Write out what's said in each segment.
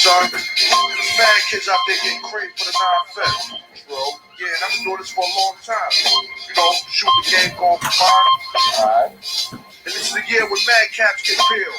son. Mad kids out there getting cream for the 9-5, bro. Yeah, and I've been doing this for a long time. You know, shoot the game going for mine. Alright. And this is the year when mad cats get peeled.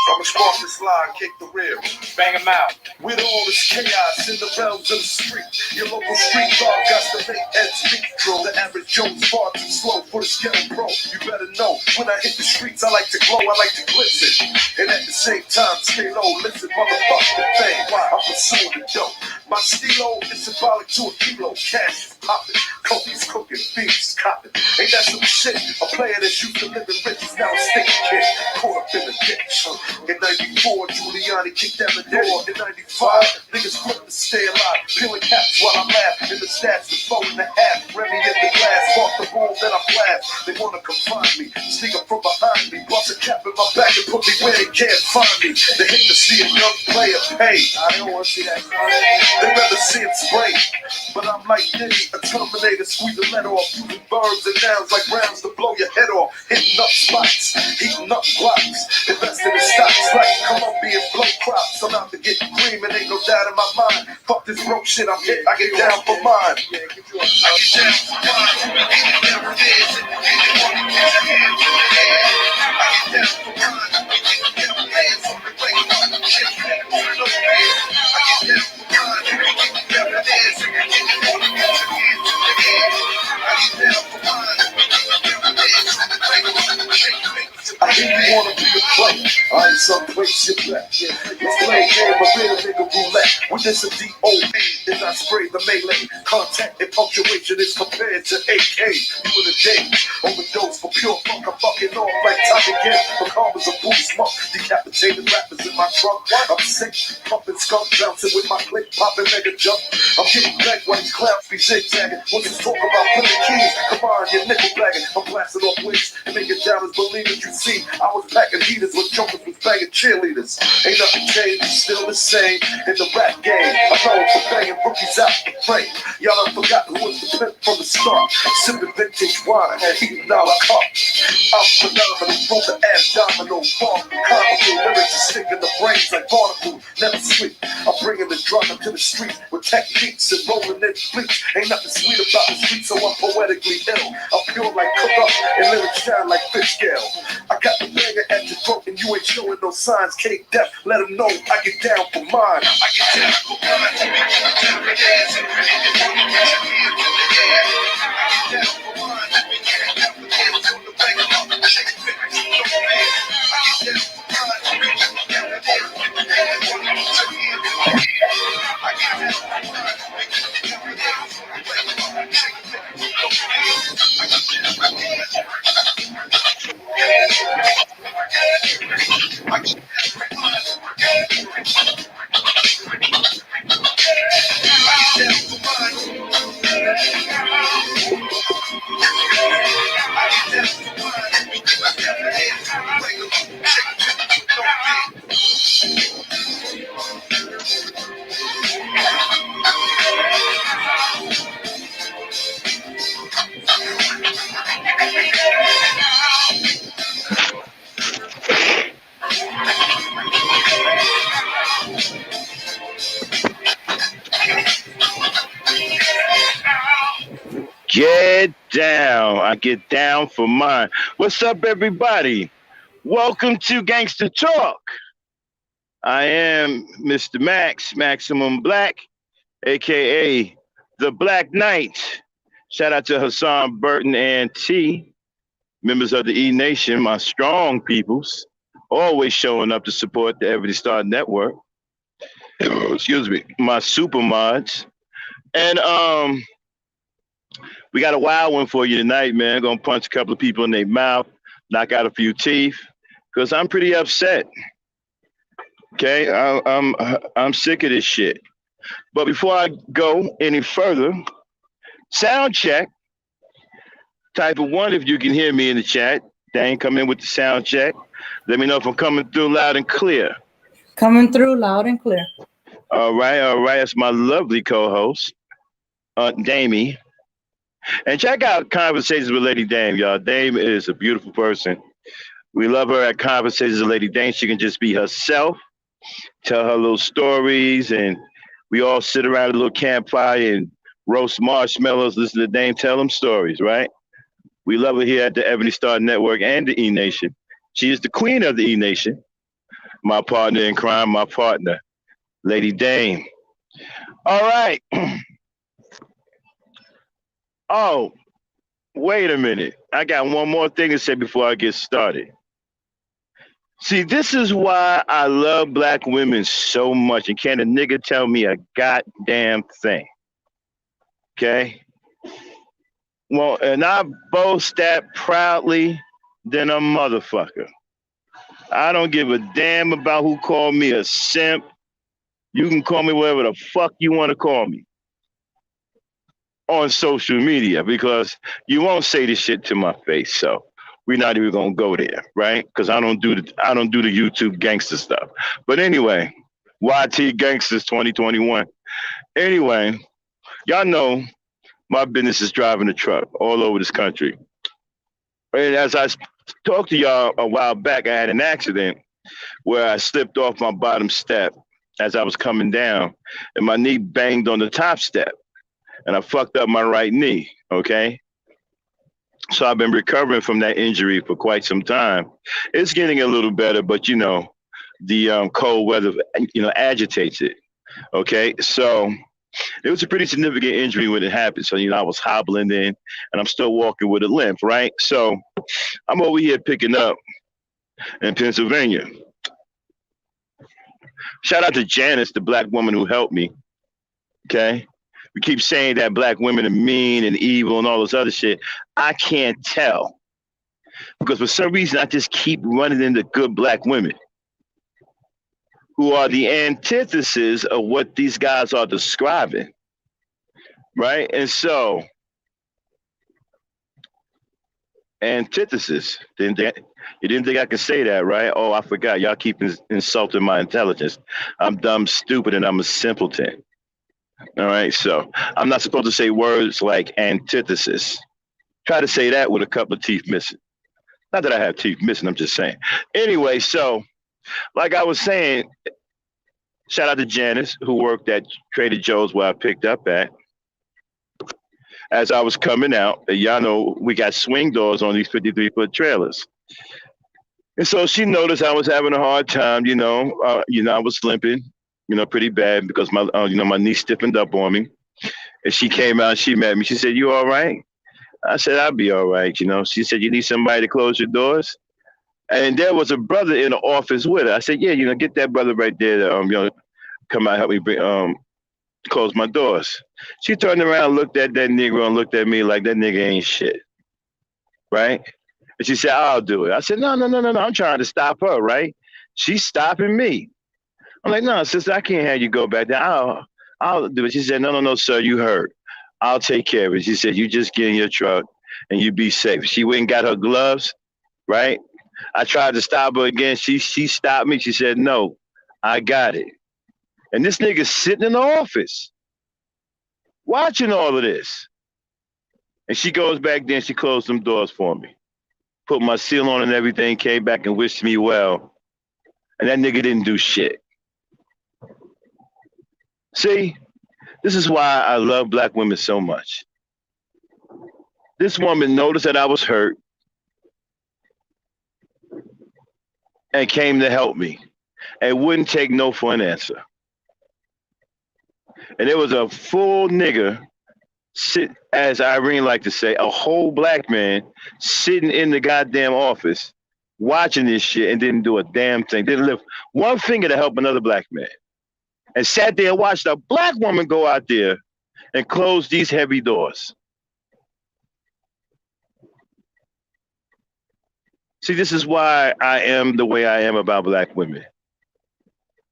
So I'ma spark this line, kick the real. Bang them out. With all this chaos in the realms of the street, your local street dog got to make ends meet. The average Joe's far too slow for the skeleton pro. You better know, when I hit the streets, I like to glow, I like to glisten. And at the same time, stay low, listen, motherfucker, thing. I'm pursuing the dope. My stilo is symbolic to a kilo. Cash is popping, copies cooking, beefs copping. Ain't that some shit? A player that used to live in riches, now a sticky kid. Caught up in the ditch. In 94, Giuliani kicked down the door. In 95, niggas couldn't stay alive. Peeling caps while I laugh. In the stats, the 4.5. Remy in the glass, spark the boom, then I blast. They wanna confine me, sneak up from behind me. Bust a cap in my back and put me where they can't find me. They hate to see a young player pay. I don't wanna see that. They rather see it spray. But I'm like Diddy, a Terminator, squeeze the lead off. Using verbs and nouns like rounds to blow your head off. Hitting up spots, heating up blocks. Investing in stocks like Colombian blow crops. I'm out to get cream and ain't no doubt in my mind. Fuck this broke shit, I'm hit, I get down for mine. I get down for mine. I get down for I hear you wanna be a player. I ain't someplace you back. Let's play a game of real nigga roulette. With this a DOA as I spray the melee. Contact and punctuation is compared to AK. You in a daze, overdose for pure funk. I'm fucking off like Tommy Gun. For karma's a boost smoke. Decapitated rappers in my trunk. I'm sick, pumping skunk, bouncing with my click, popping mega jump. I'm getting back while these clowns be zigzagging. When you talk about putting keys, come on, you're nickel bagging. I'm blasting off wigs and making doubters believe it. You see, I was packing heaters with jokers with banging cheerleaders. Ain't nothing changed, it's still the same in the rap game. I'm known for banging rookies out the frame. Y'all done forgot who was the pimp from the start. Sipping vintage wine, eating a la carte. I'm phenomenal, from the abdominal, far comical lyrics that stick in the brains like barnacles. Never sweet. I'm bringing the drama to the street with techniques and rolling in fleets. Ain't nothing sweet about the street, so I'm poetically ill. I'm pure like cook up and lyrics shine like fish scale. I got the banger at your throat and you ain't showing no signs. Cake death, let them know I get down for mine. I get down for mine. I get down for Get down. I get down for mine. What's up, everybody? Welcome to Gangsta Talk. I am Mr. Max, Maximum Black, a.k.a. The Black Knight. Shout out to Hassan Burton and T, members of the E Nation, my strong peoples, always showing up to support the Ebony Star Network. Excuse me, my super mods. And we got a wild one for you tonight, man. Gonna punch a couple of people in their mouth, knock out a few teeth, because I'm pretty upset. Okay, I'm sick of this shit. But before I go any further, sound check. Type of one if you can hear me in the chat. Dane, come in with the sound check. Let me know if I'm coming through loud and clear. Coming through loud and clear. All right. That's my lovely co-host, Damie. And check out Conversations with Lady Dame, y'all. Dame is a beautiful person. We love her at Conversations with Lady Dame. She can just be herself. tell her little stories, and we all sit around a little campfire and roast marshmallows, listen to Dame tell them stories, right? We love her here at the Ebony Star Network and the E Nation. She is the queen of the E Nation, my partner in crime, my partner, Lady Dame. All right. Oh, wait a minute. I got one more thing to say before I get started. See, this is why I love black women so much, and can't a nigga tell me a goddamn thing. Okay? Well, and I boast that proudly than a motherfucker. I don't give a damn about who called me a simp. You can call me whatever the fuck you want to call me on social media, because you won't say this shit to my face. So we're not even gonna go there, right? Because I don't do the YouTube gangster stuff. But anyway, YT Gangsters 2021. Anyway, y'all know my business is driving a truck all over this country. And as I talked to y'all a while back, I had an accident where I slipped off my bottom step as I was coming down, and my knee banged on the top step, and I fucked up my right knee, okay? So I've been recovering from that injury for quite some time. It's getting a little better, but you know, the cold weather, you know, agitates it, okay? So it was a pretty significant injury when it happened. So, you know, I was hobbling in, and I'm still walking with a limp, right? So I'm over here picking up in Pennsylvania. Shout out to Janice, the black woman who helped me, okay? We keep saying that black women are mean and evil and all this other shit. I can't tell, because for some reason I just keep running into good black women who are the antithesis of what these guys are describing, right? And so, antithesis. You didn't think I could say that, right? Oh, I forgot. Y'all keep insulting my intelligence. I'm dumb, stupid, and I'm a simpleton. All right, so I'm not supposed to say words like antithesis. Try to say that with a couple of teeth missing. Not that I have teeth missing, I'm just saying. Anyway, so like I was saying, shout out to Janice, who worked at Trader Joe's where I picked up at. As I was coming out, y'all know we got swing doors on these 53-foot trailers. And so she noticed I was having a hard time, I was limping, pretty bad because my knee stiffened up on me. And she came out, she met me. She said, "You all right?" I said, "I'll be all right." She said, "You need somebody to close your doors?" And there was a brother in the office with her. I said, "Yeah, get that brother right there to, come out, help me close my doors." She turned around, looked at that Negro and looked at me like that nigga ain't shit. Right? And she said, "I'll do it." I said, No. I'm trying to stop her, right? She's stopping me. I'm like, "No, sister, I can't have you go back there. I'll do it." She said, No, sir, you heard. I'll take care of it. She said, "You just get in your truck and you be safe." She went and got her gloves, right? I tried to stop her again. She stopped me. She said, "No, I got it." And this nigga's sitting in the office watching all of this. And she goes back there and she closed them doors for me. Put my seal on and everything, came back and wished me well. And that nigga didn't do shit. See, this is why I love black women so much. This woman noticed that I was hurt and came to help me and wouldn't take no for an answer. And it was a full nigga, as Irene like to say, a whole black man sitting in the goddamn office watching this shit and didn't do a damn thing. Didn't lift one finger to help another black man. And sat there and watched a black woman go out there and close these heavy doors. See, this is why I am the way I am about black women.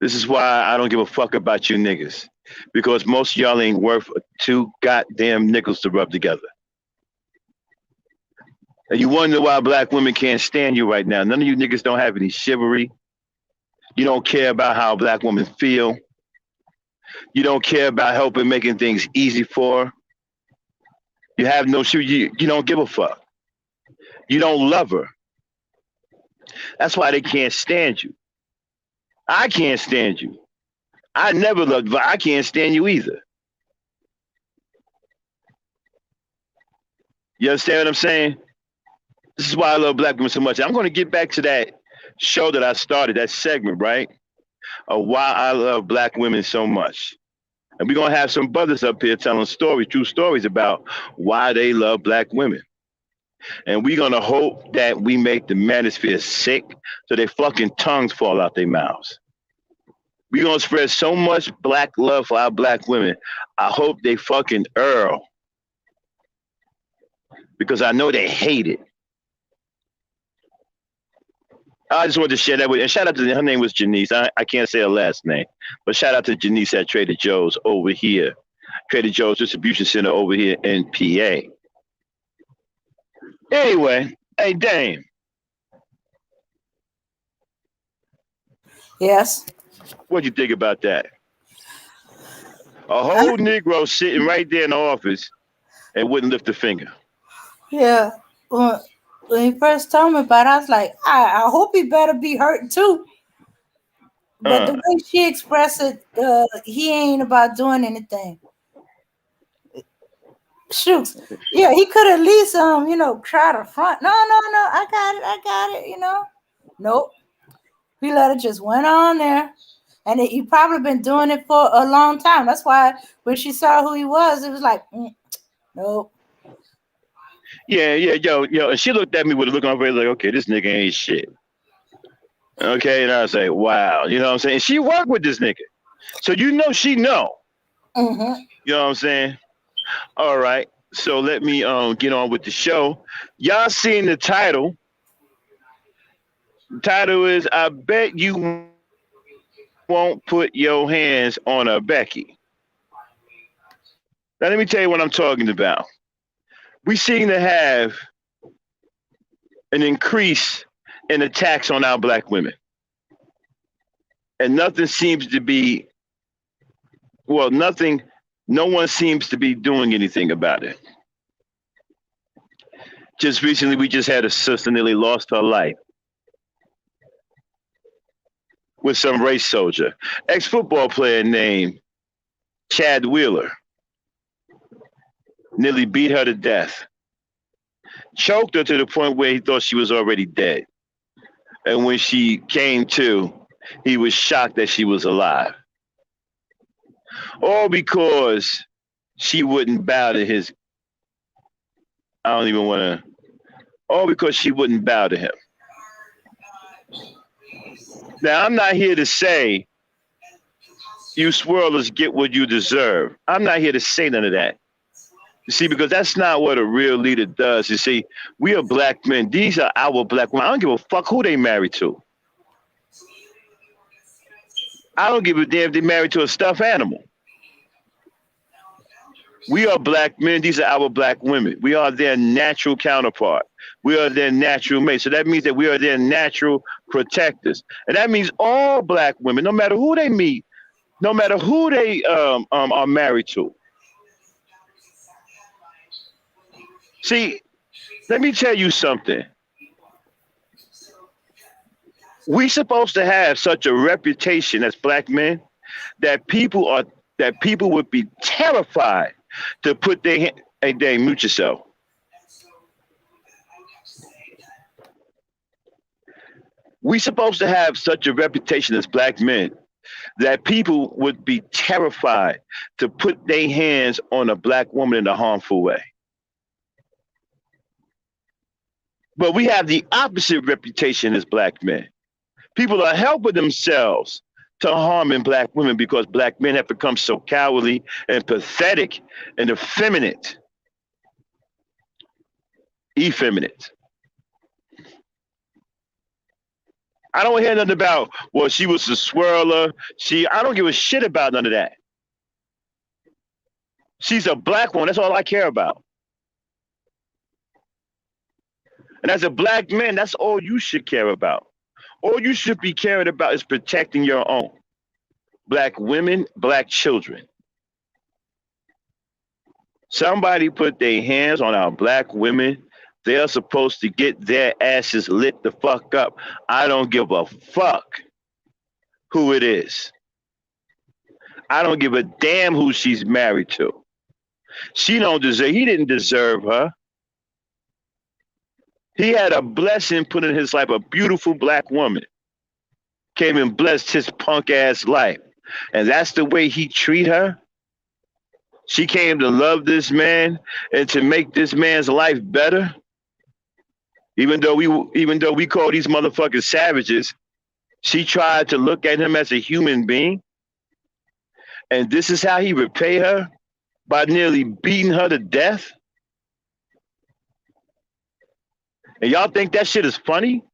This is why I don't give a fuck about you niggas. Because most of y'all ain't worth two goddamn nickels to rub together. And you wonder why black women can't stand you right now. None of you niggas don't have any chivalry. You don't care about how black women feel. You don't care about helping making things easy for her. You have no you don't give a fuck. You don't love her. That's why they can't stand you. I can't stand you. I never loved. I can't stand you either. You understand what I'm saying? This is why I love black women so much. I'm going to get back to that show that I started, that segment, right? Of why I love black women so much. And we're going to have some brothers up here telling stories, true stories about why they love black women. And we're going to hope that we make the manosphere sick so their fucking tongues fall out their mouths. We're going to spread so much black love for our black women. I hope they fucking Earl. Because I know they hate it. I just wanted to share that with you. And shout out to her name was Janice. I can't say her last name. But shout out to Janice at Trader Joe's over here. Trader Joe's Distribution Center over here in PA. Anyway, hey, Dame. Yes. What'd you think about that? A whole Negro sitting right there in the office and wouldn't lift a finger. Yeah. When he first told me about it, I was like, I hope he better be hurt too. But the way she expressed it, he ain't about doing anything. Shoot. Yeah, he could at least try to front. No, I got it, Nope. He let it just went on there. And he probably been doing it for a long time. That's why when she saw who he was, it was like, nope. Yeah, yo. And she looked at me with a look on her face like, okay, this nigga ain't shit. Okay, and I was like, wow. You know what I'm saying? She worked with this nigga. So she know. Mm-hmm. You know what I'm saying? All right. So let me get on with the show. Y'all seen the title. The title is I Bet You Won't Put Your Hands on a Becky. Now let me tell you what I'm talking about. We seem to have an increase in attacks on our black women. And nothing seems to be, no one seems to be doing anything about it. Just recently, we just had a sister nearly lost her life with some race soldier, ex-football player named Chad Wheeler. Nearly beat her to death. Choked her to the point where he thought she was already dead. And when she came to, he was shocked that she was alive. All because she wouldn't bow to his, all because she wouldn't bow to him. Now, I'm not here to say you swirlers get what you deserve. I'm not here to say none of that. You see, because that's not what a real leader does. You see, we are black men. These are our black women. I don't give a fuck who they married to. I don't give a damn if they married to a stuffed animal. We are black men. These are our black women. We are their natural counterpart. We are their natural mate. So that means that we are their natural protectors. And that means all black women, no matter who they meet, no matter who they are married to. See, let me tell you something. We supposed to have such a reputation as black men that people would be terrified to put their hand. Hey, Dave, mute yourself. We supposed to have such a reputation as black men that people would be terrified to put their hands on a black woman in a harmful way. But we have the opposite reputation as black men. People are helping themselves to harming black women because black men have become so cowardly and pathetic and effeminate. I don't hear nothing about, well, she was a swirler. I don't give a shit about none of that. She's a black woman. That's all I care about. And as a black man, that's all you should care about. All you should be caring about is protecting your own. Black women, black children. Somebody put their hands on our black women. They're supposed to get their asses lit the fuck up. I don't give a fuck who it is. I don't give a damn who she's married to. He didn't deserve her. He had a blessing put in his life, a beautiful black woman. Came and blessed his punk ass life. And that's the way he treat her. She came to love this man and to make this man's life better. Even though we call these motherfuckers savages, she tried to look at him as a human being. And this is how he repay her? By nearly beating her to death? And y'all think that shit is funny?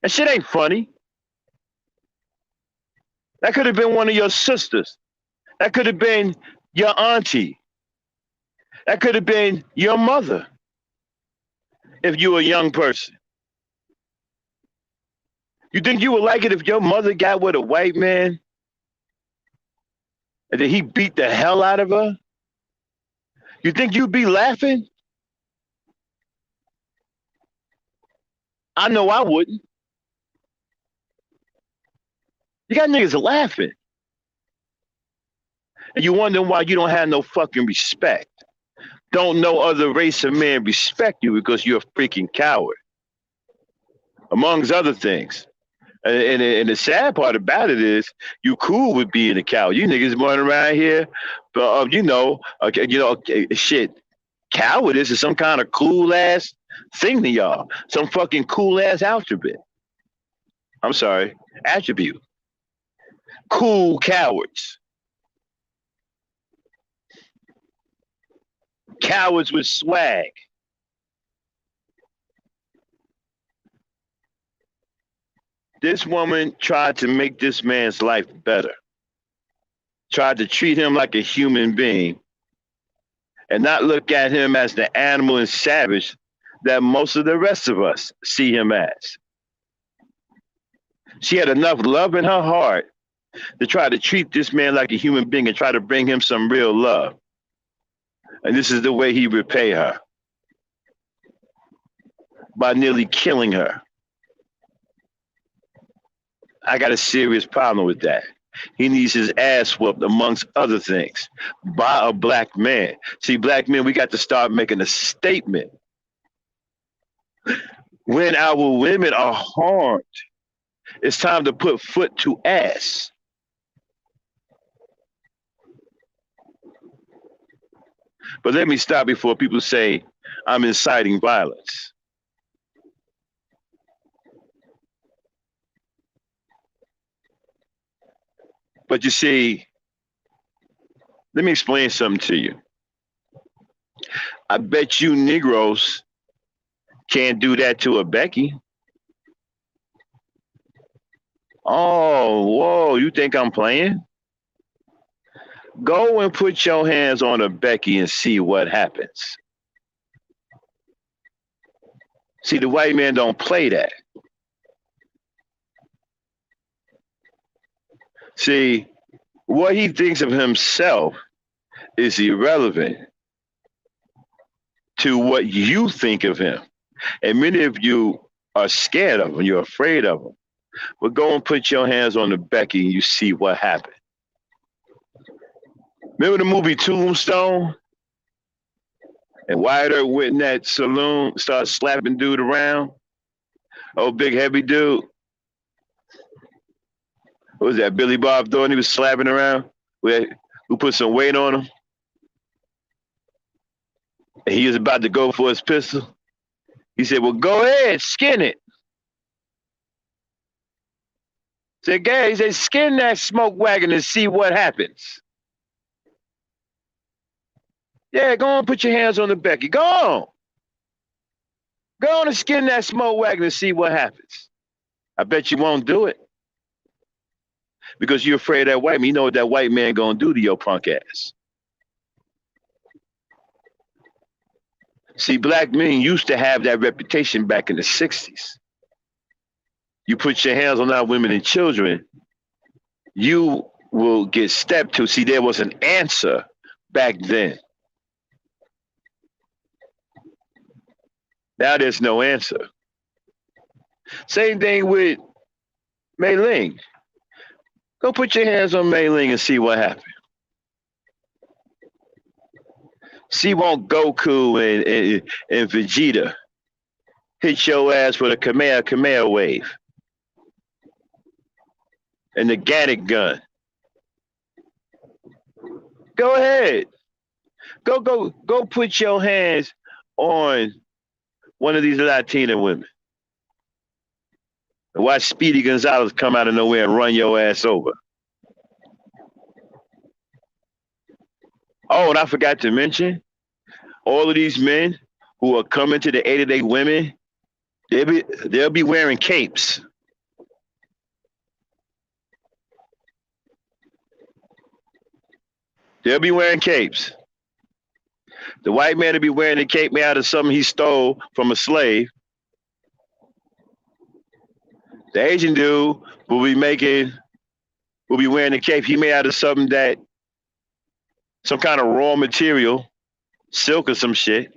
That shit ain't funny. That could have been one of your sisters. That could have been your auntie. That could have been your mother if you were a young person. You think you would like it if your mother got with a white man and then he beat the hell out of her? You think you'd be laughing? I know I wouldn't. You got niggas laughing. And you wonder why you don't have no fucking respect. Don't no other race of man respect you because you're a freaking coward. Amongst other things. And the sad part about it is you cool with being a coward. You niggas running around here, shit. Cowardice is some kind of cool ass thing to y'all. Some fucking cool ass attribute. I'm sorry, attribute. Cool cowards. Cowards with swag. This woman tried to make this man's life better. Tried to treat him like a human being and not look at him as the animal and savage that most of the rest of us see him as. She had enough love in her heart to try to treat this man like a human being and try to bring him some real love. And this is the way he repay her. By nearly killing her. I got a serious problem with that. He needs his ass whooped, amongst other things, by a black man. See, black men, we got to start making a statement. When our women are harmed, it's time to put foot to ass. But let me stop before people say I'm inciting violence. But you see, let me explain something to you. I bet you Negroes can't do that to a Becky. Oh, whoa, you think I'm playing? Go and put your hands on a Becky and see what happens. See, the white man don't play that. See, what he thinks of himself is irrelevant to what you think of him. And many of you are scared of him. You're afraid of him. But go and put your hands on the Becky and you see what happened. Remember the movie Tombstone? And Wyatt Earp went in that saloon, started slapping dude around. Oh, big heavy dude. What was that, Billy Bob Thornton? He was slapping around. Who put some weight on him? And he was about to go for his pistol. He said, well, go ahead, skin it. Said, Gary, he said, skin that smoke wagon and see what happens. Yeah, go on, put your hands on the Becky. Go on. Go on and skin that smoke wagon and see what happens. I bet you won't do it. Because you're afraid of that white man. You know what that white man gonna do to your punk ass. See, black men used to have that reputation back in the 60s. You put your hands on our women and children, you will get stepped to. See, there was an answer back then. Now there's no answer. Same thing with Mei Ling. Go put your hands on Mei Ling and see what happens. See won't Goku and Vegeta hit your ass with a Kamehameha wave and the Ganic gun. Go ahead. Go put your hands on one of these Latina women. And watch Speedy Gonzalez come out of nowhere and run your ass over. Oh, and I forgot to mention, all of these men who are coming to the aid of their women, they'll be wearing capes. They'll be wearing capes. The white man will be wearing a cape made out of something he stole from a slave. The Asian dude will be wearing a cape he made out of something that, some kind of raw material, silk or some shit.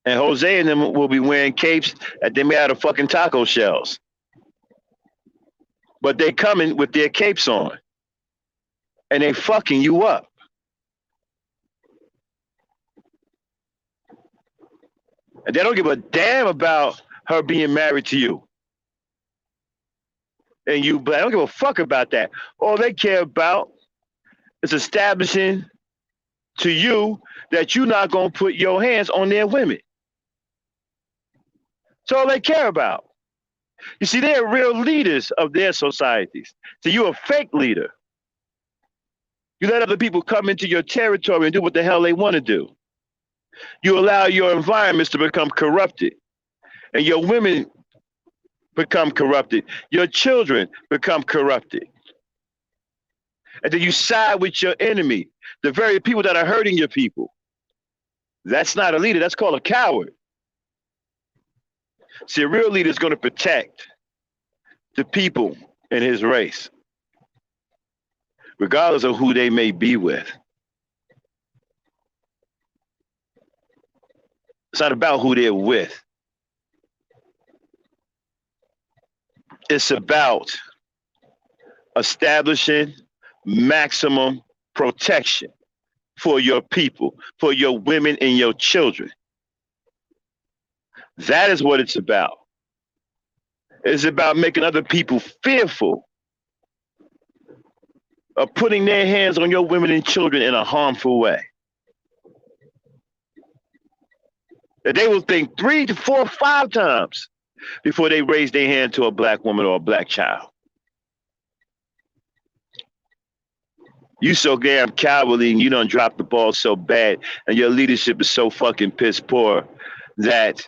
And Jose and them will be wearing capes that they made out of fucking taco shells. But they coming with their capes on. And they fucking you up. And they don't give a damn about her being married to you. And you, but I don't give a fuck about that. All they care about is establishing to you that you're not going to put your hands on their women. That's all they care about. You see, they're real leaders of their societies. So you're a fake leader. You let other people come into your territory and do what the hell they want to do. You allow your environments to become corrupted. And your women become corrupted. Your children become corrupted. And then you side with your enemy, the very people that are hurting your people. That's not a leader. That's called a coward. See, a real leader is going to protect the people in his race, regardless of who they may be with. It's not about who they're with. It's about establishing maximum protection for your people, for your women and your children. That is what it's about. It's about making other people fearful of putting their hands on your women and children in a harmful way. That they will think 3 to 4, 5 times before they raise their hand to a black woman or a black child. You so damn cowardly and you done dropped the ball so bad and your leadership is so fucking piss poor that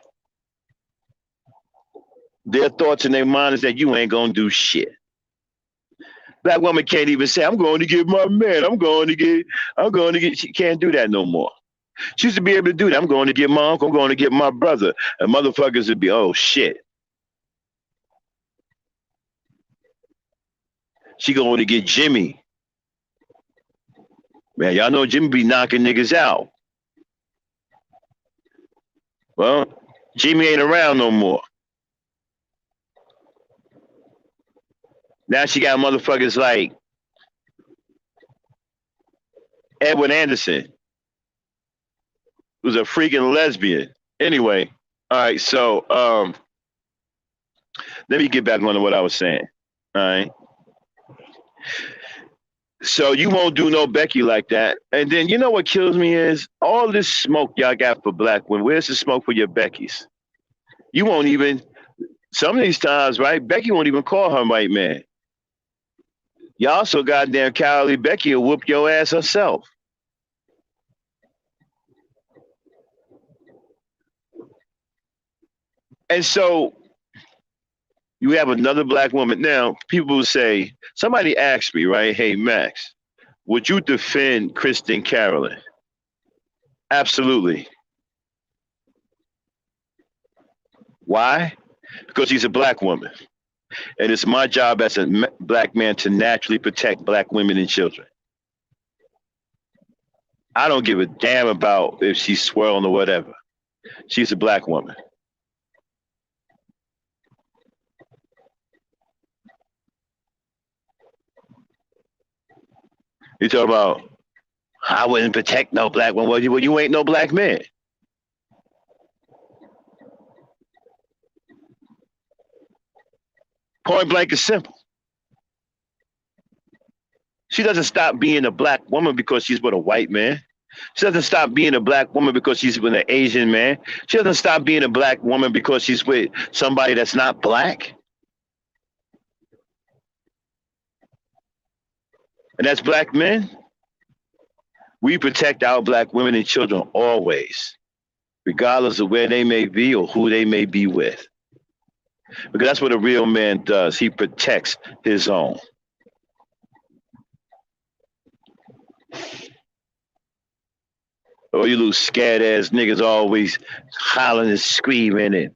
their thoughts in their mind is that you ain't gonna do shit. Black woman can't even say, I'm going to get my man, I'm going to get, she can't do that no more. She used to be able to do that. I'm going to get my uncle, I'm going to get my brother. And motherfuckers would be, oh shit. She going to get Jimmy. Man, y'all know Jimmy be knocking niggas out. Well, Jimmy ain't around no more. Now she got motherfuckers like Edwin Anderson, who's a freaking lesbian. Anyway, all right, so let me get back on to what I was saying. All right. So you won't do no Becky like that. And then you know what kills me is all this smoke y'all got for black women. Where's the smoke for your Beckys? You won't even, some of these times, right? Becky won't even call her white man. Y'all so goddamn cowardly, Becky will whoop your ass herself. And so you have another black woman. Now, people will say, somebody asked me, right? Hey, Max, would you defend Kristen Carolyn? Absolutely. Why? Because she's a black woman. And it's my job as a black man to naturally protect black women and children. I don't give a damn about if she's swirling or whatever. She's a black woman. You talk about I wouldn't protect no black woman. Well, you ain't no black man. Point blank is simple. She doesn't stop being a black woman because she's with a white man. She doesn't stop being a black woman because she's with an Asian man. She doesn't stop being a black woman because she's with somebody that's not black. And that's black men. We protect our black women and children always, regardless of where they may be or who they may be with. Because that's what a real man does. He protects his own. Or you little scared ass niggas always hollering and screaming and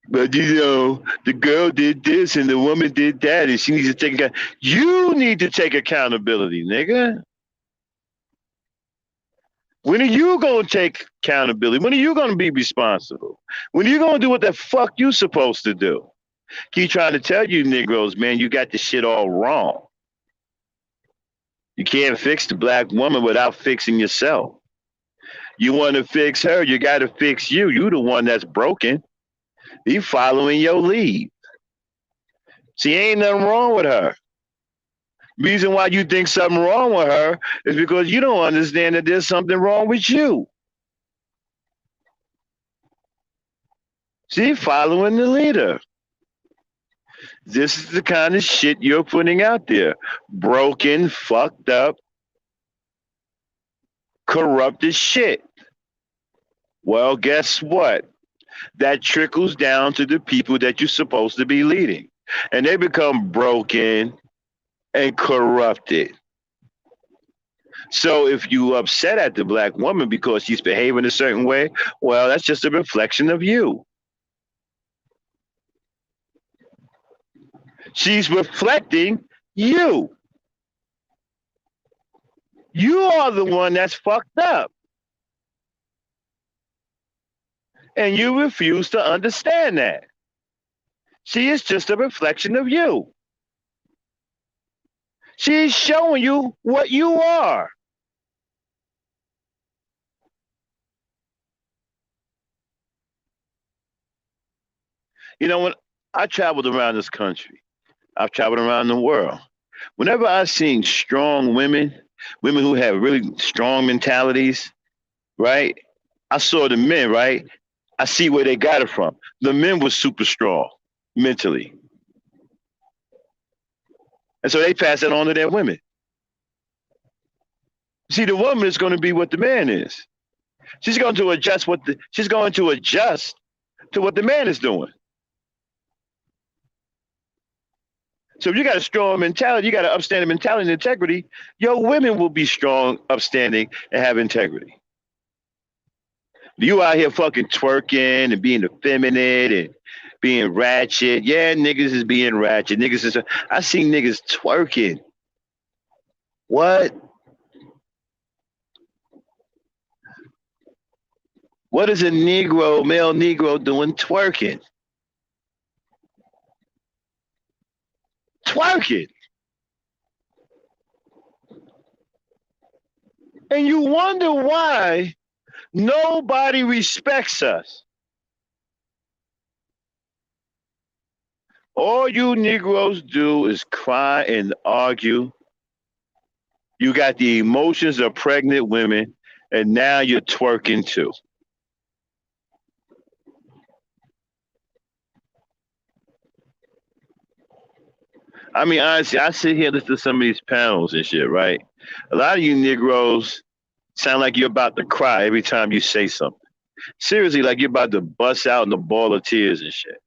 but the girl did this and the woman did that and she needs to take account. You need to take accountability, nigga. When are you gonna take accountability? When are you gonna be responsible? When are you gonna do what the fuck you supposed to do? Keep trying to tell you Negroes, man, you got this shit all wrong. You can't fix the black woman without fixing yourself. You want to fix her, you got to fix you. You the one that's broken. He following your lead. See, ain't nothing wrong with her. Reason why you think something wrong with her is because you don't understand that there's something wrong with you. See, following the leader. This is the kind of shit you're putting out there. Broken, fucked up, corrupted shit. Well, guess what? That trickles down to the people that you're supposed to be leading. And they become broken and corrupted. So if you upset at the black woman because she's behaving a certain way, well, that's just a reflection of you. She's reflecting you. You are the one that's fucked up. And you refuse to understand that. She is just a reflection of you. She's showing you what you are. You know, when I traveled around this country, I've traveled around the world. Whenever I've seen strong women, women who have really strong mentalities, right? I saw the men, right? I see where they got it from. The men were super strong mentally. And so they pass that on to their women. See, the woman is going to be what the man is. She's going to adjust to what the man is doing. So if you got a strong mentality, you got an upstanding mentality and integrity, your women will be strong, upstanding, and have integrity. You out here fucking twerking and being effeminate and being ratchet. Yeah, niggas is being ratchet. I see niggas twerking. What? What is a Negro, male Negro doing twerking? Twerking. And you wonder why nobody respects us. All you Negroes do is cry and argue. You got the emotions of pregnant women, and now you're twerking too. I mean, honestly, I sit here listening to some of these panels and shit, right? A lot of you Negroes sound like you're about to cry every time you say something. Seriously, like you're about to bust out in a ball of tears and shit.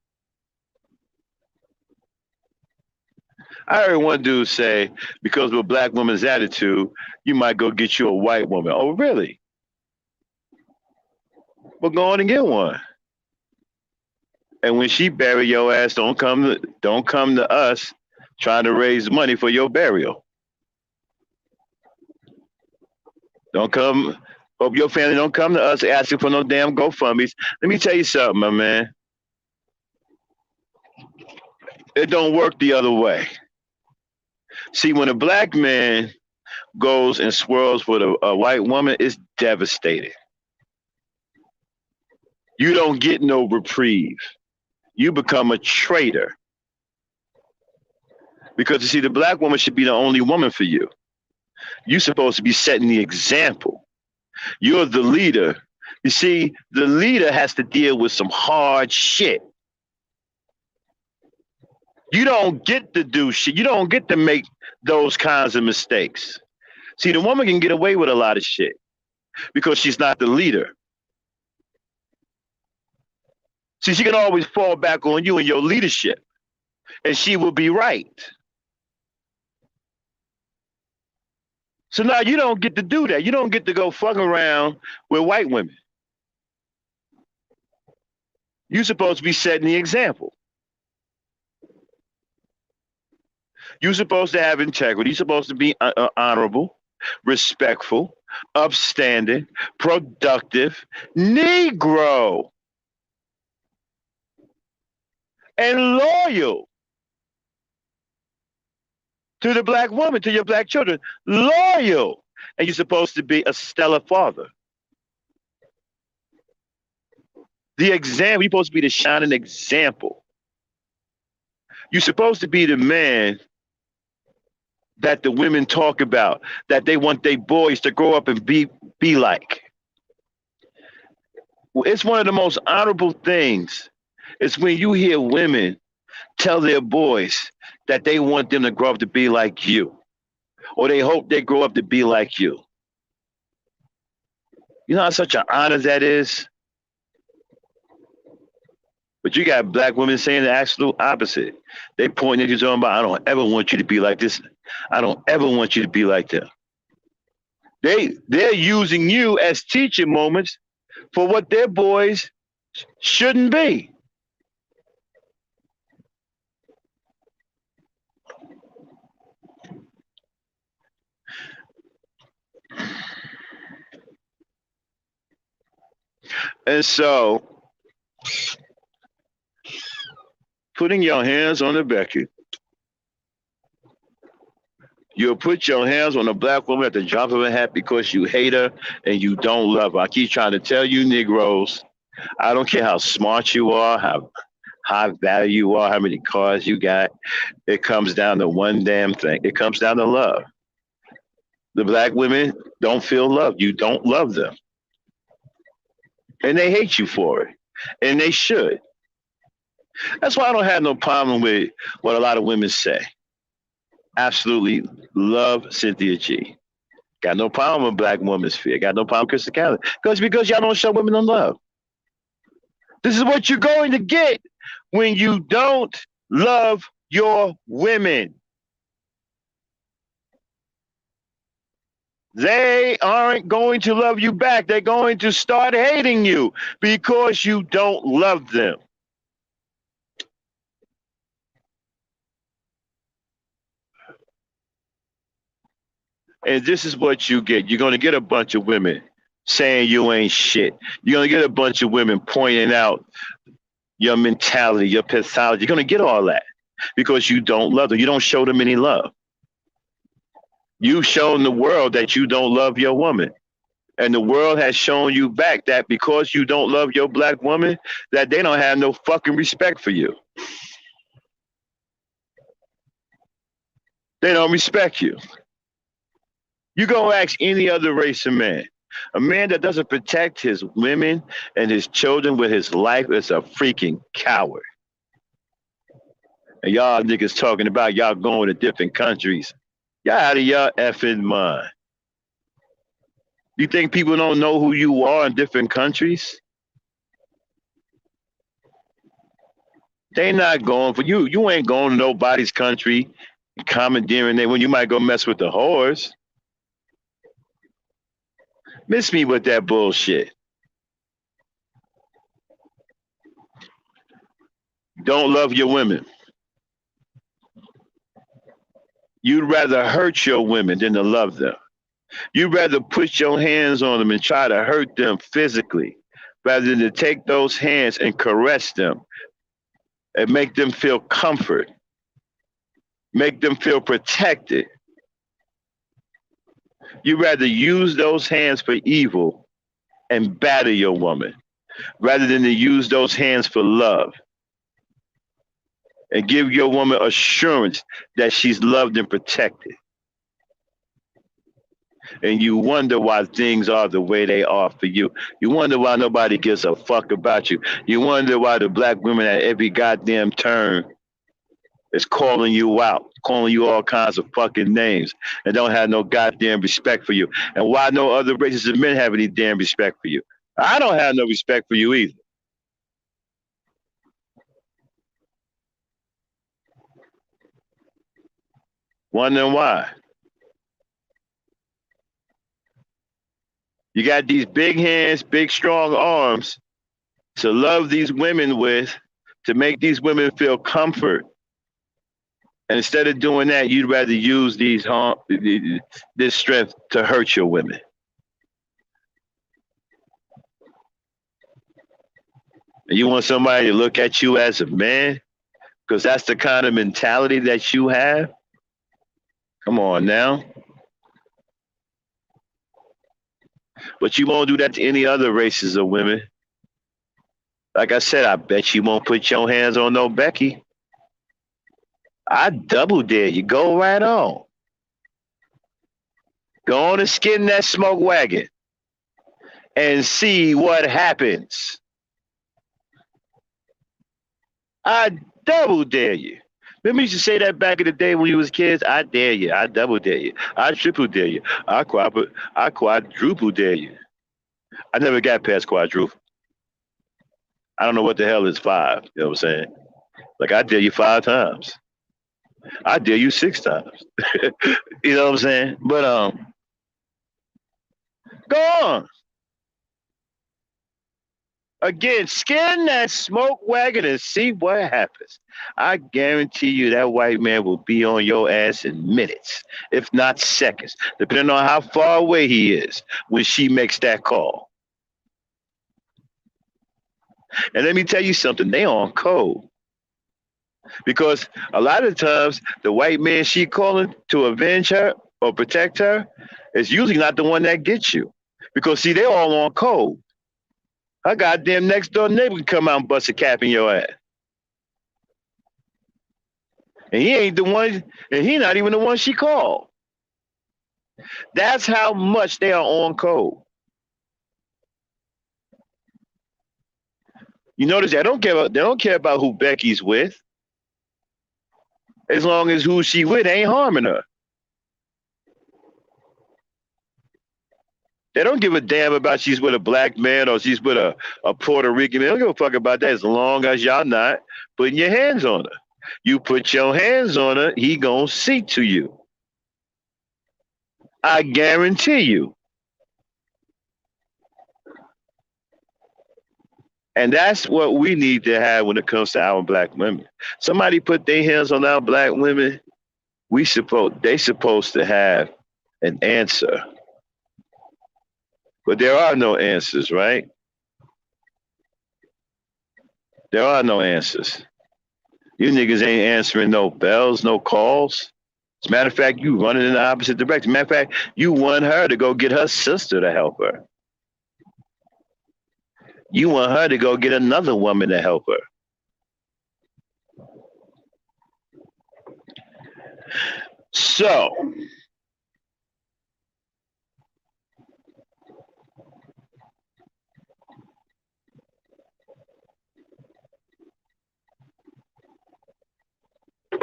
I heard one dude say, because of a black woman's attitude, you might go get you a white woman. Oh, really? Well, go on and get one. And when she bury your ass, don't come to us trying to raise money for your burial. Don't come. Hope your family don't come to us asking for no damn GoFundMe's. Let me tell you something, my man. It don't work the other way. See, when a black man goes and swirls with a white woman, it's devastating. You don't get no reprieve. You become a traitor. Because you see, the black woman should be the only woman for you. You're supposed to be setting the example. You're the leader. You see, the leader has to deal with some hard shit. You don't get to do shit. You don't get to make those kinds of mistakes. See, the woman can get away with a lot of shit because she's not the leader. See, she can always fall back on you and your leadership, and she will be right. So now you don't get to do that. You don't get to go fuck around with white women. You're supposed to be setting the example. You're supposed to have integrity. You're supposed to be honorable, respectful, upstanding, productive, Negro, and loyal to the black woman, to your black children. Loyal. And you're supposed to be a stellar father. The example, you're supposed to be the shining example. You're supposed to be the man that the women talk about, that they want their boys to grow up and be like. It's one of the most honorable things. It's when you hear women tell their boys that they want them to grow up to be like you, or they hope they grow up to be like you. You know how such an honor that is? But you got black women saying the absolute opposite. They point at you talking about, I don't ever want you to be like this. I don't ever want you to be like them. They're using you as teaching moments for what their boys shouldn't be. And so, putting your hands on the Becky, you'll put your hands on a black woman at the drop of a hat because you hate her and you don't love her. I keep trying to tell you, Negroes, I don't care how smart you are, how high value you are, how many cars you got. It comes down to one damn thing. It comes down to love. The black women don't feel loved. You don't love them. And they hate you for it. And they should. That's why I don't have no problem with what a lot of women say. Absolutely love Cynthia G. Got no problem with Black Women's Fear. Got no problem with Krista Calloway. Because y'all don't show women no love. This is what you're going to get when you don't love your women. They aren't going to love you back. They're going to start hating you because you don't love them. And this is what you get. You're going to get a bunch of women saying you ain't shit. You're going to get a bunch of women pointing out your mentality, your pathology. You're going to get all that because you don't love them. You don't show them any love. You've shown the world that you don't love your woman. And the world has shown you back that because you don't love your black woman, that they don't have no fucking respect for you. They don't respect you. You go ask any other race of man. A man that doesn't protect his women and his children with his life is a freaking coward. And y'all niggas talking about y'all going to different countries. Y'all out of your effing mind. You think people don't know who you are in different countries? They not going for you. You ain't going to nobody's country commandeering it when you might go mess with the whores. Miss me with that bullshit. Don't love your women. You'd rather hurt your women than to love them. You'd rather put your hands on them and try to hurt them physically rather than to take those hands and caress them and make them feel comfort, make them feel protected. You rather use those hands for evil and batter your woman rather than to use those hands for love and give your woman assurance that she's loved and protected. And you wonder why things are the way they are for you. You wonder why nobody gives a fuck about you. You wonder why the black women at every goddamn turn is calling you out, calling you all kinds of fucking names, and don't have no goddamn respect for you. And why no other races of men have any damn respect for you. I don't have no respect for you either. Wondering why. You got these big hands, big strong arms to love these women with, to make these women feel comfort. And instead of doing that, you'd rather use this strength to hurt your women. And you want somebody to look at you as a man because that's the kind of mentality that you have? Come on now. But you won't do that to any other races of women. Like I said, I bet you won't put your hands on no Becky. I double dare you. Go right on. Go on and skin that smoke wagon and see what happens. I double dare you. Remember you used to say that back in the day when you was kids? I dare you. I double dare you. I triple dare you. I quadruple dare you. I never got past quadruple. I don't know what the hell is 5. You know what I'm saying? Like, I dare you 5 times. I dare you 6 times. You know what I'm saying? But go on. Again, skin that smoke wagon and see what happens. I guarantee you that white man will be on your ass in minutes, if not seconds, depending on how far away he is when she makes that call. And let me tell you something, they on code. Because a lot of times the white man she calling to avenge her or protect her is usually not the one that gets you. Because see, they all on code. Her goddamn next door neighbor can come out and bust a cap in your ass. And he ain't the one, and he not even the one she called. That's how much they are on code. You notice they don't care about who Becky's with. As long as who she with ain't harming her. They don't give a damn about she's with a black man or she's with a Puerto Rican man. They don't give a fuck about that as long as y'all not putting your hands on her. You put your hands on her, he gonna see to you. I guarantee you. And that's what we need to have when it comes to our black women. Somebody put their hands on our black women, they supposed to have an answer. But there are no answers, right? There are no answers. You niggas ain't answering no bells, no calls. As a matter of fact, you running in the opposite direction. Matter of fact, you want her to go get her sister to help her. You want her to go get another woman to help her. So,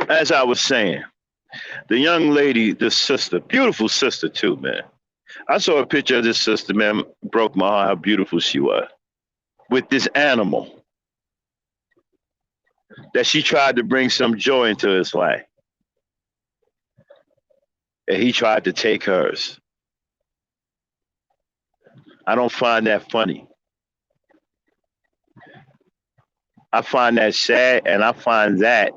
as I was saying, the young lady, the sister, beautiful sister too, man. I saw a picture of this sister, man, broke my heart how beautiful she was. With this animal that she tried to bring some joy into his life. And he tried to take hers. I don't find that funny. I find that sad, and I find that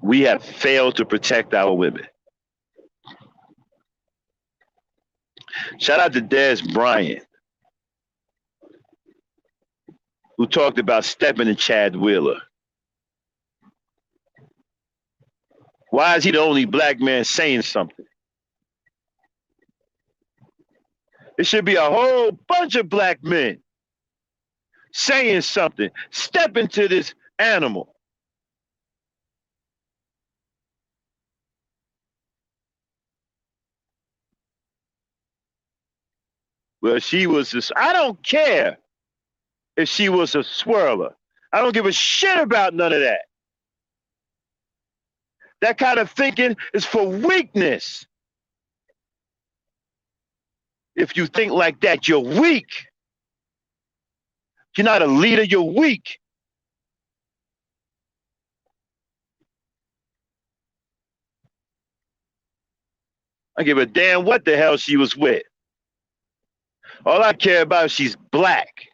we have failed to protect our women. Shout out to Des Bryant, who talked about stepping to Chad Wheeler. Why is he the only black man saying something? It should be a whole bunch of black men saying something. Step into this animal. Well, she was this. I don't care if she was a swirler. I don't give a shit about none of that. That kind of thinking is for weakness. If you think like that, you're weak. You're not a leader, you're weak. I give a damn what the hell she was with. All I care about is she's black.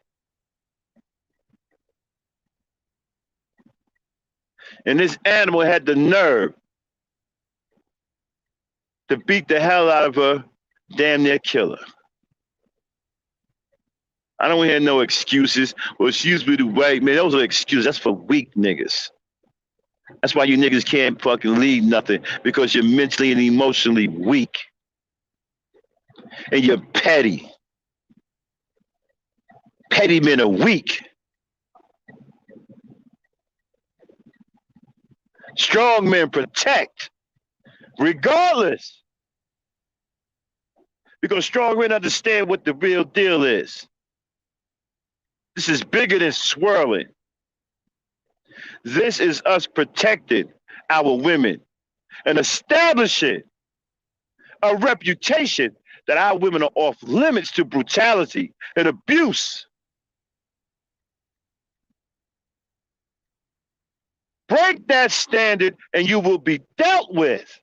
And this animal had the nerve to beat the hell out of her, damn near kill her. I don't hear no excuses. Well, excuse me, the white man. Those are excuses. That's for weak niggas. That's why you niggas can't fucking lead nothing, because you're mentally and emotionally weak. And you're petty. Petty men are weak. Strong men protect, regardless. Because strong men understand what the real deal is. This is bigger than swirling. This is us protecting our women and establishing a reputation that our women are off limits to brutality and abuse. Break that standard and you will be dealt with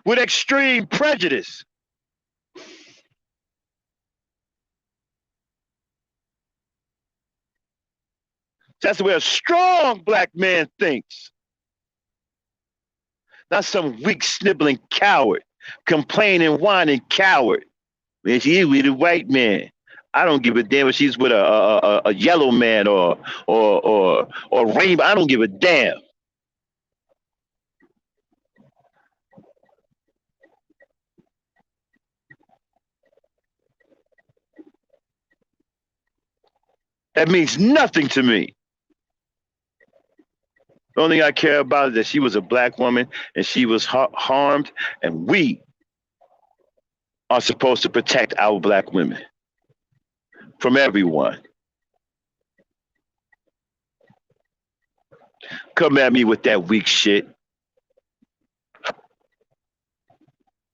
extreme prejudice. That's the way a strong black man thinks. Not some weak, sniveling coward, complaining, whining coward. Man, she's with a white man. I don't give a damn if she's with a yellow man or rainbow. I don't give a damn. That means nothing to me. The only thing I care about is that she was a black woman and she was harmed, and we are supposed to protect our black women from everyone. Come at me with that weak shit.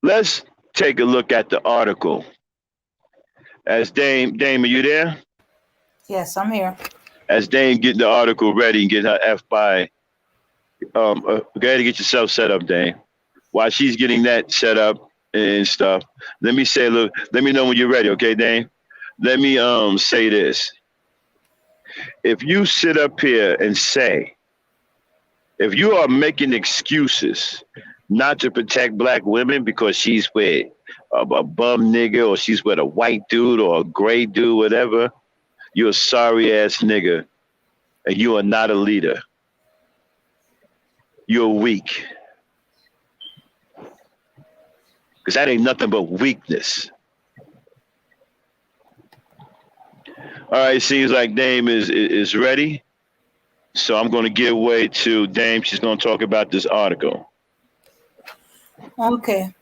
Let's take a look at the article. As Dame, are you there? Yes, I'm here. As Dame getting the article ready and getting her F by, go ahead and get yourself set up, Dame. While she's getting that set up and stuff, let me say, look, let me know when you're ready, okay, Dame? Let me say this. If you sit up here and say, if you are making excuses not to protect black women because she's with a bum nigga or she's with a white dude or a gray dude, whatever, you're a sorry ass nigga and you are not a leader. You're weak. Because that ain't nothing but weakness. All right, seems like Dame is ready. So I'm going to give way to Dame. She's going to talk about this article. Okay.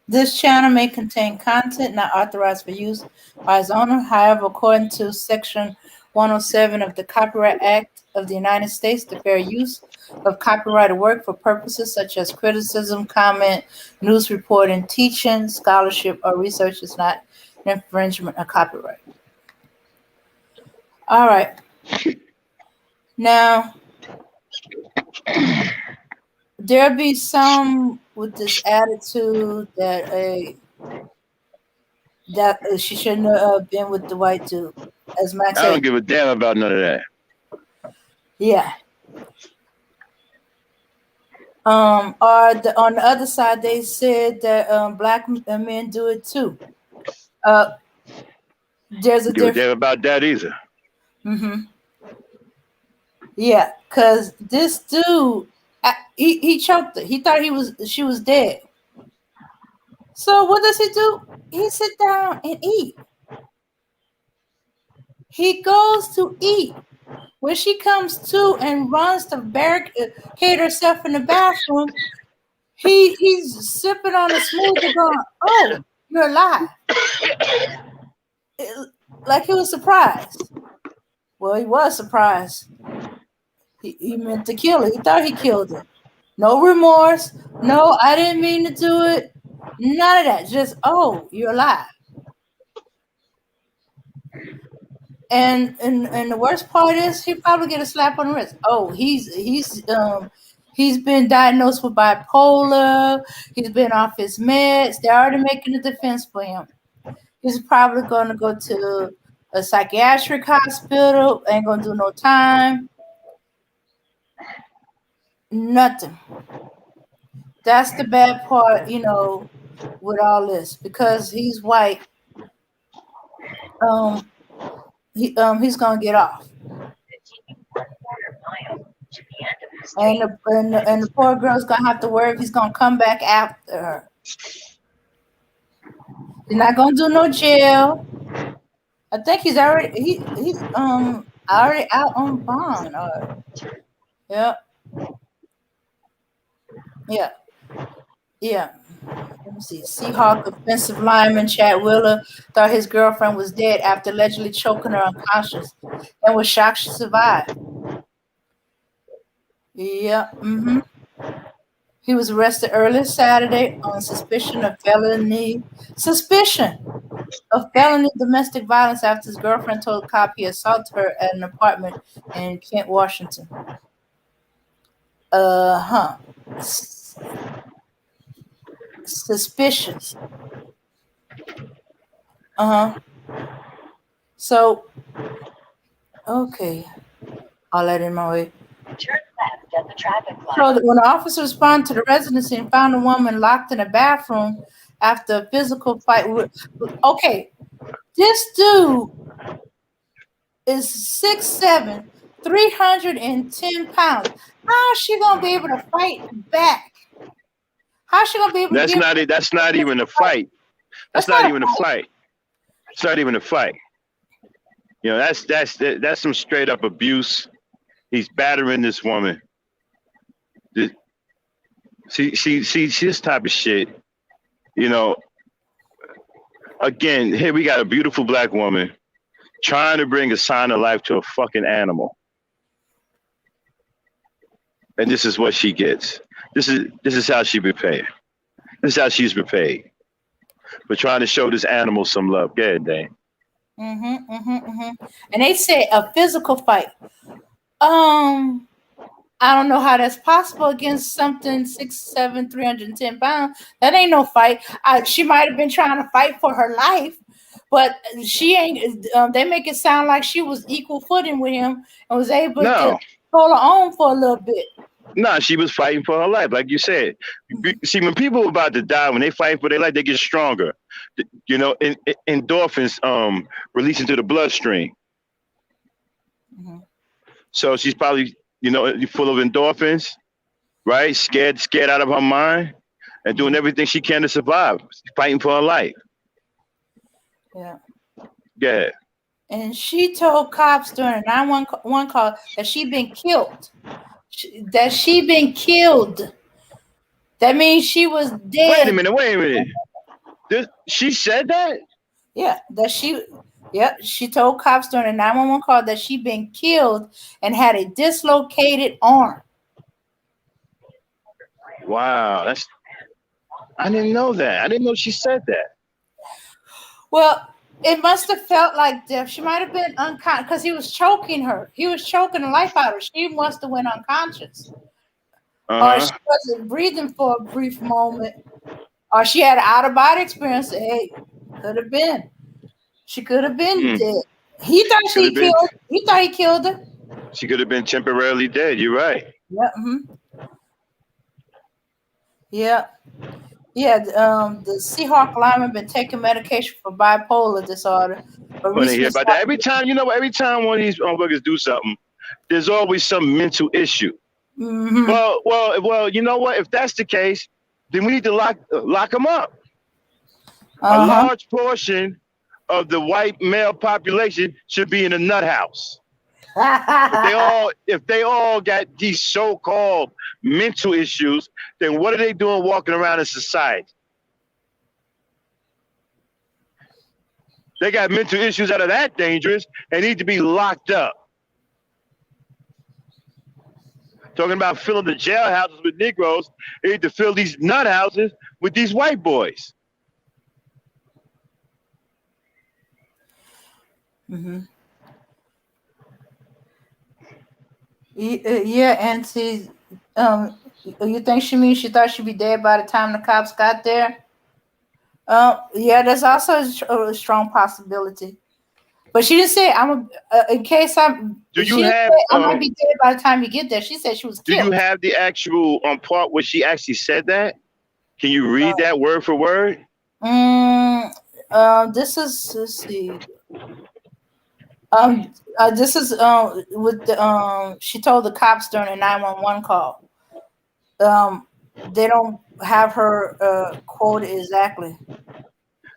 This channel may contain content not authorized for use by its owner. However, according to Section 107 of the Copyright Act of the United States, the fair use of copyrighted work for purposes such as criticism, comment, news reporting, teaching, scholarship, or research is not an infringement of copyright. All right. Now, there be some with this attitude that she shouldn't have been with the white dude, as Max said. I don't give a damn about none of that. Yeah. On the other side, they said that black men do it too. There's a difference. Damn about that either. Mm-hmm. Yeah, because this dude, he choked her. He thought she was dead. So what does he do? He sit down and eat. He goes to eat. When she comes to and runs to barricade herself in the bathroom, he's sipping on a smoothie going, "Oh, you're alive." Like he was surprised. Well, he was surprised. He meant to kill her. He thought he killed her. No remorse. No, I didn't mean to do it. None of that. Just, oh, you're alive. And the worst part is he probably get a slap on the wrist. Oh, he's been diagnosed with bipolar. He's been off his meds. They're already making a defense for him. He's probably going to go to a psychiatric hospital. Ain't going to do no time. Nothing. That's the bad part, with all this, because he's white. He's gonna get off. And the poor girl's gonna have to worry if he's gonna come back after her. He's not gonna do no jail. I think he's already already out on bond. Yeah. Let me see. Seahawk offensive lineman Chad Wheeler thought his girlfriend was dead after allegedly choking her unconscious and was shocked she survived. Yeah. He was arrested early Saturday on suspicion of felony domestic violence after his girlfriend told a cop he assaulted her at an apartment in Kent, Washington. Suspicious. So, okay. I'll let in my way. Turn left at the traffic light. So when the officer responded to the residency and found a woman locked in a bathroom after a physical fight. Okay, this dude is 6'7", 310 pounds. How is she gonna be able to fight back? How's she gonna be able to? That's not even a fight. That's not even a fight. It's not even a fight. That's some straight up abuse. He's battering this woman. See, this type of shit. Again, here we got a beautiful black woman trying to bring a sign of life to a fucking animal, and this is what she gets. This is how she repaid. This is how she's repaid for trying to show this animal some love. Go ahead, Dane. And they say a physical fight. I don't know how that's possible against something 6'7", 310 pounds. That ain't no fight. She might have been trying to fight for her life, but she ain't. They make it sound like she was equal footing with him and was able to hold her own for a little bit. No, she was fighting for her life, like you said. See, when people are about to die, when they fight for their life, they get stronger. Endorphins release into the bloodstream. So she's probably, full of endorphins, right? Scared out of her mind, and doing everything she can to survive, fighting for her life. Yeah. Yeah. And she told cops during a 911 call that she'd been killed. That means she was dead. Wait a minute. She said that? Yeah, she told cops during a 911 call that she'd been killed and had a dislocated arm. Wow, I didn't know that. I didn't know she said that. Well, it must have felt like death. She might have been unconscious because he was choking her. He was choking the life out of her. She must have went unconscious. Or she wasn't breathing for a brief moment. Or she had an out-of-body experience. Hey, could have been. She could have been dead. He thought he killed her. She could have been temporarily dead. You're right. Yeah. Yeah. The Seahawk lineman been taking medication for bipolar disorder. When they hear about that, every time one of these workers do something, there's always some mental issue. Well, you know what? If that's the case, then we need to lock them up. A Uh-huh. large portion of the white male population should be in a nut house. If they all got these so-called mental issues, then what are they doing walking around in society? They got mental issues that are that dangerous and need to be locked up. Talking about filling the jailhouses with Negroes, they need to fill these nut houses with these white boys. Mm-hmm. Yeah, and see, you think she thought she'd be dead by the time the cops got there? Yeah, there's also a strong possibility. But she didn't say I'm in case I'm. Do She you didn't have say I might be dead by the time you get there. She said she was do you killed. have the actual part where she actually said that? Can you read that word for word? Mm, this is let's see. This is with the she told the cops during a 911 call. Um, they don't have her quoted exactly.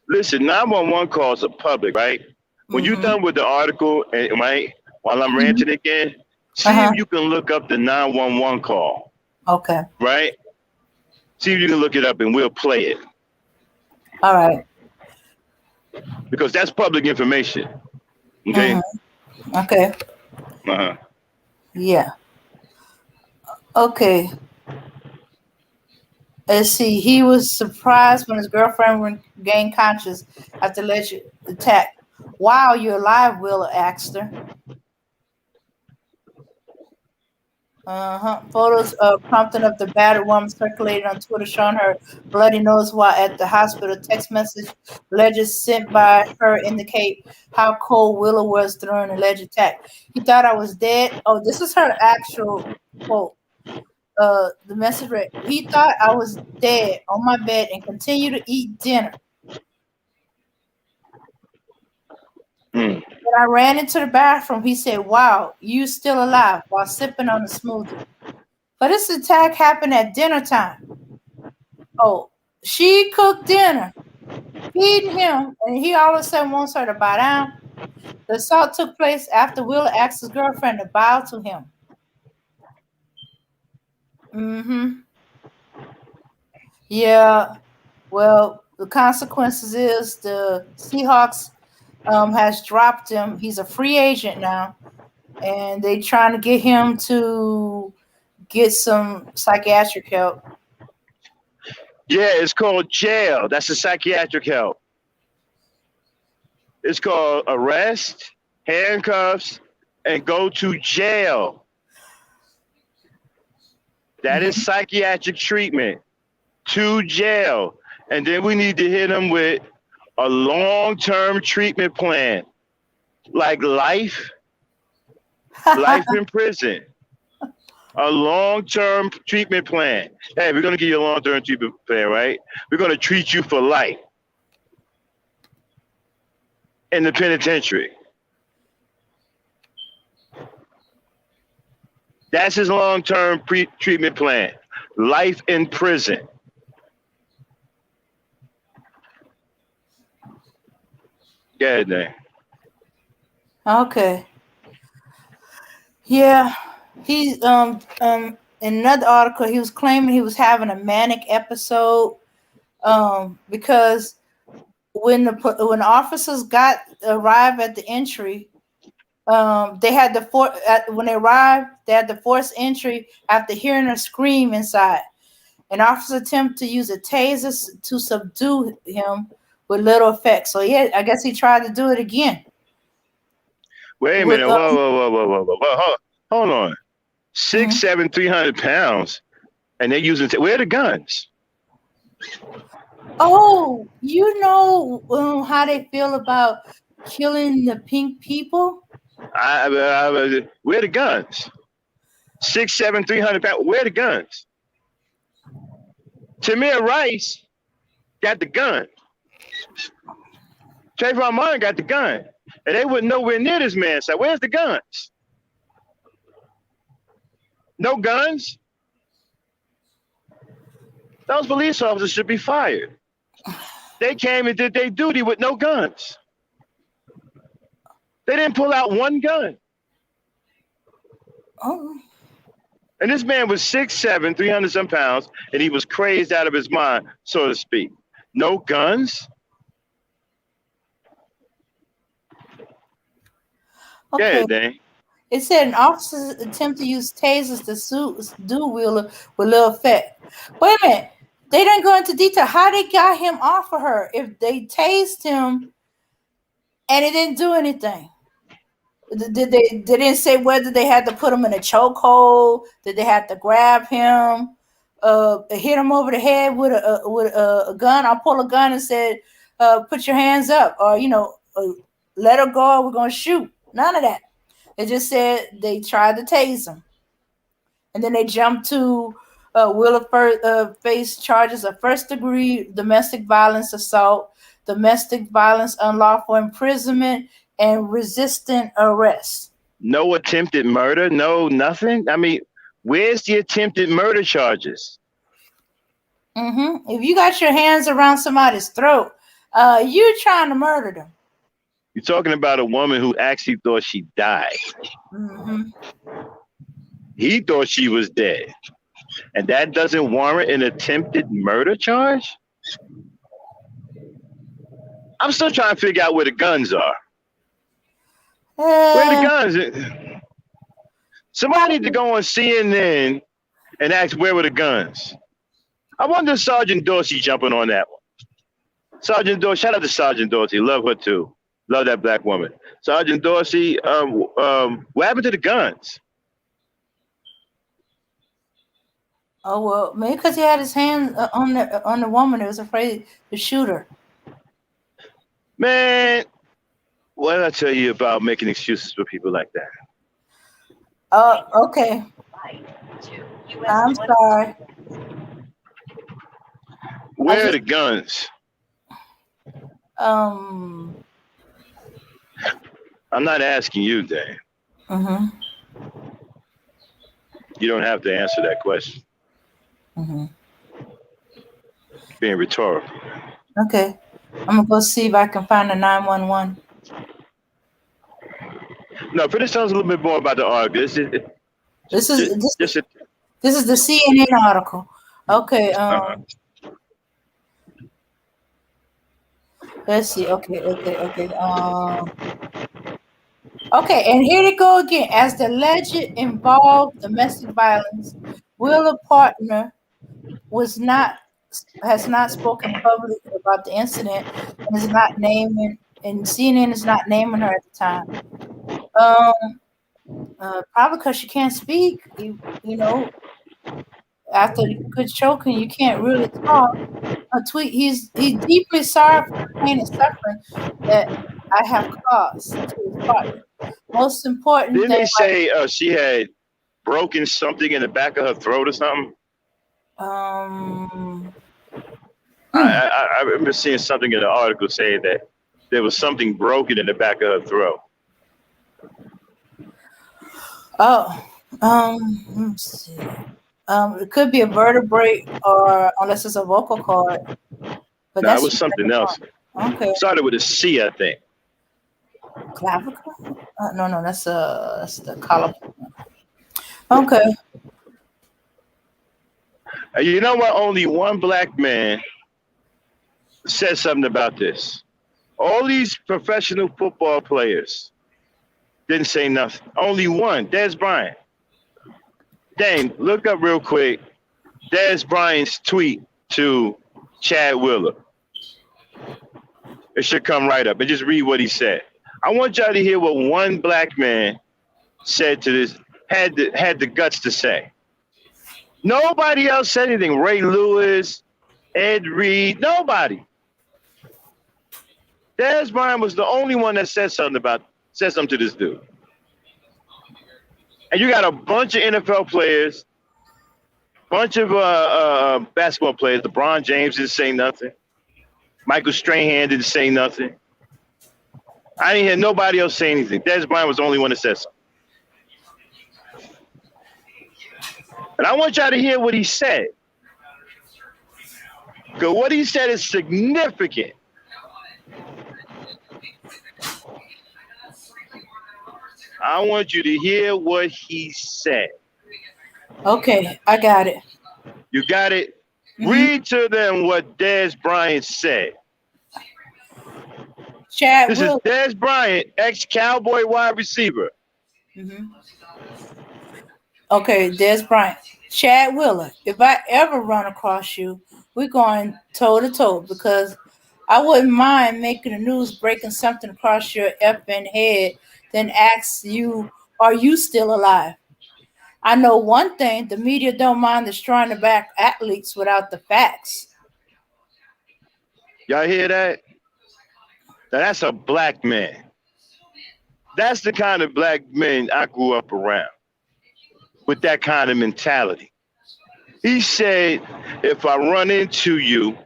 Listen, 911 calls are public, right? When you're Mm-hmm. done with the article, and right, while I'm Mm-hmm. ranting again, see Uh-huh. if you can look up the 911 call, Okay. right? See if you can look it up and we'll play it All right. because that's public information. Okay. Mm-hmm. Okay. Uh-huh. Yeah. Okay. Let's see. He was surprised when his girlfriend regained conscious after alleged attack. Wow, you're alive, Willa asked her. Photos of prompting of the battered woman circulated on Twitter showing her bloody nose while at the hospital. Text message alleged sent by her indicate how cold Willa was during the alleged attack. He thought I was dead. Oh, this is her actual quote. The message read, he thought I was dead on my bed and continued to eat dinner. Mm. When I ran into the bathroom, he said, wow, you still alive while sipping on a smoothie. But this attack happened at dinner time. Oh, she cooked dinner, feeding him, and he all of a sudden wants her to bow down. The assault took place after Will asked his girlfriend to bow to him. Mm-hmm. Yeah. Well, the consequences is the Seahawks has dropped him. He's a free agent now, and they trying to get him to get some psychiatric help. Yeah, it's called jail. That's the psychiatric help. It's called arrest, handcuffs, and go to jail. That is psychiatric treatment. To jail. And then we need to hit them with a long-term treatment plan, like life in prison, a long-term treatment plan. Hey, we're going to give you a long-term treatment plan, right? We're going to treat you for life in the penitentiary. That's his long-term treatment plan, life in prison. Yeah, man. Okay. Yeah. He in another article he was claiming he was having a manic episode because when the officers arrived at the entry, they had when they arrived, they had to force entry after hearing her scream inside. An officer attempted to use a taser to subdue him with little effect. So yeah, I guess he tried to do it again. Wait a With minute. Whoa. Hold on. 6'7", 300 pounds. And they're using, where are the guns? Oh, you know how they feel about killing the pink people? Where are the guns? 6'7", 300 pounds. Where are the guns? Tamir Rice got the gun. Trayvon Martin got the gun. And they were nowhere near this man. So where's the guns? No guns? Those police officers should be fired. They came and did their duty with no guns. They didn't pull out one gun. Oh. And this man was 6'7", 300 some pounds, and he was crazed out of his mind, so to speak. No guns? Okay. Yeah, Dane. It said an officer's attempt to use tasers to do Wheeler with little effect. Wait a minute. They didn't go into detail how they got him off of her if they tased him and it didn't do anything. They didn't say whether they had to put him in a chokehold, did they have to grab him, hit him over the head with a gun, or pull a gun and said, put your hands up, or let her go, we're gonna shoot. None of that. They just said they tried to tase him. And then they jumped to Wheeler face charges of first-degree domestic violence assault, domestic violence unlawful imprisonment, and resistant arrest. No attempted murder? No nothing? I mean, where's the attempted murder charges? If you got your hands around somebody's throat, you're trying to murder them. You're talking about a woman who actually thought she died. He thought she was dead. And that doesn't warrant an attempted murder charge? I'm still trying to figure out where the guns are. Where the guns? Somebody need to go on CNN and ask where were the guns. I wonder if Sergeant Dorsey jumping on that one. Sergeant Dorsey, shout out to Sergeant Dorsey. Love her too. Love that black woman. Sergeant Dorsey, what happened to the guns? Oh well, maybe because he had his hand on the woman, he was afraid to shoot her. Man, what did I tell you about making excuses for people like that? Okay. I'm sorry. Where are the guns? I'm not asking you, Dan. You don't have to answer that question. Being rhetorical. Okay. I'm going to go see if I can find the 911. No, finish telling us a little bit more about the article. This is the CNN article. Okay. Let's see. Okay. Okay, and here they go again. As the alleged involved domestic violence, Wheeler partner has not spoken publicly about the incident and is not naming, and CNN is not naming her at the time. Probably because she can't speak. After good choking, you can't really talk. A tweet. He's deeply sorry for the pain and suffering that I have caused to his partner. Most important. Didn't they say she had broken something in the back of her throat or something? I remember seeing something in the article saying that there was something broken in the back of her throat. Let's see. It could be a vertebrae, or unless it's a vocal cord. But no, it was something else. Okay. Started with a C, I think. Clavicle? No, that's the collarbone. Okay. You know what? Only one black man said something about this. All these professional football players didn't say nothing. Only one, Des Bryant. Dane, look up real quick Des Bryant's tweet to Chad Wheeler. It should come right up, and just read what he said. I want y'all to hear what one black man said to this, had the guts to say. Nobody else said anything. Ray Lewis, Ed Reed, nobody. Des Bryant was the only one that said something to this dude. And you got a bunch of NFL players, bunch of basketball players. LeBron James didn't say nothing. Michael Strahan didn't say nothing. I didn't hear nobody else say anything. Des Bryant was the only one that said something. And I want y'all to hear what he said. Because what he said is significant. I want you to hear what he said. Okay, I got it. You got it? Read to them what Dez Bryant said. Chad This is Will. Dez Bryant, ex-Cowboy wide receiver. Okay, Des Bryant. Chad Willer, if I ever run across you, we're going toe to toe because I wouldn't mind making the news breaking something across your effing head, then ask you, are you still alive? I know one thing, the media don't mind destroying the black athletes without the facts. Y'all hear that? Now that's a black man. That's the kind of black men I grew up around with that kind of mentality. He said, if I run into you,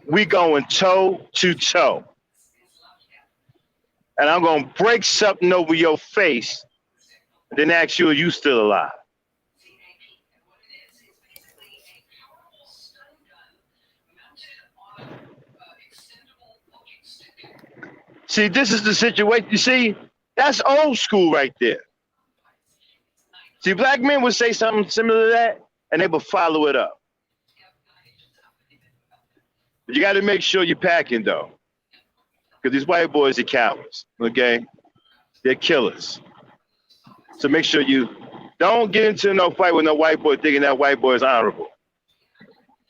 we going toe to toe. And I'm going to break something over your face and then ask you, are you still alive? See, this is the situation. You see, that's old school right there. See, black men would say something similar to that, and they would follow it up. But you got to make sure you're packing, though, because these white boys are cowards, okay? They're killers. So make sure you don't get into no fight with no white boy thinking that white boy is honorable.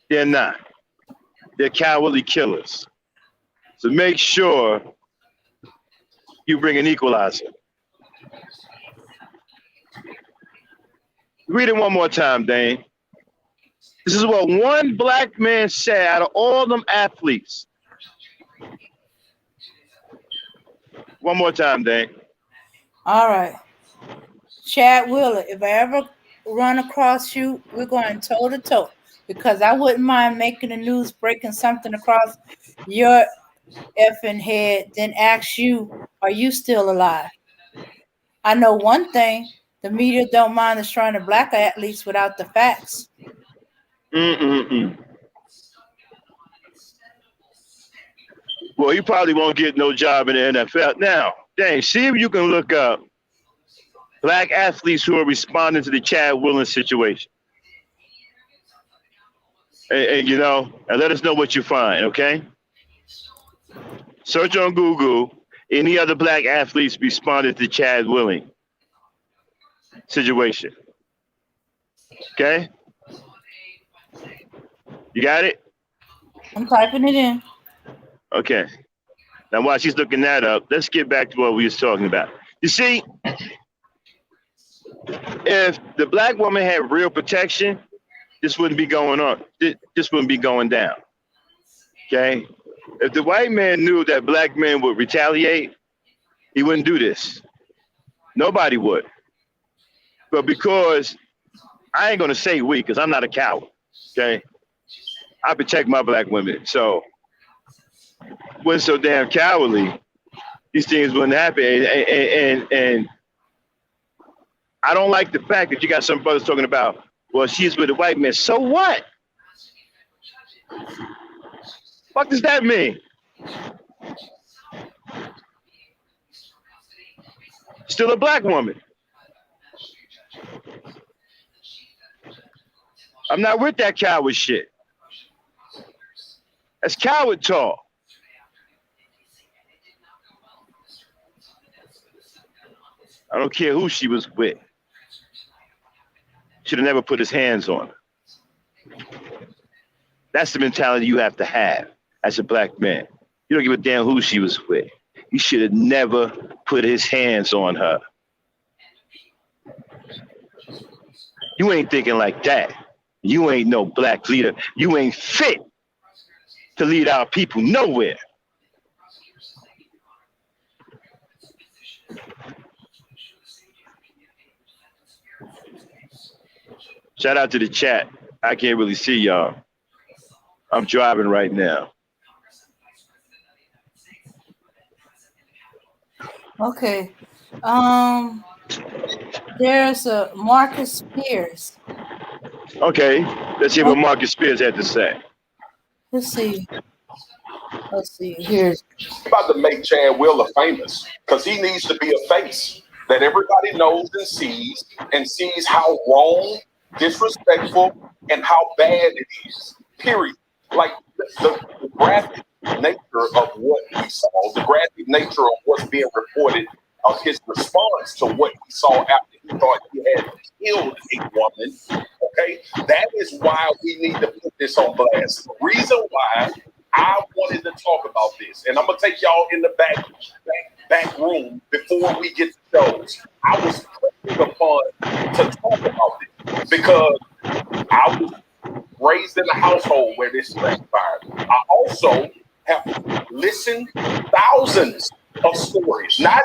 They're not. They're cowardly killers. So make sure you bring an equalizer. Read it one more time, Dane. This is what one black man said out of all them athletes. One more time, Dane. All right. Chad Willer, if I ever run across you, we're going toe to toe because I wouldn't mind making the news breaking something across your effing head, then ask you, are you still alive? I know one thing, the media don't mind destroying the black athletes without the facts. Well, you probably won't get no job in the NFL. Now, dang, see if you can look up black athletes who are responding to the Chad Willen situation. And you know, and let us know what you find, okay? Search on Google any other black athletes responded to Chad Willing situation. Okay? You got it? I'm typing it in. Okay. Now while she's looking that up, let's get back to what we was talking about. You see, if the black woman had real protection, this wouldn't be going on. This wouldn't be going down. Okay? If the white man knew that black men would retaliate, he wouldn't do this. Nobody would. But because I ain't gonna say we, because I'm not a coward. Okay? I protect my black women. So wasn't so damn cowardly, these things wouldn't happen. And I don't like the fact that you got some brothers talking about, well, she's with a white man. So what? What does that mean? Still a black woman. I'm not with that coward shit. That's coward talk. I don't care who she was with. Should have never put his hands on her. That's the mentality you have to have as a black man. You don't give a damn who she was with. He should have never put his hands on her. You ain't thinking like that. You ain't no black leader. You ain't fit to lead our people nowhere. Shout out to the chat. I can't really see y'all. I'm driving right now. Okay. There's a Marcus Spears. Okay, let's see what Marcus Spears had to say. Let's see. Let's see. Here's About to make Chad Wheeler famous because he needs to be a face that everybody knows and sees how wrong, disrespectful, and how bad it is. Period. Like the graphic nature of what we saw, the graphic nature of what's being reported, of his response to what he saw after he thought he had killed a woman. Okay, that is why we need to put this on blast. The reason why I wanted to talk about this, and I'm gonna take y'all in the back room before we get to shows. I was pressing upon to talk about this because I was raised in a household where this transpired. I also have listened thousands of stories, not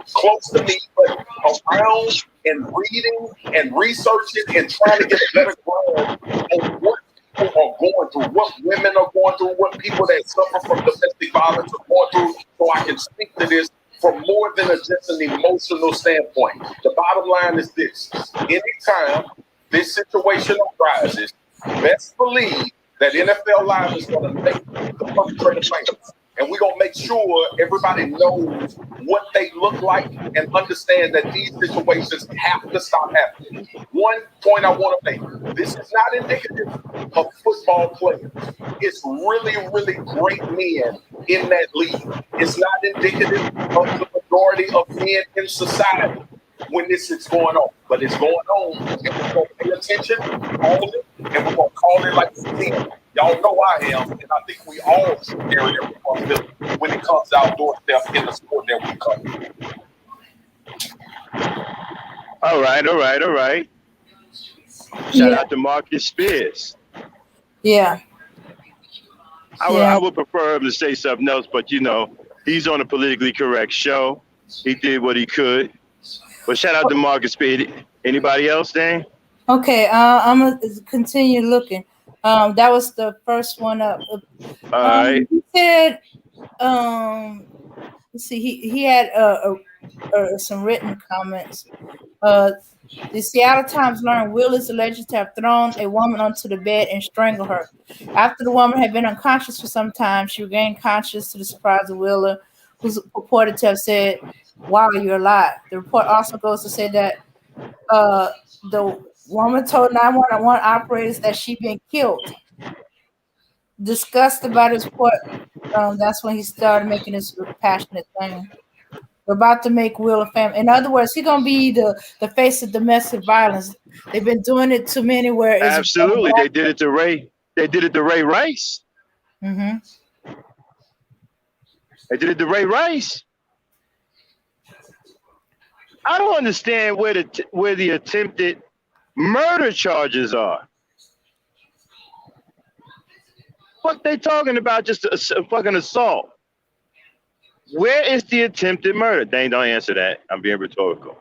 close to me, but around and reading and researching and trying to get a better grasp on what people are going through, what women are going through, what people that suffer from domestic violence are going through, so I can speak to this from more than just an emotional standpoint. The bottom line is this: anytime this situation arises, best believe that NFL Live is going to make the perpetrator famous. And we're going to make sure everybody knows what they look like and understand that these situations have to stop happening. One point I want to make: this is not indicative of football players. It's really, really great men in that league. It's not indicative of the majority of men in society when this is going on. But it's going on, and we're going to pay attention, call it, and we're going to call it like we see it. Y'all know I am, and I think we all should carry that responsibility when it comes to our doorstep in the sport that we come. All right. Shout out to Marcus Spears. yeah. I would prefer him to say something else, but you know, he's on a politically correct show. He did what he could. But shout out to Marcus Spears. Anybody else, Dan? Okay, I'm gonna continue looking. That was the first one up. All right. He said, let's see, he had some written comments. The Seattle Times learned Will is alleged to have thrown a woman onto the bed and strangled her. After the woman had been unconscious for some time, she regained consciousness to the surprise of Wheeler, who's purported to have said, "Wow, you're alive." The report also goes to say that the woman told 911 operators that she'd been killed. Disgusted by this report, that's when he started making this passionate thing. We're about to make Will a family. In other words, he's gonna be the face of domestic violence. They've been doing it to many where it's absolutely. They did it to Ray. They did it to Ray Rice. Mm-hmm. They did it to Ray Rice. I don't understand where the attempted murder charges are. What they talking about? Just a fucking assault. Where is the attempted murder? Dang, don't answer that. I'm being rhetorical.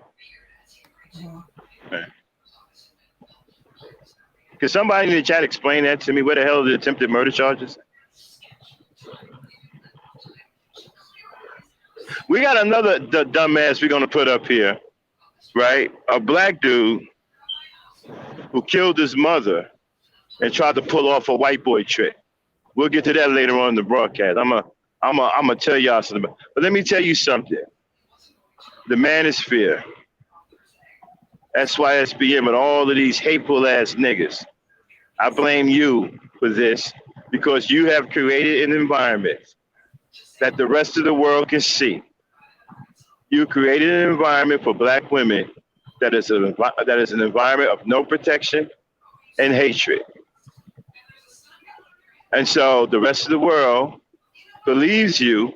Okay. Could somebody in the chat explain that to me? Where the hell are the attempted murder charges? We got another dumbass we're going to put up here, right? A black dude who killed his mother and tried to pull off a white boy trick. We'll get to that later on in the broadcast. I'm gonna tell y'all something. But let me tell you something. The manosphere, SYSBM, and all of these hateful ass niggas, I blame you for this because you have created an environment that the rest of the world can see. You created an environment for black women that is an environment of no protection and hatred. And so the rest of the world believes you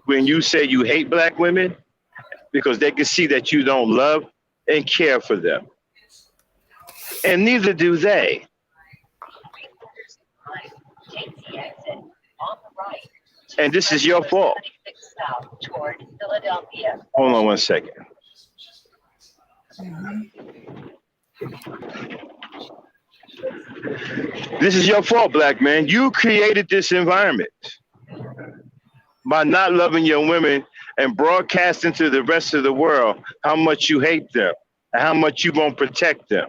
when you say you hate black women because they can see that you don't love and care for them. And neither do they. And this is your fault. Hold on one second. This is your fault, black man. You created this environment by not loving your women and broadcasting to the rest of the world how much you hate them and how much you won't protect them.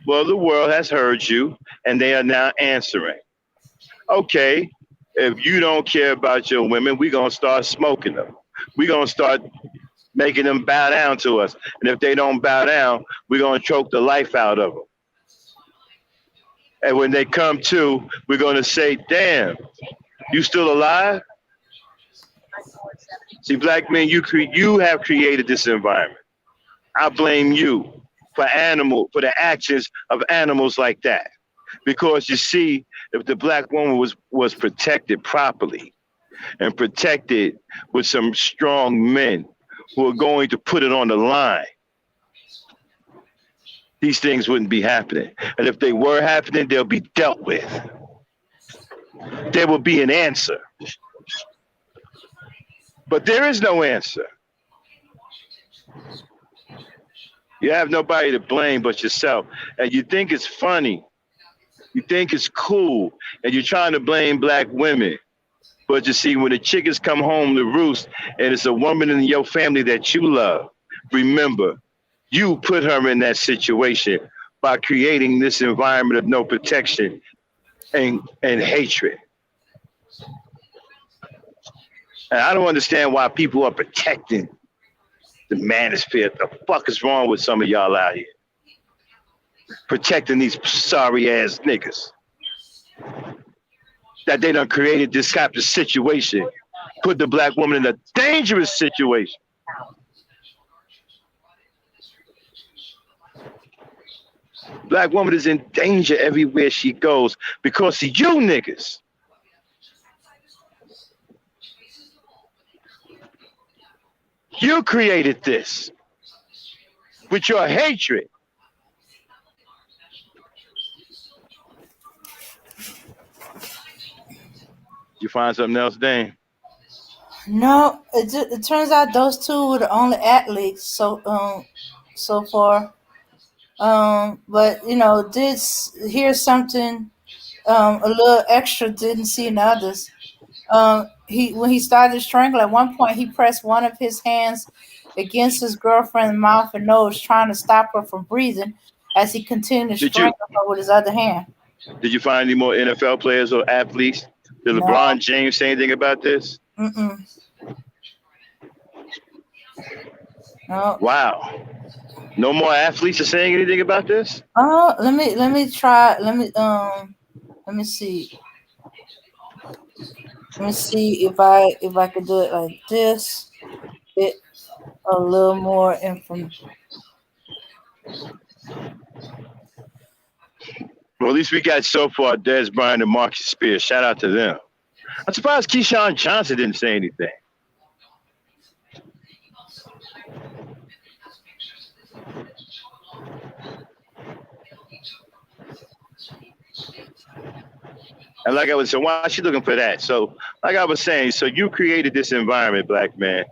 Well, the world has heard you, and they are now answering. Okay, if you don't care about your women, we're gonna start smoking them. We're gonna start making them bow down to us, and if they don't bow down, we're gonna choke the life out of them. And when they come to, we're gonna say, "Damn, you still alive?" See, black men, you have created this environment. I blame you for the actions of animals like that. Because you see, if the black woman was protected properly and protected with some strong men who are going to put it on the line, these things wouldn't be happening. And if they were happening, they'll be dealt with. There will be an answer. But there is no answer. You have nobody to blame but yourself. And you think it's funny. You think it's cool. And you're trying to blame black women. But you see, when the chickens come home to roost and it's a woman in your family that you love, remember, you put her in that situation by creating this environment of no protection and hatred. And I don't understand why people are protecting the manosphere. The fuck is wrong with some of y'all out here? Protecting these sorry ass niggas. That they done created this type of situation. Put the black woman in a dangerous situation. Black woman is in danger everywhere she goes because of you niggas. You created this with your hatred. You find something else, Dane? No, it turns out those two were the only athletes so far. But here's something a little extra didn't see in others. He when he started strangling, at one point he pressed one of his hands against his girlfriend's mouth and nose, trying to stop her from breathing as he continued to Did you strangle her with his other hand. did you find any more NFL players or athletes? Did No, LeBron James say anything about this? mm-mm, no. Wow. No more athletes are saying anything about this? Oh, let me try. Let me see. Let me see if I could do it like this. Get a little more information. Well, at least we got so far Des Bryant and Marcus Spears. Shout out to them. I'm surprised Keyshawn Johnson didn't say anything. And like I was saying, why is she looking for that? So, like I was saying, so you created this environment, black man.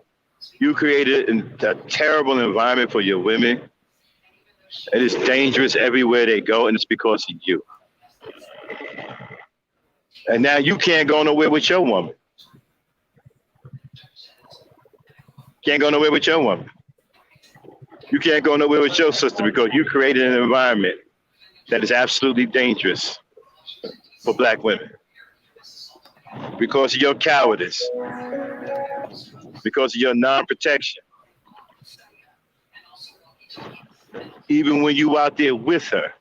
You created a terrible environment for your women. It is dangerous everywhere they go, and it's because of you. And now you can't go nowhere with your woman. Can't go nowhere with your woman. You can't go nowhere with your sister because you created an environment that is absolutely dangerous for black women. Because of your cowardice. Because of your non-protection. Even when you out there with her,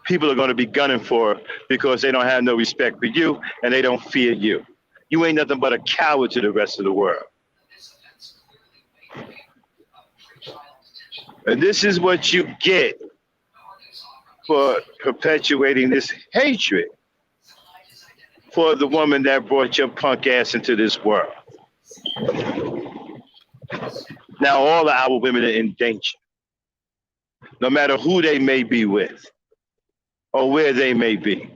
people are going to be gunning for her because they don't have no respect for you and they don't fear you. You ain't nothing but a coward to the rest of the world. And this is what you get for perpetuating this hatred for the woman that brought your punk ass into this world. Now all of our women are in danger. No matter who they may be with or where they may be.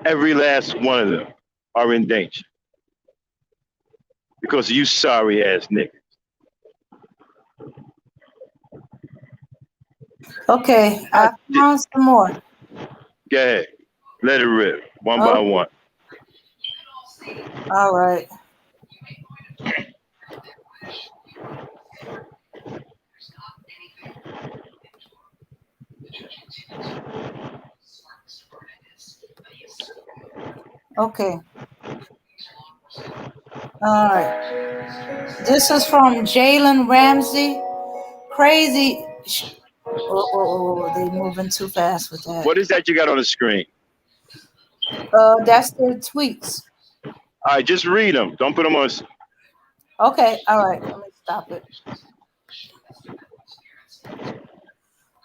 Every last one of them are in danger. Because of you sorry ass niggas. Okay, I found some more. Go ahead. Let it rip. One by one. All right. Okay. All right. This is from Jalen Ramsey. Crazy. They moving too fast with that. What is that you got on the screen? That's their tweets. All right, just read them. Don't put them on. Okay. All right. Let me stop it.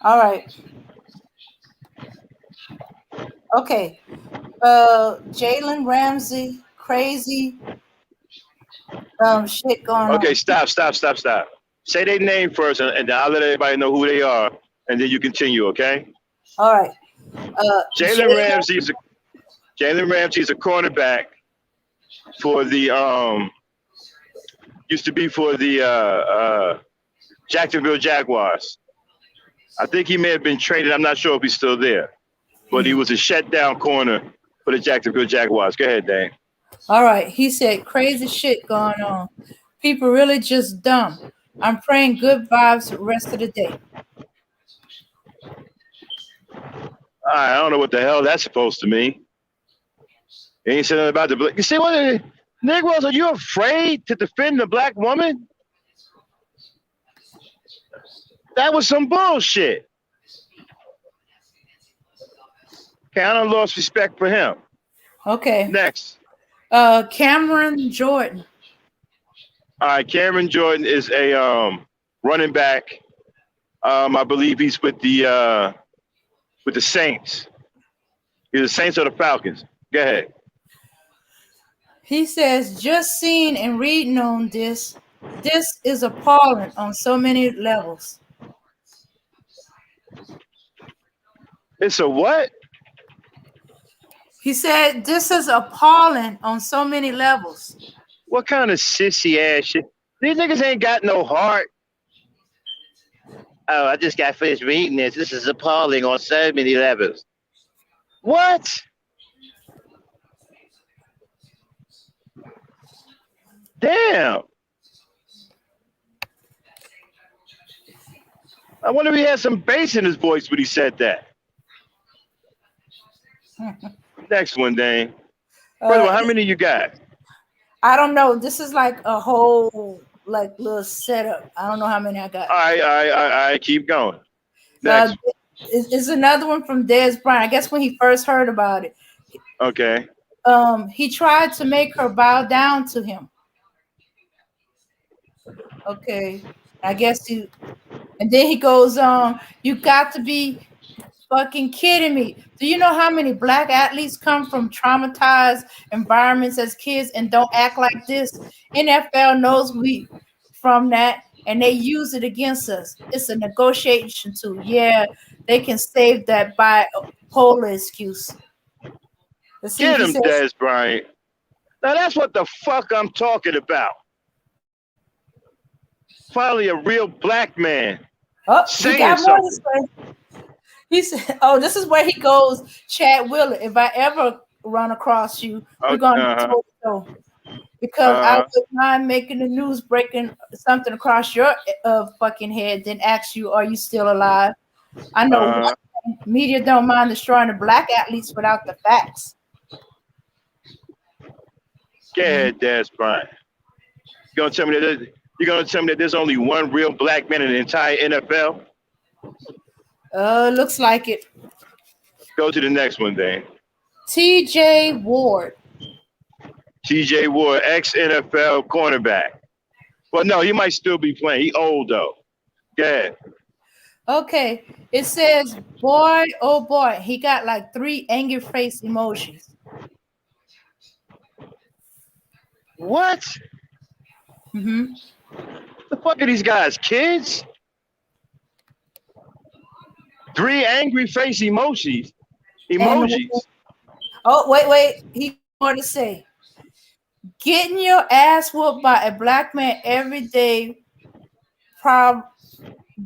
All right. Okay. Jalen Ramsey, crazy shit going Okay, on. stop. Say their name first, and I'll let everybody know who they are, and then you continue. Okay. All right. Jalen Ramsey is a cornerback for the used to be for the Jacksonville Jaguars. I think he may have been traded. I'm not sure if he's still there, but he was a shutdown corner for the Jacksonville Jaguars. Go ahead, Dan. All right. He said, crazy shit going on. People really just dumb. I'm praying good vibes the rest of the day. I don't know what the hell that's supposed to mean. He ain't saying nothing about the. You see what? Negroes, are you afraid to defend the black woman? That was some bullshit. Okay, I done lost respect for him. Okay. Next. Cameron Jordan. All right, Cameron Jordan is a running back. I believe he's with the Saints. He's the Saints or the Falcons. Go ahead. He says, just seeing and reading on this is appalling on so many levels. It's a what? He said, this is appalling on so many levels. What kind of sissy ass shit? These niggas ain't got no heart. Oh, I just got finished reading this. This is appalling on so many levels. What? Damn. I wonder if he had some bass in his voice when he said that. Next one, Dane. First of all, how many you got? I don't know. This is like a whole little setup. I don't know how many I got. All right. Keep going. Next. It's another one from Dez Bryant. I guess when he first heard about it. Okay. He tried to make her bow down to him. Okay. I guess and then he goes on, you got to be fucking kidding me. Do you know how many black athletes come from traumatized environments as kids and don't act like this? NFL knows we from that and they use it against us. It's a negotiation tool. Yeah, they can save that bipolar excuse. Get him, Dez Bryant. Now that's what the fuck I'm talking about. Finally, a real black man saying something. He said, "Oh, this is where he goes, Chad Wheeler. If I ever run across you, we're gonna go because I wouldn't mind making the news breaking something across your fucking head, then ask you, are you still alive? I know media don't mind destroying the black athletes without the facts." Go ahead, Dez Bryant. You're gonna tell me that there's only one real black man in the entire NFL? Looks like it. Go to the next one, then. T.J. Ward. T.J. Ward, ex-NFL cornerback. Well, no, he might still be playing. He old, though. Go ahead. Okay. It says, boy, oh boy. He got like 3 angry face emojis. What? Mm-hmm. The fuck are these guys, kids? 3 angry face emojis. Oh, wait. He wanted to say, getting your ass whooped by a black man every day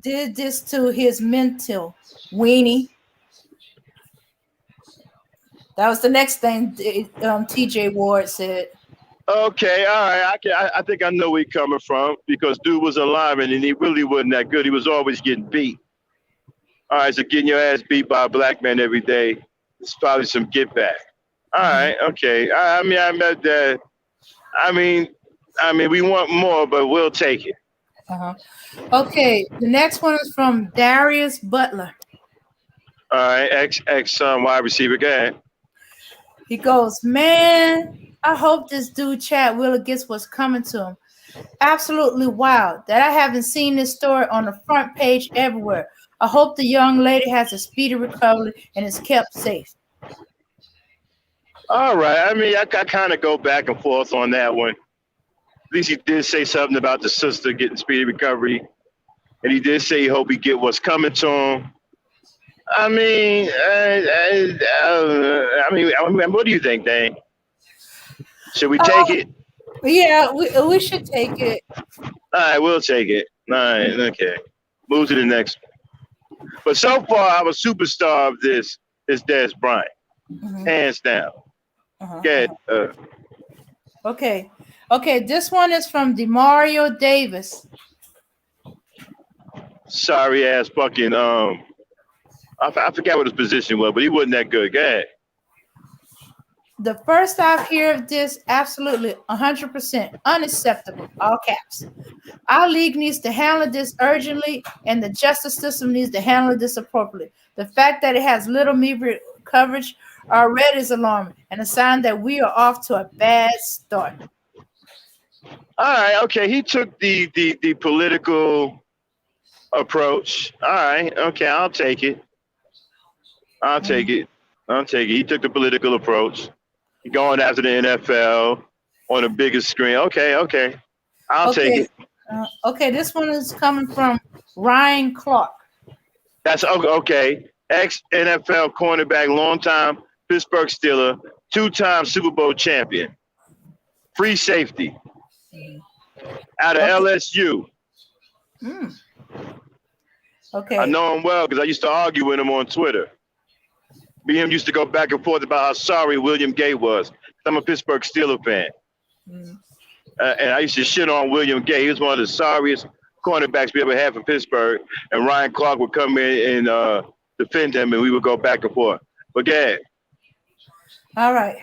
did this to his mental weenie. That was the next thing T.J. Ward said. Okay, all right. I think I know where he's coming from because dude was a lineman and he really wasn't that good. He was always getting beat. All right, so getting your ass beat by a black man every day is probably some get back. All right, okay. I mean, I met that. I mean, we want more, but we'll take it. Uh-huh. Okay, the next one is from Darius Butler. All right, ex wide receiver. Go ahead. He goes, man, I hope this dude Chad Wheeler gets what's coming to him. Absolutely wild that I haven't seen this story on the front page everywhere. I hope the young lady has a speedy recovery and is kept safe. All right. I mean, I kind of go back and forth on that one. At least he did say something about the sister getting speedy recovery, and he did say he hope he get what's coming to him. I mean, what do you think, Dane? Should we take it? Yeah, we should take it. All right, we'll take it. All right, okay. Move to the next one. But so far, our superstar of this is Des Bryant, hands down. Go ahead. Okay. This one is from Demario Davis. Sorry ass fucking I forgot what his position was, but he wasn't that good. Go ahead. The first I hear of this, absolutely 100% unacceptable. All caps. Our league needs to handle this urgently, and the justice system needs to handle this appropriately. The fact that it has little media coverage already is alarming and a sign that we are off to a bad start. All right, okay. He took the political approach. All right, okay. I'll take it. He took the political approach. Going after the NFL on the biggest screen. Okay. I'll take it. Okay, this one is coming from Ryan Clark. That's okay. Ex-NFL cornerback, longtime Pittsburgh Steeler, two-time Super Bowl champion. Free safety. Out of LSU. Okay. I know him well because I used to argue with him on Twitter. Me and him used to go back and forth about how sorry William Gay was. I'm a Pittsburgh Steelers fan. And I used to shit on William Gay. He was one of the sorriest cornerbacks we ever had for Pittsburgh. And Ryan Clark would come in and defend him, and we would go back and forth. But go ahead. All right.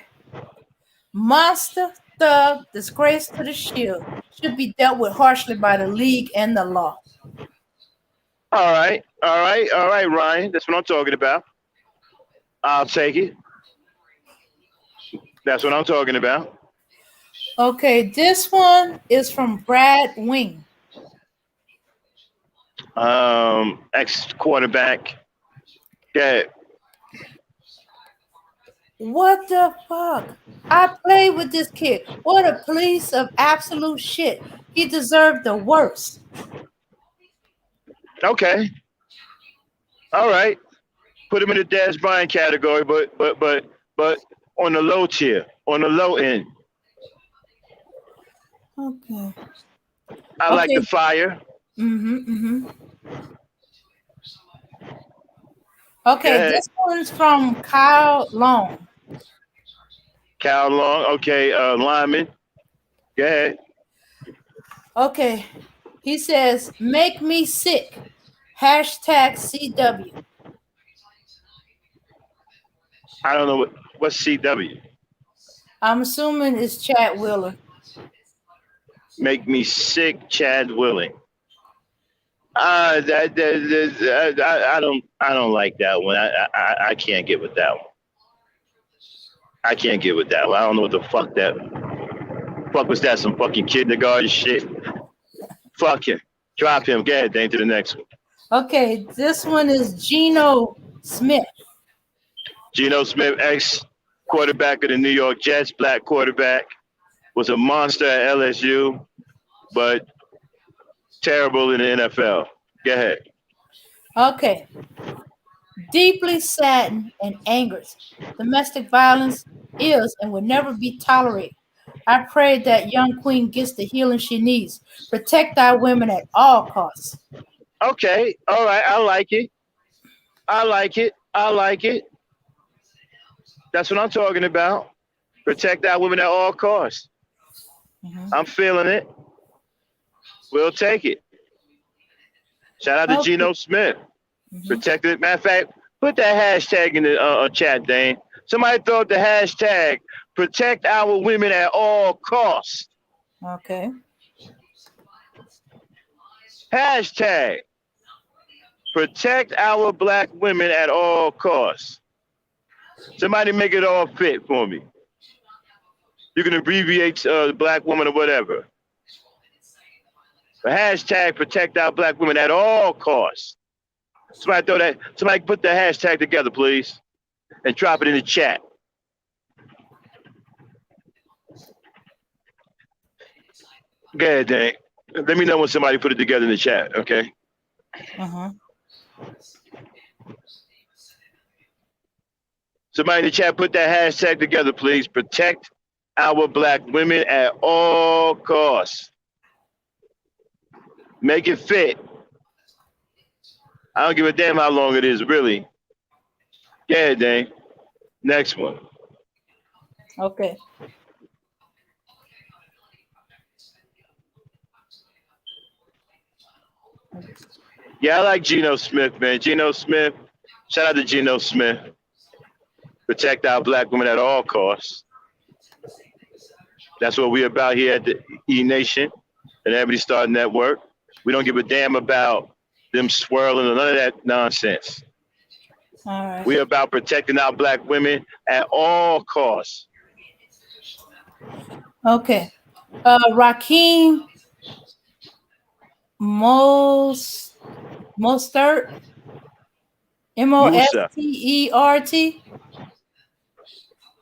Monster, thug, disgrace to the shield should be dealt with harshly by the league and the law. All right, Ryan. That's what I'm talking about. I'll take it. That's what I'm talking about. Okay, this one is from Brad Wing. Ex-quarterback. Go ahead. What the fuck? I played with this kid. What a piece of absolute shit. He deserved the worst. Okay. All right. Put him in the Des Bryant category, but on the low tier, on the low end. Okay. I like the fire. Okay, this one's from Kyle Long. Kyle Long, okay, lineman. Go ahead. Okay. He says, make me sick. #CW. I don't know what's CW. I'm assuming it's Chad Wheeler. Make me sick, Chad Willing. I don't like that one. I can't get with that one. I can't get with that one. I don't know what the fuck that. Fuck was that? Some fucking kindergarten shit. Fuck him. Drop him. Go ahead, Dane, to the next one. Okay, this one is Geno Smith. Geno Smith, ex-quarterback of the New York Jets, black quarterback, was a monster at LSU, but terrible in the NFL. Go ahead. Okay. Deeply saddened and angered. Domestic violence is and will never be tolerated. I pray that young queen gets the healing she needs. Protect our women at all costs. Okay. All right. I like it. That's what I'm talking about. Protect our women at all costs. I'm feeling it. We'll take it. Shout out to Geno Smith. Protect it. Matter of fact, put that hashtag in the chat, Dane. Somebody throw up the hashtag protect our women at all costs. Okay. Hashtag protect our black women at all costs. Somebody make it all fit for me. You can abbreviate black woman or whatever. But hashtag protect our black women at all costs. Somebody throw that. Somebody put the hashtag together, please, and drop it in the chat. Go ahead, Dang. Let me know when somebody put it together in the chat, okay? Somebody in the chat, put that hashtag together, please. Protect our black women at all costs. Make it fit. I don't give a damn how long it is, really. Go ahead, Dang. Next one. Okay. Yeah, I like Geno Smith, man. Geno Smith. Shout out to Geno Smith. Protect our black women at all costs. That's what we're about here at the E Nation and Ebony Star Network. We don't give a damn about them swirling or none of that nonsense. All right. We're about protecting our black women at all costs. Okay. Raheem Mostert. Mostert.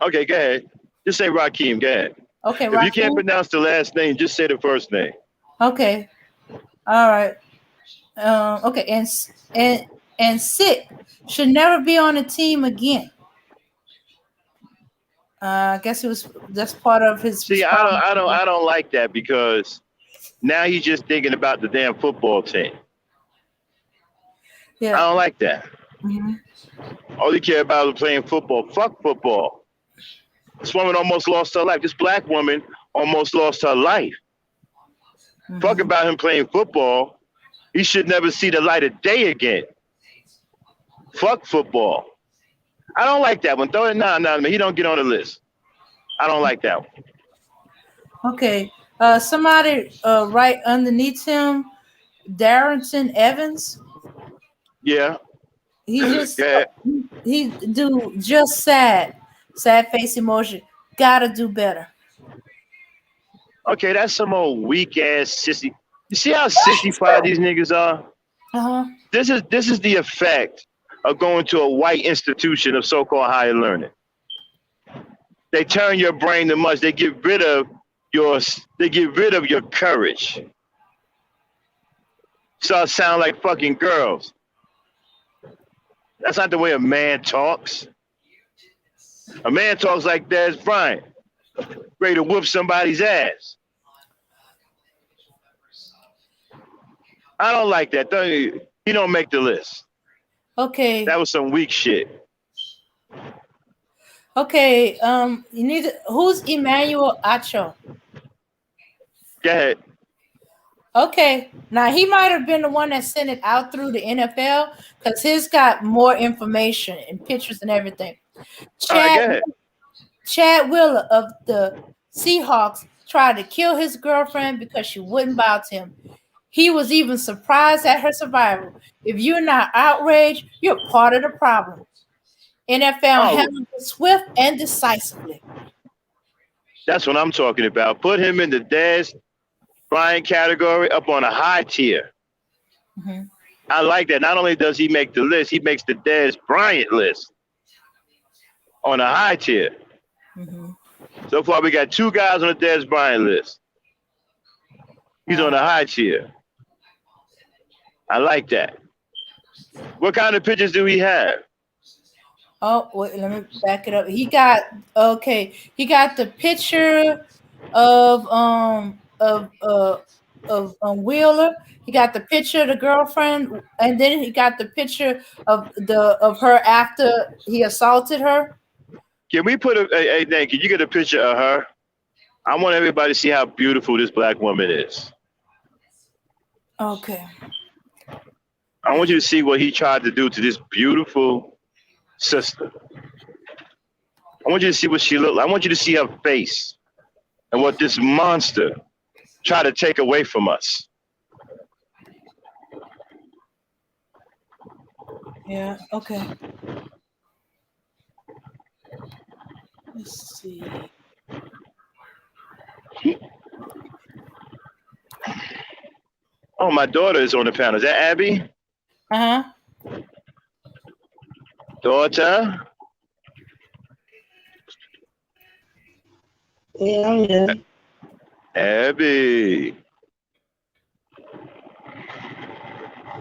Okay, go ahead. Just say Raheem. Go ahead. Okay, If Raheem. you can't pronounce the last name, just say the first name. Okay. All right. Okay. And Sick should never be on the team again. I guess that's part of his. See, I don't like that because now he's just thinking about the damn football team. Yeah. I don't like that. Mm-hmm. All he care about is playing football. Fuck football. This woman almost lost her life. This black woman almost lost her life. Mm-hmm. Fuck about him playing football. He should never see the light of day again. Fuck football. I don't like that one. Throw it. Nah, he don't get on the list. I don't like that one. Okay. Somebody right underneath him, Darrington Evans. Yeah. He just Yeah. he do just sad face emotion. Gotta do better. Okay, that's some old weak ass sissy. You see how sissified these niggas are? This is the effect of going to a white institution of so-called higher learning. They turn your brain to mush. They get rid of your courage. Start sound like fucking girls. That's not the way a man talks. A man talks like Des Bryant, ready to whoop somebody's ass. I don't like that. He don't make the list. Okay. That was some weak shit. Okay. Who's Emmanuel Acho? Go ahead. Okay. Now he might have been the one that sent it out through the NFL because his got more information and pictures and everything. Chad Wheeler of the Seahawks tried to kill his girlfriend because she wouldn't bow to him. He was even surprised at her survival. If you're not outraged, you're part of the problem. NFL handled it swift and decisively. That's what I'm talking about. Put him in the Dez Bryant category up on a high tier. Mm-hmm. I like that. Not only does he make the list, he makes the Dez Bryant list on a high tier. Mm-hmm. So far, we got two guys on the Dez Bryant list. He's on a high tier. I like that. What kind of pictures do we have? Oh, wait, let me back it up. He got the picture of Wheeler. He got the picture of the girlfriend, and then he got the picture of her after he assaulted her. Can we put can you get a picture of her? I want everybody to see how beautiful this black woman is. Okay. I want you to see what he tried to do to this beautiful sister. I want you to see what she looked like. I want you to see her face and what this monster tried to take away from us. Yeah, okay. Let's see. Oh, my daughter is on the panel. Is that Abby? Uh-huh. Daughter? Yeah, I'm here. Abby.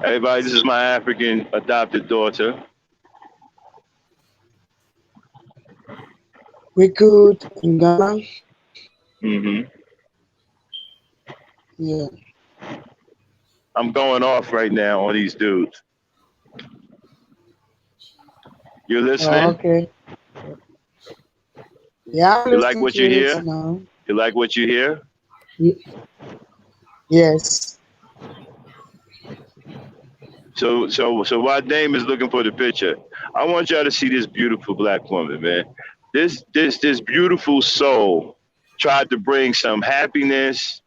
Everybody, this is my African adopted daughter. We good in Ghana? Mm-hmm. Yeah. I'm going off right now on these dudes. You Oh, listening? okay. Yeah, I'm You like listening what to you it hear? now. You like what you hear? Yes. So while Dame is looking for the picture, I want y'all to see this beautiful black woman, man. This beautiful soul tried to bring some happiness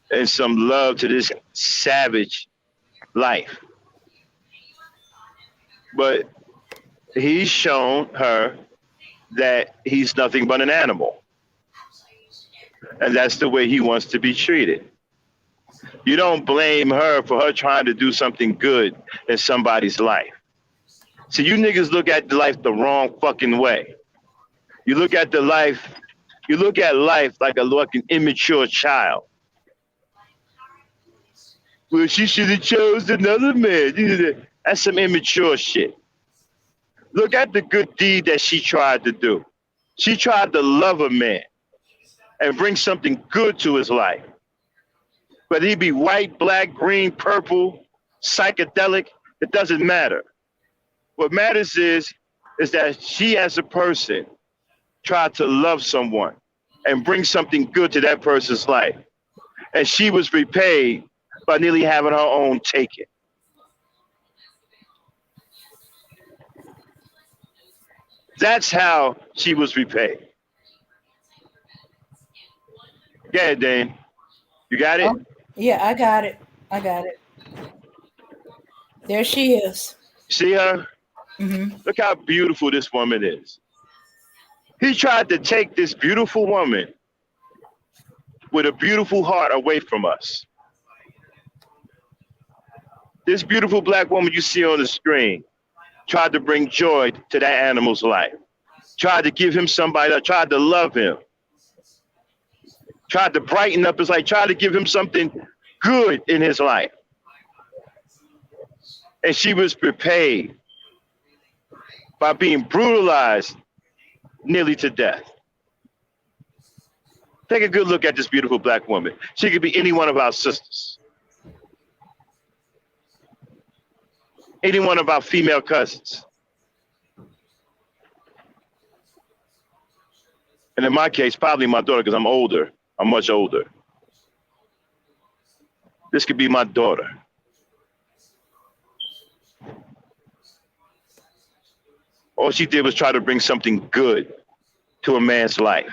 and some love to this savage life. But he's shown her that he's nothing but an animal. And that's the way he wants to be treated. You don't blame her for her trying to do something good in somebody's life. See, you niggas look at life the wrong fucking way. You look at life like an immature child. Well, she should have chose another man. That's some immature shit. Look at the good deed that she tried to do. She tried to love a man and bring something good to his life. Whether he be white, black, green, purple, psychedelic, it doesn't matter. What matters is that she as a person tried to love someone and bring something good to that person's life. And she was repaid by nearly having her own taken. That's how she was repaid. Yeah, Dane. You got it? Oh, yeah, I got it. I got it. There she is. See her? Mm-hmm. Look how beautiful this woman is. He tried to take this beautiful woman with a beautiful heart away from us. This beautiful black woman you see on the screen tried to bring joy to that animal's life. Tried to give him somebody that tried to love him. Tried to brighten up his life. Tried to give him something good in his life. And she was repaid by being brutalized nearly to death. Take a good look at this beautiful black woman. She could be any one of our sisters. Any one of our female cousins. And in my case, probably my daughter, because I'm older. I'm much older. This could be my daughter. All she did was try to bring something good to a man's life.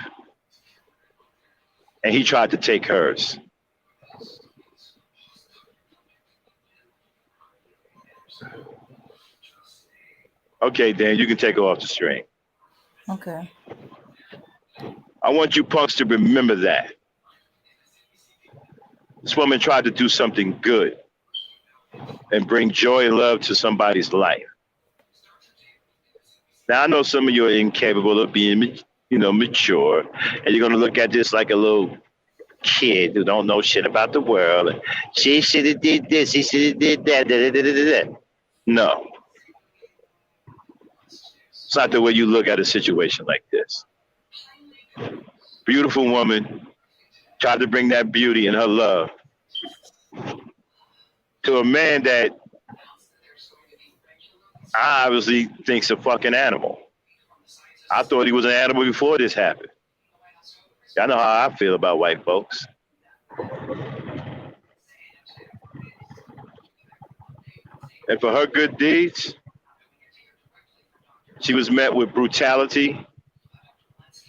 And he tried to take hers. Okay, Dan, you can take her off the string. Okay. I want you punks to remember that. This woman tried to do something good and bring joy and love to somebody's life. Now, I know some of you are incapable of being, mature, and you're going to look at this like a little kid who don't know shit about the world. And she should have did this, he should have did that, da. No. It's not the way you look at a situation like this. Beautiful woman tried to bring that beauty and her love to a man that I obviously think's a fucking animal. I thought he was an animal before this happened. Y'all know how I feel about white folks. 。And for her good deeds, she was met with brutality,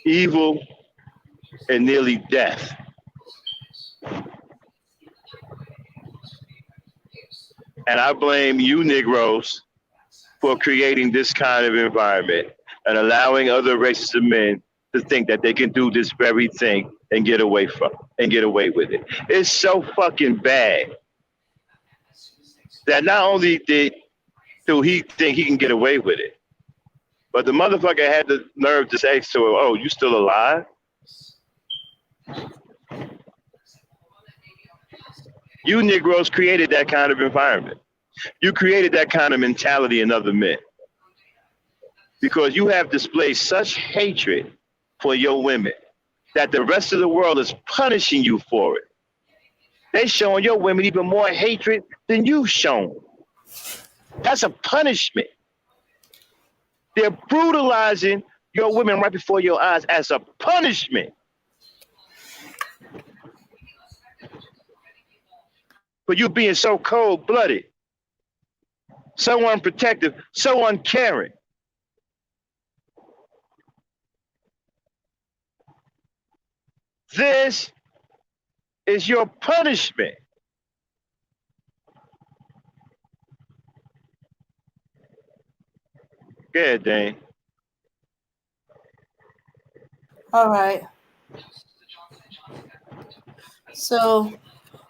evil, and nearly death. And I blame you Negroes for creating this kind of environment and allowing other races of men to think that they can do this very thing and get away with it. It's so fucking bad that not only do he think he can get away with it, but the motherfucker had the nerve to say to her, "Oh, you still alive?" You Negroes created that kind of environment. You created that kind of mentality in other men because you have displayed such hatred for your women that the rest of the world is punishing you for it. They're showing your women even more hatred than you've shown. That's a punishment. They're brutalizing your women right before your eyes as a punishment for you being so cold-blooded, so unprotective, so uncaring. This is your punishment. Go ahead, Dane. All right. So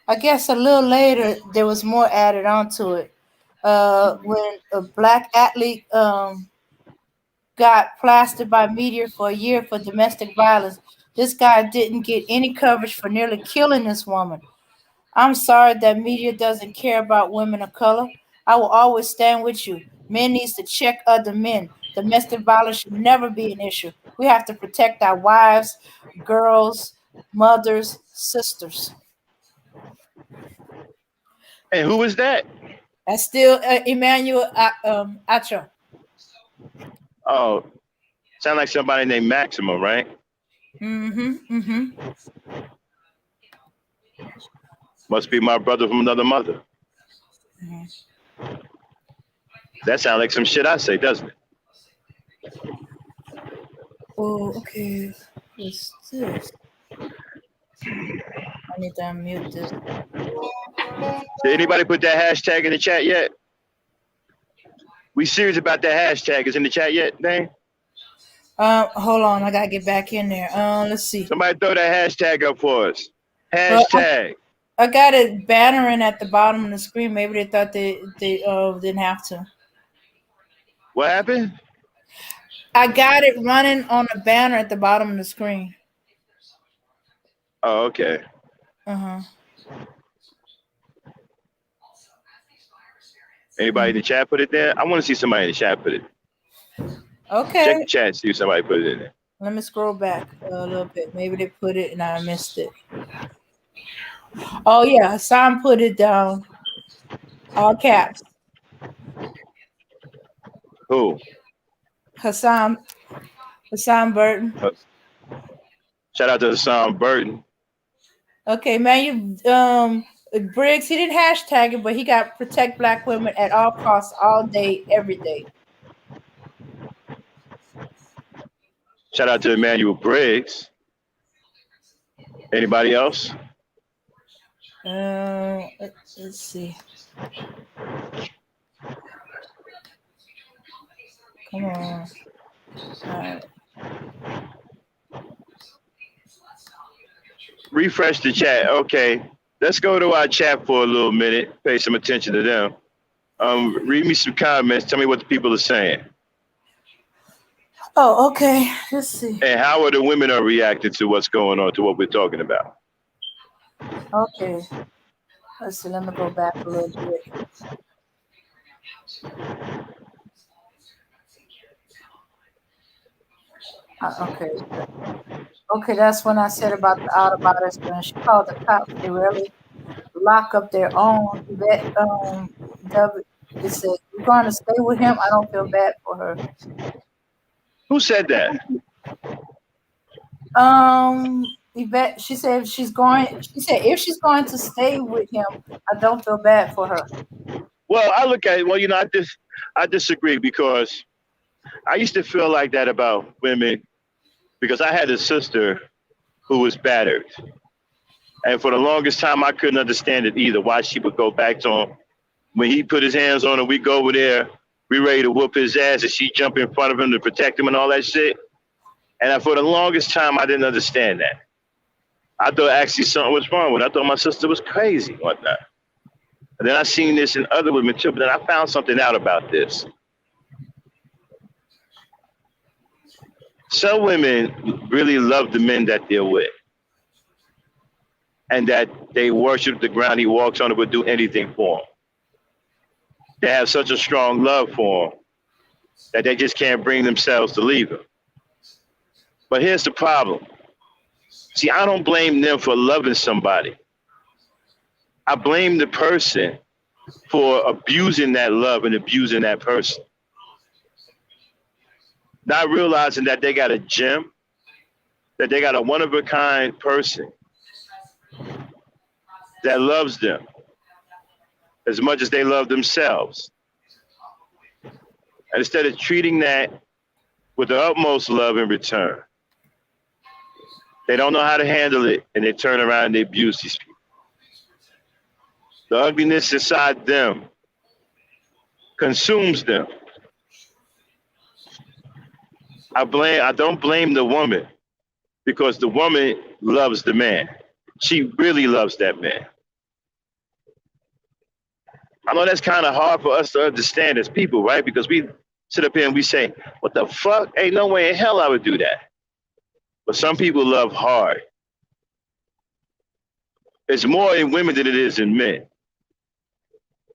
I guess a little later there was more added onto it. When a black athlete got plastered by media for a year for domestic violence, this guy didn't get any coverage for nearly killing this woman. I'm sorry that media doesn't care about women of color. I will always stand with you. Men needs to check other men. Domestic violence should never be an issue. We have to protect our wives, girls, mothers, sisters. And who is that? That's still Emmanuel Acho. Oh, sound like somebody named Maxima, right? Must be my brother from another mother. That sounds like some shit I say, doesn't it? Oh, okay. What's this? I need to unmute this. Did anybody put that hashtag in the chat yet? We serious about that hashtag? Is in the chat yet, Dane? Hold on, I gotta get back in there. Let's see. Somebody throw that hashtag up for us. Hashtag. I got it bannering at the bottom of the screen. Maybe they thought they didn't have to. What happened? I got it running on a banner at the bottom of the screen. Oh, okay. Anybody in the chat put it there? I want to see somebody in the chat put it. Okay. Check the chat and see if somebody put it in there. Let me scroll back a little bit. Maybe they put it and I missed it. Oh yeah, Hassan put it down. All caps. Who? Hassan Burton. Shout out to Hassan Burton. Okay, man, Briggs, he didn't hashtag it, but he got protect black women at all costs, all day, every day. Shout out to Emmanuel Briggs. Anybody else? Let's see. Come on. All right. Refresh the chat. Okay. Let's go to our chat for a little minute. Pay some attention to them. Read me some comments. Tell me what the people are saying. Oh, okay. Let's see. And how are the women are reacting to what's going on, to what we're talking about? Okay. Let's see. Let me go back a little bit. Okay. Okay, that's when I said about the out about us when she called the cops. They really lock up their own. They said, "You're going to stay with him." I don't feel bad for her. Who said that? Yvette, she said if she's going to stay with him, I don't feel bad for her. Well, I look at it. Well, I disagree because I used to feel like that about women because I had a sister who was battered, and for the longest time I couldn't understand it either. Why she would go back to him when he put his hands on her. We go over there, we ready to whoop his ass, and she jump in front of him to protect him and all that shit. And for the longest time I didn't understand that. I thought actually something was wrong with her. I thought my sister was crazy and whatnot. And then I seen this in other women too, but then I found something out about this. Some women really love the men that they're with, and that they worship the ground he walks on and would do anything for him. They have such a strong love for him that they just can't bring themselves to leave him. But here's the problem. See, I don't blame them for loving somebody. I blame the person for abusing that love and abusing that person. Not realizing that they got a gem, that they got a one-of-a-kind person that loves them as much as they love themselves. And instead of treating that with the utmost love in return, they don't know how to handle it, and they turn around and they abuse these people. The ugliness inside them consumes them. I don't blame the woman because the woman loves the man. She really loves that man. I know that's kind of hard for us to understand as people, right? Because we sit up here and we say, what the fuck? Ain't no way in hell I would do that. But some people love hard. It's more in women than it is in men.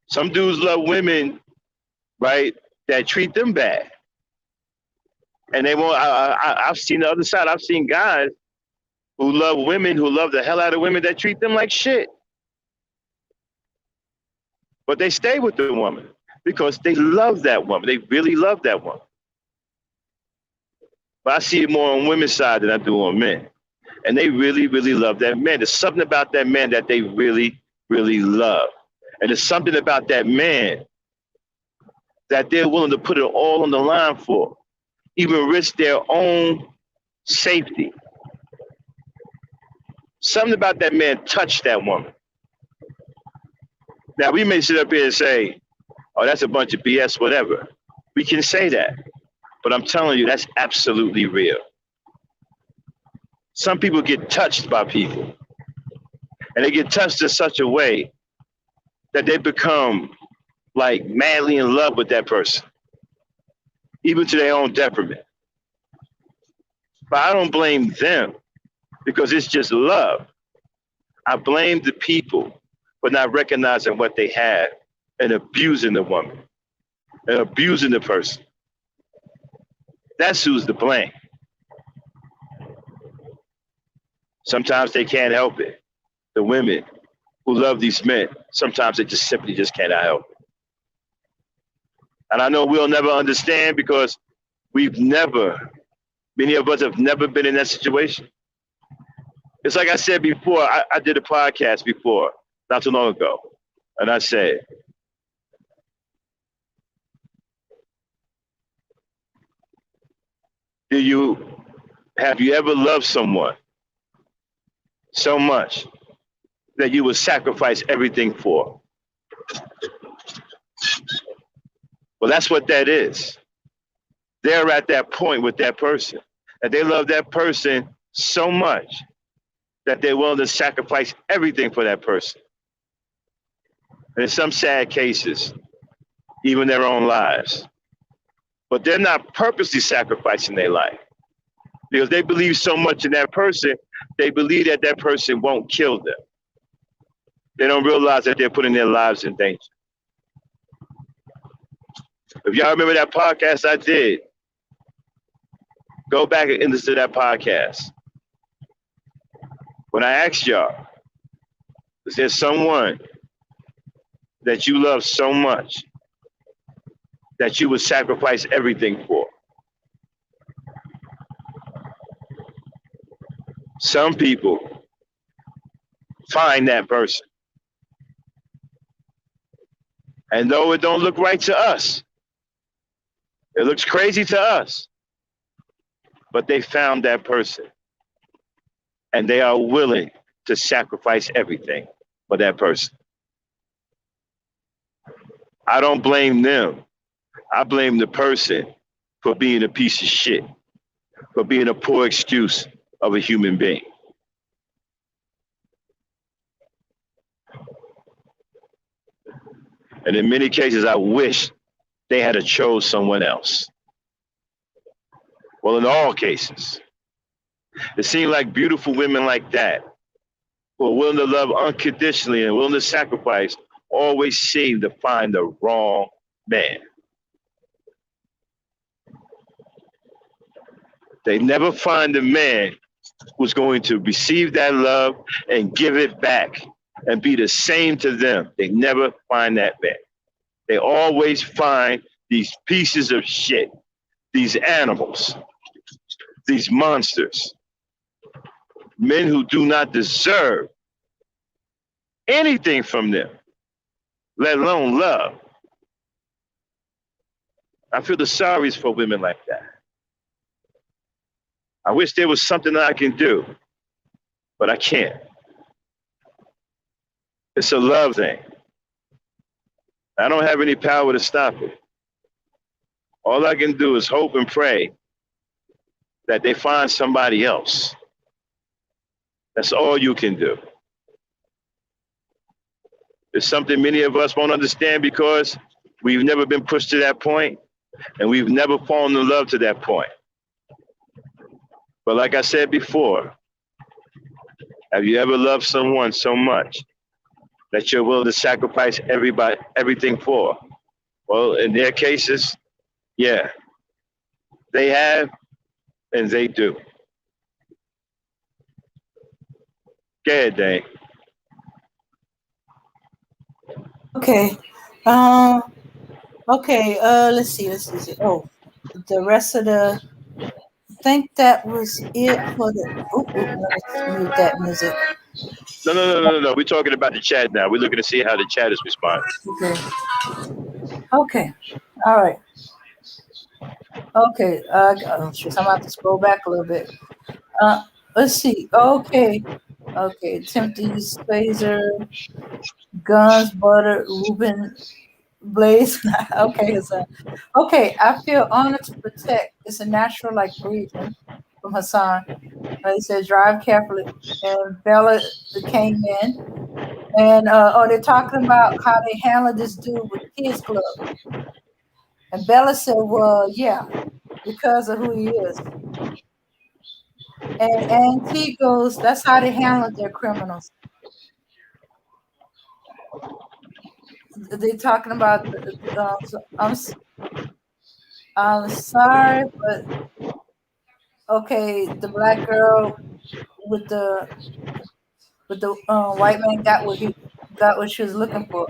Some dudes love women, right, that treat them bad. And they won't. I've seen the other side. I've seen guys who love women, who love the hell out of women that treat them like shit. But they stay with the woman because they love that woman. They really love that woman. But I see it more on women's side than I do on men. And they really, really love that man. There's something about that man that they really, really love. And there's something about that man that they're willing to put it all on the line for, even risk their own safety. Something about that man touched that woman. Now, we may sit up here and say, oh, that's a bunch of BS, whatever. We can say that. But I'm telling you, that's absolutely real. Some people get touched by people. And they get touched in such a way that they become like madly in love with that person, even to their own detriment. But I don't blame them because it's just love. I blame the people for not recognizing what they have and abusing the woman and abusing the person. That's who's to blame. Sometimes they can't help it. The women who love these men, sometimes they just simply just cannot help it. And I know we'll never understand because many of us have never been in that situation. It's like I said before, I did a podcast before, not too long ago. And I said, have you ever loved someone so much that you would sacrifice everything for? Well, that's what that is. They're at that point with that person, and they love that person so much that they're willing to sacrifice everything for that person. And in some sad cases, even their own lives. But they're not purposely sacrificing their life because they believe so much in that person, they believe that that person won't kill them. They don't realize that they're putting their lives in danger. If y'all remember that podcast I did, go back and listen to that podcast. When I asked y'all, is there someone that you love so much that you would sacrifice everything for? Some people find that person. And though it don't look right to us, it looks crazy to us, but they found that person and they are willing to sacrifice everything for that person. I don't blame them. I blame the person for being a piece of shit, for being a poor excuse of a human being. And in many cases, I wish they had chose someone else. Well, in all cases, it seemed like beautiful women like that, who are willing to love unconditionally and willing to sacrifice, always seem to find the wrong man. They never find a man who's going to receive that love and give it back and be the same to them. They never find that man. They always find these pieces of shit, these animals, these monsters, men who do not deserve anything from them, let alone love. I feel the sorries for women like that. I wish there was something that I can do, but I can't. It's a love thing. I don't have any power to stop it. All I can do is hope and pray that they find somebody else. That's all you can do. It's something many of us won't understand because we've never been pushed to that point and we've never fallen in love to that point. But like I said before, have you ever loved someone so much that you're willing to sacrifice everything for? Well, in their cases, yeah, they have and they do. Go ahead, Dane. Okay. Okay. Let's see. Oh, the rest of the. I think that was it for the. Let's mute that music. No. We're talking about the chat now. We're looking to see how the chat is responding. Okay. All right. Okay. I'm about to scroll back a little bit. Let's see. Okay. Timothy Spazer, Guns, Butter, Ruben, Blaze. Okay. I feel honored to protect. It's a natural like breathing from Hassan. He said, drive carefully. And Bella came in. And they're talking about how they handled this dude with Kids Club. And Bella said, well, yeah, because of who he is. And T goes, that's how they handle their criminals. They're talking about, I'm sorry, but okay, the black girl with the white man got what she was looking for.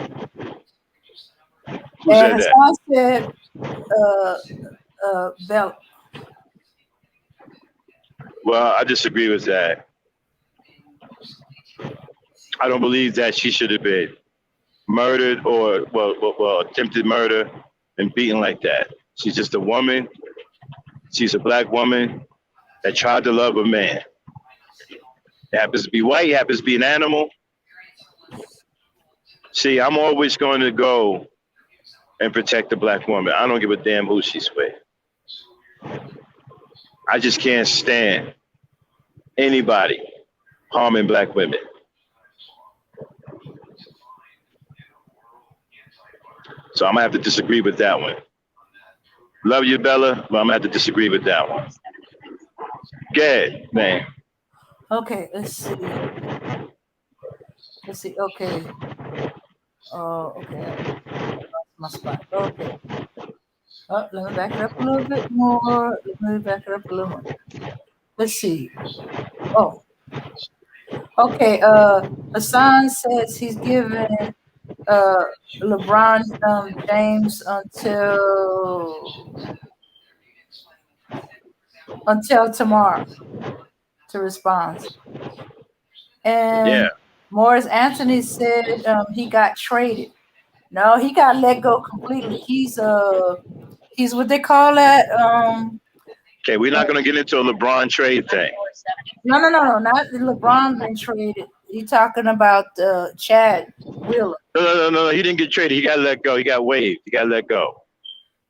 Who said that? Hassan said, Bella. Well, I disagree with that. I don't believe that she should have been murdered or attempted murder and beaten like that. She's just a woman. She's a black woman that tried to love a man. It happens to be white, it happens to be an animal. See, I'm always going to go and protect the black woman. I don't give a damn who she's with. I just can't stand anybody harming black women. So I'm gonna have to disagree with that one. Love you, Bella, but I'm gonna have to disagree with that one. Go ahead, man. Okay, let's see. Okay. Okay. Lost my spot. Okay. Let me back it up a little bit more. Let's see. Oh. Okay. Hassan says he's giving LeBron James until tomorrow to respond. And Morris Anthony said he got traded. No, he got let go completely. He's what they call that. Okay, we're not gonna get into a LeBron trade thing. No. Not LeBron been traded. He talking about Chad Wheeler. No. He didn't get traded. He got let go. He got waived. He got let go.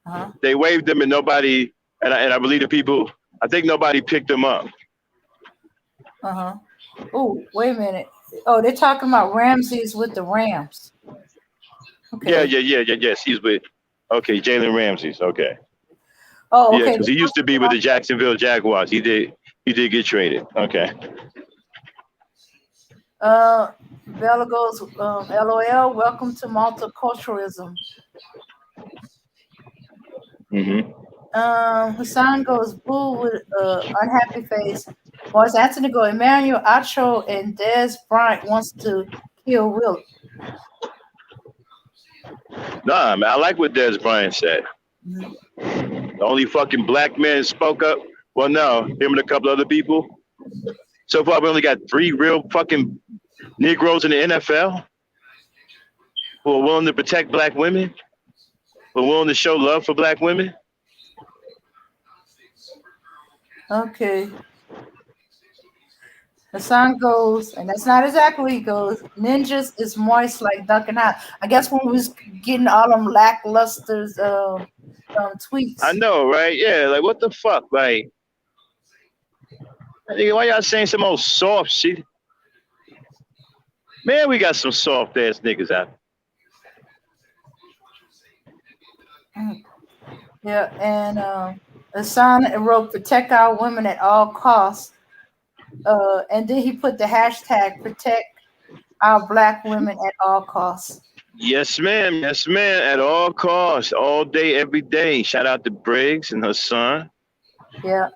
Uh-huh. They waived him, and nobody. And I believe the people. I think nobody picked him up. Uh-huh. Oh, wait a minute. Oh, they're talking about Ramsey's with the Rams. Okay. Yes, he's with. Okay, Jalen Ramsey's. Okay. Oh, Yeah, okay. because he used to be with the Jacksonville Jaguars. He did get traded. Okay. Bella goes, LOL, welcome to multiculturalism. Hassan goes, boo with unhappy face. Boys Anthony go, Emmanuel Acho and Des Bryant wants to kill Will. Nah, man, I like what Des Bryant said. Mm-hmm. The only fucking black man spoke up. Well, no, him and a couple other people. So far, we only got 3 real fucking Negroes in the NFL who are willing to protect black women, who are willing to show love for black women. Okay. Hassan goes, and that's not exactly what he goes. Ninjas is moist like Duncan High. I guess when we was getting all them lackluster tweets. I know, right? Yeah, like what the fuck? Like, why y'all saying some old soft shit? Man, we got some soft ass niggas out. Yeah, and Hassan wrote protect our women at all costs. And then he put the hashtag protect our black women at all costs. Yes, ma'am. Yes, ma'am. At all costs, all day, every day. Shout out to Briggs and her son. Yeah.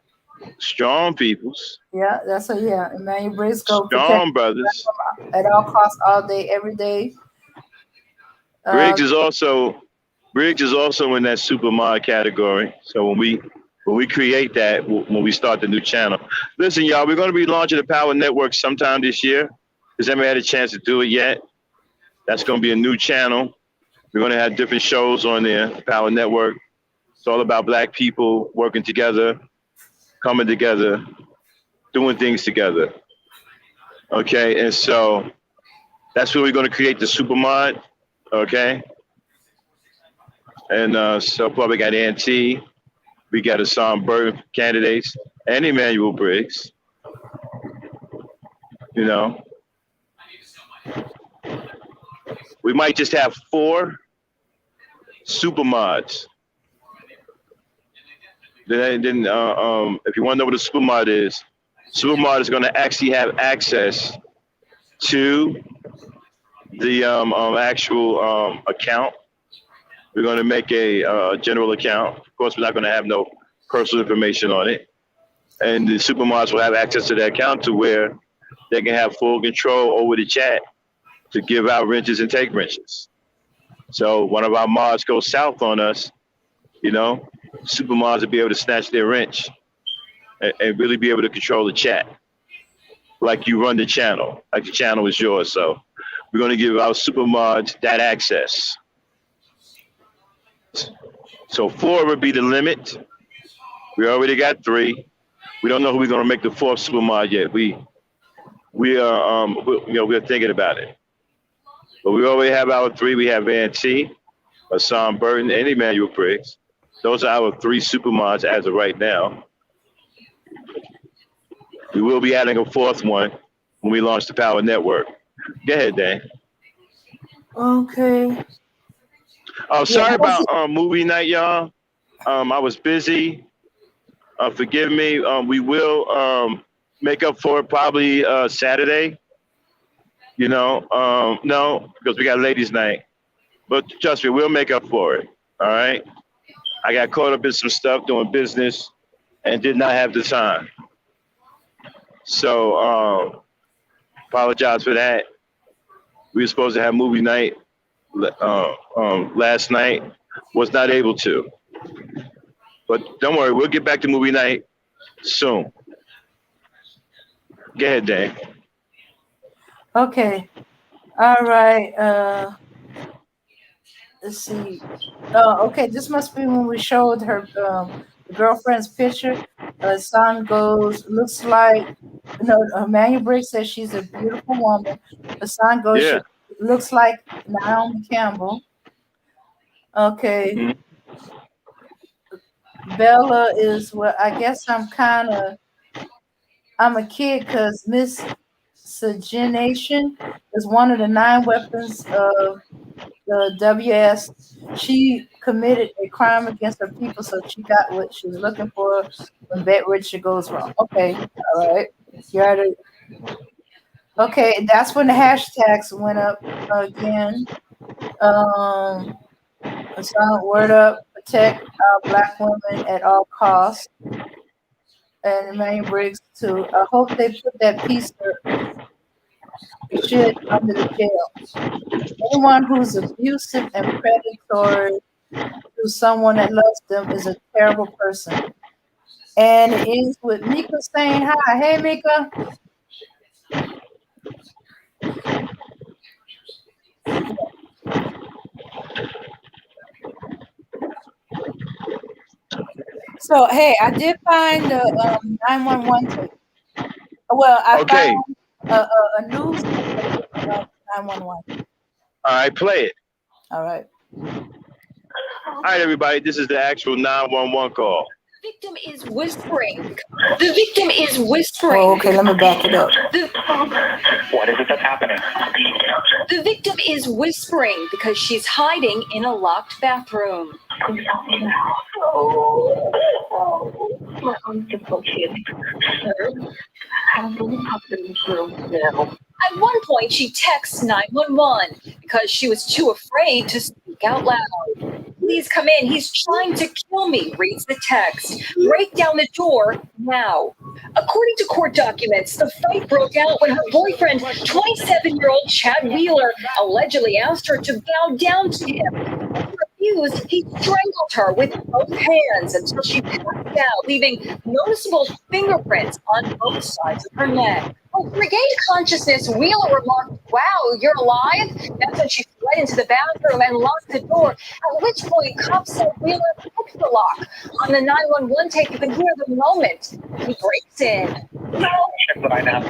Strong peoples. Yeah, that's a Emmanuel Briggs go strong brothers at all costs, all day, every day. Briggs is also in that supermod category. So when we create that, when we start the new channel, listen, y'all, we're going to be launching the Power Network sometime this year. Has anybody had a chance to do it yet? That's going to be a new channel. We're going to have different shows on there, Power Network. It's all about black people working together, coming together, doing things together. Okay, and so that's where we're going to create the supermod. Okay. And so far we got N.T., we got Hassan Burton candidates, and Emmanuel Briggs. You know, we might just have 4 supermods. Then if you want to know what a supermod is going to actually have access to the actual account. We're going to make a general account. Of course, we're not going to have no personal information on it. And the supermods will have access to that account to where they can have full control over the chat to give out wrenches and take wrenches. So one of our mods goes south on us, you know, supermods will be able to snatch their wrench and really be able to control the chat. Like you run the channel, like the channel is yours. So we're going to give our supermods that access. So 4 would be the limit. We already got 3. We don't know who we're going to make the 4th supermod yet. We're thinking about it. But we already have our 3. We have N.T., Hassan Burton, and Emmanuel Briggs. Those are our 3 supermods as of right now. We will be adding a 4th one when we launch the Power Network. Go ahead, Dan. Okay. Oh, sorry about movie night, y'all. I was busy. Forgive me. We will make up for it probably Saturday. You know, no, because we got ladies' night. But trust me, we'll make up for it. All right. I got caught up in some stuff doing business and did not have the time. So apologize for that. We were supposed to have movie night last night. Was not able to. But don't worry, we'll get back to movie night soon. Go ahead, Dave. Okay. All right. let's see. Oh, okay. This must be when we showed her the girlfriend's picture. Song goes, looks like no. Manuel Briggs says she's a beautiful woman. The song goes, she Yeah. looks like Naomi Campbell. Okay. Mhm. Bella is what I guess I'm a kid because miscegenation is one of the 9 weapons of the WS. She committed a crime against her people, so she got what she was looking for when Bet Richard goes wrong. Okay, all right. You already okay, that's when the hashtags went up again. A song word up, protect our black women at all costs. And Emmanuel Briggs too. I hope they put that piece of shit under the jail. Anyone who's abusive and predatory to someone that loves them is a terrible person. And it ends with Mika saying hi. Hey, Mika. So, hey, I did find the 911 tape. Well, I Okay. found a news tape of 911. All right, play it. All right. All right, everybody. This is the actual 911 call. Victim is whispering. The victim is whispering. Oh, okay, let me back it up. What is it that's happening? The victim is whispering because she's hiding in a locked bathroom. My unsuffocated. I'm really up in this room now. At one point, she texts 911 because she was too afraid to speak out loud. Please come in. He's trying to kill me, reads the text. Break down the door now. According to court documents, the fight broke out when her boyfriend, 27-year-old Chad Wheeler, allegedly asked her to bow down to him. When she refused, he strangled her with both hands until she passed out, leaving noticeable fingerprints on both sides of her neck. When she regained consciousness, Wheeler remarked, "Wow, you're alive?" That's when she fled into the bathroom and locked the door, at which point cops said Wheeler picked the lock. On the 911 tape, you can hear the moment he breaks in. Check what I know.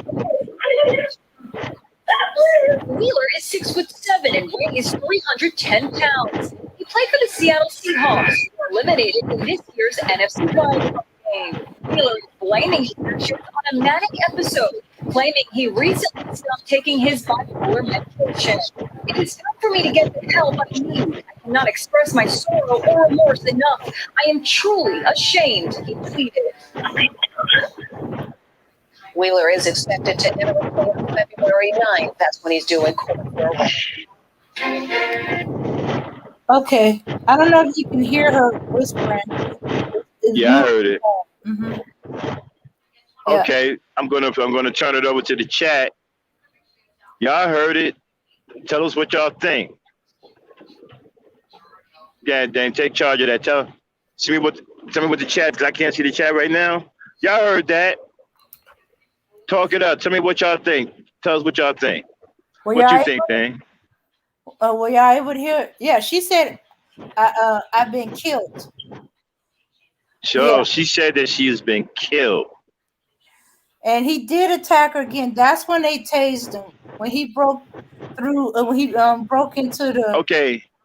Wheeler is 6'7" and weighs 310 pounds. He played for the Seattle Seahawks, who were eliminated in this year's NFC Wildcard game. Wheeler is blaming his actions on a manic episode, claiming he recently stopped taking his bipolar medication. "It is time for me to get the help I need. I cannot express my sorrow or remorse enough. I am truly ashamed," he tweeted. Wheeler is expected to enter court on February 9th. That's when he's due in court for arrest. Okay. I don't know if you can hear her whispering. Yeah, I heard it. Mm-hmm. Yeah. Okay, I'm gonna turn it over to the chat. Y'all heard it. Tell us what y'all think. Yeah, Dan, take charge of that. Tell me what the chat, because I can't see the chat right now. Y'all heard that. Talk it up. Tell me what y'all think. Tell us what y'all think. What you think, Dan? Were y'all able to hear? Yeah, she said, "I've been killed." So Yeah. she said that she has been killed. And he did attack her again. That's when they tased him. When he broke through. When he broke into the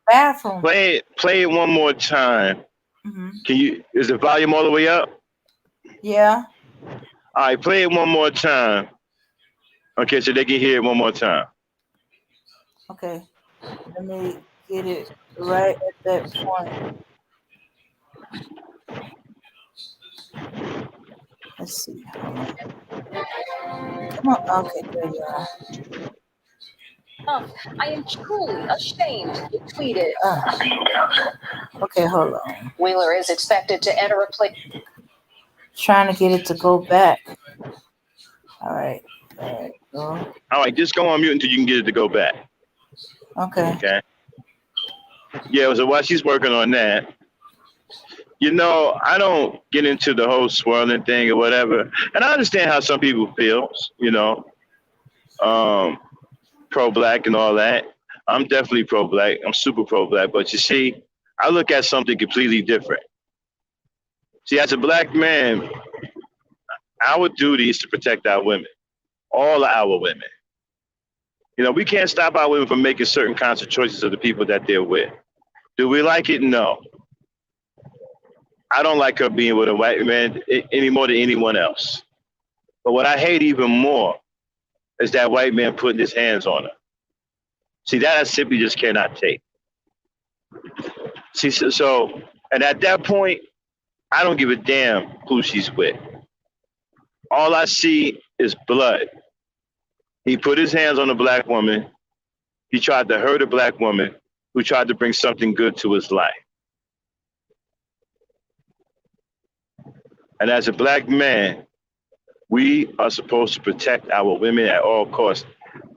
bathroom. Play it one more time. Mm-hmm. Is the volume all the way up? Yeah. All right, play it one more time. Okay, so they can hear it one more time. Okay. Let me get it right at that point. Let's see. Come on. Okay, there you are. "I am truly ashamed," he tweeted. Okay, hold on. Wheeler is expected to enter a play. Trying to get it to go back. All right. Go. All right, just go on mute until you can get it to go back. Okay. Okay. Yeah, so while she's working on that, I don't get into the whole swirling thing or whatever. And I understand how some people feel, pro-black and all that. I'm definitely pro-black. I'm super pro-black. But you see, I look at something completely different. See, as a black man, our duty is to protect our women, all our women. You know, we can't stop our women from making certain kinds of choices of the people that they're with. Do we like it? No. I don't like her being with a white man any more than anyone else. But what I hate even more is that white man putting his hands on her. See, that I simply just cannot take. See, so, and at that point, I don't give a damn who she's with. All I see is blood. He put his hands on a black woman. He tried to hurt a black woman who tried to bring something good to his life. And as a black man, we are supposed to protect our women at all costs.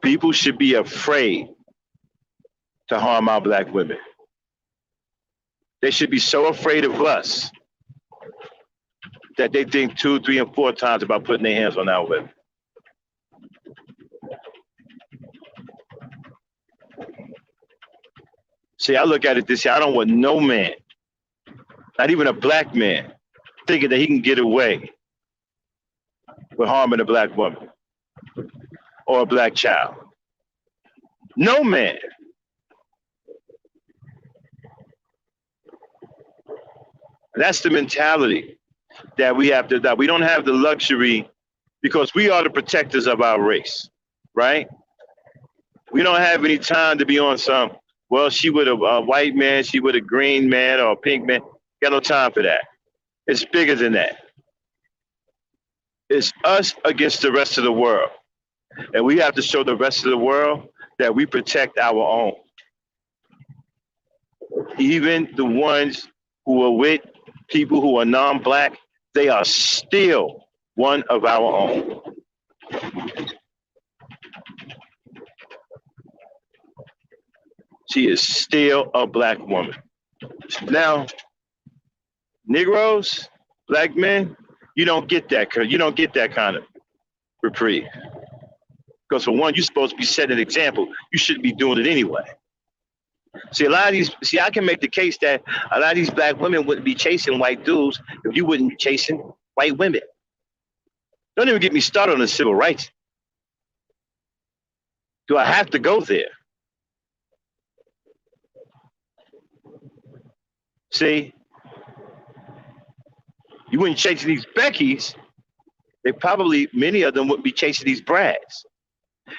People should be afraid to harm our black women. They should be so afraid of us that they think 2, 3, and 4 times about putting their hands on our women. See, I look at it this way. I don't want no man, not even a black man, thinking that he can get away with harming a black woman or a black child. No man. That's the mentality that we have to adopt. We don't have the luxury because we are the protectors of our race, right? We don't have any time to be on some, well, she with a white man, she with a green man or a pink man. Got no time for that. It's bigger than that. It's us against the rest of the world. And we have to show the rest of the world that we protect our own. Even the ones who are with people who are non-black, they are still one of our own. She is still a black woman. Now, Negroes, black men, you don't get that. You don't get that kind of reprieve. Because for one, you're supposed to be setting an example. You shouldn't be doing it anyway. See, I can make the case that a lot of these black women wouldn't be chasing white dudes if you wouldn't be chasing white women. Don't even get me started on the civil rights. Do I have to go there? See, you wouldn't chase these Beckys. Many of them wouldn't be chasing these Brads.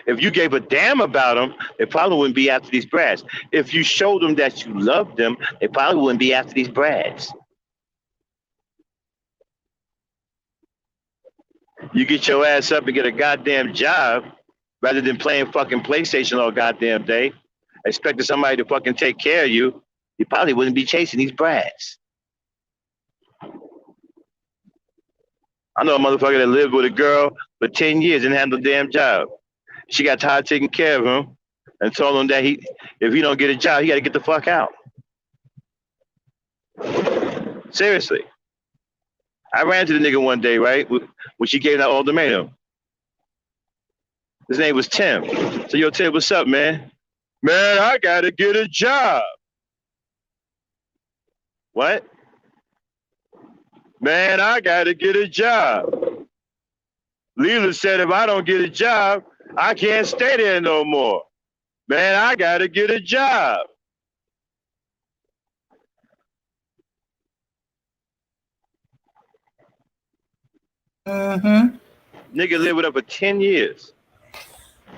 If you gave a damn about them, they probably wouldn't be after these Brads. If you showed them that you loved them, they probably wouldn't be after these Brads. You get your ass up and get a goddamn job rather than playing fucking PlayStation all goddamn day, expecting somebody to fucking take care of you, you probably wouldn't be chasing these Brads. I know a motherfucker that lived with a girl for 10 years and had no damn job. She got tired of taking care of him and told him that if he don't get a job, he got to get the fuck out. Seriously. I ran to the nigga one day, right, when she gave that ultimatum. His name was Tim. So, yo, Tim, what's up, man? Man, I got to get a job. What? Man, I got to get a job. Leela said if I don't get a job, I can't stay there no more. Man, I got to get a job. Mm-hmm. Nigga lived with her for 10 years.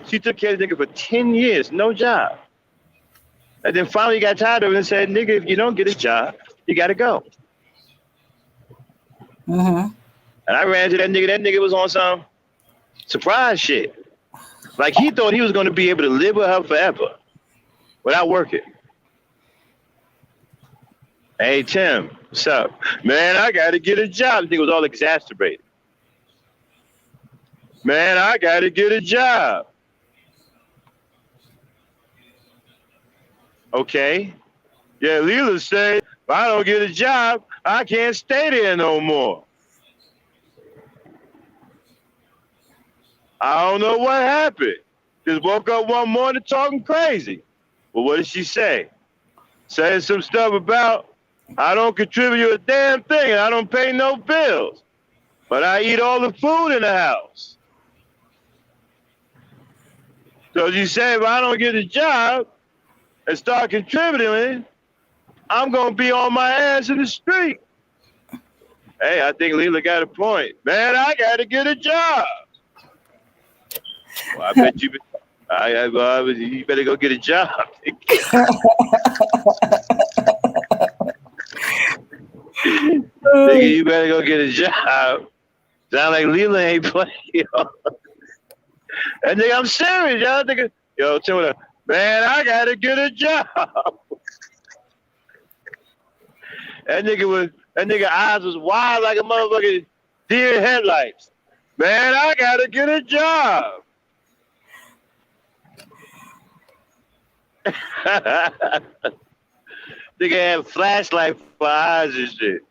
She took care of the nigga for 10 years, no job. And then finally got tired of it and said, nigga, if you don't get a job, you got to go. Mm-hmm. And I ran to that nigga was on some surprise shit. Like he thought he was going to be able to live with her forever without working. Hey, Tim, what's up? Man, I got to get a job. The nigga was all exacerbated. Man, I got to get a job. Okay. Yeah, Leela said, if I don't get a job, I can't stay there no more. I don't know what happened. Just woke up one morning talking crazy. Well, what did she say? Saying some stuff about I don't contribute a damn thing. I don't pay no bills, but I eat all the food in the house. So you say if I don't get a job and start contributing, I'm gonna be on my ass in the street. Hey, I think Leela got a point. Man, I gotta get a job. Well, I bet you. You better go get a job. Nigga, you better go get a job. Sound like Leela ain't playing. And nigga, I'm serious, y'all. Nigga, yo, tell me, man, I gotta get a job. That nigga eyes was wide like a motherfucking deer headlights. Man, I gotta get a job. Nigga had flashlight for eyes and shit.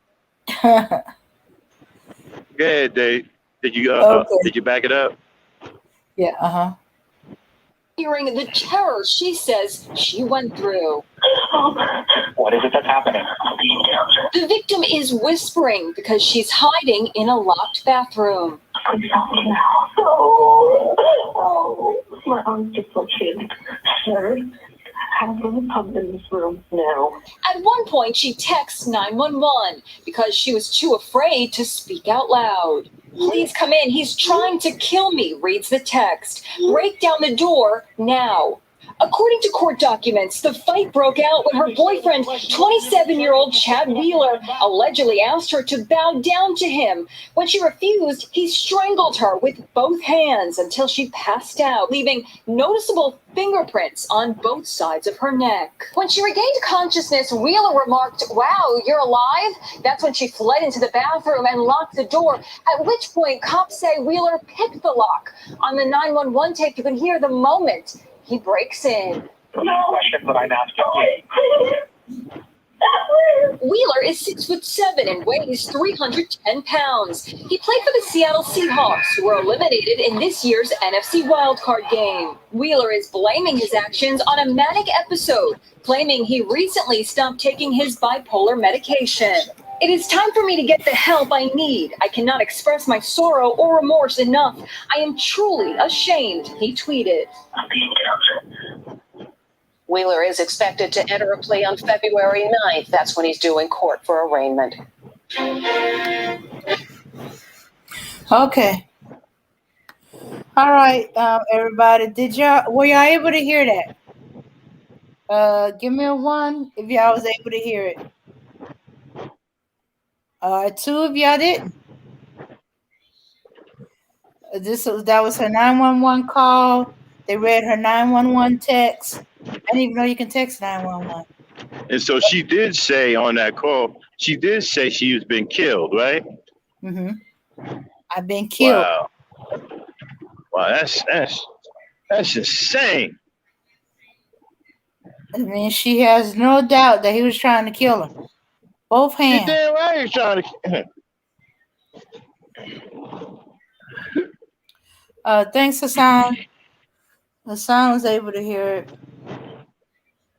Go ahead, Dave. Did you back it up? Yeah, Hearing the terror she says she went through. What is it that's happening? The victim is whispering because she's hiding in a locked bathroom. My arms are so cute. Sir, have them come in this room now. At one point, she texts 911 because she was too afraid to speak out loud. Please come in. He's trying to kill me, reads the text. Break down the door now. According to court documents, the fight broke out when her boyfriend, 27-year-old Chad Wheeler, allegedly asked her to bow down to him. When she refused, he strangled her with both hands until she passed out, leaving noticeable fingerprints on both sides of her neck. When she regained consciousness, Wheeler remarked, "Wow, you're alive?" That's when she fled into the bathroom and locked the door, at which point cops say Wheeler picked the lock. On the 911 tape, you can hear the moment he breaks in. Questions that I'm asking you. Wheeler is 6'7" and weighs 310 pounds. He played for the Seattle Seahawks, who were eliminated in this year's NFC wildcard game. Wheeler is blaming his actions on a manic episode, claiming he recently stopped taking his bipolar medication. It is time for me to get the help I need. I cannot express my sorrow or remorse enough. I am truly ashamed, he tweeted. Wheeler is expected to enter a plea on February 9th. That's when he's due in court for arraignment. okay. All right, everybody. Were y'all able to hear that? Give me a 1 if y'all was able to hear it. 2 of y'all didn't. That was her 911 call. They read her 911 text. I didn't even know you can text 911. And so she did say on that call, she did say she was been killed, right? Mm-hmm. I've been killed. Wow, that's insane. I mean, she has no doubt that he was trying to kill her. Both hands. You damn right he's trying to. Thanks, Hassan. Hassan was able to hear it.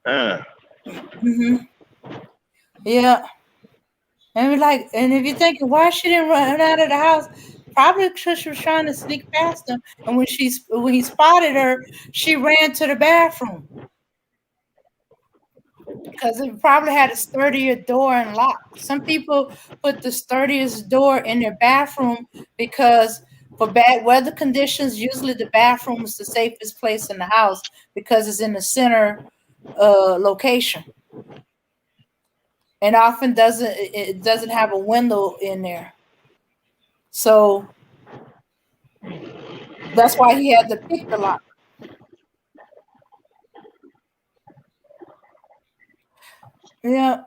Mm-hmm. Yeah. And if you're thinking why she didn't run out of the house, probably because she was trying to sneak past him. And when he spotted her, she ran to the bathroom. Because it probably had a sturdier door and lock. Some people put the sturdiest door in their bathroom because for bad weather conditions, usually the bathroom is the safest place in the house because it's in the center location. And often it doesn't have a window in there. So that's why he had to pick the lock. Yeah.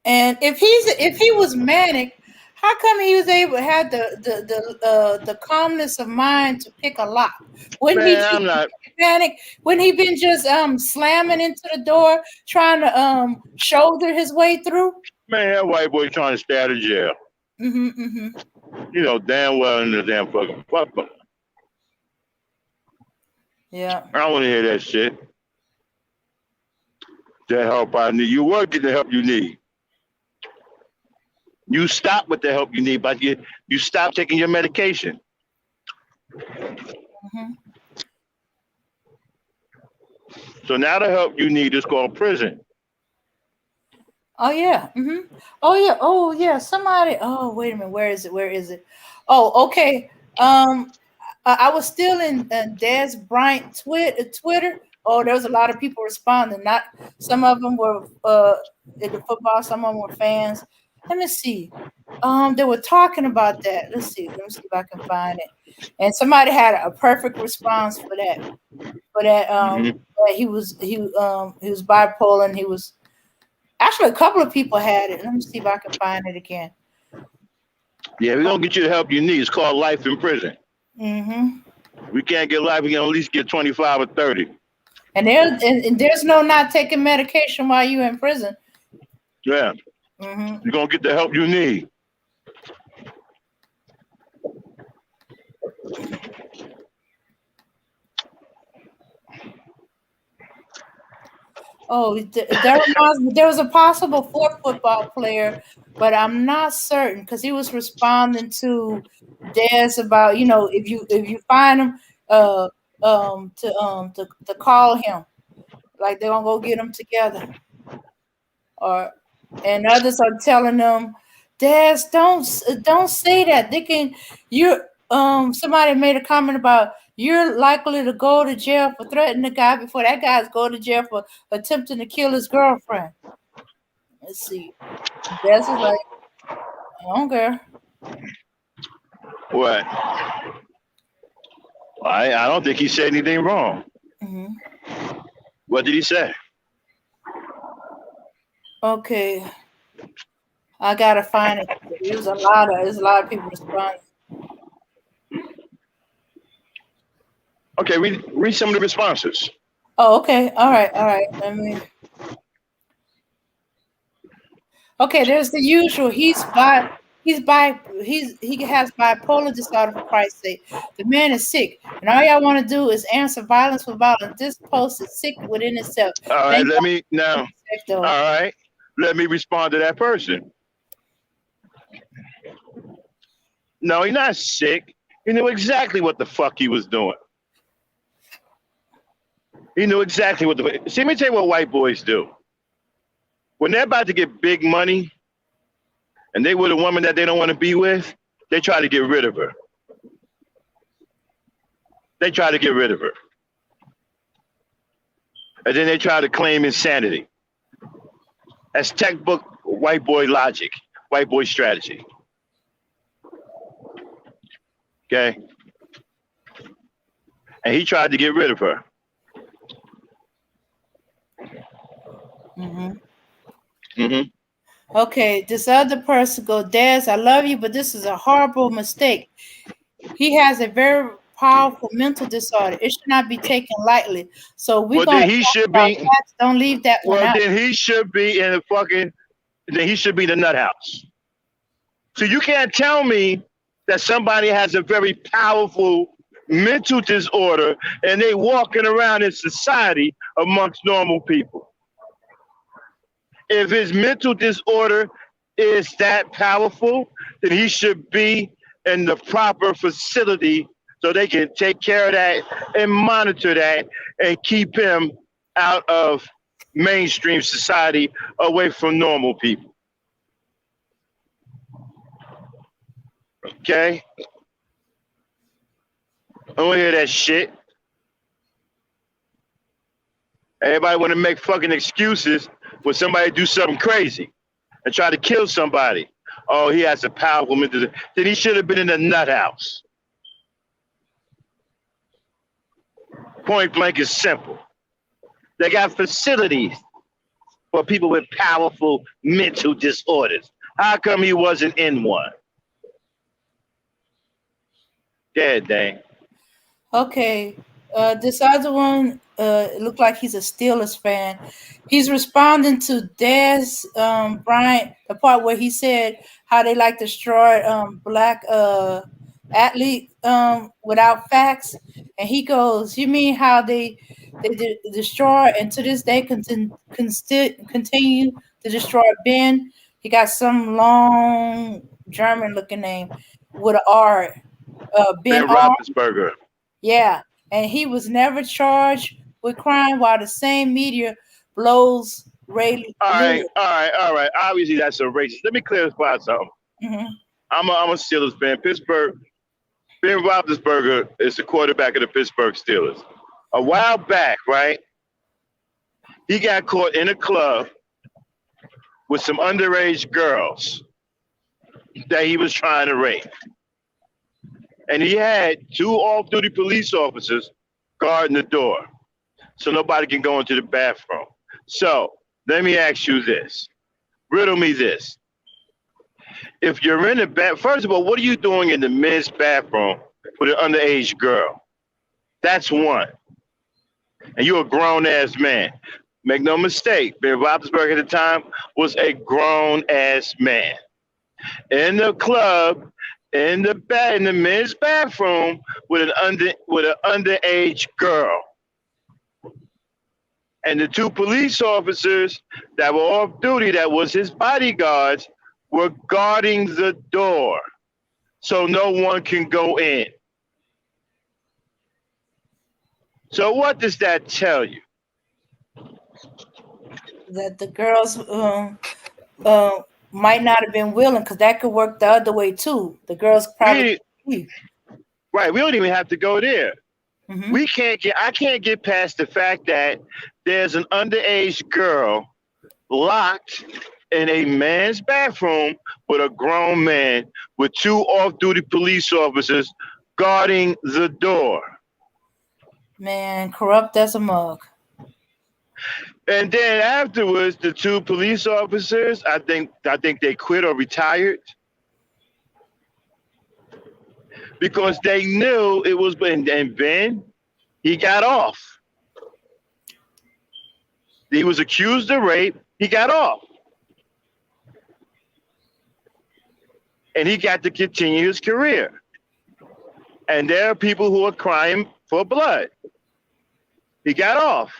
And if he was manic, how come he was able to have the calmness of mind to pick a lock? Wouldn't he panic? Wouldn't he been just slamming into the door, trying to shoulder his way through? Man, that white boy trying to stay out of jail. You know damn well in the damn fucking fuck. Yeah. I don't want to hear that shit. the help I need. You were getting the help you need. You stop with the help you need, but you stop taking your medication. Mm-hmm. So now the help you need is called prison. Oh yeah. Mm-hmm. Oh yeah. Oh yeah. Somebody. Oh wait a minute. Where is it? Where is it? Oh okay. I was still in Des Bryant Twitter. Oh, there was a lot of people responding. Not some of them were in the football. Some of them were fans. Let me see. They were talking about that. Let's see. Let me see if I can find it. And somebody had a perfect response for that. For that. Mm-hmm. That he was bipolar and he was. Actually, a couple of people had it. Let me see if I can find it again. Yeah, we're gonna get you the help you need. It's called life in prison. Mm-hmm. We can't get life. We can at least get 25 or 30. And there's no not taking medication while you're in prison. Yeah. Mm-hmm. You're gonna get the help you need. Oh, that reminds me. There was a possible fourth football player, but I'm not certain because he was responding to Des about if you find him, to call him, like they're gonna go get him together, and others are telling them, Des, don't say that. They can somebody made a comment about you're likely to go to jail for threatening the guy before that guy's go to jail for attempting to kill his girlfriend. Let's see. Des is like, I don't care. What? I don't think he said anything wrong. Mm-hmm. What did he say? Okay. I gotta find it. There's a lot of people responding. Okay, read some of the responses. Oh, okay. All right. Okay, there's the usual. He has bipolar disorder, for Christ's sake. The man is sick, and all y'all want to do is answer violence for violence. This post is sick within itself. All right, Thank let me now. God. All right, let me respond to that person. No, he's not sick. He knew exactly what the fuck he was doing. He knew exactly what the. See, let me tell you what white boys do. When they're about to get big money, and they with a woman that they don't want to be with, they try to get rid of her. They try to get rid of her. And then they try to claim insanity. That's textbook white boy logic, white boy strategy. Okay? And he tried to get rid of her. Mm-hmm. Mm-hmm. Okay, this other person go, Des, I love you, but this is a horrible mistake. He has a very powerful mental disorder. It should not be taken lightly. So we're Then gonna he talk should about be. facts. Don't leave that one out. Then he should be in the fucking. Then he should be in the nut house. So you can't tell me that somebody has a very powerful mental disorder and they walking around in society amongst normal people. If his mental disorder is that powerful, then he should be in the proper facility so they can take care of that and monitor that and keep him out of mainstream society, away from normal people. Okay? I don't hear that shit. Everybody want to make fucking excuses when somebody do something crazy and try to kill somebody. Oh, he has a powerful mental. Then he should have been in the nut house. Point blank is simple. They got facilities for people with powerful mental disorders. How come he wasn't in one? Dead, dang. Okay. This other one looked like he's a Steelers fan. He's responding to Des Bryant, the part where he said how they like to destroy black athlete without facts. And he goes, you mean how they They destroy, and to this day continue to destroy Ben. He got some long German looking name with an R. Ben Ben R. Roethlisberger. Yeah, and he was never charged with crime, while the same media blows Ray All right, Lewis. all right, all right. Obviously, that's a racist. Let me clarify something. Hmm. I'm a Steelers fan. Pittsburgh. Ben Roethlisberger is the quarterback of the Pittsburgh Steelers. A while back, right? He got caught in a club with some underage girls that he was trying to rape. And he had 2 off-duty police officers guarding the door so nobody can go into the bathroom. So let me ask you this. Riddle me this. If you're in the bath, first of all, what are you doing in the men's bathroom with an underage girl? That's one. And you're a grown-ass man. Make no mistake, Ben Roethlisberger at the time was a grown-ass man. In the club, in the men's bathroom with an underage girl. And the 2 police officers that were off duty, that was his bodyguards, were guarding the door so no one can go in. So what does that tell you? That the girls might not have been willing, because that could work the other way too. The girls probably. Right, we don't even have to go there. Mm-hmm. I can't get past the fact that there's an underage girl locked in a man's bathroom with a grown man with 2 off-duty police officers guarding the door. Man, corrupt as a mug. And then afterwards, the 2 police officers, I think they quit or retired because they knew it was. And Ben, he got off. He was accused of rape. He got off. And he got to continue his career. And there are people who are crying for blood. He got off.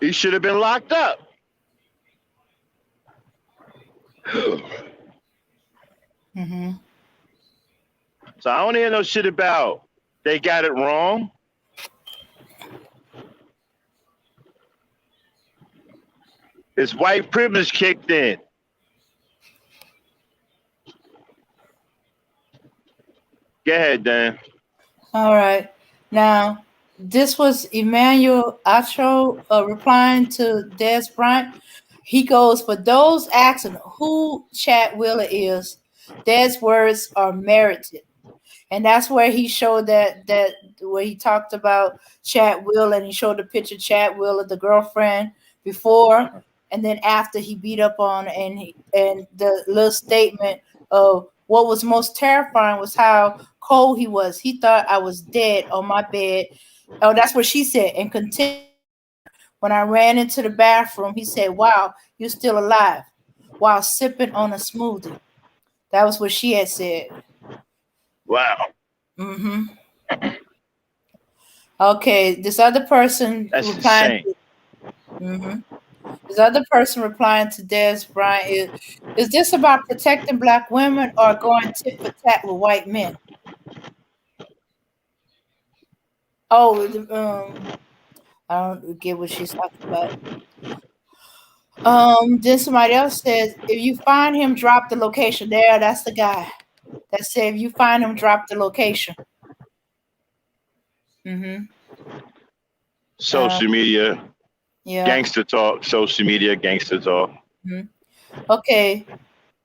He should have been locked up. Mm-hmm. So I don't hear no shit about they got it wrong. It's white privilege kicked in. Go ahead, Dan. All right. Now, this was Emmanuel Acho replying to Des Bryant. He goes, for those asking who Chad Wheeler is, Des' words are merited. And that's where he showed that where he talked about Chad Wheeler, and he showed the picture of Chad Wheeler, the girlfriend, before and then after he beat up on, and the little statement of what was most terrifying was how cold he was. He thought I was dead on my bed. Oh, that's what she said. And continued, when I ran into the bathroom, he said, wow, you're still alive, while sipping on a smoothie. That was what she had said. Wow. Mm-hmm. Okay, this other person That's replying. insane. Mm-hmm. This other person replying to Des Bryant is this about protecting black women or going tit for tat with white men? Oh, I don't get what she's talking about. Then somebody else says, if you find him, drop the location. There, that's the guy that said, if you find him, drop the location. Mm-hmm. Social media, yeah. gangster talk. Social media, gangster talk. Mm-hmm. Okay.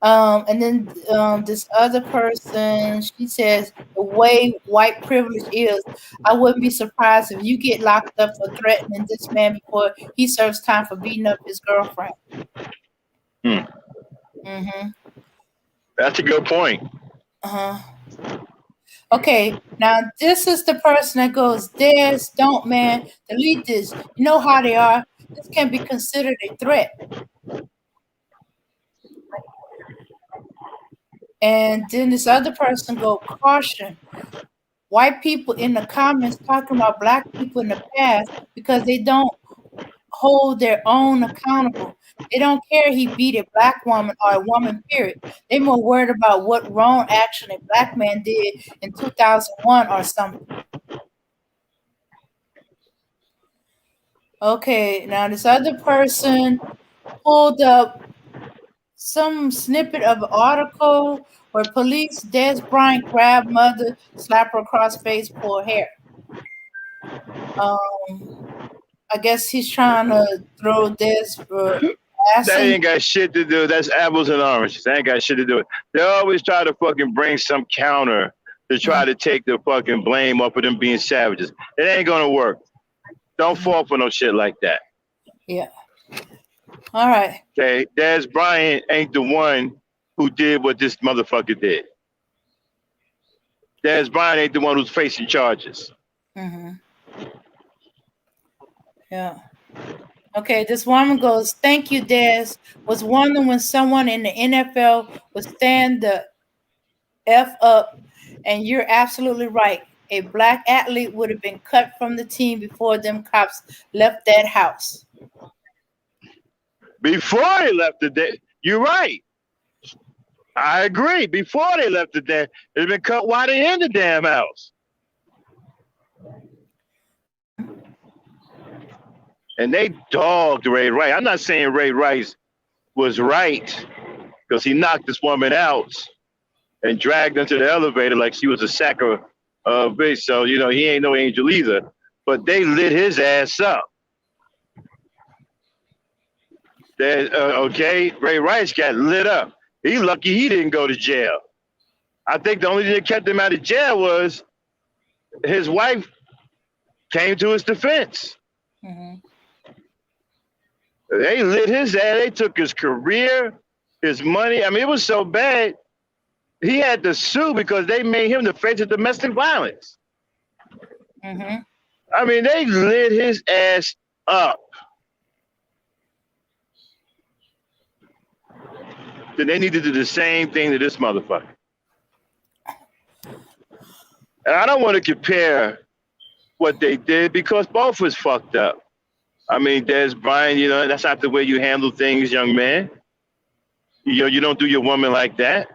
And then this other person, she says, the way white privilege is, I wouldn't be surprised if you get locked up for threatening this man before he serves time for beating up his girlfriend. Mm-hmm. That's a good point. Uh-huh. Okay, now this is the person that goes, Des, don't, man, delete this. You know how they are. This can be considered a threat. And then this other person go, caution. white people in the comments talking about black people in the past because they don't hold their own accountable. They don't care he beat a black woman or a woman, period. They more worried about what wrong action a black man did in 2001 or something. Okay, now this other person pulled up some snippet of an article where police Des Bryant grabbed mother, slap her across face, pull hair. I guess he's trying to throw Des ass That in. ain't got shit to do. That's apples and oranges. That ain't got shit to do with it. They always try to fucking bring some counter to try to take the fucking blame off of them being savages. It ain't gonna work. Don't fall for no shit like that. Yeah. All right. Okay, Des Bryant ain't the one who did what this motherfucker did. Des Bryant ain't the one who's facing charges. Mm-hmm. Yeah. Okay, this woman goes, "Thank you, Des. Was wondering when someone in the NFL would stand the F up, and you're absolutely right. A black athlete would have been cut from the team before them cops left that house." Before they left the day, you're right. I agree. Before they left the day, it's been cut while they in the damn house. And they dogged Ray Rice. I'm not saying Ray Rice was right because he knocked this woman out and dragged her to the elevator like she was a sack of bitch. So, you know, he ain't no angel either. But they lit his ass up. Okay, Ray Rice got lit up. He lucky he didn't go to jail. I think the only thing that kept him out of jail was his wife came to his defense. Mm-hmm. They lit his ass. They took his career, his money. I mean, it was so bad. He had to sue because they made him the face of domestic violence. Mm-hmm. I mean, they lit his ass up. Then they need to do the same thing to this motherfucker. And I don't want to compare what they did because both was fucked up. I mean, Des Bryant, you know, that's not the way you handle things, young man. You know, you don't do your woman like that.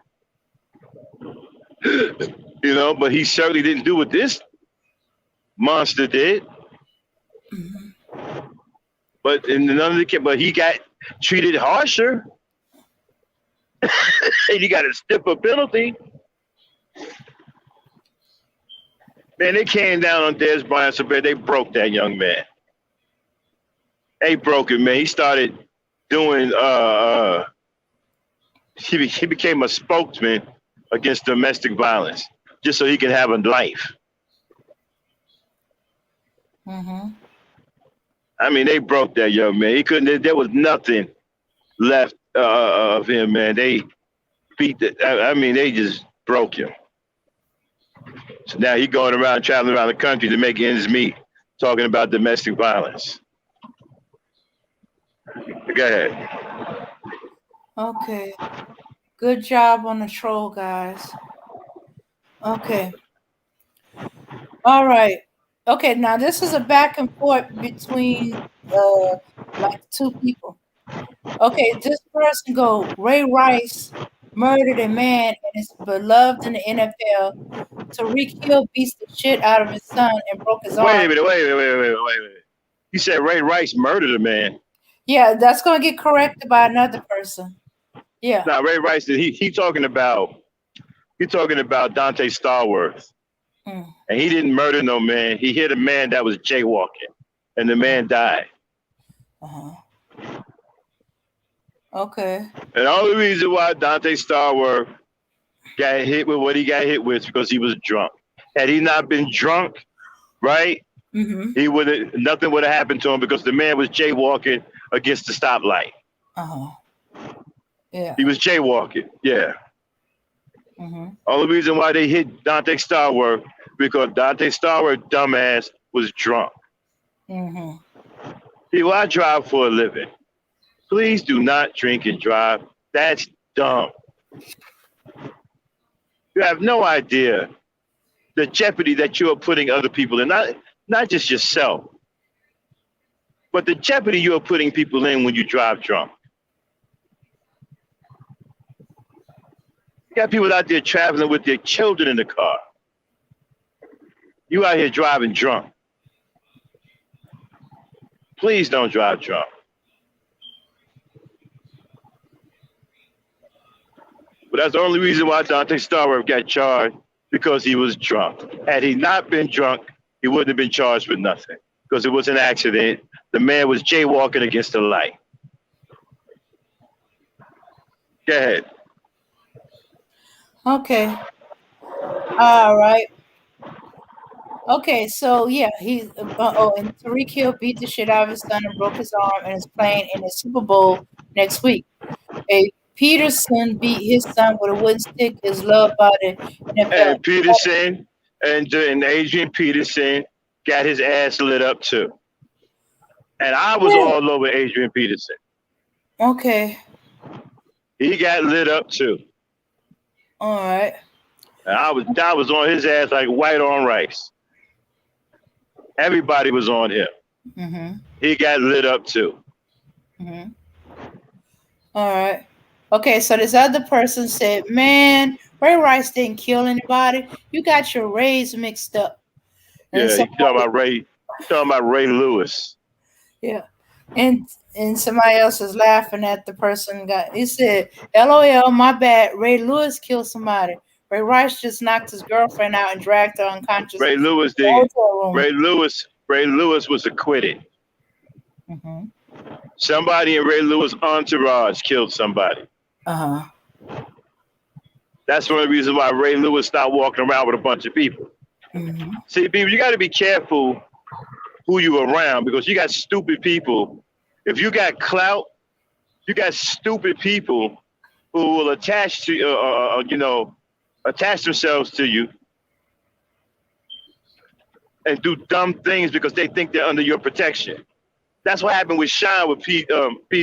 You know, but he certainly didn't do what this monster did. But in none of the case, but he got treated harsher. And he got a stiffer penalty. Man, they came down on Des Bryant so bad they broke that young man. They broke him, man. He started doing he became a spokesman against domestic violence just so he can have a life. Mm-hmm. I mean, they broke that young man. He couldn't. There was nothing left of him, man. They beat the. I mean, they just broke him. So now he's going around, traveling around the country to make ends meet, talking about domestic violence. Go ahead. Okay. Good job on the troll, guys. Okay. All right. Okay, now this is a back and forth between like two people. Okay, this person go, Ray Rice murdered a man and is beloved in the NFL. Tariq Hill beats the shit out of his son and broke his arm. Wait a minute. You said Ray Rice murdered a man. Yeah, that's gonna get corrected by another person. Yeah. Now Ray Rice, he talking about Dante Starworth. And he didn't murder no man. He hit a man that was jaywalking, and the man died. Okay. And the only reason why Dante Starworth got hit with what he got hit with is because he was drunk. Had he not been drunk, right? Mm-hmm. He nothing would have happened to him because the man was jaywalking against the stoplight. Yeah. He was jaywalking. Yeah. Mm-hmm. Only reason why they hit Dante Starworth because Dante Starworth, dumbass, was drunk. Mm-hmm. I drive for a living. Please do not drink and drive. That's dumb. You have no idea the jeopardy that you are putting other people in, not just yourself, but the jeopardy you are putting people in when you drive drunk. You got people out there traveling with their children in the car. You out here driving drunk. Please don't drive drunk. But that's the only reason why Dante Starworth got charged, because he was drunk. Had he not been drunk, he wouldn't have been charged with nothing, because it was an accident. The man was jaywalking against the light. Go ahead. Okay. All right. Okay, so yeah, he's and Tariq Hill beat the shit out of his son and broke his arm and is playing in the Super Bowl next week. A Peterson beat his son with a wooden stick, is loved by the NFL. And Peterson and Adrian Peterson got his ass lit up too. And I was all over Adrian Peterson. Okay. He got lit up too. All right. And I was on his ass like white on rice. Everybody was on him. Mm-hmm. He got lit up too. Mm-hmm. All right. Okay, so this other person said, man, Ray Rice didn't kill anybody. You got your Rays mixed up. And Yeah, you talking about Ray Lewis. Yeah. And somebody else was laughing at the person. He said, LOL, my bad. Ray Lewis killed somebody. Ray Rice just knocked his girlfriend out and dragged her unconscious. Ray Lewis was acquitted. Mm-hmm. Somebody in Ray Lewis' entourage killed somebody. Uh-huh. That's one of the reasons why Ray Lewis stopped walking around with a bunch of people. Mm-hmm. See, people, you got to be careful who you around, because you got stupid people. If you got clout, you got stupid people who will attach to attach themselves to you and do dumb things because they think they're under your protection. That's what happened with Sean with P.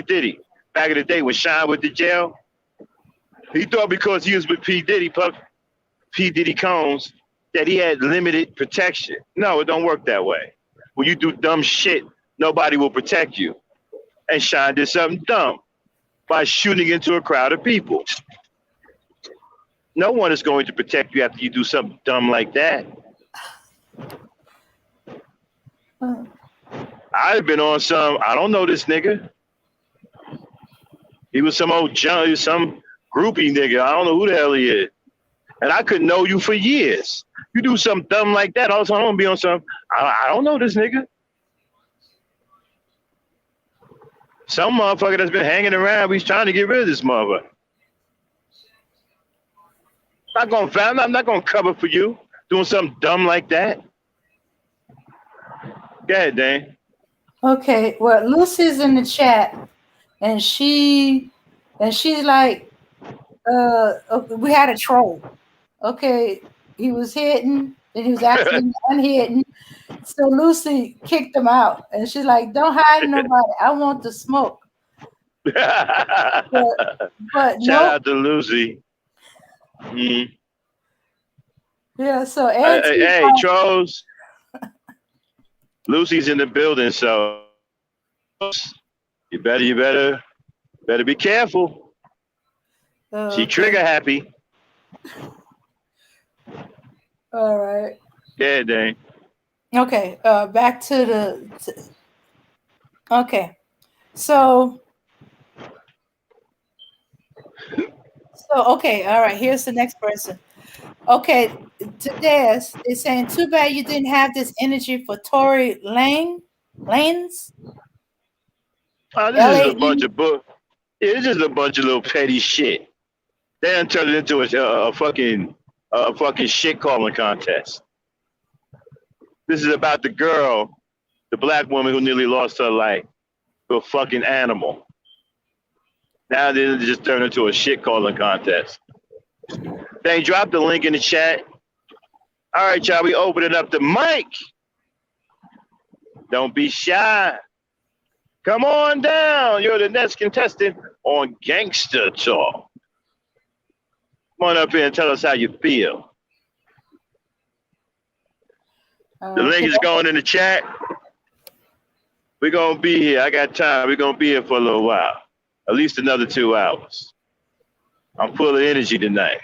Diddy back in the day when Sean went to jail. He thought because he was with P. Diddy Combs, that he had limited protection. No, it don't work that way. When you do dumb shit, nobody will protect you. And Sean did something dumb by shooting into a crowd of people. No one is going to protect you after you do something dumb like that. I've been on some, I don't know this nigga. He was some old junk, some groupie nigga. I don't know who the hell he is. And I could know you for years. You do something dumb like that, all of a sudden I'm gonna be on some, I don't know this nigga. Some motherfucker that's been hanging around, he's trying to get rid of this motherfucker. I'm not gonna cover for you doing something dumb like that. Go ahead, Dane. Okay, well, Lucy's in the chat, and she's like, we had a troll. Okay, he was hitting, and he was actually unhidden. So Lucy kicked him out, and she's like, "Don't hide nobody. I want the smoke." but Shout out to Lucy. Mm. Yeah. So hey, trolls. Lucy's in the building, so you better be careful. She trigger happy. All right. Yeah, Dane. Okay. Back to the. Okay. So okay. All right. Here's the next person. Okay. Today is saying, too bad you didn't have this energy for Tory Lanez. Oh, this is a bunch of book. Yeah, it's just a bunch of little petty shit. They done turned it into a fucking shit calling contest. This is about the girl, the black woman who nearly lost her life to a fucking animal. Now they just turned into a shit calling contest. They dropped the link in the chat. All right, y'all, we opening up the mic. Don't be shy. Come on down. You're the next contestant on Gangsta Talk. Come on up here and tell us how you feel. The link Okay. is going in the chat. We're going to be here. I got time. We're going to be here for a little while. At least another 2 hours. I'm full of energy tonight.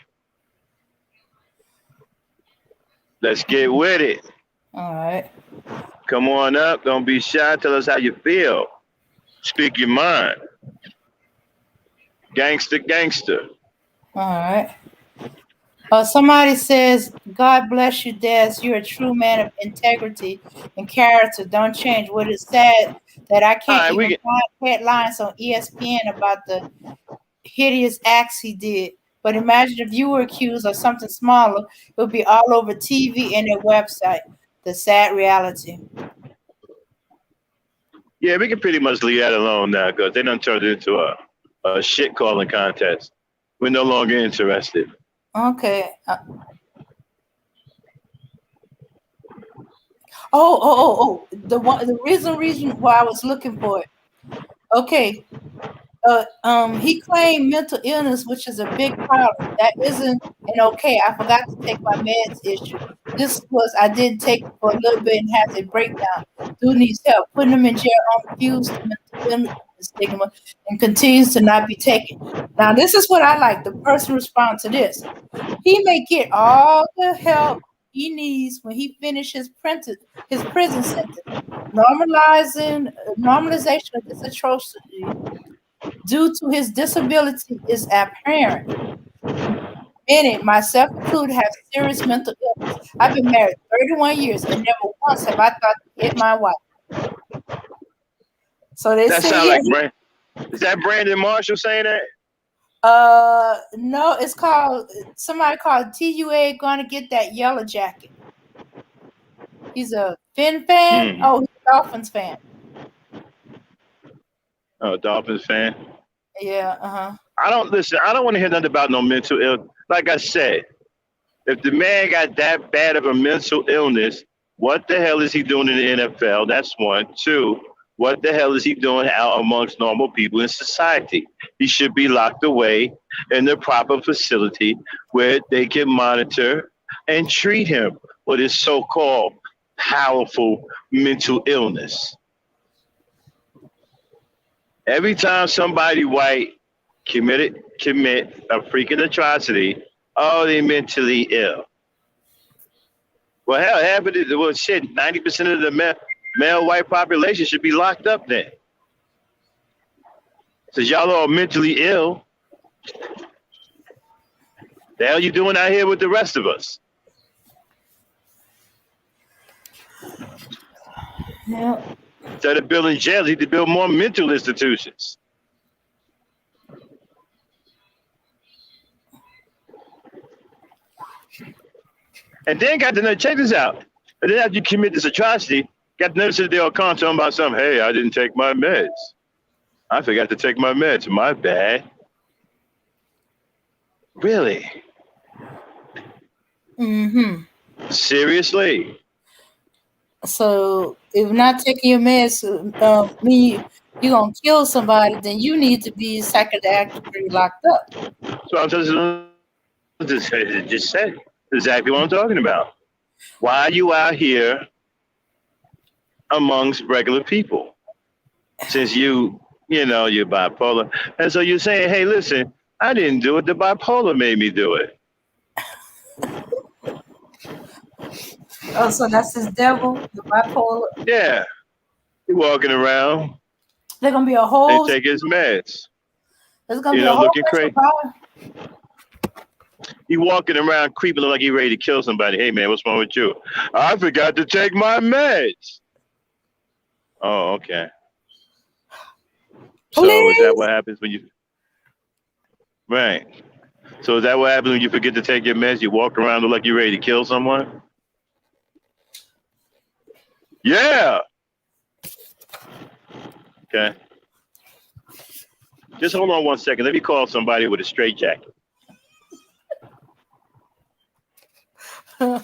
Let's get with it. All right. Come on up. Don't be shy. Tell us how you feel. Speak your mind. Gangster, gangster. All right. Somebody says, God bless you, Des. You're a true man of integrity and character. Don't change. What is sad that I can't All right, even find headlines on ESPN about the hideous acts he did. But imagine if you were accused of something smaller, it would be all over TV and their website. The sad reality. Yeah, we can pretty much leave that alone now because they done turned it into a shit calling contest. We're no longer interested. Okay. The reason why I was looking for it. Okay. He claimed mental illness, which is a big problem. That isn't an okay. I forgot to take my meds issue. This was I didn't take it for a little bit and has a breakdown. Dude needs help. Putting him in jail on refuse to mental illness stigma and continues to not be taken. Now this is what I like. The person responds to this. He may get all the help he needs when he finishes his prison sentence. Normalization of this atrocity due to his disability is apparent. Many, myself included, have serious mental illness. I've been married 31 years and never once have I thought to hit my wife. So they That say, sounds yeah. like Brandon. Is that Brandon Marshall saying that? No, it's called somebody called TUA gonna get that yellow jacket. He's a Finn fan. Oh, he's a Dolphins fan. Oh, Dolphins fan. Yeah, I don't want to hear nothing about no mental illness. Like I said, if the man got that bad of a mental illness, what the hell is he doing in the NFL? That's one. Two, what the hell is he doing out amongst normal people in society? He should be locked away in the proper facility where they can monitor and treat him for this so-called powerful mental illness. Every time somebody white commit a freaking atrocity, oh, they mentally ill. Well, hell, half of it, well, shit, 90% of the male white population should be locked up then. Since y'all are mentally ill, the hell you doing out here with the rest of us? yeah. Instead of building jails, you need to build more mental institutions. And then got to know, check this out. And then after you commit this atrocity, got to notice that they'll come talking about something. Hey, I didn't take my meds. I forgot to take my meds. My bad. Really? Mm-hmm. Seriously? So if not taking your meds mean you're gonna kill somebody, then you need to be psychiatrically locked up. So I'm just said exactly what I'm talking about. Why are you out here amongst regular people? Since you're bipolar. And so you're saying, hey, listen, I didn't do it. The bipolar made me do it. Oh, so that's his devil, the bipolar. Yeah. He's walking around. There's gonna be a whole. They take his meds. There's gonna be a whole looking crazy. He walking around creeping like he ready to kill somebody. Hey man, what's wrong with you? I forgot to take my meds. Oh, okay. So is that what happens when you? Right. So is that what happens when you forget to take your meds? You walk around like you're ready to kill someone? Yeah. Okay. Just hold on 1 second. Let me call somebody with a straight jacket. I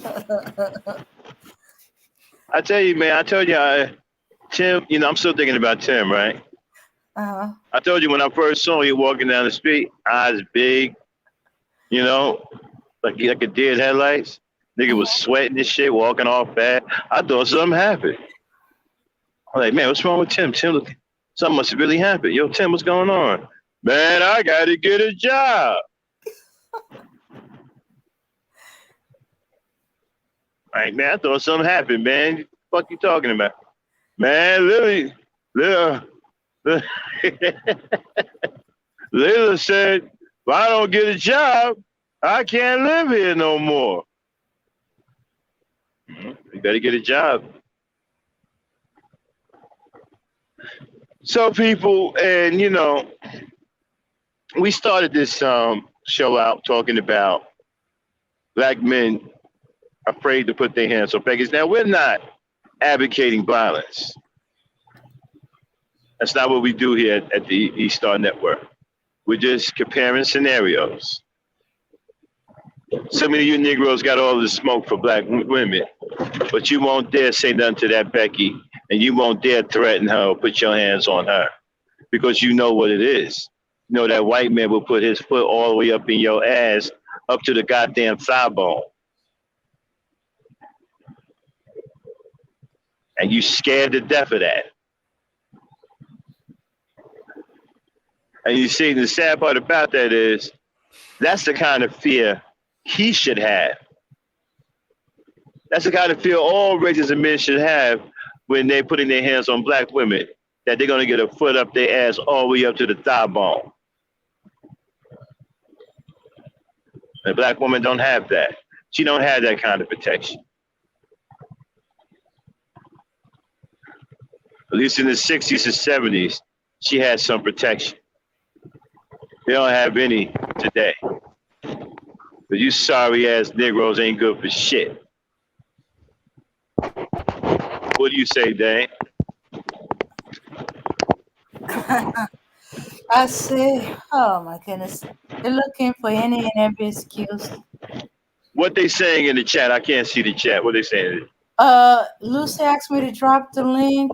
tell you, man. Tim. I'm still thinking about Tim, right? I told you when I first saw you walking down the street, eyes big, like a deer's headlights. Nigga was sweating and shit, walking off bad. I thought something happened. I'm like, man, what's wrong with Tim? Tim, look, something must have really happened. Yo, Tim, what's going on? Man, I got to get a job. Like, man, I thought something happened, man. What the fuck you talking about? Man, Lily, Lila said, if I don't get a job, I can't live here no more. You better get a job. So people, and you know, we started this show out talking about black men afraid to put their hands on Becky. Now, we're not advocating violence. That's not what we do here at the East Star Network. We're just comparing scenarios. Some of you Negroes got all the smoke for black women, but you won't dare say nothing to that Becky, and you won't dare threaten her or put your hands on her because you know what it is. You know that white man will put his foot all the way up in your ass, up to the goddamn thigh bone. And you scared to death of that. And you see, the sad part about that is that's the kind of fear he should have. That's the kind of fear all races and men should have when they're putting their hands on black women, that they're going to get a foot up their ass all the way up to the thigh bone. A black woman don't have that. She don't have that kind of protection. At least in the 60s and 70s, she had some protection. They don't have any today. But you sorry ass Negroes ain't good for shit. What do you say, Dane? I say, oh my goodness, they're looking for any and every excuse. What they saying in the chat? I can't see the chat. What they saying? Lucy asked me to drop the link.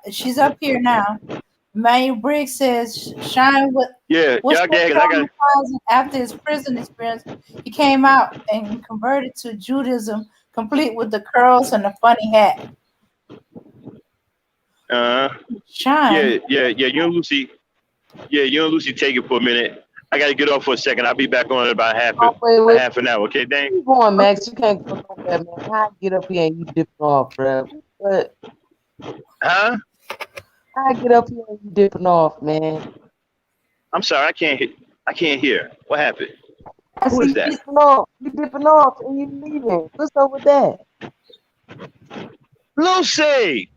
She's up here now. Manuel Briggs says, "Shine with Yeah, what's y'all get. I got. after his prison experience, he came out and converted to Judaism, complete with the curls and the funny hat." Shine. Yeah. You and Lucy. Yeah, you and Lucy take it for a minute. I got to get off for a second. I'll be back on in about half an hour. Okay, Dane? Keep going, Max. You can't go nowhere, man. How I get up here and you dipping off, bro? But Huh? how I get up here and you dipping off, man? I'm sorry, I can't hear. What happened? Who is that? You dipping off and you leaving. What's up with that? Lucy!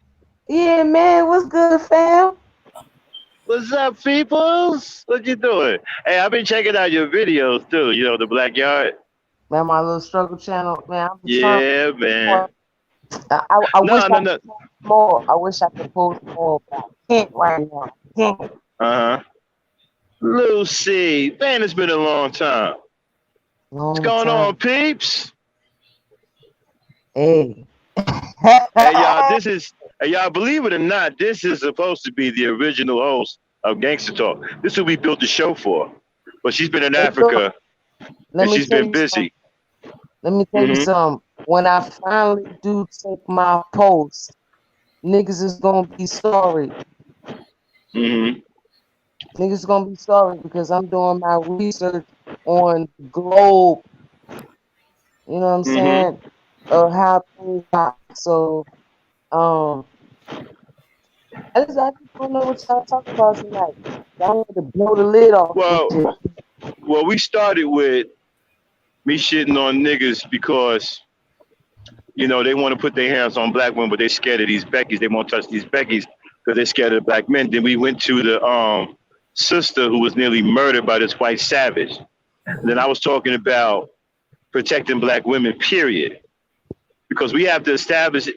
Yeah, man. What's good, fam? What's up, peoples? What you doing? Hey, I've been checking out your videos too. You know, the Black Yard. Man, my little struggle channel, man. Yeah, man. I wish I could post more. I wish I could post more, but I can't right now. I can't. Lucy, man, it's been a long time. What's going on, peeps? Hey. Hey, y'all, y'all, believe it or not, this is supposed to be the original host of Gangsta Talk. This is who we built the show for. But she's been in Africa, and she's been busy. Let me tell you something. When I finally do take my post, niggas is gonna be sorry. Niggas gonna be sorry because I'm doing my research on the globe. You know what I'm saying? Of how things are. So, I just don't know what y'all talking about tonight. Y'all need to blow the lid off. Well, we started with me shitting on niggas because, you know, they want to put their hands on black women, but they're scared of these Beckys. They won't touch these Beckys because they're scared of black men. Then we went to the sister who was nearly murdered by this white savage. And then I was talking about protecting black women, period. Because we have to establish,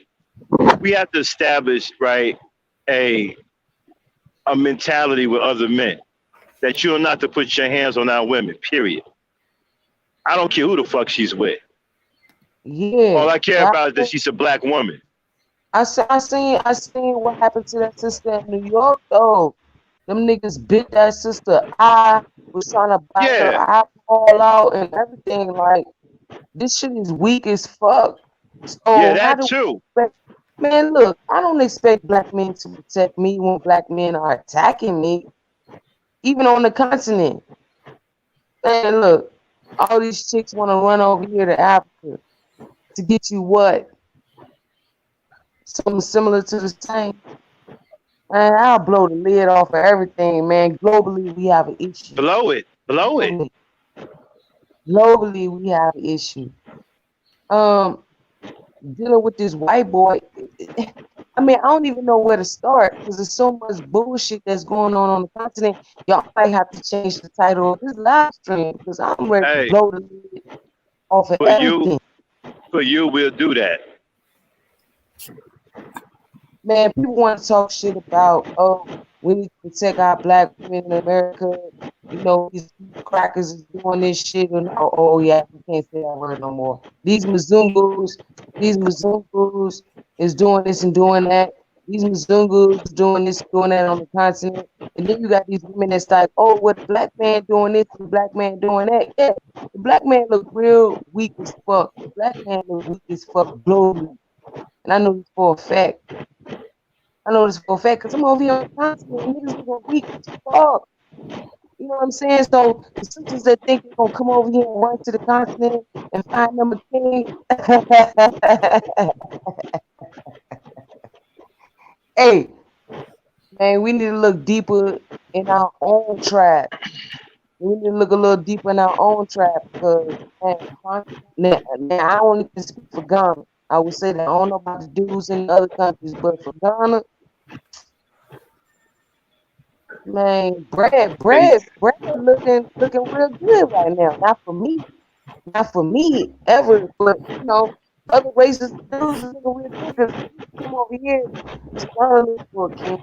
right, a mentality with other men that you're not to put your hands on our women, period. I don't care who the fuck she's with. Yeah. All I care about is that she's a black woman. I seen what happened to that sister in New York, though. Them niggas bit that sister eye, was trying to bite her eyeball out and everything. Like, This shit is weak as fuck. Yeah, So how that do too. we expect, man, look, I don't expect black men to protect me when black men are attacking me, even on the continent. Man, look, all these chicks want to run over here to Africa to get you what? Something similar to the same. Man, I'll blow the lid off of everything, man. Globally, we have an issue. Blow it. Blow it. Globally, globally, we have an issue. Um, Dealing with this white boy. I mean, I don't even know where to start because there's so much bullshit that's going on the continent. Y'all might have to change the title of this live stream because I'm ready to Hey, blow the lid off of for you, everything. we'll do that. Man, people want to talk shit about, oh, we need to protect our black women in America. You know, these crackers is doing this shit. And oh yeah, you can't say that word no more. These Mzungus is doing this and doing that. These Mzungus doing this, doing that on the continent. And then you got these women that's like, oh, what the black man doing this, the black man doing that. Yeah, the black man look real weak as fuck. The black man look weak as fuck globally. And I know this for a fact. I know this for a fact because I'm over here on the continent and niggas looking weak as fuck. You know what I'm saying? So the sisters that think they're gonna come over here and run to the continent and find them a king. Hey, man, we need to look deeper in our own trap. We need to look a little deeper in our own trap because now I only can speak for Ghana. I would say that I don't know about the dudes in the other countries, but for Ghana, man, And Brad looking real good right now. Not for me ever, but you know, other races dudes is looking real good because come over here to Ghana look for a king.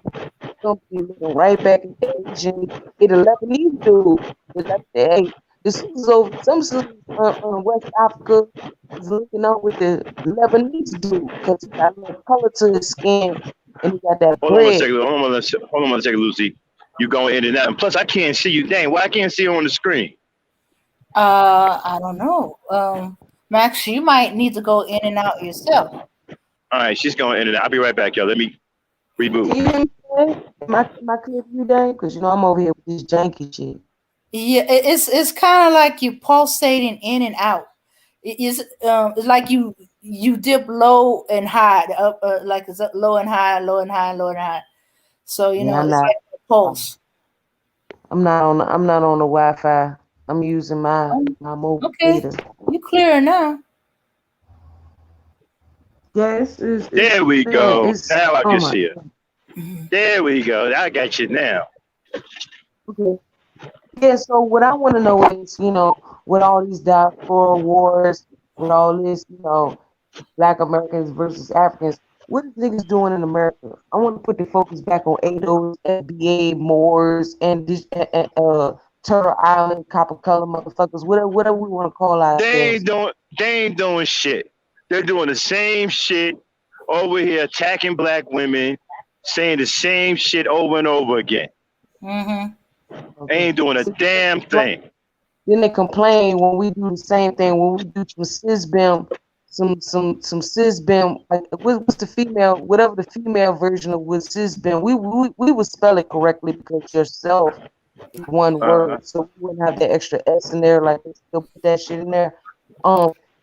Gonna be looking right back at the Asian, get a Lebanese dude. Hey, the sisters over some sisters West Africa is looking up with the Lebanese dude because he got a little color to his skin and he got that hold on one bread. second. Hold on one second, Lucy. You going in and out. And plus, I can't see you. Dang, why I can't see you on the screen? I don't know. Max, you might need to go in and out yourself. All right, she's going in and out. I'll be right back, y'all. Let me reboot. Can you hear me, Dan? Am I clear for you, Dan? Because you know I'm over here with this janky shit. Yeah, it's kind of like you pulsating in and out. It's like you dip low and high, up like it's up low and high, low and high, low and high. So you Yeah, know it's like a pulse. I'm not on the Wi-Fi. I'm using my mobile Okay, data. you clear now. Yes, There we man, go. it's Now I oh can my see it. There we go. I got you now. okay. Yeah, so what I want to know is, you know, with all these diaspora wars, with all this, you know, Black Americans versus Africans, what is niggas doing in America? I want to put the focus back on ADOS, FBA, Moors, and this Turtle Island, Copper Color motherfuckers, whatever we want to call our ass. They ain't doing shit. They're doing the same shit over here, attacking black women, saying the same shit over and over again. Mm-hmm. They ain't doing a damn thing. Then they complain when we do the same thing, when we do some cisbem, like what's the female, whatever the female version of what cisbem, we would spell it correctly because yourself is one word, so we wouldn't have that extra S in there, like they still put that shit in there.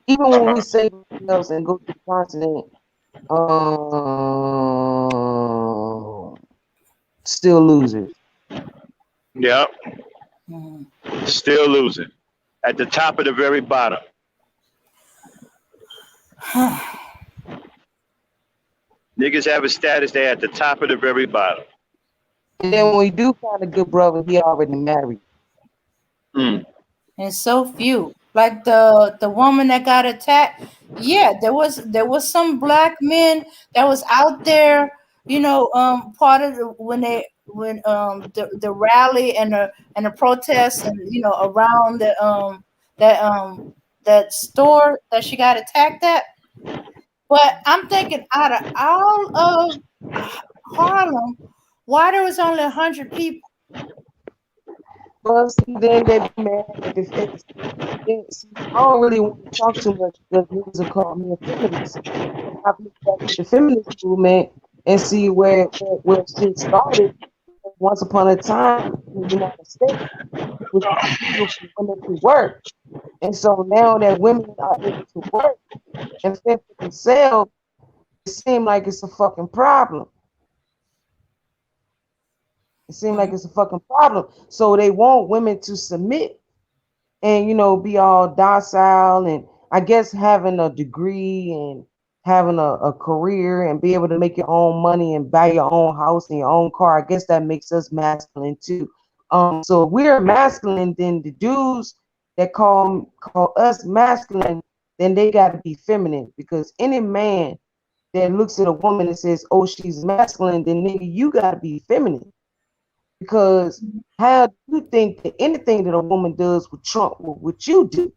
Even when we say ourselves and go to the continent, still losers. Yep. Mm-hmm. Still losing. At the top of the very bottom. Niggas have a status, they at the top of the very bottom. And then when we do find a good brother, he already married. And so few. Like the woman that got attacked. Yeah, there was some black men that was out there, you know, part of when the rally and the protests and you know around that store that she got attacked at. But I'm thinking out of all of Harlem, why there was only 100 people? Well, see, then they be mad at the fence. See, I don't really want to talk too much because niggas will call me a feminist. I look back at the feminist movement and see where shit started. Once upon a time in the United States, it was illegal for women to work. And so now that women are able to work and fend for themselves, it seems like it's a fucking problem. It seems like it's a fucking problem. So they want women to submit and, be all docile and I guess having a degree and having a career and be able to make your own money and buy your own house and your own car. I guess that makes us masculine too. So if we're masculine, then the dudes that call us masculine, then they got to be feminine, because any man that looks at a woman and says, "Oh, she's masculine," then nigga, you got to be feminine. Because how do you think that anything that a woman does would trump what you do?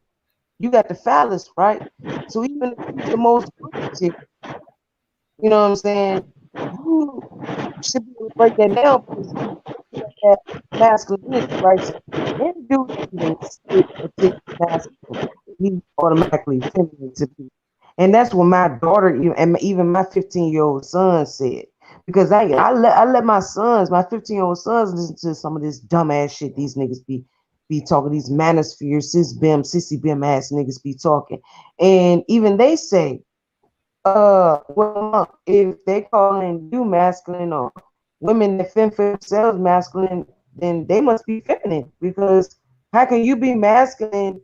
You got the phallus, right? So even if you're the most chick, you know what I'm saying? You should be able to break that down because you got that masculinity, right? So any dude that even say a chick is masculine, he's automatically feminine to me. And that's what my daughter and even my 15-year-old son said. Because I let my 15-year-old sons listen to some of this dumbass shit these niggas be talking, these manosphere, sissy bim ass niggas be talking. And even they say, well, if they calling you masculine or women that fend for themselves masculine, then they must be feminine. Because how can you be masculine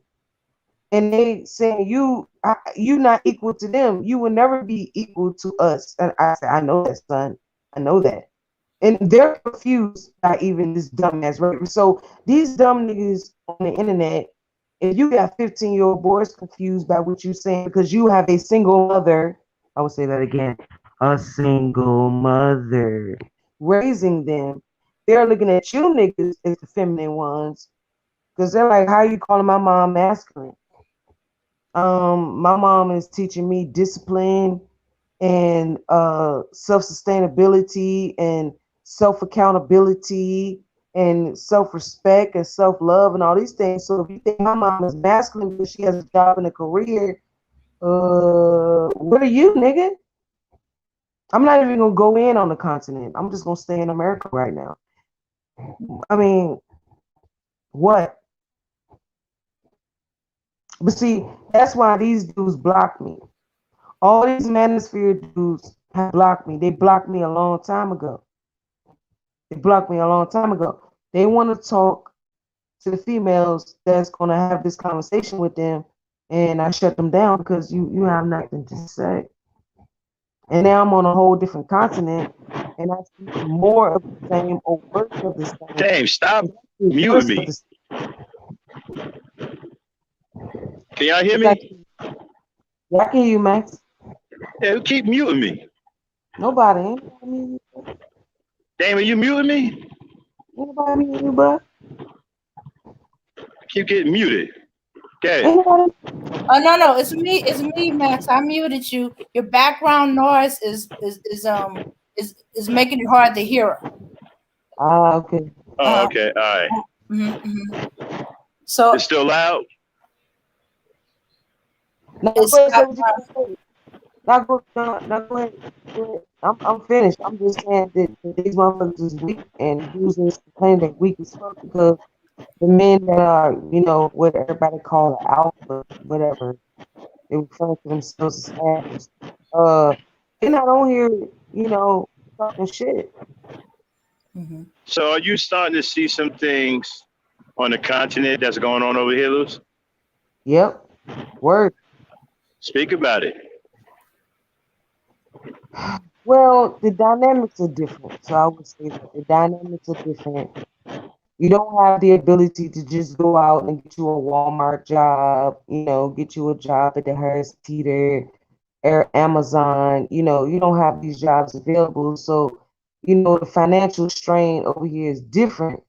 and they saying you not equal to them? You will never be equal to us. And I said, I know that, son. I know that. And they're confused by even this dumbass, right? So these dumb niggas on the internet, if you got 15-year-old boys confused by what you're saying because you have a single mother, I would say that again, a single mother raising them, they're looking at you niggas as the feminine ones because they're like, how are you calling my mom masculine? My mom is teaching me discipline and self-sustainability and self-accountability and self-respect and self-love and all these things. So if you think my mom is masculine because she has a job and a career, what are you, nigga? I'm not even gonna go in on the continent. I'm just gonna stay in America right now. I mean, what? But see, that's why these dudes block me. All these manosphere dudes have blocked me. They blocked me a long time ago. They blocked me a long time ago. They want to talk to the females that's going to have this conversation with them, and I shut them down because you have nothing to say. And now I'm on a whole different continent, and I see more of the same or worse of the same. Dave, stop muting me. Can y'all hear me? Yeah, I can hear you, Max. Yeah, keep muting me. Nobody ain't. Damon, you muting me? Nobody muting you, bro. Keep getting muted. Okay. Oh no, it's me, Max. I muted you. Your background noise is making it hard to hear. Okay. Oh, okay. All right. Mm-hmm. So it's still loud. Now go ahead. I'm finished. I'm just saying that these motherfuckers is weak and users claim they're weak as fuck because the men that are, what everybody call an alpha, whatever, they refer to themselves as alphas. They're not on here, talking shit. Mm-hmm. So are you starting to see some things on the continent that's going on over here, Luz? Yep. Word. Speak about it. Well, the dynamics are different. So I would say that the dynamics are different. You don't have the ability to just go out and get you a Walmart job, get you a job at the Harris Teeter or Amazon. You don't have these jobs available. So, the financial strain over here is different.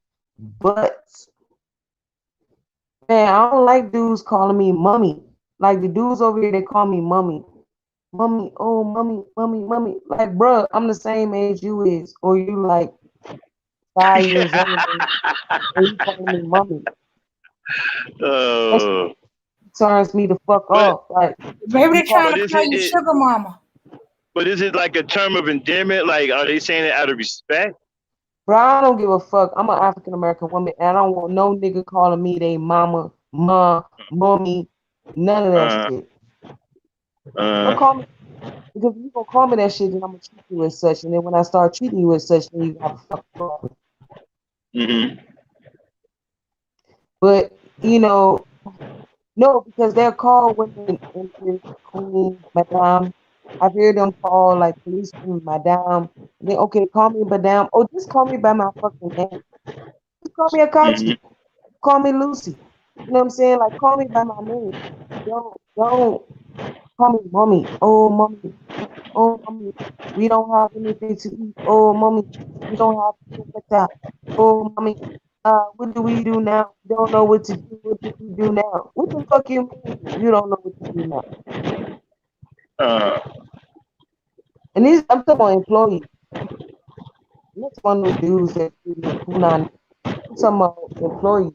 But, man, I don't like dudes calling me mommy. Like the dudes over here, they call me mommy. Mommy, oh, mommy. Like, bruh, I'm the same age you is. Or you like 5 years old, and he calling me mommy. Oh, Turns me the fuck but off. Like, Maybe you they're call trying but to is call you it sugar mama. but is it like a term of endearment? Like, are they saying it out of respect? bro, I don't give a fuck. I'm an African American woman, and I don't want no nigga calling me they mama, mommy, none of that Uh, shit. Don't uh, call me, because if you gonna call me that shit, then I'm gonna treat you as such. And then when I start treating you as such, then you have a fucking problem. mm-hmm. But you know, no, because they'll call women empress, queen, madame. I've heard them call like policemen, madame. And then okay, call me madame. Oh, just call me by my fucking name. Just call me Mm-hmm. Akachi. Call me Lucy. You know what I'm saying? Like call me by my name. Don't call me mommy. Oh mommy. Oh mommy. We don't have anything to eat. Oh mommy. We don't have to. Oh mommy. What do we do now? We don't know what to do. What do we do now? What the fuck you mean? You don't know what to do now? Uh, And these, I'm talking about employees. That's one of those dudes that do the punani. I'm talking about employees.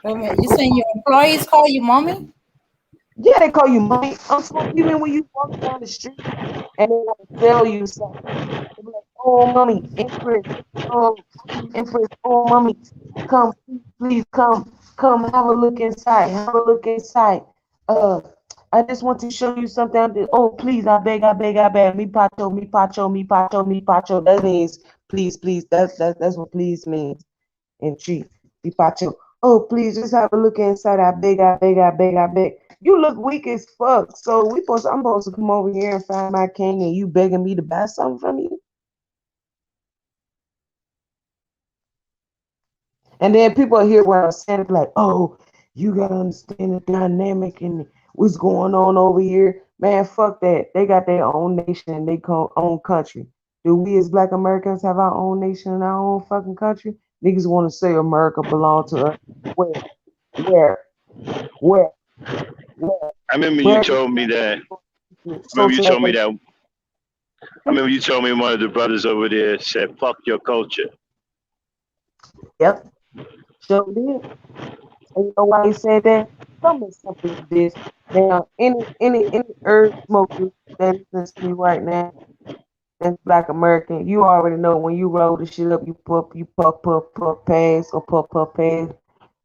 Wait a minute, you saying your employees call you mommy? Yeah, they call you mommy. I'm talking even when you walk down the street and they want to sell you something. They be like, oh mommy, Empress, oh Empress, oh mommy, come, please come, have a look inside, have a look inside. Uh, I just want to show you something. Oh, please, I beg. Me pacho, me pacho, me pacho, me pacho. That means please, please. That's what please means in tree. Me pacho. Oh, please, just have a look inside. I beg. You look weak as fuck. So I'm supposed to come over here and find my king, and you begging me to buy something from you. And then people hear what I'm saying, like, oh, you gotta understand the dynamic and what's going on over here. Man, fuck that. They got their own nation and their own country. Do we as black Americans have our own nation and our own fucking country? Niggas want to say America belong to us. Where? Where? Where? Where? I remember you Where is told me that. so Remember you told me segregated? that. I remember you told me one of the brothers over there said, "Fuck your culture." Yep, sure did. And you know why he said that? Something as simple as this. Now, any herb smoker that listens to me right now, that's black American, you already know when you roll the shit up, you puff pass or puff pass.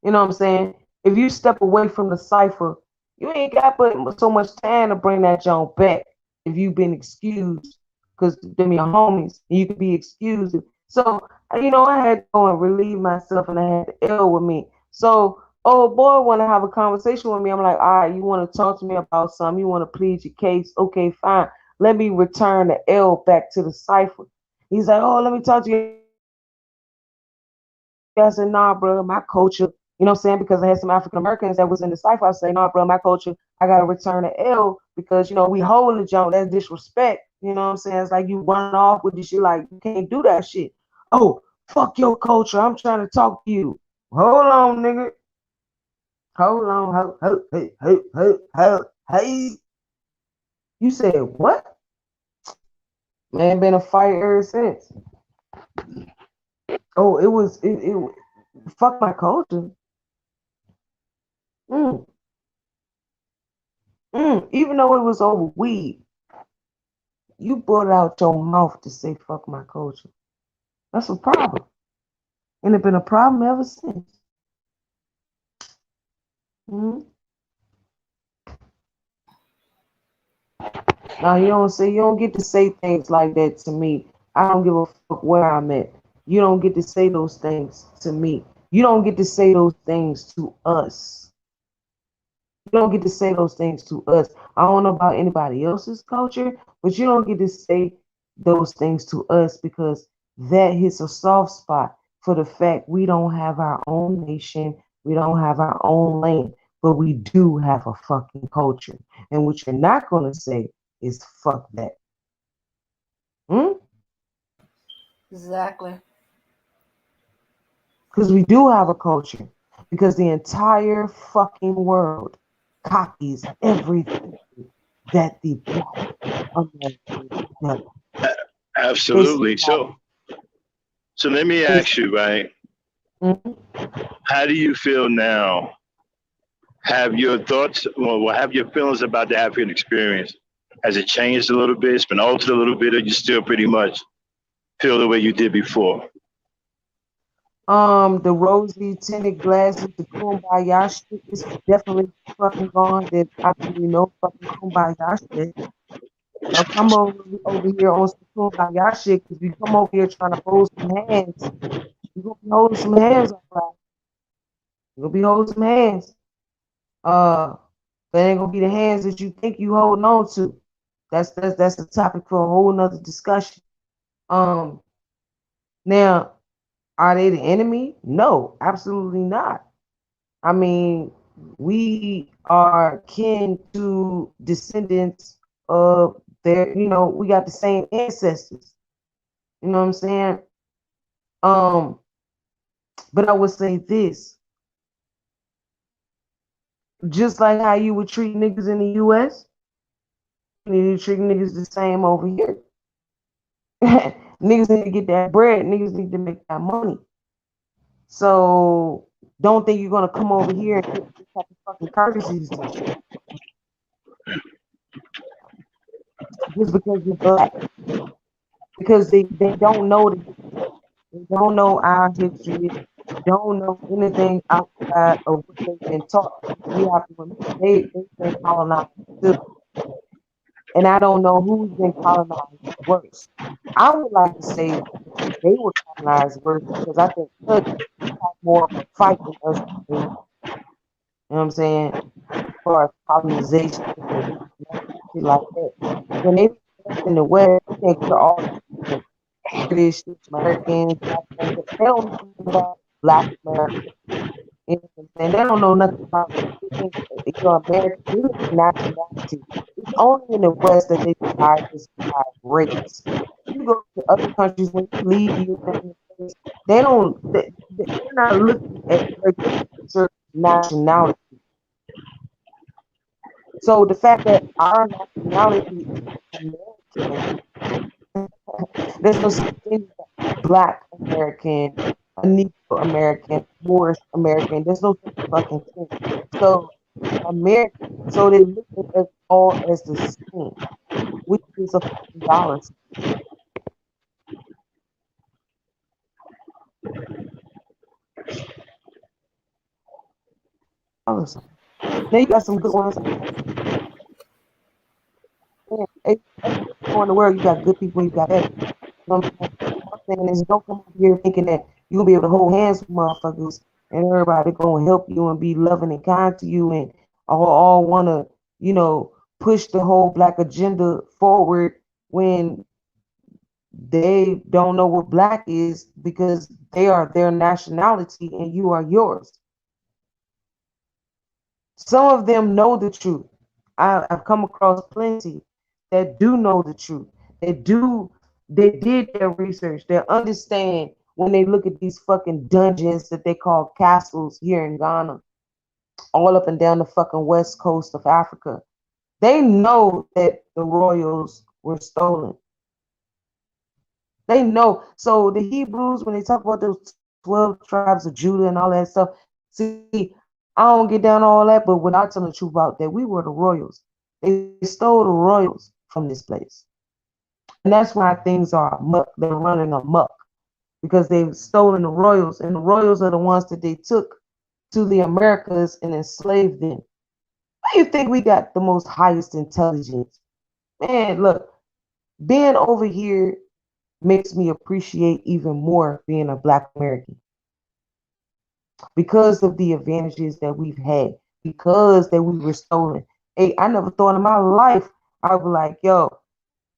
You know what I'm saying? If you step away from the cipher, you ain't got but so much time to bring that junk back if you've been excused, because them your homies, and you can be excused. So, I had to go and relieve myself, and I had the L with me. So, oh boy, want to have a conversation with me. I'm like, all right, you want to talk to me about something? You want to plead your case? Okay, fine. Let me return the L back to the cipher. He's like, oh, let me talk to you. I said, nah, bro, my culture, you know what I'm saying? Because I had some African Americans that was in the cipher. I say, nah, bro, my culture, I gotta return the L because we hold the junk. That's disrespect. You know what I'm saying? It's like you running off with this shit, like you can't do that shit. Oh, fuck your culture. I'm trying to talk to you. Hold on, nigga. Hold on. Hey. You said what? Man, been a fight ever since. Oh, it fuck my culture. Mm. Even though it was over weed, you brought it out your mouth to say fuck my culture. That's a problem. And it's been a problem ever since. Mm. Now you don't get to say things like that to me. I don't give a fuck where I'm at. You don't get to say those things to me. You don't get to say those things to us. You don't get to say those things to us. I don't know about anybody else's culture, but you don't get to say those things to us because that hits a soft spot for the fact we don't have our own nation, we don't have our own land, but we do have a fucking culture. And what you're not going to say is fuck that. Hmm? Exactly. Because we do have a culture. Because the entire fucking world copies everything that the black Americans do. Absolutely. So let me ask you, right? Mhm. How do you feel now? Have your thoughts, well, have your feelings about the African experience? Has it changed a little bit? It's been altered a little bit, or you still pretty much feel the way you did before? The rosy tinted glasses, the kumbaya shit is definitely fucking gone. There's absolutely no fucking kumbaya shit. Don't come over here on some kumbaya shit because you come over here trying to hold some hands. You're gonna be holding some hands, all right? You're gonna be holding some hands. Uh, but it ain't gonna be the hands that you think you holding on to. That's a topic for a whole nother discussion. Um, Now, are they the enemy? No, absolutely not. I mean, we are kin to descendants of their, we got the same ancestors. You know what I'm saying? Um, but I would say this, just like how you would treat niggas in the US, you need to treat niggas the same over here. Niggas need to get that bread, niggas need to make that money. So don't think you're gonna come over here and get these type of fucking courtesies and shit just because you're black. Because they don't know the history. They don't know our history. They don't know anything outside of what they've been taught. We have to remember they've been colonized too. And I don't know who's been colonized worse. I would like to say they were colonized worse because I think Dutch had more of a fight than us. You know what I'm saying? As far as colonization and shit like that. When they left in the West, I think we're all British, Americans, Black Americans. They don't know nothing about Black America. You know what I'm saying? They don't know nothing about American nationality. It's only in the West that they decide to decide race. You go to other countries when you leave the United States, they're not looking at certain nationality. So the fact that our nationality is American, there's no such thing as Black American, a Negro American, Moorish American. There's no such fucking thing. So American, so they look at us all as the same, which is a fucking dollar sign. Now you got some good ones. Everywhere you go in the world, you got good people, you got bad people. You know what I'm saying? What I'm saying is don't come over here thinking that you're gonna be able to hold hands with motherfuckers and everybody gonna help you and be loving and kind to you and all wanna, push the whole black agenda forward when they don't know what black is because they are their nationality and you are yours. Some of them know the truth. I've come across plenty that do know the truth. They did their research. They understand when they look at these fucking dungeons that they call castles here in Ghana, all up and down the fucking west coast of Africa. They know that the royals were stolen. They know. So the Hebrews, when they talk about those 12 tribes of Judah and all that stuff, see, I don't get down all that, but when I tell the truth about that, we were the royals. They stole the royals from this place. And that's why things are amok. They're running amok because they've stolen the royals, and the royals are the ones that they took to the Americas and enslaved them. Why do you think we got the most highest intelligence? Man, look, being over here makes me appreciate even more being a Black American because of the advantages that we've had, because that we were stolen. Hey, I never thought in my life I would be like, yo,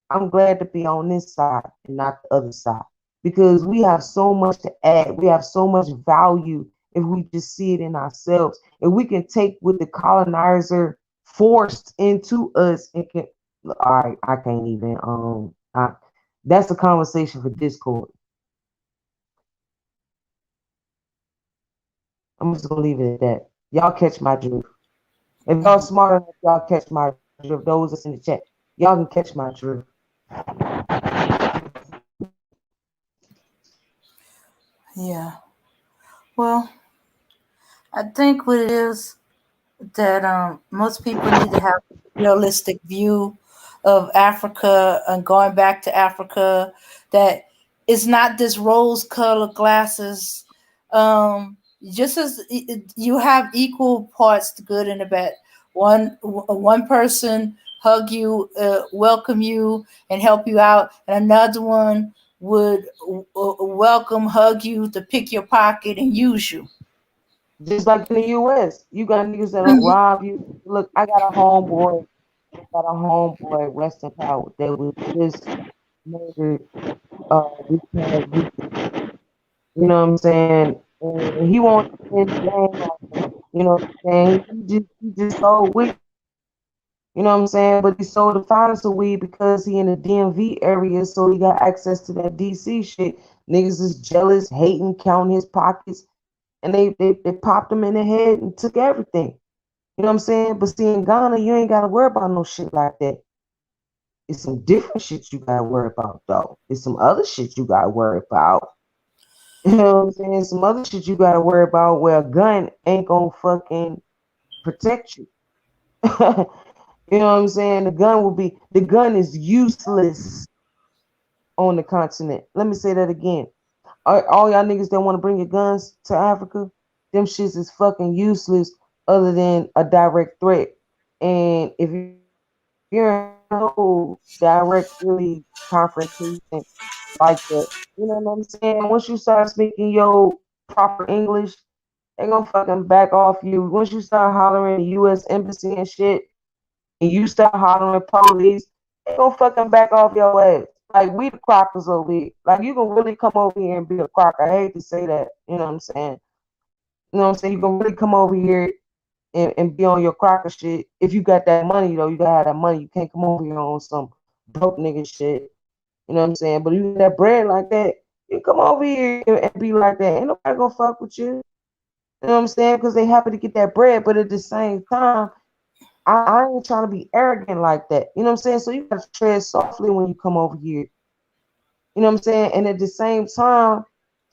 I'm glad to be on this side and not the other side because we have so much to add. We have so much value if we just see it in ourselves. If we can take what the colonizer forced into us and can, all right, I can't even, that's a conversation for Discord. I'm just gonna leave it at that. Y'all catch my drift. If y'all smart enough, y'all catch my drift. Those that's in the chat, y'all can catch my drift. Yeah. Well, I think what it is that most people need to have a realistic view of Africa and going back to Africa. That it's not this rose-colored glasses. Just as you have equal parts, the good and the bad. One person hug you, welcome you, and help you out, and another one would welcome, hug you to pick your pocket and use you. Just like in the US, you got niggas that'll rob you. Look, I got a homeboy, rest in power, that was just murdered this past weekend. You know what I'm saying? And he won't spend the game like that. You know what I'm saying? He just sold weed. You know what I'm saying? But he sold the finest of weed because he in the DMV area, so he got access to that DC shit. Niggas is jealous, hating, counting his pockets, and they popped him in the head and took everything. You know what I'm saying? But see, in Ghana, you ain't gotta worry about no shit like that. It's some different shit you gotta worry about, though. It's some other shit you gotta worry about. You know what I'm saying? Some other shit you gotta worry about where a gun ain't gonna fucking protect you. You know what I'm saying? The gun is useless on the continent. Let me say that again. All y'all niggas that want to bring your guns to Africa, them shits is fucking useless other than a direct threat. And if you're in no direct really confrontation like that, you know what I'm saying? Once you start speaking your proper English, they gonna fucking back off you. Once you start hollering the US embassy and shit, and you start hollering police, they gonna fucking back off your ass. Like we the crockers over here. Like you can really come over here and be a crocker. I hate to say that. You know what I'm saying? You know what I'm saying? You can really come over here and be on your crocker shit. If you got that money though, you gotta have that money. You can't come over here on some broke nigga shit. You know what I'm saying? But if you got that bread like that, you come over here and be like that. Ain't nobody gonna fuck with you. You know what I'm saying? Because they happy to get that bread, but at the same time, I ain't trying to be arrogant like that. You know what I'm saying? So you gotta tread softly when you come over here. You know what I'm saying? And at the same time,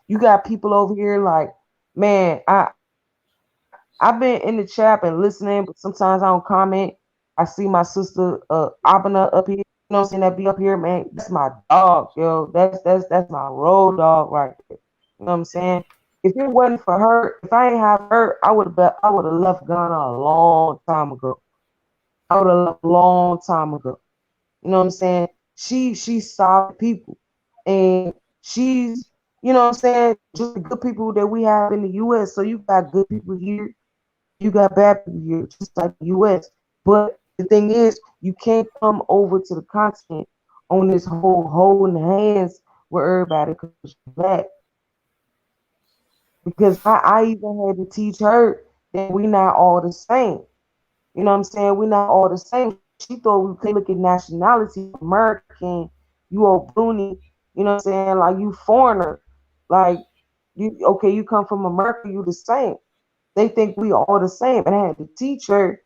you got people over here like, man, I've been in the chat and listening, but sometimes I don't comment. I see my sister Abena up here. You know what I'm saying? That be up here, man. That's my dog, yo. That's my road dog right there. You know what I'm saying? If it wasn't for her, if I ain't have her, I would have left Ghana a long time ago. I would have left a long time ago. You know what I'm saying? She's solid people. And she's, you know what I'm saying, just the good people that we have in the US. So you got good people here, you got bad people here, just like the US. But the thing is, you can't come over to the continent on this whole holding hands with everybody because you're black. Because I even had to teach her that we not all the same. You know what I'm saying? We're not all the same. She thought we could look at nationality, American, you old Bruni, you know what I'm saying? Like you foreigner. Like you okay, you come from America, you the same. They think we all the same. And I had to teach her,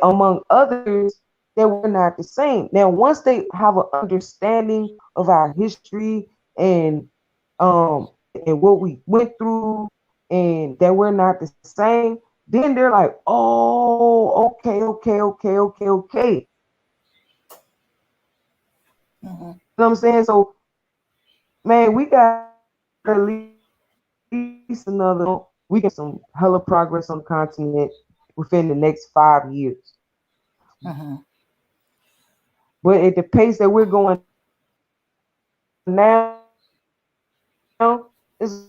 among others, that we're not the same. Now, once they have an understanding of our history and um and what we went through and that we're not the same, then they're like, oh, okay. You Mm-hmm. know what I'm saying? So, man, we got at least we get some hella progress on the continent within the next 5 years. Mm-hmm. But at the pace that we're going now, it's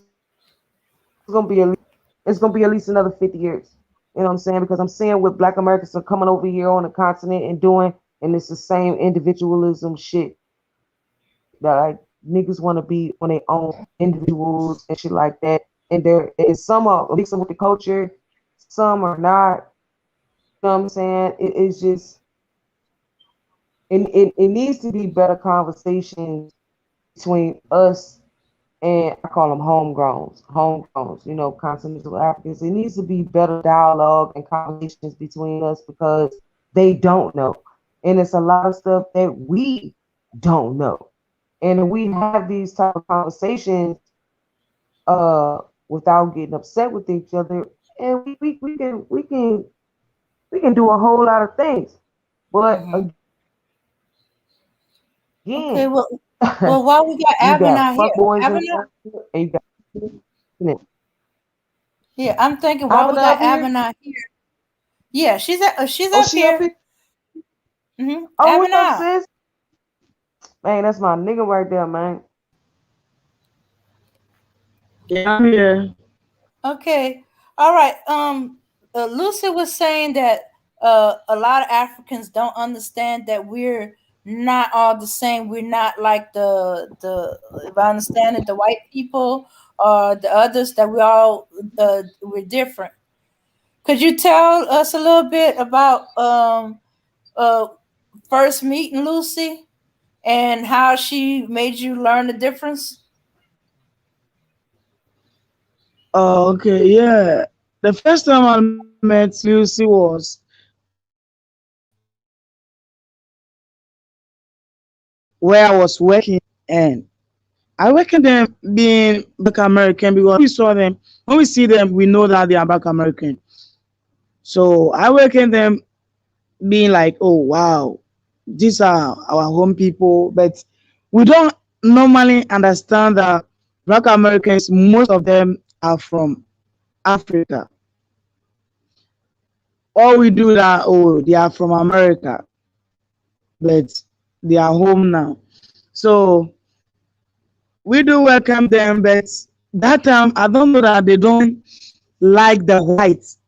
gonna be at least it's gonna be at least another 50 years. You know what I'm saying? Because I'm seeing what Black Americans are coming over here on the continent and doing, and it's the same individualism shit that like niggas want to be on their own individuals and shit like that. And there is some are mixing with the culture, some are not. You know what I'm saying? It's just it needs to be better conversations between us and I call them homegrowns, you know, continental Africans. It needs to be better dialogue and conversations between us because they don't know. And it's a lot of stuff that we don't know. And if we have these type of conversations, without getting upset with each other, and we can do a whole lot of things. But Mhm. again, Okay, well, while we got you got Avena here, fuck boys in Avena, Africa, and you got in it. yeah, I'm thinking while we Havana got up here. Avena here, yeah, she's Oh, up she up here. here. Oh, what's up, Avena. sis? Man, that's my nigga right there, man. Yeah, I'm here. Okay, all right. Lucy was saying that a lot of Africans don't understand that we're not all the same. We're not like the if I understand it, the white people or the others, that we're different. Could you tell us a little bit about uh first meeting Lucy and how she made you learn the difference? Oh, okay, yeah. The first time I met Lucy was where I was working, and I reckon them being Black American because we saw them when we see them, we know that they are Black American. So I reckon them being like, oh wow, these are our home people, but we don't normally understand that Black Americans, most of them are from Africa. All we do that, oh, they are from America, but they are home now. So we do welcome them, but that time I don't know that they don't like the whites.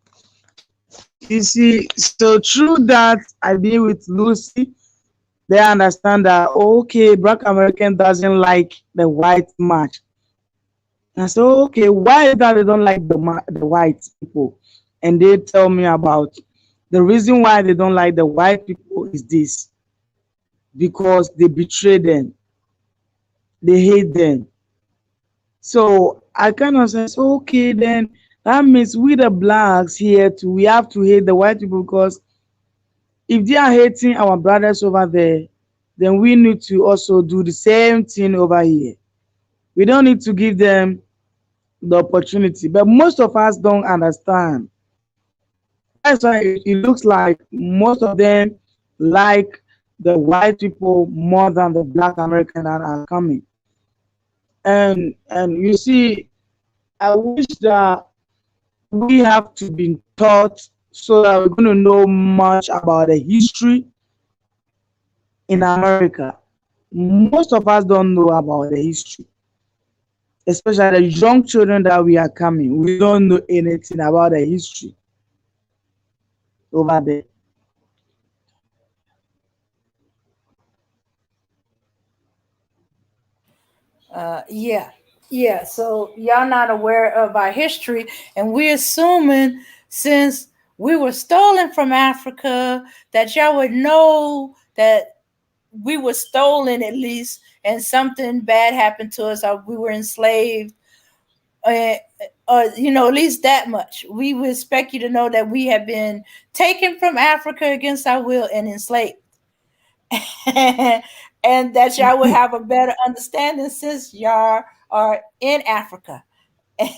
You see, so through that I been with Lucy, they understand that okay, Black American doesn't like the white much. And I said, okay, why is that they don't like the white people? And they tell me about the reason why they don't like the white people is this because they betray them, they hate them. So I kind of says, okay, then that means we the blacks here too, we have to hate the white people because if they are hating our brothers over there, then we need to also do the same thing over here. We don't need to give them the opportunity, but most of us don't understand. That's why it looks like most of them like the white people more than the Black American that are coming. And you see, I wish that we have to be taught so that we're going to know much about the history in America. Most of us don't know about the history, especially the young children that we are coming. We don't know anything about the history over there. Yeah, yeah. So y'all not aware of our history, and we're assuming since we were stolen from Africa that y'all would know that we were stolen at least, and something bad happened to us, or we were enslaved. Uh, at least that much. We would expect you to know that we have been taken from Africa against our will and enslaved. And that y'all would have a better understanding since y'all are in Africa.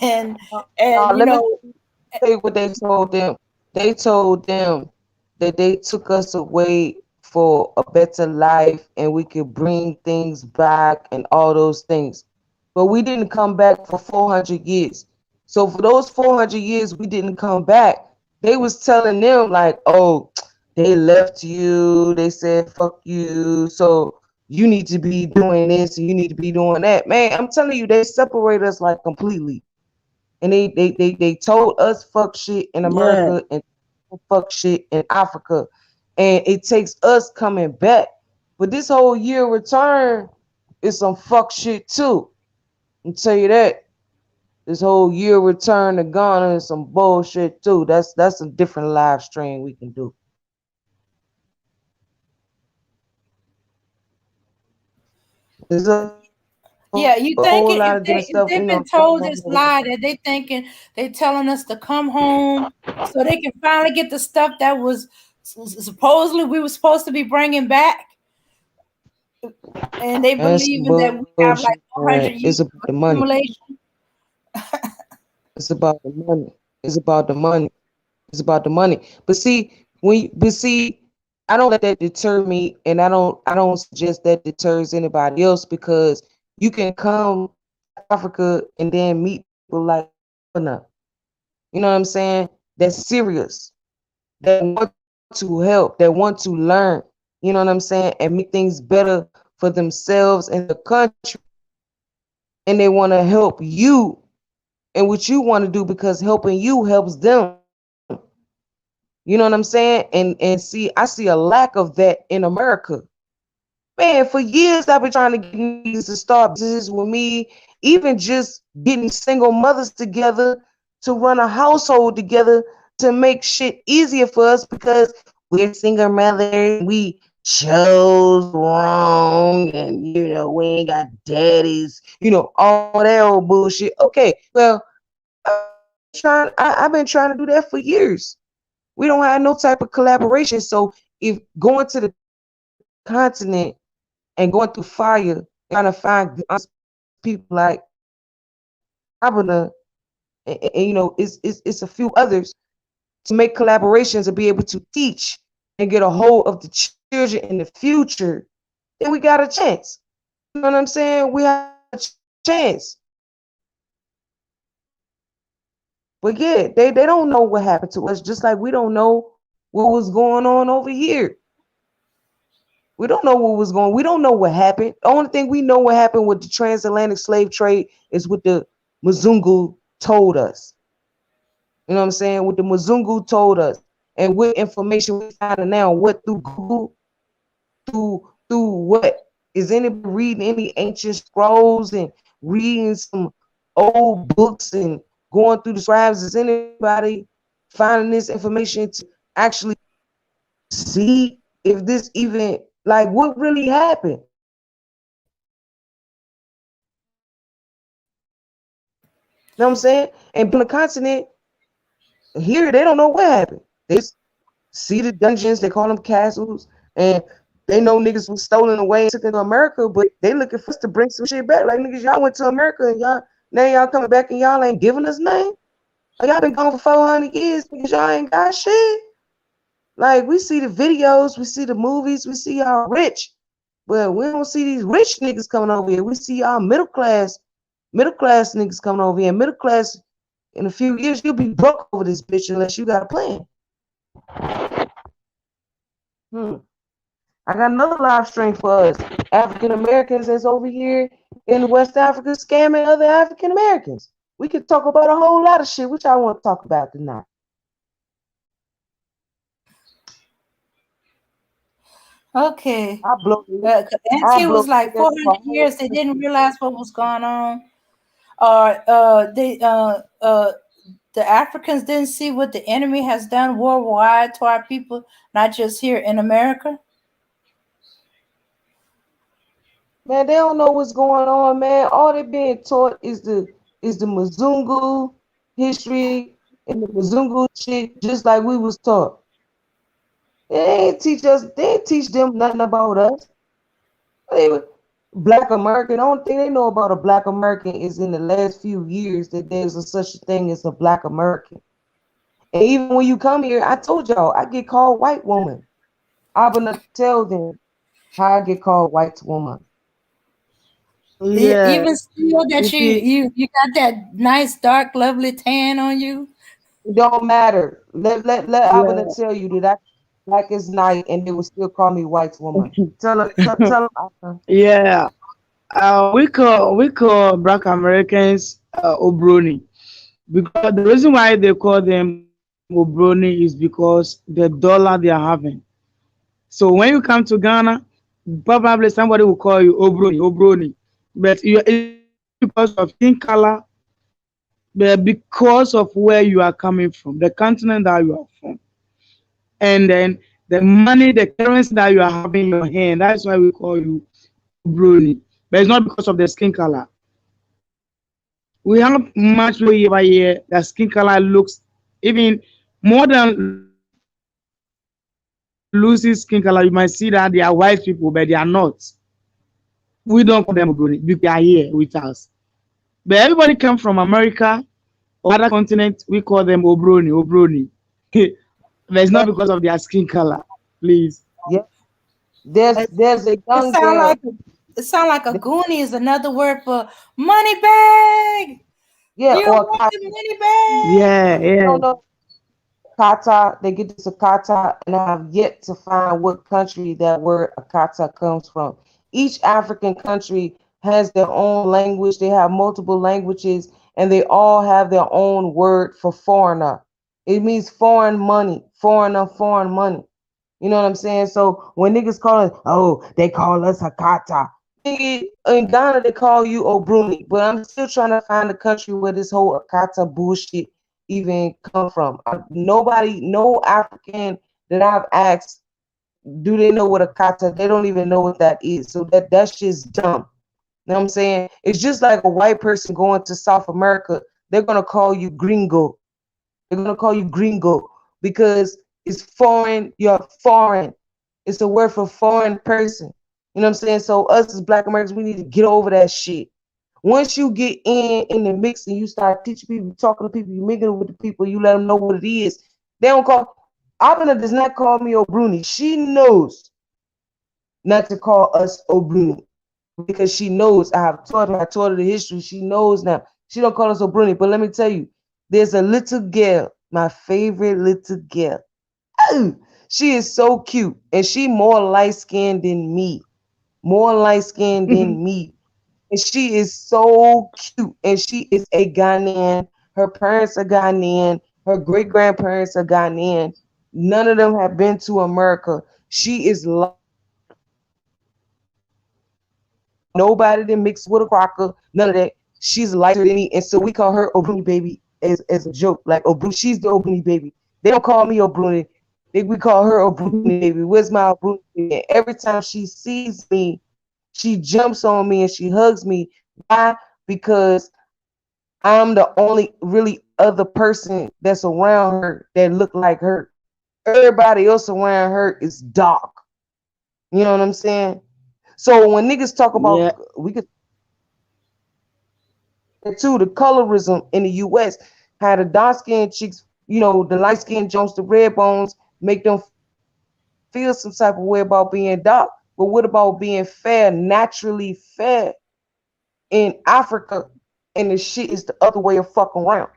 And and you Let me know, tell you what they told them. They told them that they took us away for a better life and we could bring things back and all those things. But we didn't come back for 400 years. So for those 400 years we didn't come back, they was telling them like, oh, they left you. They said, fuck you. So you need to be doing this and you need to be doing that. Man, I'm telling you, they separate us like completely. And they told us fuck shit in Yeah. America and fuck shit in Africa. And it takes us coming back. But this whole year return is some fuck shit too. I'll tell you that. This whole year return to Ghana is some bullshit too. That's a different live stream we can do. There's a whole yeah, lot you of different think it, stuff, if they've been going on told here this we can lie that they thinking they telling us to come home so they can finally get the stuff that was supposedly we were supposed to be bringing back, and they That's some believing that we have bullshit, like man. 100 It's years about the of money. accumulation. It's about the money. It's about the money. It's about the money. But see, I don't let that deter me, and I don't suggest that deters anybody else, because you can come to Africa and then meet people like enough. You know what I'm saying? That's serious. That want to help, that want to learn. You know what I'm saying? And make things better for themselves and the country. And they want to help you and what you want to do, because helping you helps them. You know what I'm saying? And see, I see a lack of that in America. Man, for years I've been trying to get niggas to start businesses with me, even just getting single mothers together to run a household together, to make shit easier for us, because we're single mothers, we chose wrong, and we ain't got daddies, all that old bullshit. Okay, well, I've been trying to do that for years. We don't have no type of collaboration. So if going to the continent and going through fire, trying to find honest people like Abuna, and it's a few others, to make collaborations and be able to teach and get a hold of the children in the future, then we got a chance. You know what I'm saying? We have a chance. But yeah, they don't know what happened to us, just like we don't know what was going on over here. We don't know what was going. We don't know what happened. The only thing we know what happened with the transatlantic slave trade is what the Mzungu told us. You know what I'm saying? What the Mzungu told us, and what information we find now. What, through Google, through what? Is anybody reading any ancient scrolls and reading some old books and going through the scribes? Is anybody finding this information to actually see if this even, like, what really happened? You know what I'm saying? And on the continent here, they don't know what happened. They just see the dungeons, they call them castles, and they know niggas was stolen away and took into America, but they looking for us to bring some shit back. Like, niggas, y'all went to America and y'all coming back and y'all ain't giving us nothing. Like, y'all been gone for 400 years, niggas, y'all ain't got shit. Like, we see the videos, we see the movies, we see y'all rich, but we don't see these rich niggas coming over here. We see y'all middle class niggas coming over here. Middle class, in a few years, you'll be broke over this bitch unless you got a plan. I got another live stream for us. African Americans that's over here in West Africa scamming other African Americans. We could talk about a whole lot of shit, which I want to talk about tonight. Okay. I blow Auntie was like 400 years. They didn't realize what was going on. Or the Africans didn't see what the enemy has done worldwide to our people, not just here in America. Man, they don't know what's going on, man. All they being taught is the Mzungu history and the Mzungu shit, just like we was taught. They ain't teach them nothing about us. Black American, the only thing they know about a Black American is in the last few years that there's such a thing as a Black American. And even when you come here, I told y'all, I get called white woman. I'm gonna tell them how I get called white woman. Yeah. Even still that you got that nice dark lovely tan on you. It don't matter. Let Abner tell you that I black as night and they will still call me white woman. Tell them. Yeah. We call Black Americans Obroni, because the reason why they call them Obroni is because the dollar they are having. So when you come to Ghana, probably somebody will call you Obroni, but it's not because of skin color, but because of where you are coming from, the continent that you are from, and then the money, the currency that you are having in your hand. That's why we call you Obroni, but it's not because of the skin color. We have much people here by here that skin color looks even more than Lucy's skin color. You might see that they are white people, but they are not. We don't call them Obroni because they are here with us. But everybody come from America or other continent, we call them Obroni, Obroni. But it's not That, because of their skin color, please. yeah. It, There's a it young sound like girl. it sound like a goonie is another word for money bag. Yeah, You or want Kata. the money bag? Yeah, I yeah. don't know. Kata, they get this Akata, and I have yet to find what country that word Akata comes from. Each African country has their own language. They have multiple languages, and they all have their own word for foreigner. It means foreign money, foreigner, foreign money. You know what I'm saying? So when niggas call it, oh, they call us Hakata. Nigga, in Ghana, they call you Obruni. But I'm still trying to find a country where this whole Akata bullshit even come from. Nobody, no African that I've asked, do they know what Akata? They don't even know what that is. So that's just dumb. You know what I'm saying? It's just like a white person going to South America. They're gonna call you gringo. They're gonna call you gringo because it's foreign. You're foreign. It's a word for foreign person. You know what I'm saying? So us as Black Americans, we need to get over that shit. Once you get in the mix and you start teaching people, talking to people, you mingling with the people, you let them know what it is. They don't call. Abena does not call me Obruni. She knows not to call us Obruni because she knows. I have taught her. I taught her the history. She knows now. She don't call us Obruni. But let me tell you, there's a little girl, my favorite little girl. Oh, she is so cute, and she more light skinned than me. More light skinned than me. And she is so cute. And she is a Ghanaian. Her parents are Ghanaian. Her great grandparents are Ghanaian. None of them have been to America. She is nobody that mixed with a crocker, none of that. She's lighter than me, and so we call her Obruni baby as a joke. Like Obruni, she's the Obruni baby. They don't call me Obruni. We call her Obruni baby. Where's my Obruni baby? And every time she sees me, she jumps on me and she hugs me. Why? Because I'm the only really other person that's around her that look like her. Everybody else around her is dark. You know what I'm saying? So when niggas talk Yeah. about, we could too, the colorism in the US, how the dark skinned chicks, the light skinned Jones, the red bones, make them feel some type of way about being dark. But what about being fair, naturally fair in Africa? And the shit is the other way of fucking around.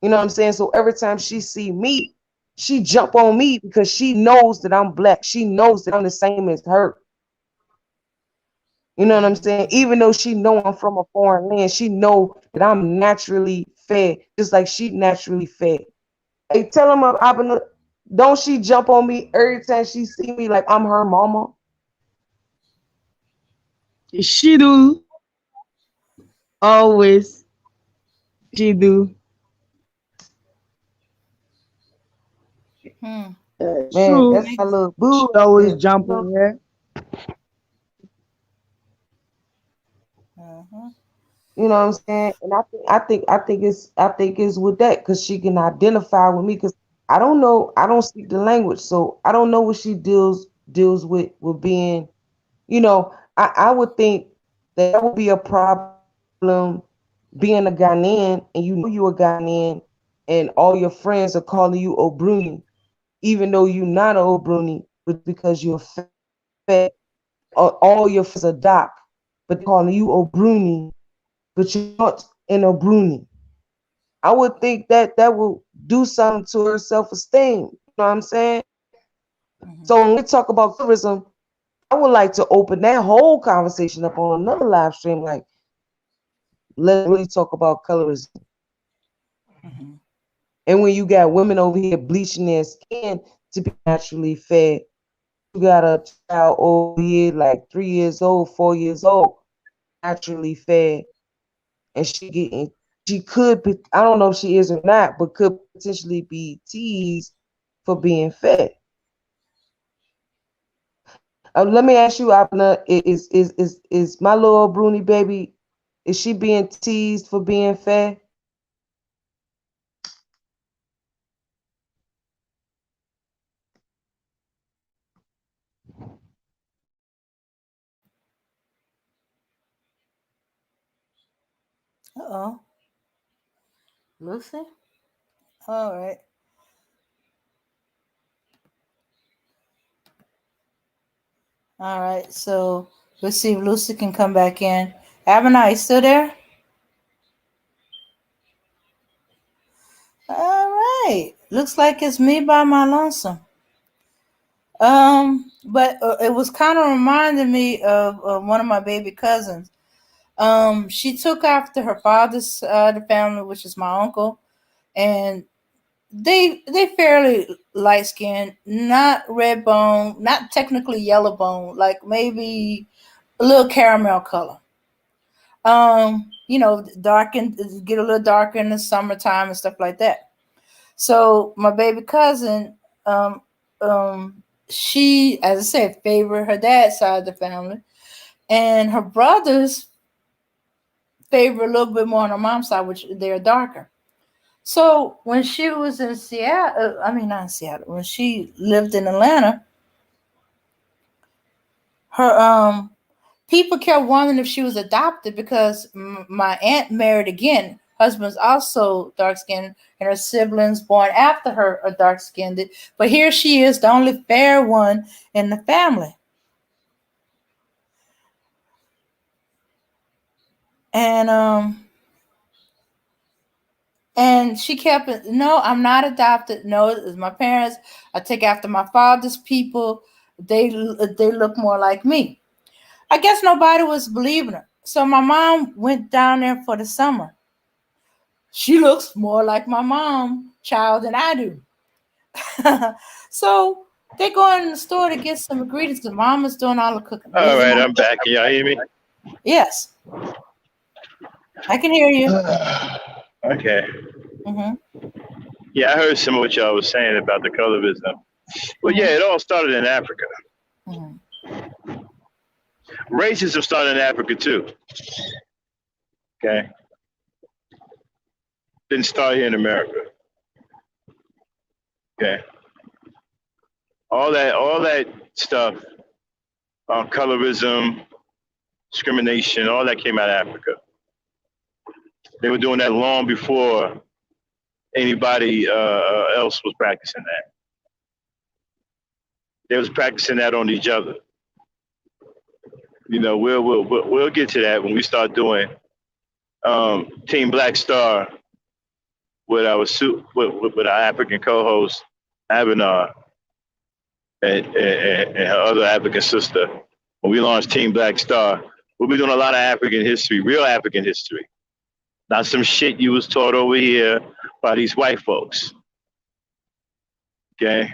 You know what I'm saying? So every time she see me, she jump on me because she knows that I'm black. She knows that I'm the same as her. You know what I'm saying? Even though she know I'm from a foreign land, she know that I'm naturally fair, just like she naturally fair. Hey, tell him don't she jump on me every time she see me like I'm her mama? She do always. She do. Hmm. Man, True. that's my Makes little She boo right always there. jump on her. uh-huh. You know what I'm saying? And I think it's with that because she can identify with me because I don't know, I don't speak the language, so I don't know what she deals with being, I would think that would be a problem being a Ghanaian and you know you're a Ghanaian and all your friends are calling you Obruni, even though you're not a Obruni, but because you're fat, all your friends are dark, but they're calling you Obruni, but you're not an Obruni. I would think that that will do something to her self-esteem. You know what I'm saying? Mhm. So when we talk about colorism, I would like to open that whole conversation up on another live stream. Like, let's really talk about colorism. Mhm. And when you got women over here bleaching their skin to be naturally fair, you got a child over here like 3 years old, 4 years old, naturally fair, and she could be, I don't know if she is or not, but could potentially be teased for being fat. Let me ask you, Abner, is my little Bruni baby, is she being teased for being fat? Uh-oh. Lucy? All right. All right. So let's see if Lucy can come back in. Ebony, you still there? All right. Looks like it's me by my lonesome. But it was kind of reminding me of one of my baby cousins. She took after her father's side of the family, which is my uncle, and they fairly light skinned, not red bone, not technically yellow bone, like maybe a little caramel color. Darken, get a little darker in the summertime and stuff like that. So my baby cousin, um, she, as I said, favored her dad's side of the family, and her brothers favor a little bit more on her mom's side, which they're darker. So when she was in Seattle, I mean not in Seattle, when she lived in Atlanta, her people kept wondering if she was adopted because my aunt married again. Husband's also dark skinned, and her siblings born after her are dark skinned. But here she is, the only fair one in the family. And she kept it. No, I'm not adopted. No, it's my parents. I take after my father's people. They look more like me. I guess nobody was believing her. So my mom went down there for the summer. She looks more like my mom child than I do. So they go in the store to get some ingredients because mom is doing all the cooking. All right, I'm back. Can y'all hear me? Yes, I can hear you. Okay. Mm-hmm. Yeah, I heard some of what y'all was saying about the colorism. Well, yeah, it all started in Africa. Mm-hmm. Racism started in Africa too. Okay. Didn't start here in America. Okay. All that stuff, colorism, discrimination, all that came out of Africa. They were doing that long before anybody else was practicing that. They was practicing that on each other. You know, we'll get to that when we start doing Team Black Star with our African co-host Abenar and her other African sister. When we launch Team Black Star, we'll be doing a lot of African history, real African history, not some shit you was taught over here by these white folks. Okay,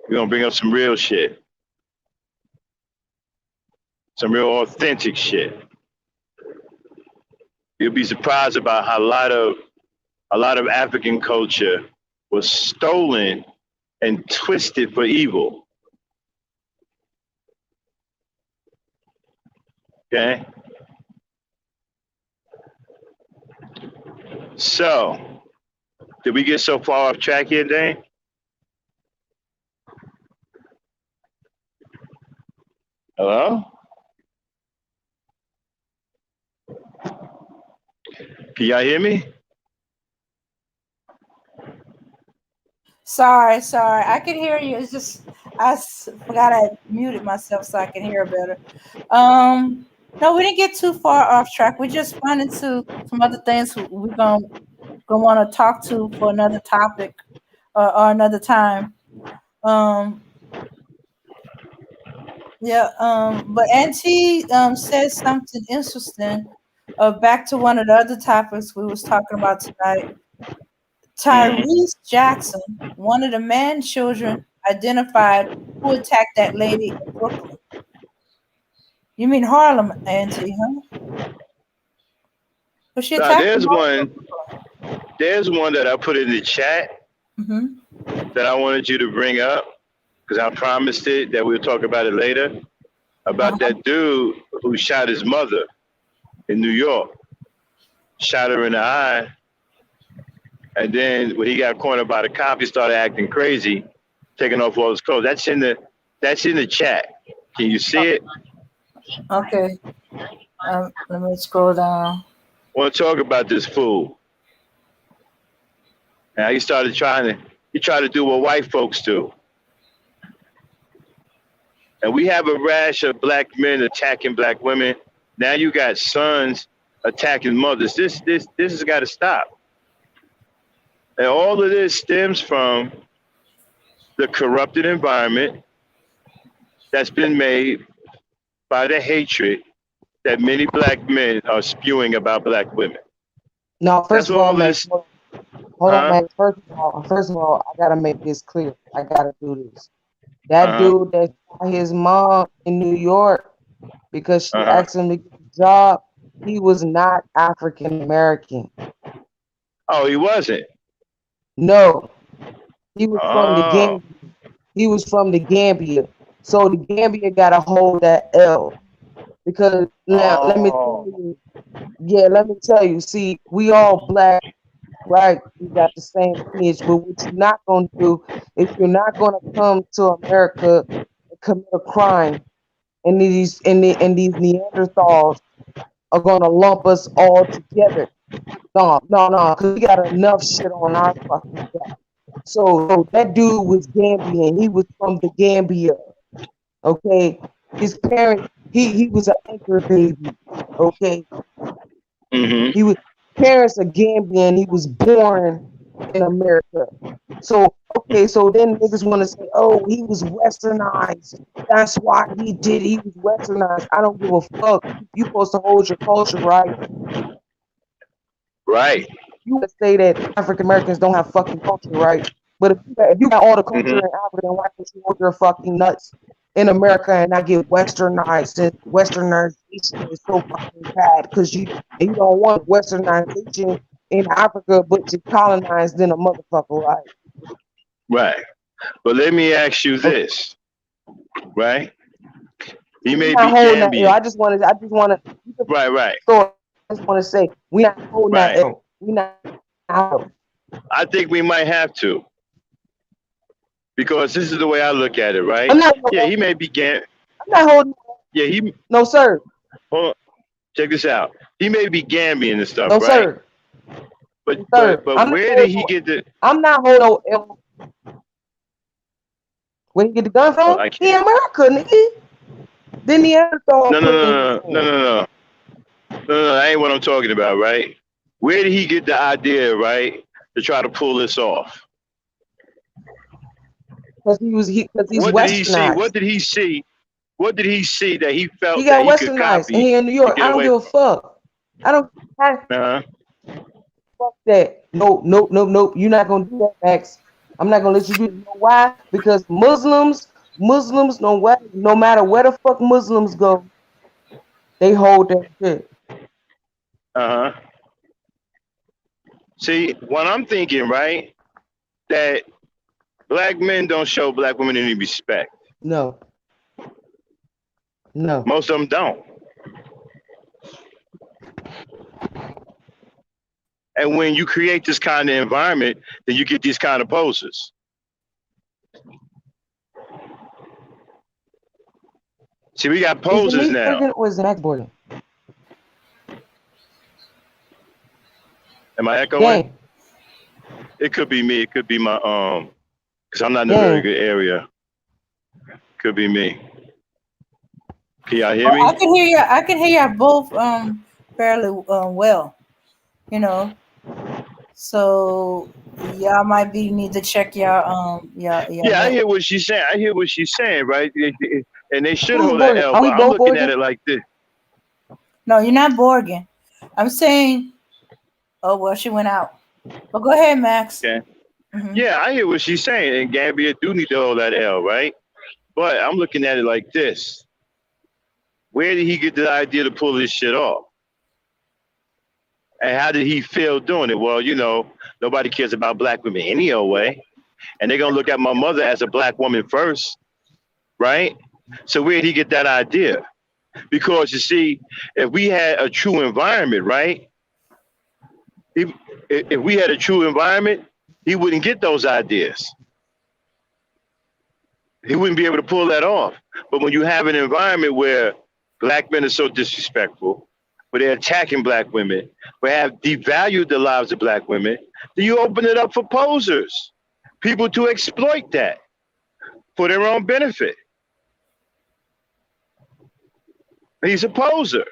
we're gonna bring up some real shit, some real authentic shit. You'll be surprised about how a lot of African culture was stolen and twisted for evil. Okay? So, did we get so far off track here, Dane? Hello? Can y'all hear me? Sorry. I can hear you. It's just forgot I muted myself so I can hear better. No, we didn't get too far off track. We just went into some other things we're gonna want to talk to for another topic or another time. But Auntie said something interesting. Back to one of the other topics we was talking about tonight. Tyrese Jackson, one of the man children, identified who attacked that lady in Brooklyn. You mean Harlem, Auntie, huh? But she attacked There's one that I put in the chat that I wanted you to bring up because I promised it that we'll talk about it later. About that dude who shot his mother in New York, shot her in the eye, and then when he got cornered by the cop, he started acting crazy, taking off all his clothes. That's in the chat. Can you see it? Okay. Let me scroll down. want to talk about this fool. Now he tried to do what white folks do. And we have a rash of black men attacking black women. Now you got sons attacking mothers. This has got to stop. And all of this stems from the corrupted environment that's been made by the hatred that many black men are spewing about black women. No, first That's of all, all Max, this. hold on, Max. First of all, I gotta make this clear. I gotta do this. That dude that shot his mom in New York because she asked him to get a job, he was not African American. Oh, he wasn't? No. He was from the Gambia. He was from the Gambia. So the Gambia gotta hold that L. Because now let me tell you. Yeah, let me tell you. See, we all black, right? We got the same lineage, but what you're not gonna do is you're not gonna come to America and commit a crime, and these Neanderthals are gonna lump us all together. No, because we got enough shit on our fucking back. So that dude was Gambian. He was from the Gambia. Okay, his parents. He was an anchor baby. Okay, he was parents are Gambian. He was born in America. So okay, so then niggas want to say, oh, he was westernized. That's why he was westernized. I don't give a fuck. You supposed to hold your culture, right? Right. You would say that African Americans don't have fucking culture, right? But if you got all the culture in Africa, then why can't you hold your fucking nuts in America and not get westernized? And westernization is so fucking bad because you don't want westernization in Africa, but you colonized in a motherfucker, right? Right. But let me ask you this, right? He may be Gambian. I just want to. Right. I just want to say we not holding that L. We not. I think we might have to, because this is the way I look at it, right? He may be Gambian. I'm not holding. Yeah, No, sir. Hold on. Check this out. He may be Gambian and stuff, no, right? Sir. But sir. but where did he get the? I'm not holding no L. Where he get the gun from? He in America, nigga. Then the other No. That ain't what I'm talking about, right? Where did he get the idea, right, to try to pull this off? Because he's what did he see? westernized. What did he see? What did he see that he felt He got that he could westernized, copy? and he in New York. I don't give a fuck. I don't. Fuck that. Nope. You're not gonna do that, Max. I'm not gonna let you do it. You know why? Because Muslims, no matter where the fuck Muslims go, they hold that shit. See, what I'm thinking, right, that black men don't show black women any respect. No. Most of them don't. And when you create this kind of environment, then you get these kind of poses. See, we got poses now. Or is it Max Borden? Am I echoing? It could be me. It could be my because I'm not in a very good area. Could be me. Can y'all hear me? I can hear you both fairly well. You know. So y'all might need to check your Yeah, I hear what she's saying. Right? And they should hold that L. I'm looking at it like this. No, you're not Borgen. I'm saying. Oh well, she went out. But go ahead, Max. Okay. Yeah, I hear what she's saying, and Gambia do need to hold that L, right? But I'm looking at it like this. Where did he get the idea to pull this shit off? And how did he feel doing it? Well, nobody cares about black women any old way. And they're going to look at my mother as a black woman first, right? So where did he get that idea? Because, you see, if we had a true environment, right? If we had a true environment, he wouldn't get those ideas. He wouldn't be able to pull that off. But when you have an environment where black men are so disrespectful, where they're attacking black women, where have devalued the lives of black women, then you open it up for posers, people to exploit that for their own benefit. He's a poser.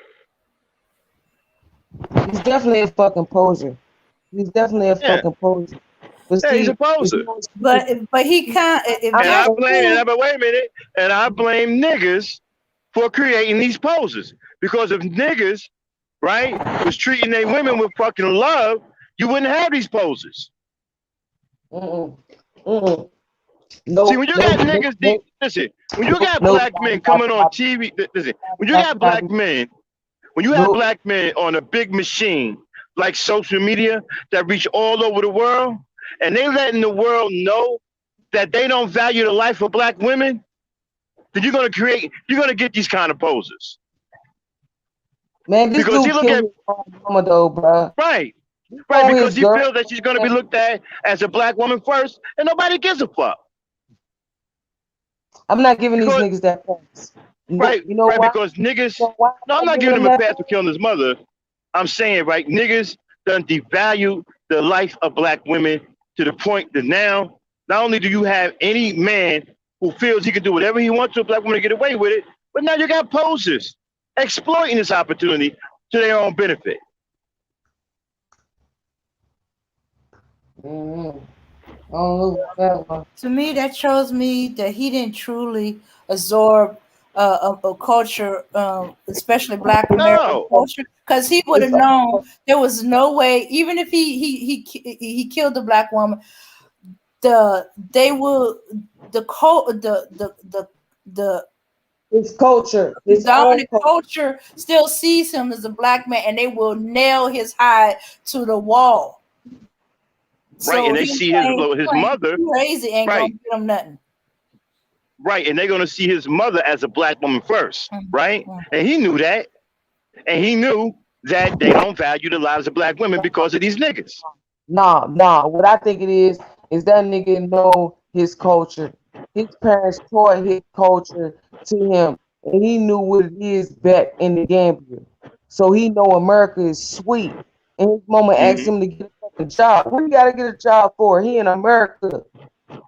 He's definitely a fucking poser. He's definitely a fucking poser. But Yeah, he's a see, poser. But he can't. If And I that's blame, true, but wait a minute, and I blame niggas for creating these poses. Because if niggas, right, was treating their women with fucking love, you wouldn't have these poses. No, see, when you got niggas, listen, when you got black men coming on TV, listen, when you got black men, when you have black men on a big machine like social media that reach all over the world, and they letting the world know that they don't value the life of black women, then you're gonna get these kind of poses. Man, this because dude killed his mama though, bro. Right, because he feels that she's gonna be looked at as a black woman first, and nobody gives a fuck. I'm not giving these niggas that pass. Right, you know right, why? because niggas. No, I'm not giving him a pass for killing his mother. I'm saying, right, niggas done devalue the life of black women to the point that now, not only do you have any man who feels he can do whatever he wants to a black woman to get away with it, but now you got posers exploiting this opportunity to their own benefit. To me, that shows me that he didn't truly absorb a culture, especially Black American culture, because he would have known there was no way, even if he killed the black woman, his culture, his dominant culture still sees him as a black man, and they will nail his hide to the wall. Right, so and they see his mother. Crazy ain't gonna get him nothing. Right, and they're gonna see his mother as a black woman first, right? And he knew that, and he knew that they don't value the lives of black women because of these niggas. Nah. What I think it is that nigga know his culture. His parents taught his culture to him, and he knew what it is back in the Gambia. So he know America is sweet. And his mama asked him to get a fucking job. What you gotta get a job for? He in America.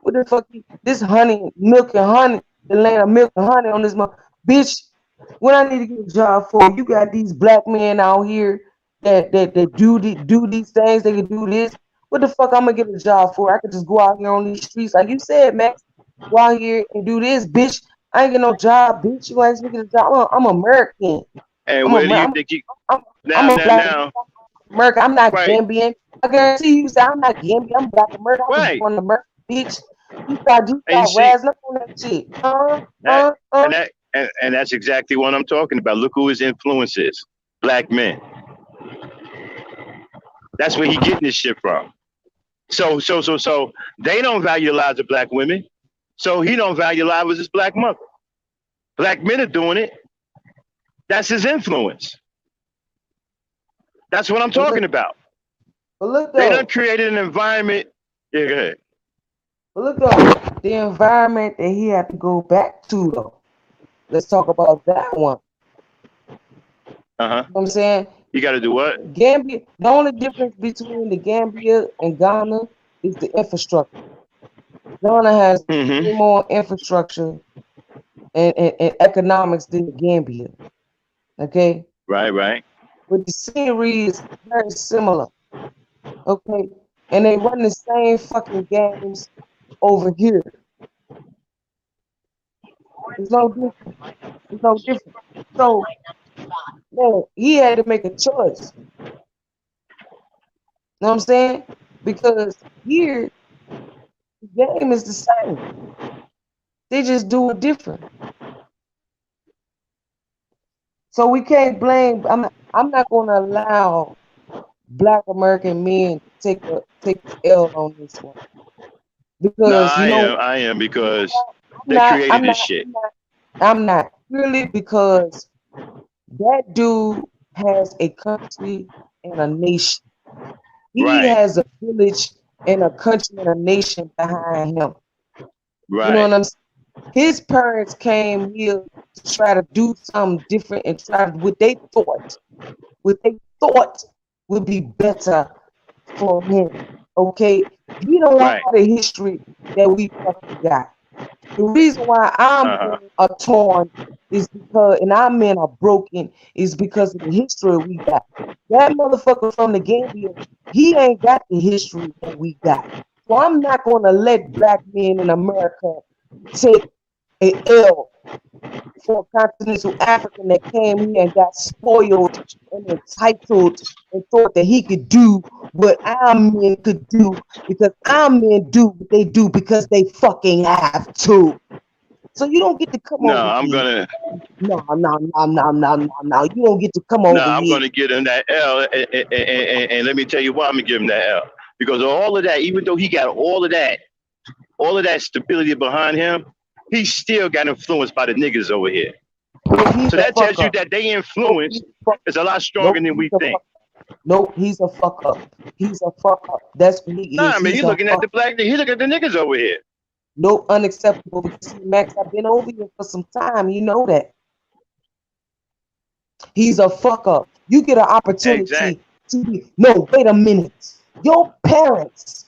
What the fuck? This honey, milk and honey, the land of milk and honey on this mother. Bitch, what I need to get a job for? You got these black men out here that do these things. They can do this. What the fuck I'm gonna get a job for? I could just go out here on these streets, like you said, Max. Go out here and do this, bitch. I ain't get no job, bitch. You ask me to get a job. I'm American. And where do you think you? Now. America, I'm not Gambian. I guarantee you, say I'm not Gambian. I'm Black American. I was born in America, bitch. You got razzing up on that shit. And that's exactly what I'm talking about. Look who his influence is. Black men. That's where he getting this shit from. So they don't value the lives of black women. So he don't value the lives of his black mother. Black men are doing it. That's his influence. That's what I'm talking about. But look, they done created an environment. Yeah, go ahead. But look, though, the environment that he had to go back to, though. Let's talk about that one. You know what I'm saying? You got to do what? Gambia. The only difference between the Gambia and Ghana is the infrastructure. Ghana has more infrastructure and economics than the Gambia. Okay? Right. But the scenery is very similar. Okay? And they run the same fucking games over here. It's no different. So, man, he had to make a choice. You know what I'm saying? Because here, the game is the same. They just do it different. So we can't blame. I'm not going to allow Black American men to take the L on this one. Because I am because they created this shit. I'm not purely because that dude has a country and a nation. He has a village and a country and a nation behind him. Right. You know what I'm saying? His parents came here to try to do something different and try what they thought what they thought would be better for him. Okay, he don't have the history that we fucking got. The reason why our men are torn is because, and our men are broken, is because of the history we got. That motherfucker from the Gambia, he ain't got the history that we got. So I'm not gonna let black men in America take an L for a continental African that came here and got spoiled and entitled and thought that he could do what our men could do, because our men do what they do because they fucking have to. So you don't get to come over here. No. You don't get to come over here. I'm gonna give him that L, and let me tell you why I'm gonna give him that L. Because all of that, even though he got all of that stability behind him, he still got influenced by the niggas over here. So that tells you that they influence is a lot stronger than we think. Nope, he's a fuck up. He's a fuck up. That's what he is. Nah, I mean, he's looking at the black. He's looking at the niggas over here. Nope, unacceptable. Because Max, I've been over here for some time. You know that. He's a fuck up. You get an opportunity to be. No, wait a minute. Your parents.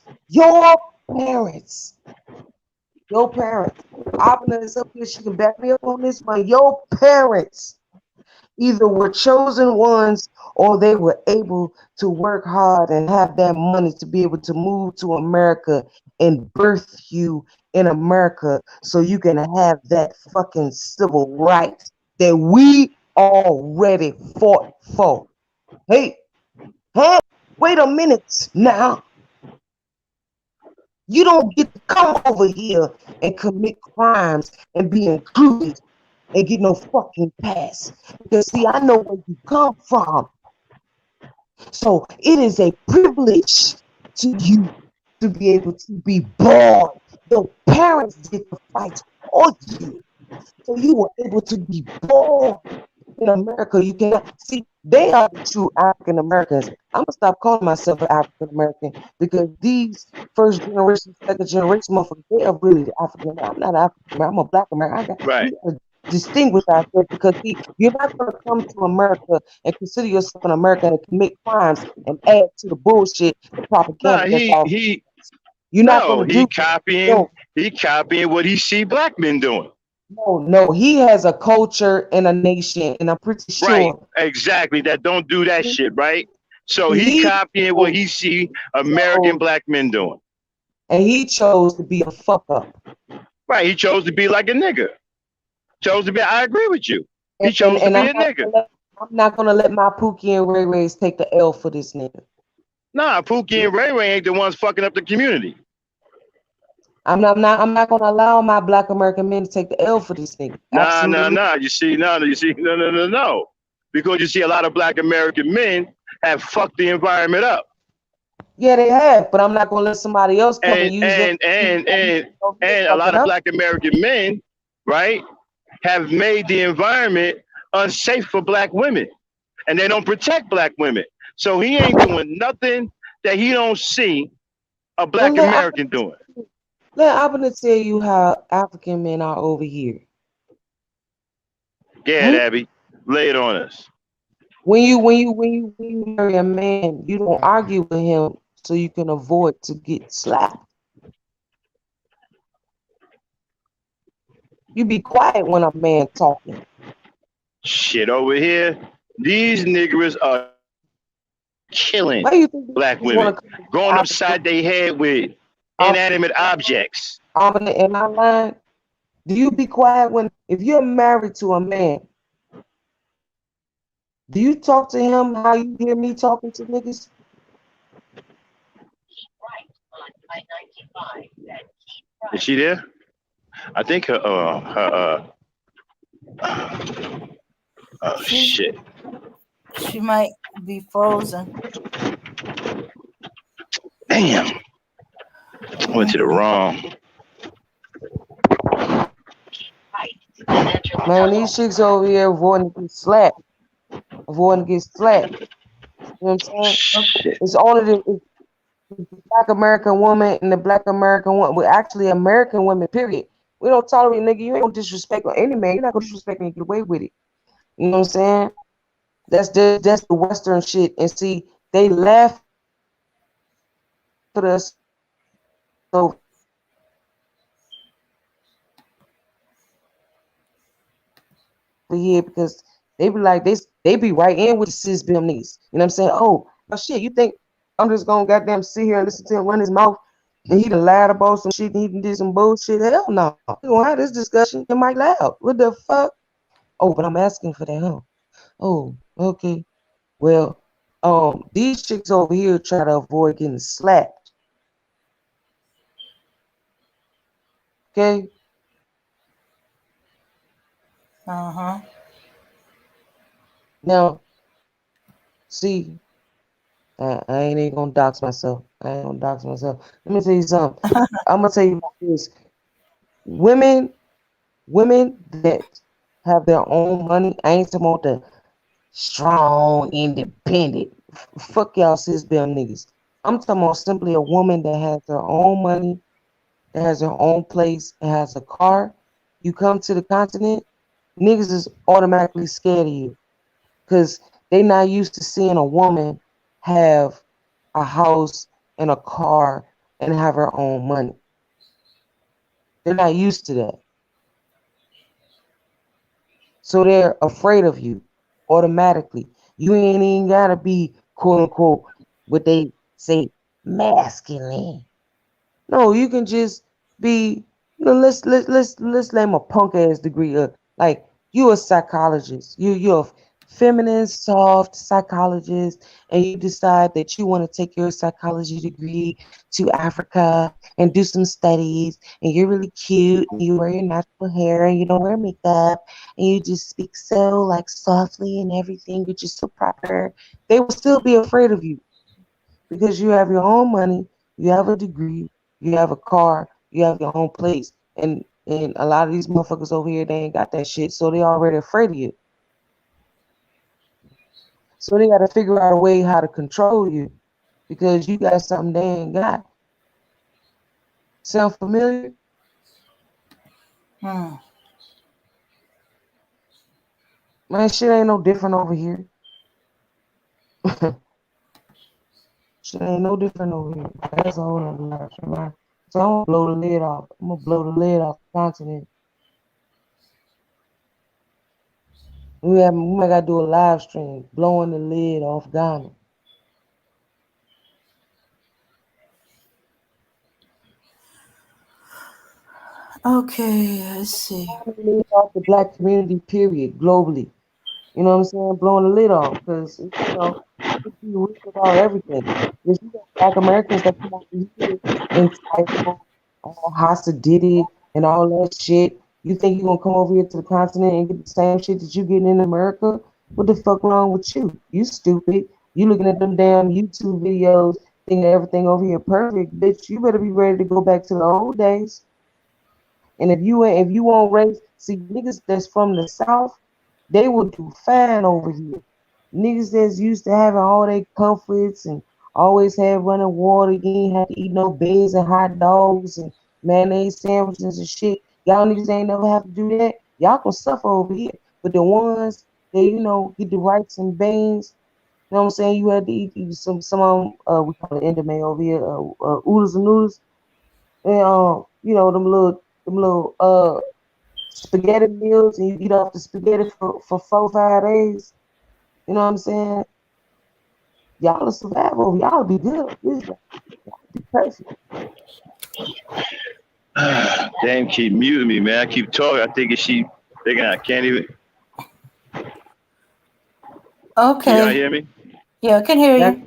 Abner is up here. She can back me up on this one. Your parents either were chosen ones or they were able to work hard and have that money to be able to move to America and birth you in America so you can have that fucking civil rights that we already fought for. Hey, wait a minute now. You don't get to come over here and commit crimes and be included and get no fucking pass. Because see, I know where you come from. So it is a privilege to you to be able to be born. Your parents did the fight for you. So you were able to be born in America. You cannot see, they are the true African Americans. I'm gonna stop calling myself an African American because these first generation, second generation motherfuckers, they are really the African American. I'm not African American, I'm a black American. We gotta distinguish ourselves because see, you're not gonna come to America and consider yourself an American and commit crimes and add to the bullshit, the propaganda. You're not gonna do he copying what he see black men doing. No, he has a culture and a nation, and I'm pretty sure. Right, exactly. That don't do that shit, right? So he copying what he see American black men doing. And he chose to be a fuck up. Right, he chose to be like a nigga. I agree with you. He chose to be a nigga. I'm not gonna let my Pookie and Ray Rays take the L for this nigga. Nah, Pookie and Ray Ray ain't the ones fucking up the community. I'm not gonna allow my black American men to take the L for this nigga. Nah. You see, no. Because you see a lot of black American men have fucked the environment up. Yeah, they have, but I'm not gonna let somebody else come and use it. And a lot of black American men, right, have made the environment unsafe for black women. And they don't protect black women. So he ain't doing nothing that he don't see a black American doing. I'm gonna tell you how African men are over here. Yeah, Abby, lay it on us. When you marry a man, you don't argue with him so you can avoid to get slapped. You be quiet when a man talking. Shit over here, these niggers are killing black women, going upside their head with inanimate objects. Am I lying? Do you be quiet if you're married to a man? Do you talk to him how you hear me talking to niggas? Is she there? I think her oh shit. She might be frozen. Damn. Went to the wrong. Man, these chicks over here avoiding to get slapped. You know what I'm saying? Shit. It's only the black American woman and the black American woman. Well, actually, American women, period. We don't tolerate, nigga. You ain't gonna disrespect any man. You're not gonna disrespect me and get away with it. You know what I'm saying? That's the Western shit. And see, they laugh at us over here because they be like they be right in with the cis bim niggas. You know what I'm saying? Oh shit, you think I'm just gonna goddamn sit here and listen to him run his mouth and he done lied about some shit and he done did some bullshit? Hell no. We gonna have this discussion in my loud. What the fuck? Oh, but I'm asking for that, huh? Oh, okay. Well, these chicks over here try to avoid getting slapped. Okay? Uh-huh. Now, see, I ain't even gonna dox myself. I ain't gonna dox myself. Let me tell you something. I'm gonna tell you about this. Women that have their own money, I ain't talking about the strong, independent. Fuck y'all cis bam niggas. I'm talking about simply a woman that has her own money, that has her own place, and has a car. You come to the continent, niggas is automatically scared of you because they not used to seeing a woman have a house and a car and have her own money. They're not used to that. So they're afraid of you automatically. You ain't even gotta be quote unquote what they say masculine. No, you can just be, let's name a punk ass degree of like you a psychologist. You're a feminine, soft psychologist, and you decide that you want to take your psychology degree to Africa and do some studies, and you're really cute, and you wear your natural hair, and you don't wear makeup, and you just speak so like softly and everything, you're just so proper. They will still be afraid of you because you have your own money, you have a degree, you have a car, you have your own place. And a lot of these motherfuckers over here, they ain't got that shit, so they already afraid of you. So they gotta figure out a way how to control you because you got something they ain't got. Sound familiar? Hmm. Man, shit ain't no different over here. Shit ain't no different over here. That's a whole other lot, man. So I'm gonna blow the lid off. I'm gonna blow the lid off the continent. We might gotta do a live stream blowing the lid off Ghana. Okay, let's see. Blowing the lid off the black community, period, globally. You know what I'm saying? Blowing the lid off because we read about everything. There's Black Americans that come over here entitled, Hasidity, and all that shit. You think you're gonna come over here to the continent and get the same shit that you getting in America? What the fuck wrong with you? You stupid. You looking at them damn YouTube videos, thinking everything over here perfect, bitch. You better be ready to go back to the old days. And if you won't raise, see niggas that's from the South, they will do fine over here. Niggas that's used to having all their comforts and always have running water, you ain't have to eat no beans and hot dogs and mayonnaise sandwiches and shit. Y'all niggas ain't never have to do that. Y'all can suffer over here. But the ones that, get the rice and beans, you know what I'm saying? You had to eat some we call it endemay over here, oodles and noodles. And them little spaghetti meals, and you eat off the spaghetti for 4 or 5 days. You know what I'm saying? Y'all will survive over. Y'all will be good. Y'all be perfect. Damn, keep muting me, man. I keep talking. I think I can't even. Can y'all Okay. hear me? Yeah, I can hear you.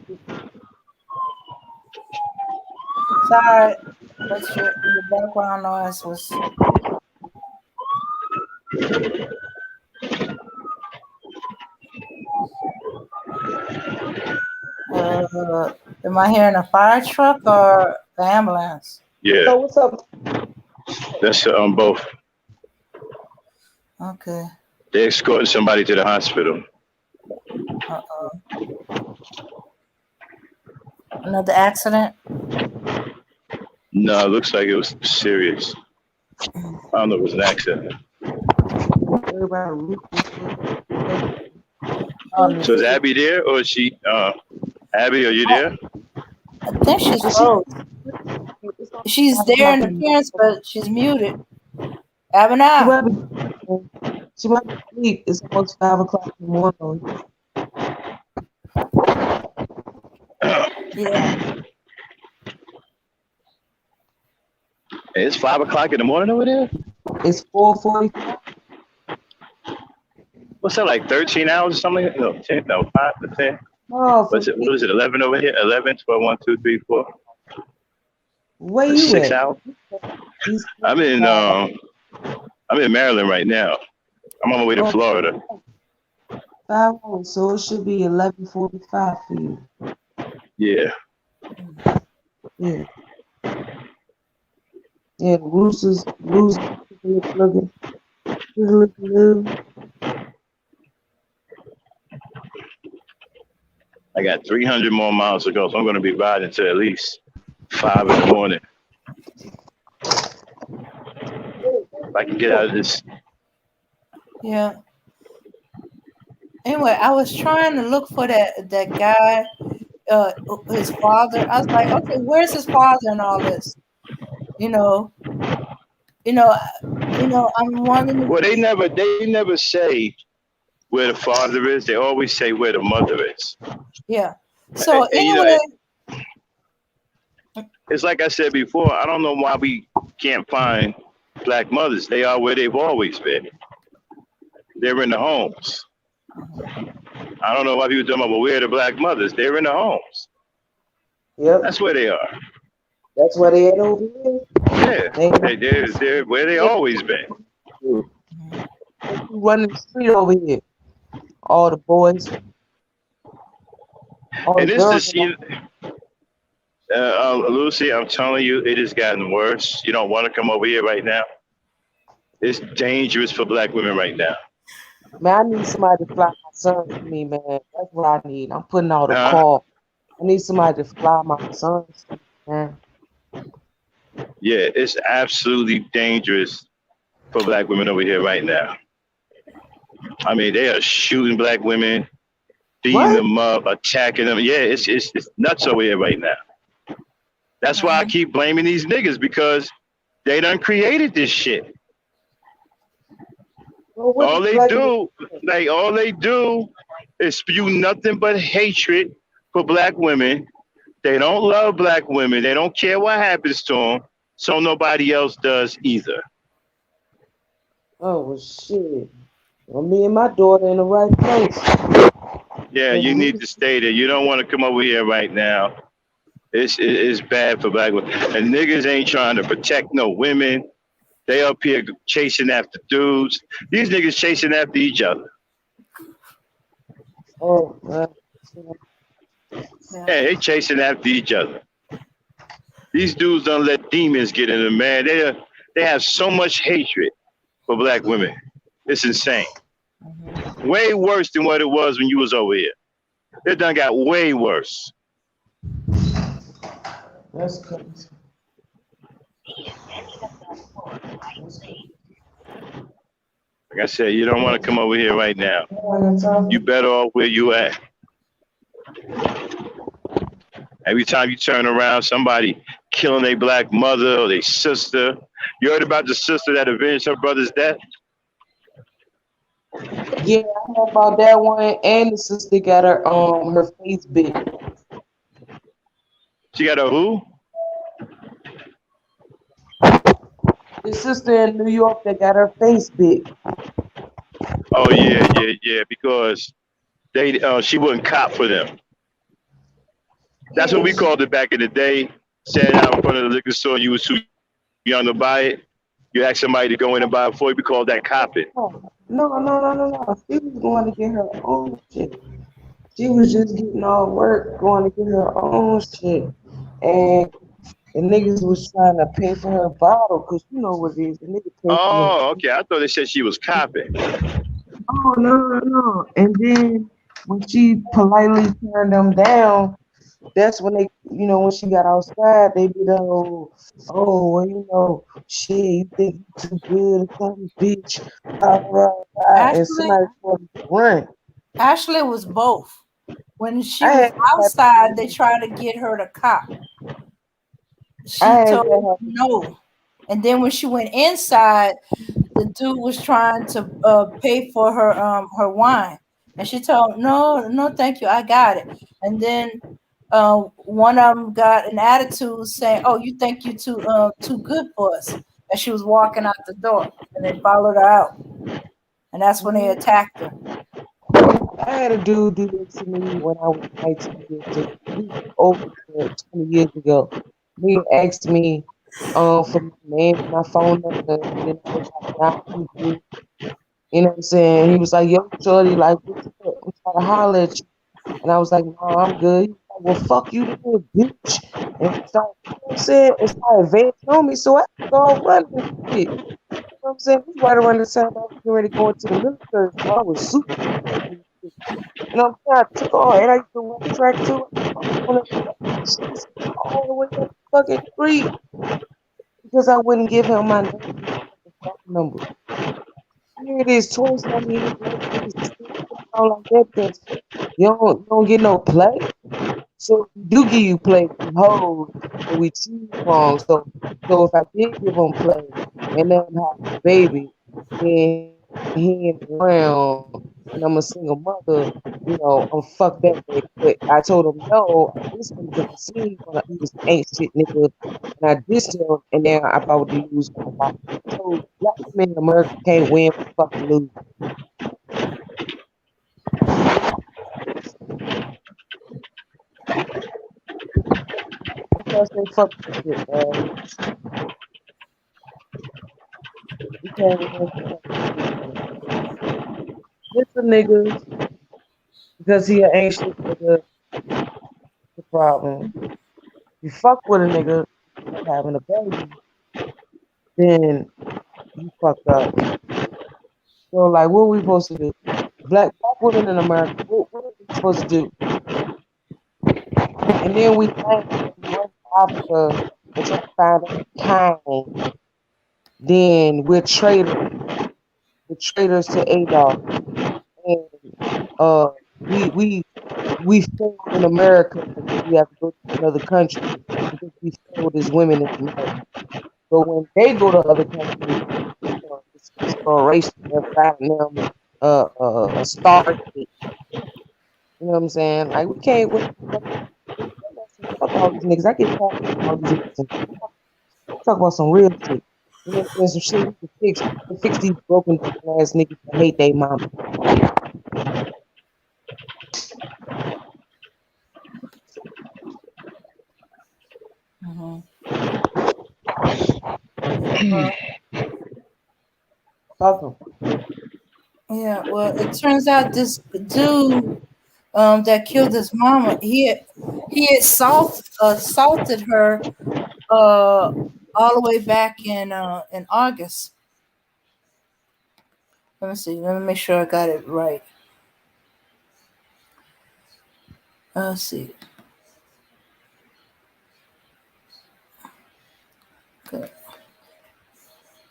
Sorry, but your background noise was. Am I hearing a fire truck or the ambulance? Yeah. So what's up? That's both. Okay. They escorting somebody to the hospital. Uh-oh. Another accident? No, it looks like it was serious. I don't know if it was an accident. So is Abby there, or is she? Abby, are you there? I think she's froze. She's there in the appearance, but she's muted. Ebony. She might be asleep. It's almost 5 o'clock in the morning. Yeah. It's 5 o'clock in the morning over there. It's 4:45. What's that, like 13 hours or something? No, 10, no, 5 to 10. Oh, What is it, 11 over here? 11, 12, 1, 2, 3, 4. Where you 6 at? hours. I'm in Maryland right now. I'm on my way to Florida. 5 hours, so it should be 11:45 for you. Yeah. Yeah. Yeah, the roosters looking. I got 300 more miles to go, so I'm going to be riding until at least 5 in the morning. If I can get out of this. Yeah. Anyway, I was trying to look for that guy, his father. I was like, okay, where's his father and all this? I'm wondering. Well, they never say where the father is. They always say where the mother is. Yeah. So anyway, it's like I said before. I don't know why we can't find black mothers. They are where they've always been. They're in the homes. I don't know why people talking about, well, where are the black mothers? They're in the homes. Yep. That's where they are. That's where they at over here. Yeah. They're where they always been. Running the street over here. All the boys. And this is, Lucy, I'm telling you, it has gotten worse. You don't want to come over here right now. It's dangerous for black women right now. Man, I need somebody to fly my son for me, man. That's what I need. I'm putting out a call. I need somebody to fly my son, man. Yeah, it's absolutely dangerous for black women over here right now. I mean, they are shooting black women, beating them up, attacking them. Yeah, it's nuts over here right now. That's why I keep blaming these niggas, because they done created this shit. Well, all they do is spew nothing but hatred for black women. They don't love black women. They don't care what happens to them. So nobody else does either. Oh, well, shit. Well, me and my daughter in the right place. Yeah, you need to stay there. You don't want to come over here right now. It's bad for black women. And niggas ain't trying to protect no women. They up here chasing after dudes. These niggas chasing after each other. Oh, man. Yeah, they chasing after each other. These dudes don't let demons get in them, man. They have so much hatred for black women. It's insane. Way worse than what it was when you was over here. It done got way worse. That's crazy. Like I said, you don't want to come over here right now. You better off where you at. Every time you turn around, somebody killing their black mother or their sister. You heard about the sister that avenged her brother's death? Yeah, I know about that one. And the sister got her face bit. She got a who? The sister in New York that got her face bit. Oh yeah, because she wouldn't cop for them. That's what we called it back in the day. Standing out in front of the liquor store, you was too young to buy it. You ask somebody to go in and buy it for you. We called that copping. No. She was going to get her own shit. She was just getting all work, going to get her own shit. And the niggas was trying to pay for her bottle, because you know what it is. The nigga pay for okay. I thought they said she was copping. Oh, no. And then when she politely turned them down, that's when they, when she got outside, they be like, well, shit, you think you too good or something, bitch. And somebody told her to run. Actually, it was both. When she I was had that outside, they happen. tried to get her to cop. I She had that told happen. no. And then when she went inside, the dude was trying to pay for her wine. And she told, no, no, thank you, I got it. And then one of them got an attitude saying, oh, you think you too good for us. And she was walking out the door and they followed her out. And that's when they Mhm. attacked her. I had a dude do this to me when I was 19 years old. This was over 20 years ago. He asked me for my name and my phone number, and then I was like, nah, I'm good. You know what I'm saying? He was like, yo, shorty, like, what's up? I'm trying to holler at you. And I was like, no, I'm good. He was like, well, fuck you, little bitch. And started, you know what I'm saying? And started advancing on me. So I started running and shit. You know what I'm saying? This was right around the time I was getting ready to go into the military. So I was super scared of this shit. You know what I'm saying? I took all, and I used to run track too. I was all the way up the fucking street because I wouldn't give him my name and my fucking phone number. Here it is, 20 something years later, niggas is still putting on like that because you don't get no play. So we do give you play from hoes, but we choose wrong. So if I did give him play and then have a baby, then he ain't around and I'm a single mother, I'm fuck that baby. But I told him no, I dissed him because I seen he was an ain't shit nigga, and I dissed him, and then I about to lose my wife. So black men in America can't win, we fucking lose. That's why I say fuck this shit, man. We can't win for fucking losing. It's a nigga because he an anxious nigga. The problem. You fuck with a nigga having a baby, then you fucked up. So like, what are we supposed to do? Black women in America, what are we supposed to do? And then we think when we run to Africa and try to find us kind, then we're traitors to Adolf, and uh, we we failed in America, and then we have to go to another country because we failed as women in America. But when they go to other countries, it's inspiration. They're finding them a star. You know what I'm saying? Like we can't win. Fuck all these niggas. I get tired of all these niggas. Talk about some real shit. You know what I'm saying? Some shit we can fix. We can fix these broken ass niggas that hate their mama. Mhm. Fuck them. Yeah, well, it turns out this dude that killed his mama, he assaulted her all the way back in August. Let me see. Let me make sure I got it right. Let's see. Okay.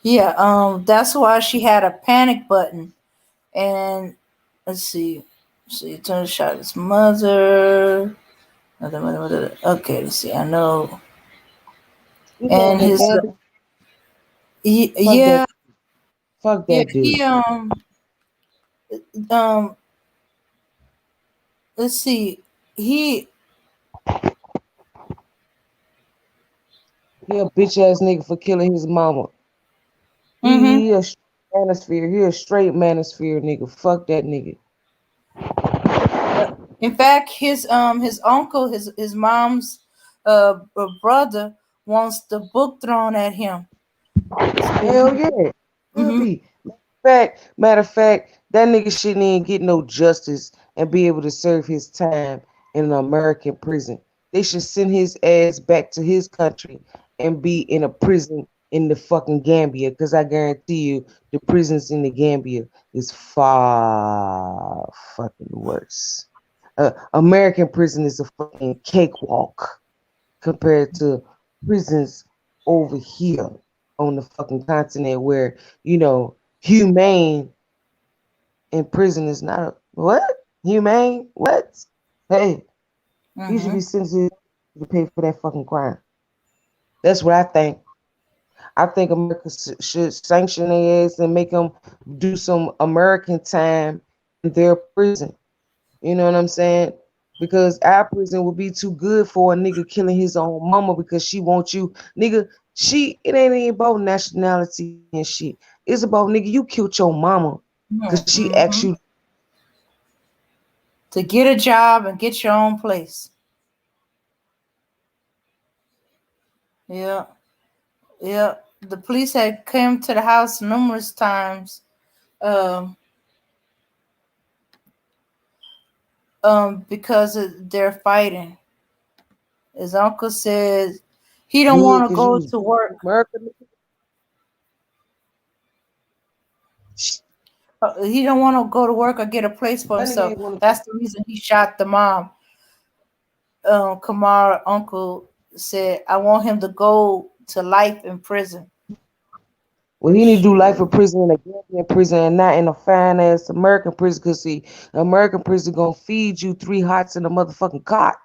Yeah, that's why she had a panic button. And let's see. Turn shot his mother. Okay, let's see. I know. You know And the his Gambia. Fuck that. yeah, Fuck yeah, that dude. he um let's see. He He a bitch ass nigga for killing his mama. mm-hmm. He a straight manosphere. He a straight manosphere nigga. Fuck that nigga. In fact, his uncle, his mom's brother wants the book thrown at him. Hell yeah. Will Mm-hmm. be. Matter of fact, that nigga shouldn't even get no justice and be able to serve his time in an American prison. They should send his ass back to his country and be in a prison in the fucking Gambia. Because I guarantee you, the prisons in the Gambia is far fucking worse. American prison is a fucking cakewalk compared to prisons over here on the fucking continent where, humane in prison is not a what? Humane? What? Hey, he should Mm-hmm. be sentenced to pay for that fucking crime. That's what I think. I think America should sanction their ass and make them do some American time in their prison. You know what I'm saying? Because our prison would be too good for a nigga killing his own mama because she wants you. Nigga, it ain't even about nationality and shit. It's about nigga, you killed your mama because she asked Mm-hmm. you. To get a job and get your own place. Yeah, yeah. The police had come to the house numerous times, um, because they're fighting. His uncle says he don't Yeah, want to because you go was to work. America. He don't want to go to work or get a place for That nigga himself. ain't want to. That's the reason he shot the mom. Kamara uncle said, "I want him to go to life in prison." Well, he need to do life Shit. in prison in a Gambian prison and not in a fine ass American prison. Cause see, American prison gonna feed you 3 hots in a motherfucking cot.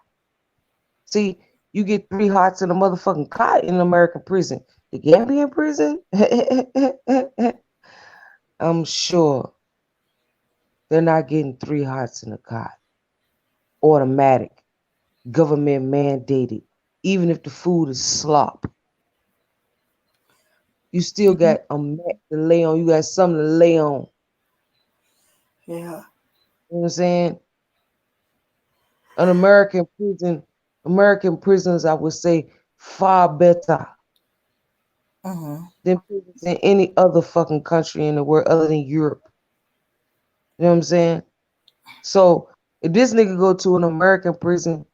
See, you get 3 hots in a motherfucking cot in American prison. The Gambian prison, I'm sure they're not getting 3 hots in a cot. Automatic, government mandated. Even if the food is slop, you still got a mat to lay on. You got something to lay on. Yeah. You know what I'm saying? An American prisons, I would say, far better Mm-hmm. than prisons in any other fucking country in the world other than Europe. You know what I'm saying? So if this nigga go to an American prison,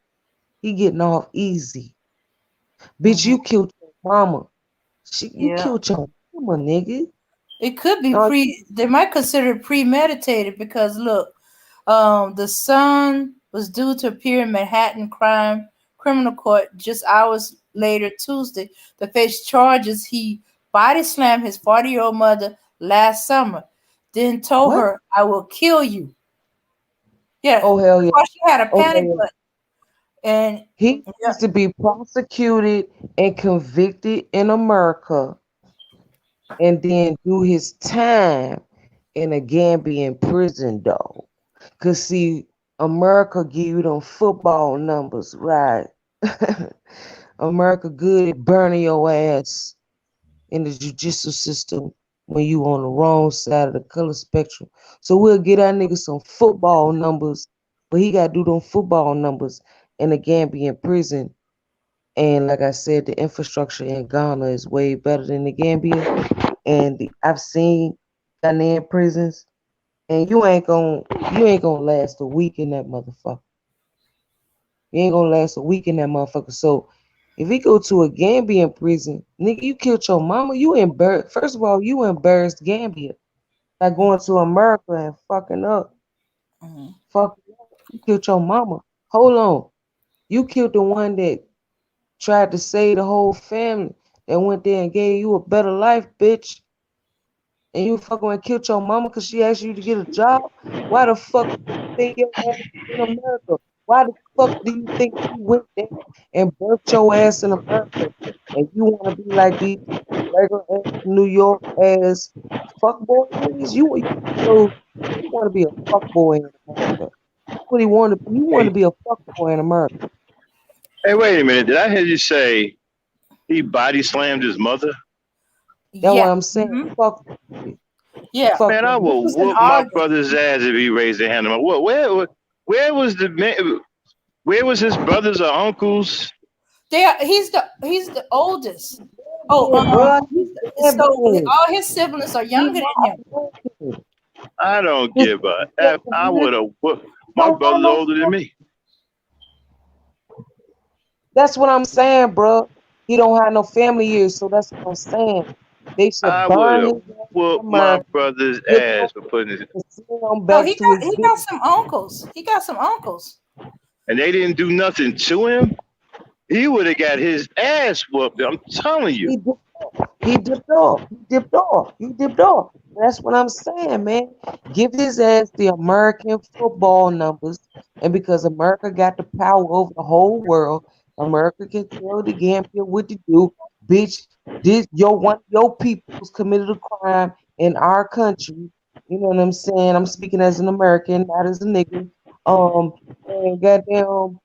he getting off easy. Bitch, Mm-hmm. you killed your mama. You Yeah. killed your mama, nigga. It could be No, they might consider it premeditated because look, the son was due to appear in Manhattan criminal court just hours later Tuesday to face charges. He body slammed his 40-year-old mother last summer, then told what? her, "I will kill you." Yeah, Oh hell yeah. before she had a Oh hell panic yeah. button. And He yeah, needs to be prosecuted and convicted in America and then do his time in a Gambian prison, though. Cause see, America give you them football numbers, right? America good at burning your ass in the judicial system when you on the wrong side of the color spectrum. So we'll get our nigga some football numbers, but he gotta do them football numbers in a Gambian prison. And like I said, the infrastructure in Ghana is way better than the Gambia. And I've seen Ghanaian prisons, and you ain't gonna last a week in that motherfucker. You ain't gonna last a week in that motherfucker. So if he go to a Gambian prison, nigga, you killed your mama. You embarrassed. First of all, you embarrassed Gambia by going to America and fucking up. mhm. Fucking up. You killed your mama. Hold on. You killed the one that tried to save the whole family. That went there and gave you a better life, bitch. And you fucking and killed your mama because she asked you to get a job. Why the fuck do you think your ass is in America? Why the fuck do you think you went there and birthed your ass in America? And you want to be like these regular ass New York ass fuckboy niggas? You want to be a fuckboy in America. What he want to be? You want to Hey, be a fuckboy in America. hey, wait a minute. Did I hear you say he body slammed his mother? That's what Yeah, I'm saying. mhm. Fuck. Yeah. Fuck Man, I them. This will was in whoop my August. brother's ass if he raised a hand. Where was the man? Where was his brothers or uncles? He's the oldest. Oh, Yeah, bro. so all his siblings are He's younger than not him. American. I don't His give a yeah, F. I he would have whooped. My don't have brother's no older than family. me. That's what I'm saying, bro. He don't have no family here, so that's what I'm saying. They should I would burn have his ass in whooped my America, brother's give ass him for putting his. and send him No, back to his he village. got some uncles. He got some uncles. And they didn't do nothing to him. He would have got his ass whooped. I'm telling you. He dipped off. He dipped off. He dipped off. He dipped off. That's what I'm saying, man. Give his ass the American football numbers, and because America got the power over the whole world, America can tell the Gambia what to do. Bitch, this your one of your people's committed a crime in our country. You know what I'm saying? I'm speaking as an American, not as a nigga. Um, and goddamn,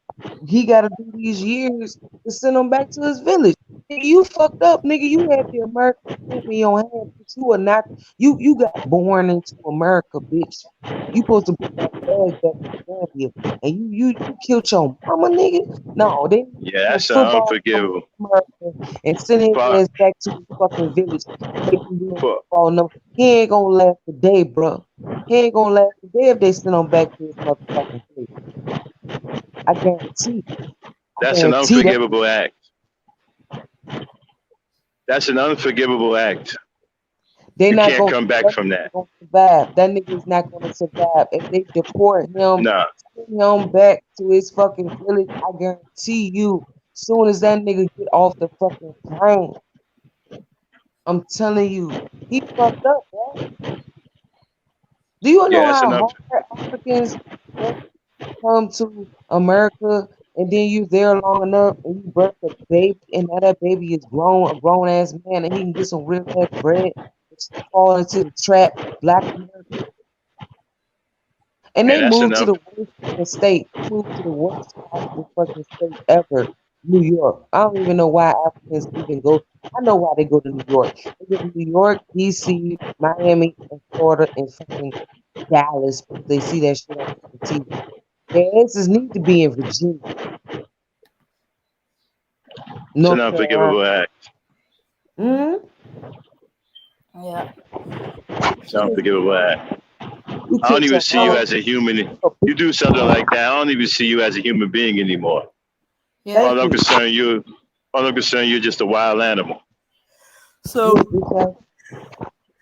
he got to do these years to send him back to his village. Nigga, you fucked up, nigga. You had the American dream in your hand, but you are not. You got born into America, bitch. You supposed to bring that flag back to Gambia, and you killed your mama, nigga. No, they need to Yeah, give him that's football numbers unforgivable. in America and send his For, ass back to his fucking village and make him do for, football numbers. He ain't gonna last a day, bro. He ain't gonna last a day if they send him back to his motherfucking village. I guarantee. I that's an guarantee that. unforgivable act. That's an unforgivable act. They You not can't gonna come back that from nigga that. gonna survive. That nigga is not gonna survive. If they deport him, Nah. send him back to his fucking village, I guarantee you, soon as that nigga get off the fucking plane, I'm telling you, he fucked up, bro. Do you Yeah, know that's how an hard Africans work to come to America and then you there long enough and you birth a baby and now that baby is grown, a grown ass man and he can get some real ass bread and she fall into the trap, black America. And yeah, they that's an moved to the worst fucking state. They moved to the worst possible fucking state ever, New York. I don't even know why Africans even go. I know why they go to New York. They go to New York, DC, Miami, and Florida, and fucking Dallas because they see that shit on fucking TV. Their asses need to be in Virginia, it's an North Carolina. unforgivable act. hmm Yeah. It's an unforgivable act. You I don't killed even your see you mama. as a human. You do something like that, I don't even see you as a human being anymore. Yeah. Thank All I'm you. concerned, you're just a wild animal. So You a bitch ass,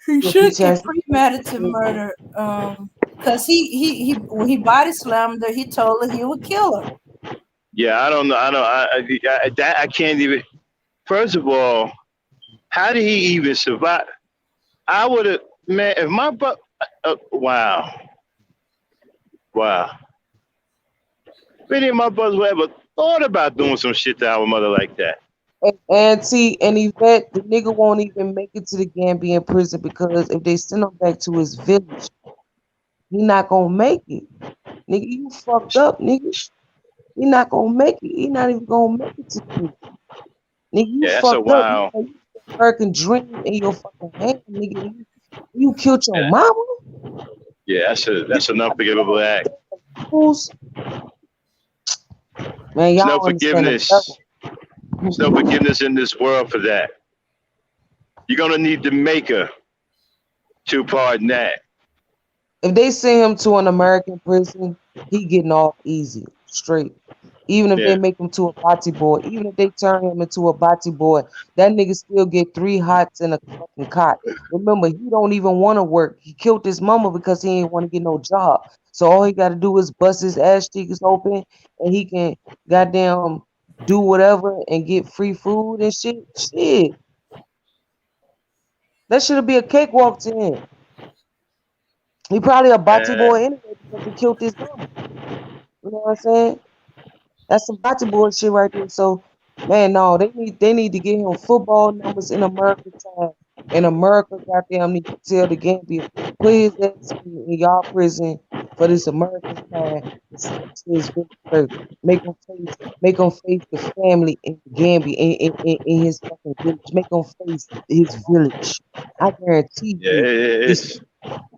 he you a should bitch get ass. premeditated murder. Because he when he body slammed her, he told her he would kill her. Yeah, I don't know. I can't even. First of all, how did he even survive? I would have, man. If my butt, wow, wow. If any of my brothers would ever thought about doing some shit to our mother like that. And Auntie and Yvette, the nigga won't even make it to the Gambian prison because if they send him back to his village, he not gonna make it. Nigga, you fucked up, nigga. He not gonna make it. He not even gonna make it to the prison. Nigga, you Yeah, that's a fucked up. You wild. had the American dream in your fucking hand, nigga. You killed your Yeah, mama. yeah, You that's an got unforgivable act. fools. Man, There's no y'all understand the forgiveness. level. There's no forgiveness in this world for that. You're gonna need the maker to pardon that. If they send him to an American prison, he getting off easy, straight. Even if they Yeah, make him to a body boy, even if they turn him into a body boy, that nigga still get 3 hots in a fucking cot. Remember, he don't even want to work. He killed his mama because he ain't want to get no job. So all he got to do is bust his ass cheeks open, and he can goddamn do whatever and get free food and shit. Shit, that should be a cakewalk to him. He probably a body uh, boy anyway because he killed his mama. You know what I'm saying? That's some bocce bullshit right there. So, man, no, they need to get him football numbers in America time. In America, goddamn, need to tell the Gambia, put his ass in y'all prison for this American time and send him to his village first. Make him face the family in Gambia in his fucking village. Make him face his village. I guarantee yeah, you, this it's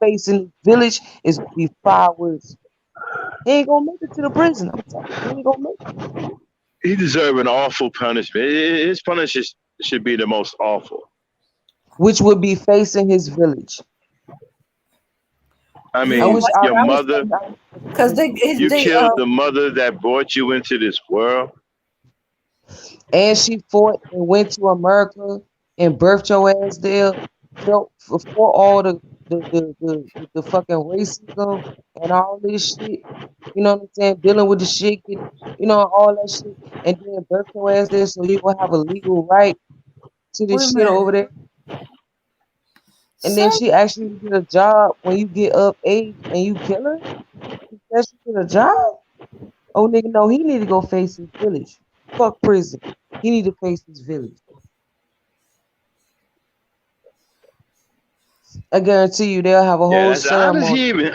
face in his village is gonna be far worse. He ain't gonna make it to the prison. I'm telling you, he ain't gonna make it. he deserves an awful punishment. His punishment should be the most awful. Which would be facing his village. I I Yeah, mean, wish that's I your what I wish was mother, because you they killed the mother that brought you into this world. and she fought and went to America and birthed your ass there, felt for all the fucking racism and all this shit. You know what I'm saying? Dealing with the shit, all that shit, and then birth your ass there so you will have a legal right to wait a this shit minute. over there. And then So, she actually get a job when you get up age and you kill her. She says she get a job. Oh nigga, no, he need to go face his village. Fuck prison. He need to face his village. I guarantee you, they'll have a Yeah, whole that's how does ceremony. he even?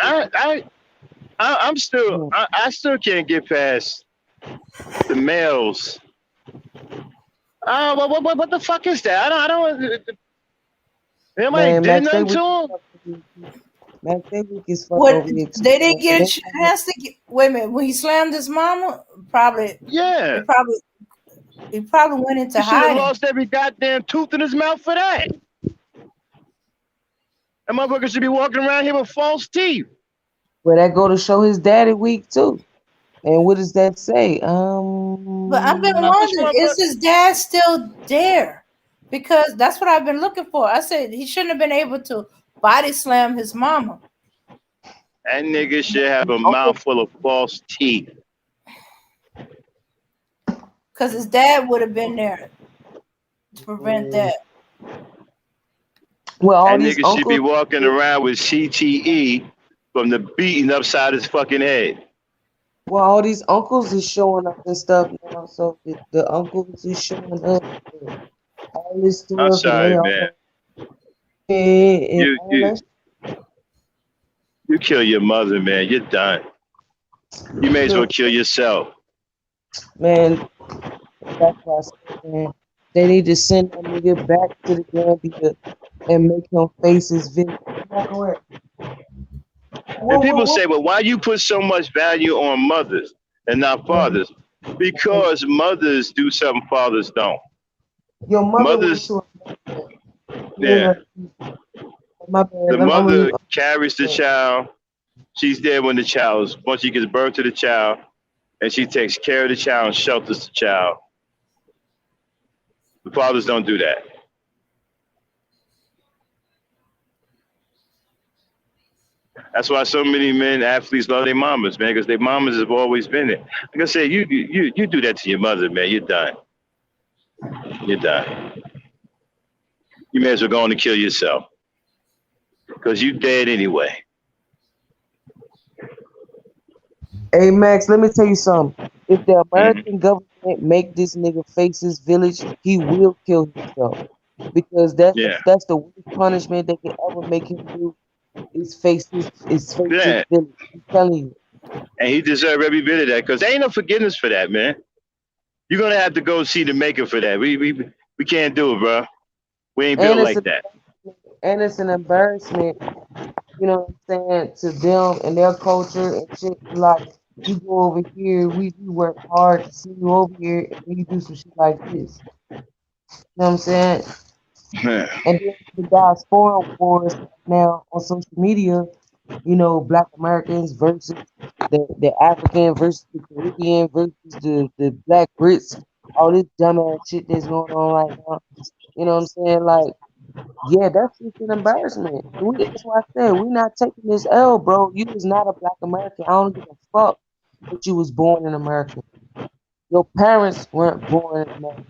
I'm still, Mm. I still can't get past the males. What the fuck is that? I don't. Nobody Man, did Max, nothing to him. They weak as fuck what over here too. they Man. didn't get a chance to get. Wait a minute. When he slammed his mama, probably Yeah, they probably he probably went into he should have hiding. lost every goddamn tooth in his mouth for that. That motherfucker should be walking around here with false teeth. Well, that go to show his daddy weak too. And what does that say? But I've been I wish wondering, is motherfucker. his dad still there? Because that's what I've been looking for. I said he shouldn't have been able to body slam his mama. That nigga should have a Uncle, mouthful of false teeth. Because his dad would have been there to prevent that. well, all That these nigga should be uncles, walking around with CTE from the beating upside his fucking head. well, all these uncles is showing up and stuff now. So the uncles is showing up, and all this I'm stuff, and they sorry, man. all and You all you that. you kill your mother, man. You're done. You may as well Look, kill yourself. man, that's why I said, man, they need to send that nigga back to the Gambia and make him face his victim. You know what? And Whoa, whoa, people whoa. say, well, why you put so much value on mothers and not fathers? Because mothers do something fathers don't. Your mother went Mothers, to yeah, a my bad. the I'm gonna mother leave. carries the child. She's there when the child, once she gives birth to the child, and she takes care of the child and shelters the child. The fathers don't do that. That's why so many men, athletes love their mamas, man, because their mamas have always been there. Like I said, you do that to your mother, man, you're done. You're done. You may as well go on and kill yourself because you dead anyway. Hey Max, let me tell you something. If the Hmm. American government make this nigga face his village, he will kill himself. Because Yeah, that's the worst punishment they can ever make him do is face his yeah, village. I'm telling you. and he deserved every bit of that because there ain't no forgiveness for that, man. You're gonna have to go see the maker for that. We can't do it, bro. We ain't built And it's like an that. and it's an embarrassment, you know what I'm saying, to them and their culture and shit. Like you go over here, we work hard to see you over here and then you do some shit like this. You know what I'm saying? And then the diaspora wars now on social media, you know, Black Americans versus the African versus the Caribbean versus the Black Brits, all this dumbass shit that's going on right now. You know what I'm saying? Like, yeah, that's just an embarrassment. That's why I said we not taking this L, bro. You was not a Black American. I don't give a fuck that you was born in America. Your parents weren't born in America.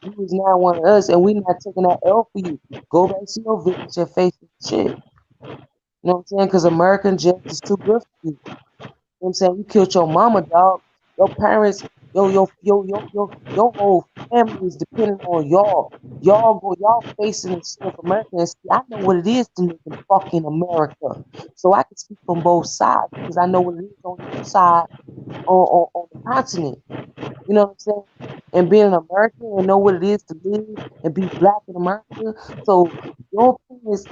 You was not one of us, and we not taking that L for you. Go back to your village and face this shit. You know what I'm saying? Because American justice is too good for you. You know what I'm saying? You killed your mama, dog. Your parents, your whole family is dependent on y'all. Y'all facing the shit of America. And see, I know what it is to live in fucking America. So I can speak from both sides because I know what it is on your side on the continent. You know what I'm saying? And being an American and know what it is to live and be black in America. So your parents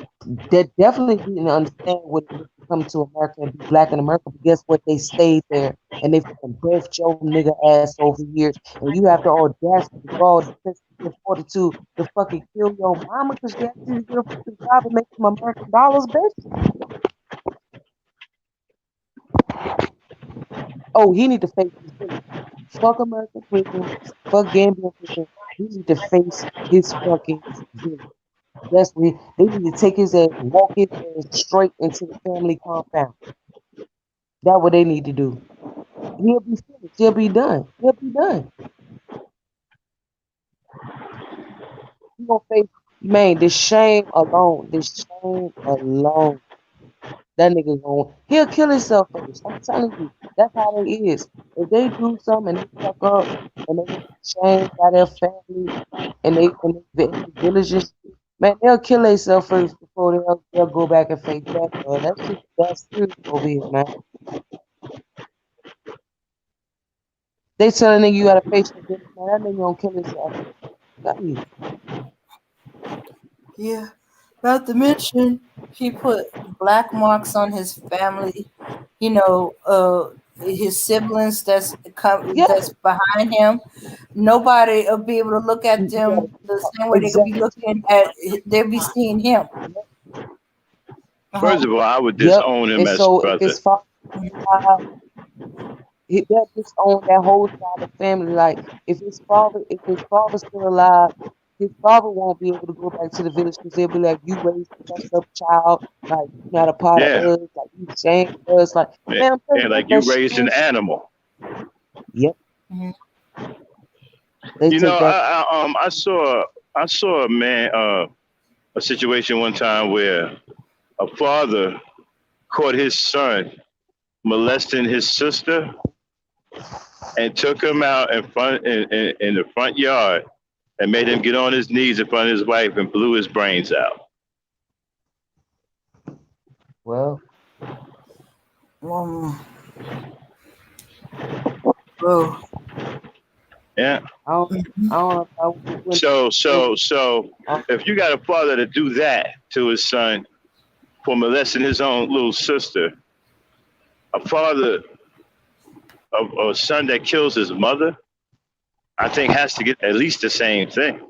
that definitely didn't understand what it was to come to America and be black in America. But guess what? They stayed there and they fucking birthed your nigga ass over here. And you have the audacity, the gall, the sense, the fortitude to fucking kill your mama because she asked you to get a fucking job and make some American dollars, bitch. Oh, he need to face his village. Fuck American prison. Fuck Gambian prison. He need to face his fucking village. That's what they need to take his ass, walk his ass straight into the family compound. That's what they need to do. He'll be finished. He'll be done. He'll be done. He gonna face. Man, the shame alone, that nigga he'll kill himself first. I'm telling you, that's how it is. If they do something and they fuck up and they get shamed by their family and they in the village and shit, man, they'll kill themselves first before they'll go back and face that. That shit that's serious over here, man. They tell a nigga you gotta face your village, man. That nigga gonna kill himself. Tell you. Yeah. Not to mention, he put black marks on his family. You know, his siblings Yeah, that's behind him. Nobody will be able to look at you gotta them the same way they could be executive. looking at. They'll be seeing him. Uh-huh. First of all, I would Yep. disown him And as so if brother. his father alive, they'll disown that whole side of the family. Like if his father's still alive, his father won't be able to go back to the village because they'll be like, "You raised a messed up child, like you're not a part of Yeah, us, like you shamed us." Like, yeah, man, I'm telling yeah, you, like that you shit raised an ain't shit. animal. Yep, Mhm. they You know, take that. I saw a man a situation one time where a father caught his son molesting his sister and took him out in the front yard and made him get on his knees in front of his wife and blew his brains out. Well, Um, bro. Yeah. I don't, I don't know if I wouldn't. So Uh, if you got a father to do that to his son for molesting his own little sister, a father of a son that kills his mother, I think has to get at least the same thing.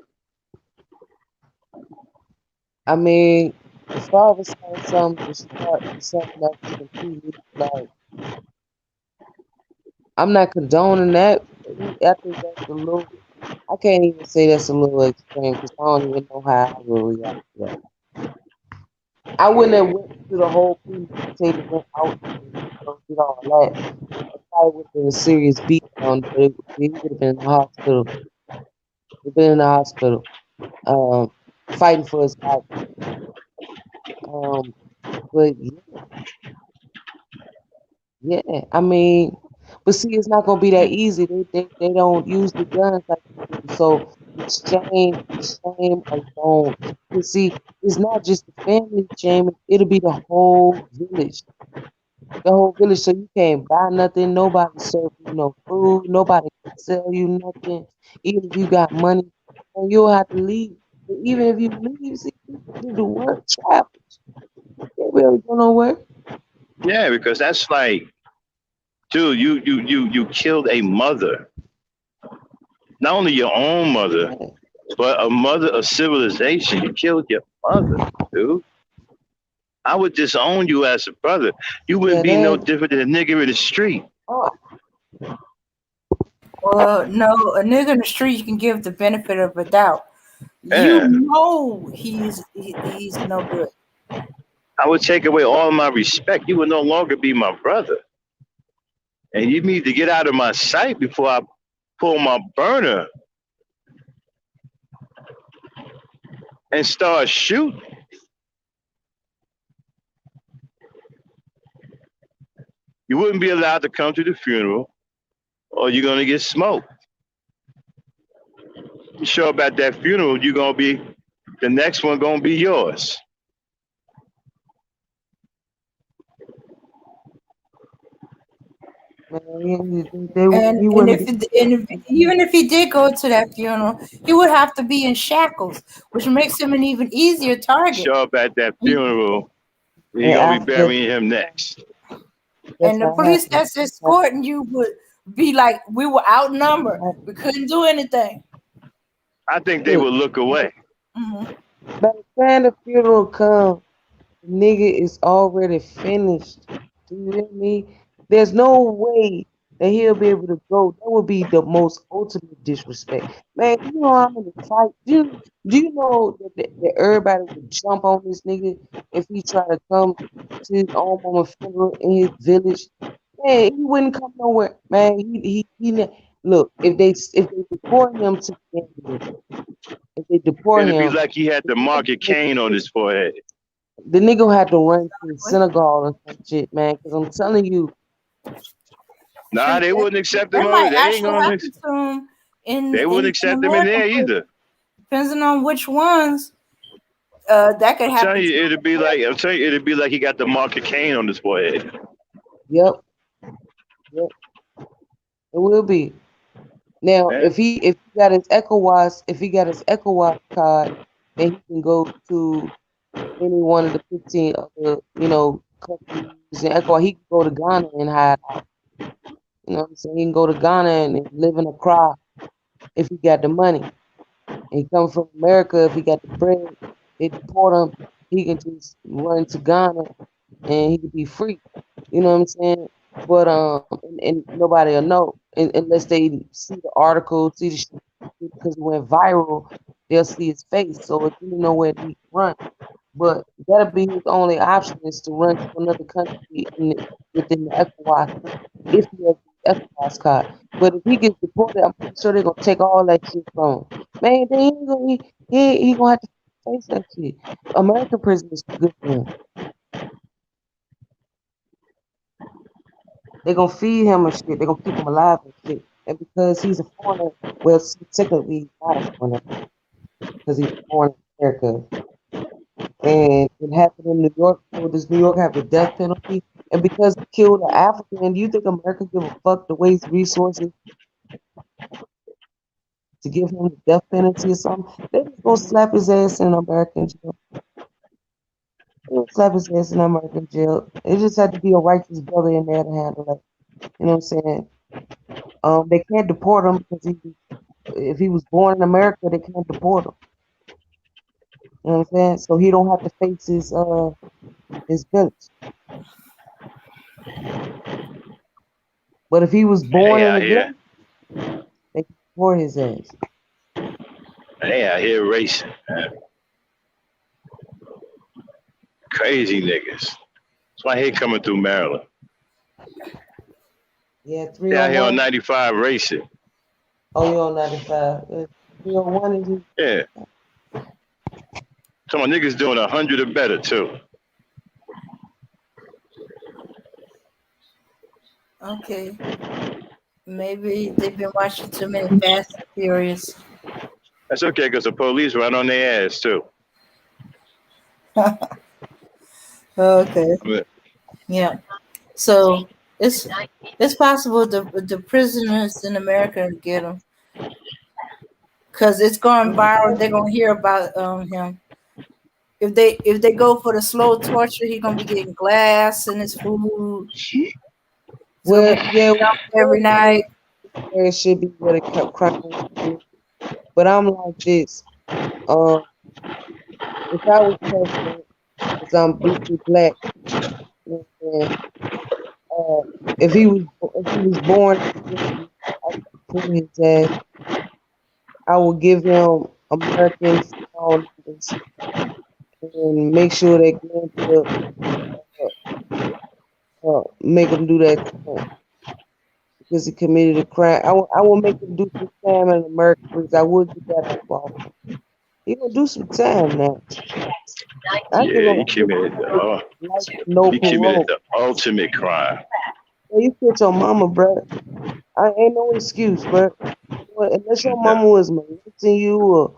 I mean, the father saying something to start something that's completely like. I'm not condoning that. I think that's a little. I can't even say that's a little extreme because I don't even know how I would react to that. I wouldn't have went to the whole premeditated went out and did all that. That probably would have been a serious beat down, but he would have been in the hospital. He'd been in the hospital, um, fighting for his life. Um, but yeah, I mean, but see, it's not gonna be that easy. They don't use the guns like we do. So the shame alone. You see, it's not just the family shame. It'll be the whole village. The whole village. So you can't buy nothing. Nobody serve you no food. Nobody can sell you nothing. Even if you got money, and you'll have to leave. But even if you leave, see, people do the work, travel. They really don't know work. Yeah, because that's like, dude, you killed a mother. Not only your own mother, Yeah, but a mother of civilization. You killed your mother, dude. I would disown you as a brother. You wouldn't yeah, be no that. different than a nigga in the street. Oh, Well, no, a nigga in the street you can give the benefit of a doubt. You Yeah. know he's no good. I would take away all my respect. You would no longer be my brother. And you need to get out of my sight before I pull my burner and start shooting. You wouldn't be allowed to come to the funeral or you're going to get smoked. You show up at that funeral, you're going to be, the next one going to be yours. man, he And wouldn't if, be. it, and if even if he did go to that funeral, he would have to be in shackles, which makes him an even easier target. Show up at that funeral, you're And going to be after burying him next. that's And the not police happening. that's escorting you would be like, we were outnumbered. We couldn't do anything. I think they Look, will look away. Hmm. by the time the funeral come, the nigga is already finished. Do you hear me? There's no way that he'll be able to go. That would be the most ultimate disrespect. Man, you know how many fight? Do you know that everybody would jump on this nigga if he tried to come to his own mama funeral in his village? Man, he wouldn't come nowhere. Man, he look, if they deport him to Gambia, if they deport It'd be him, like he had the mark of Cain on his forehead. the nigga had to run to Senegal or some shit, man. Because I'm telling you, Nah, Shoot, they wouldn't accept him. that might They ain't actually gonna. happen to him They wouldn't in accept him in American there prison. either. Depending on which ones. That could I'm happen telling to you, him. it'd be like he got the mark of Cain on his forehead. yep, yep, it will be. Now, Yeah. if he got his ECOWAS card, then he can go to any one of the 15 other, countries in ECOWAS. He can go to Ghana and hide out. You know what I'm saying? He can go to Ghana and live in a crowd if he got the money. And he come from America if he got the bread. They deport him. He can just run to Ghana and he could be free. You know what I'm saying? But and nobody will know unless they see the article, see the shit, because it went viral. They'll see his face, so it's really nowhere he can run. But that'll be his only option is to run to another country within the ECOWAS if he has the ECOWAS card. But if he gets deported, I'm pretty sure they're gonna take all that shit from him. Man, then he gonna have to face that shit. American prison is too good for him. They're gonna feed him and shit. They're gonna keep him alive and shit. And because he's a foreigner, well, technically he's not a foreigner because he's born in America. And it happened in New York. So does New York have the death penalty? And because he killed an African, do you think America give a fuck to waste resources to give him the death penalty or something? They just gonna slap his ass in American jail. They gonna slap his ass in American jail. It just had to be a righteous brother in there to handle it. You know what I'm saying? They can't deport him because if he was born in America, they can't deport him. You know what I'm saying? So he don't have to face his village. But if he was born They in out the here. village, they can deport his ass. They out here racing. Man. Crazy niggas. That's why I hate coming through Maryland. Yeah, They out here on 301. 95 racing. Oh, you're on 95. 301 is Yeah. Some of my niggas doing 100 or better too. Okay. Maybe they've been watching too many Fast and Furious. That's okay because the police run on their ass too. Okay. But Yeah. So it's possible the prisoners in America get him because it's going viral. They're gonna hear about him. If they go for the slow torture, he's gonna be getting glass in his food. He's gonna be yeah, every night. where it should be where the crime. But I'm like this. Um, if I was president, because I'm black, you know what I'm saying? If he was born, I would put his ass. I would give him American phone numbers and make sure that Gambia make him do that time because he committed a crime. I will make him do some time in America because I would get that up off. He gonna do some time now. I give yeah, him life with no he committed parole. the ultimate crime. Hey, you killed your mama, bro. I ain't no excuse, bro. Unless your Yeah. mama was molesting you or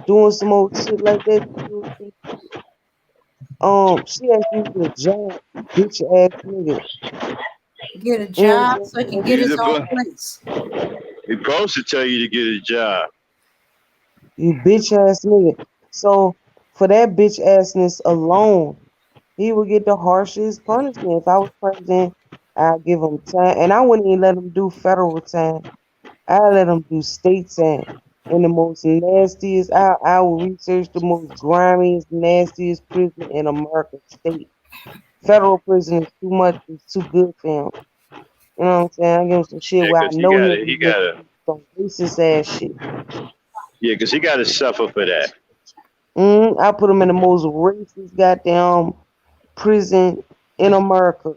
doing some old shit like that, she asked you to get a job, bitch ass nigga. Get a You know job what so he I'm can saying? get He's his own supposed, place. he's supposed to tell you to get a job. You bitch ass nigga. So for that bitch assness alone, he would get the harshest punishment. If I was president, I'd give him time, and I wouldn't even let him do federal time. I let him do state time. And the most nastiest, I will research the most grimiest, nastiest prison in America, state. Federal prison is too much, it's too good for him. You know what I'm saying? I give him some shit Yeah, where I because know he'll he be got to, some racist ass shit. yeah, because he got to suffer for that. I put him in the most racist goddamn prison in America.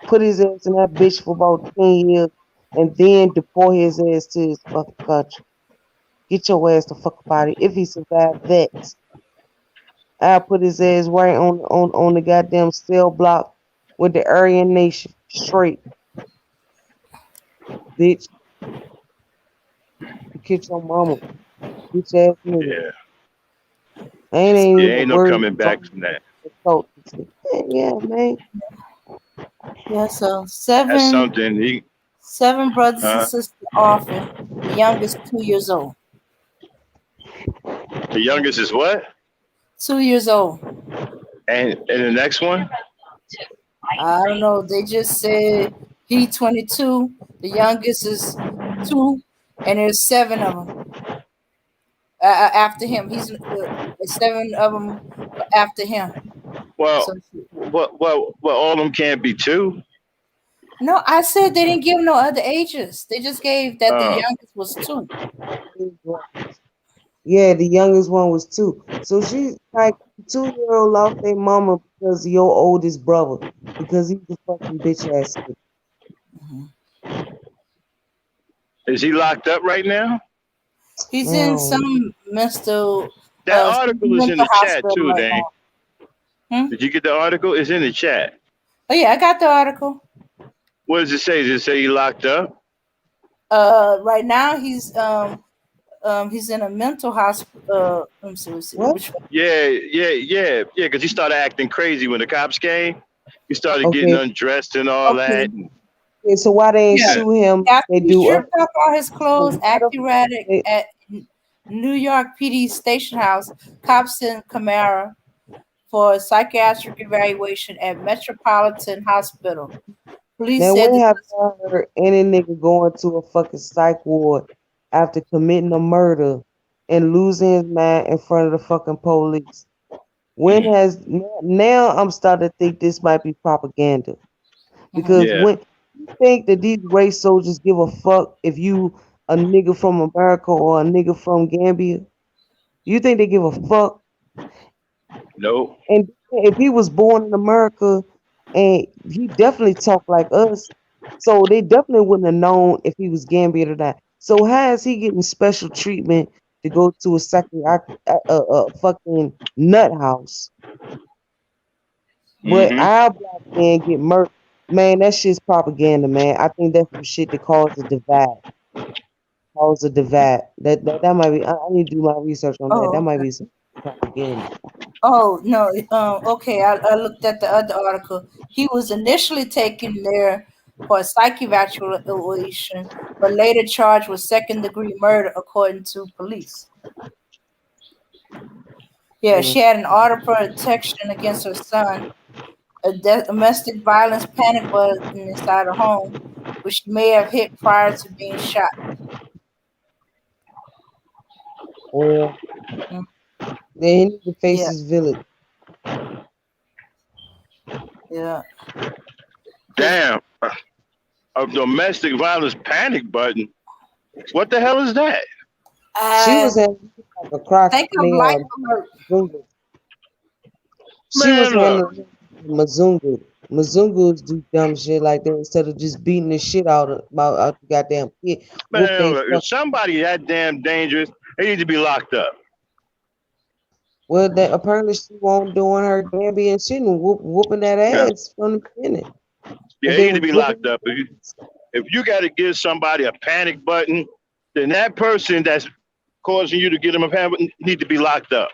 Put his ass in that bitch for about 10 years. and then deport his ass to his fucking country. Get your ass the fuck up out of here. If he survived that, I'll put his ass right on the goddamn cell block with the Aryan Nation straight, bitch. You kiss your mama, bitch ass nigga. Yeah. Ain't Yeah, even ain't no worried coming back from that. about yeah, man. Yeah, so That's seven something. seven brothers and Uh, sisters orphan. The youngest 2 years old. the youngest is what? 2 years old. And the next one? I don't know. They just said he 22. The youngest is 2, and there's 7 of them after him. He's 7 of them after him. Well, So all of them can't be two. no, I said they didn't give no other ages. They just gave that the Uh, youngest was 2. Yeah, the youngest one was 2. So she's like 2-year-old lost their mama because of your oldest brother. Because he's a fucking bitch ass nigga. is he locked up right now? He's in No. some That article is in mental the chat hospital too, right Dane. now. Did you get the article? It's in the chat. Oh yeah, I got the article. What does it say? Does it say he locked up? Right now he's in a mental hospital. Let me see What? which one. Yeah. Because he started acting crazy when the cops came. He started getting Okay. undressed and all Okay. that. Okay, so why they ain't Yeah. shoot him? After They he do stripped off all his clothes, acted erratic they, at New York PD station house, cops sent Camara for a psychiatric evaluation at Metropolitan Hospital. Police now said when the have I heard any nigga going to a fucking psych ward after committing a murder and losing his mind in front of the fucking police? When has now I'm starting to think this might be propaganda. Because Yeah. when you think that these race soldiers give a fuck if you a nigga from America or a nigga from Gambia, you think they give a fuck? No. And if he was born in America and he definitely talked like us, so they definitely wouldn't have known if he was Gambian or not. So how is he getting special treatment to go to a fucking nut house? But Mm-hmm. our black man get murdered. Man, that shit's propaganda, man. I think that's some shit that cause a divide. Cause a divide. That might be. I need to do my research on that. Oh, That might okay. be some propaganda. Oh no. Okay. I looked at the other article. He was initially taken there for a psych evaluation, but later charged with second-degree murder, according to police. Yeah, she had an order for protection against her son, a domestic violence panic button inside her home, which she may have hit prior to being shot. Well, Mm, then he need to face Yeah, his village. yeah. Damn. A domestic violence panic button. What the hell is that? She I was in like a crock. think I of mean, life alert. Mazungu. She was Man, look. handling Mazungu. Mazungus do dumb shit like that instead of just beating the shit out the goddamn kid. Whoop Man, they look. If fuck. somebody that damn dangerous, they need to be locked up. Well, that apparently she won't doing her Gambian shit and whooping that Yeah. ass from the beginning. Yeah, And they they need to was be locked whooping. up. If you got to give somebody a panic button, then that person that's causing you to get them a panic button need to be locked up.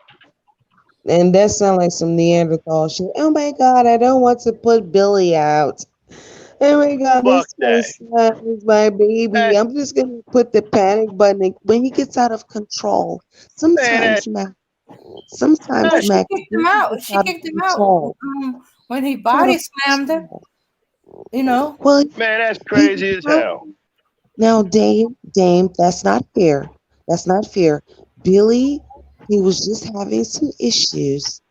And that sound like some Neanderthal shit. Oh my god, I don't want to put Billy out. Oh my god, Fuck this my that. son is my baby. That I'm just gonna put the panic button when he gets out of control. man, that, Well, Sometimes she Mac, kicked when him he out. gets She out of kicked him out control, when he out body of slammed her. control. You know. Well, man, that's he crazy as how hell. now, Dame, that's not fair. That's not fair. Billy, he was just having some issues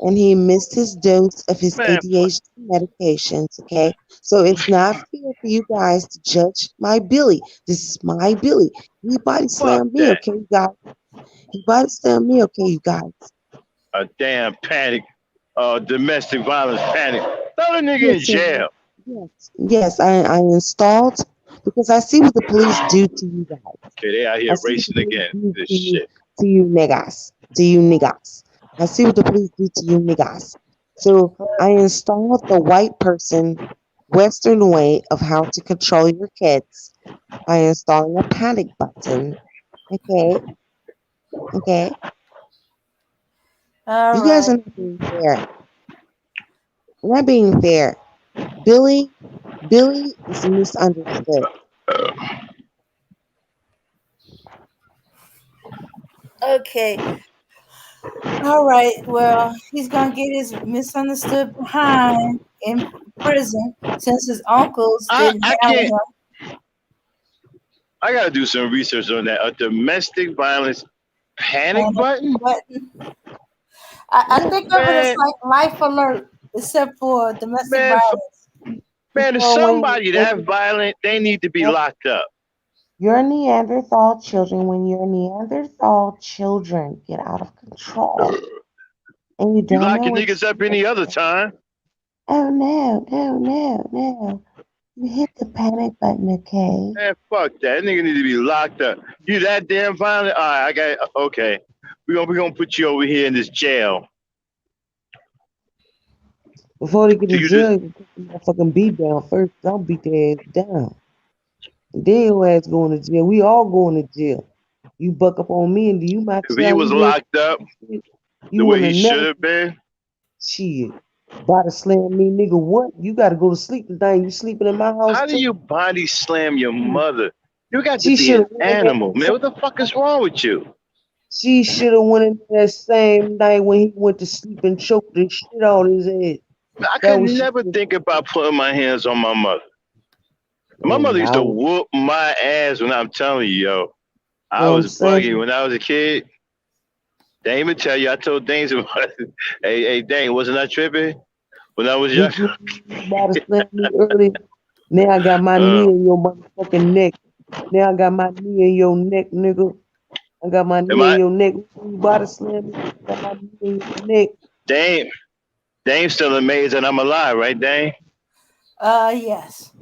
and he missed his dose of his Man, ADHD medications, okay? So it's not fair for you guys to judge my Billy. This is my Billy. He body fuck slammed me, that. okay, you guys? He body slammed me, okay, you guys? A damn panic, domestic violence panic. Throw the nigga in Listen, jail. yes, I installed because I see what the police do to you guys. Okay, they out I here see what the racing police again. do This shit. to you niggas. To you niggas. I see what the police do to you niggas. So I installed the white person Western way of how to control your kids by installing a panic button. Okay, okay. All You guys right. are not being fair. You're not being fair. Billy is misunderstood. Okay. All right. Well, he's gonna get his misunderstood behind in prison since his uncles didn't I marry can't. him. I gotta do some research on that. A domestic violence panic And button, button. I think of it as man. like life alert, except for domestic Man, violence. man, if Well, somebody that violent, they need to be locked up. your Neanderthal children, when your Neanderthal children get out of control and you You don't lock know your what niggas to up do. any other time. Oh no, no, no, no. You hit the panic button, okay? Man, fuck that. That nigga need to be locked up. You that damn violent? All right, I got okay. We gonna put you over here in this jail. Before they get So in you just jail, you put the motherfucking beat down first. Don't beat their ass down. And then your ass going to jail. We all going to jail. You buck up on me and do you my if he child, was we live locked up shit. the You way wanna he should never have been, shit. Body slam me, nigga. What? You gotta go to sleep tonight. You sleeping in my house how do too? you body slam your mother? You got to She be should an have went in there animal, that man. same What the fuck is wrong with you? She should have went in there that same night when he went to sleep and choked the shit out his head. I That could was she. never think about putting my hands on my mother. My And mother used to now, whoop my ass when I'm telling you, yo. you know I what I'm was buggy saying? when I was a kid. They even tell you, I told Danes, hey, Dane, wasn't I tripping when I was He young? threw me body slammed me early. Now I got my knee Uh, in your motherfucking neck. Now I got my knee in your neck, nigga. I got my am knee in I your neck. You body slam me. I got my knee in your neck. Dane? Dane's still amazed that I'm alive, right, Dane? Yes.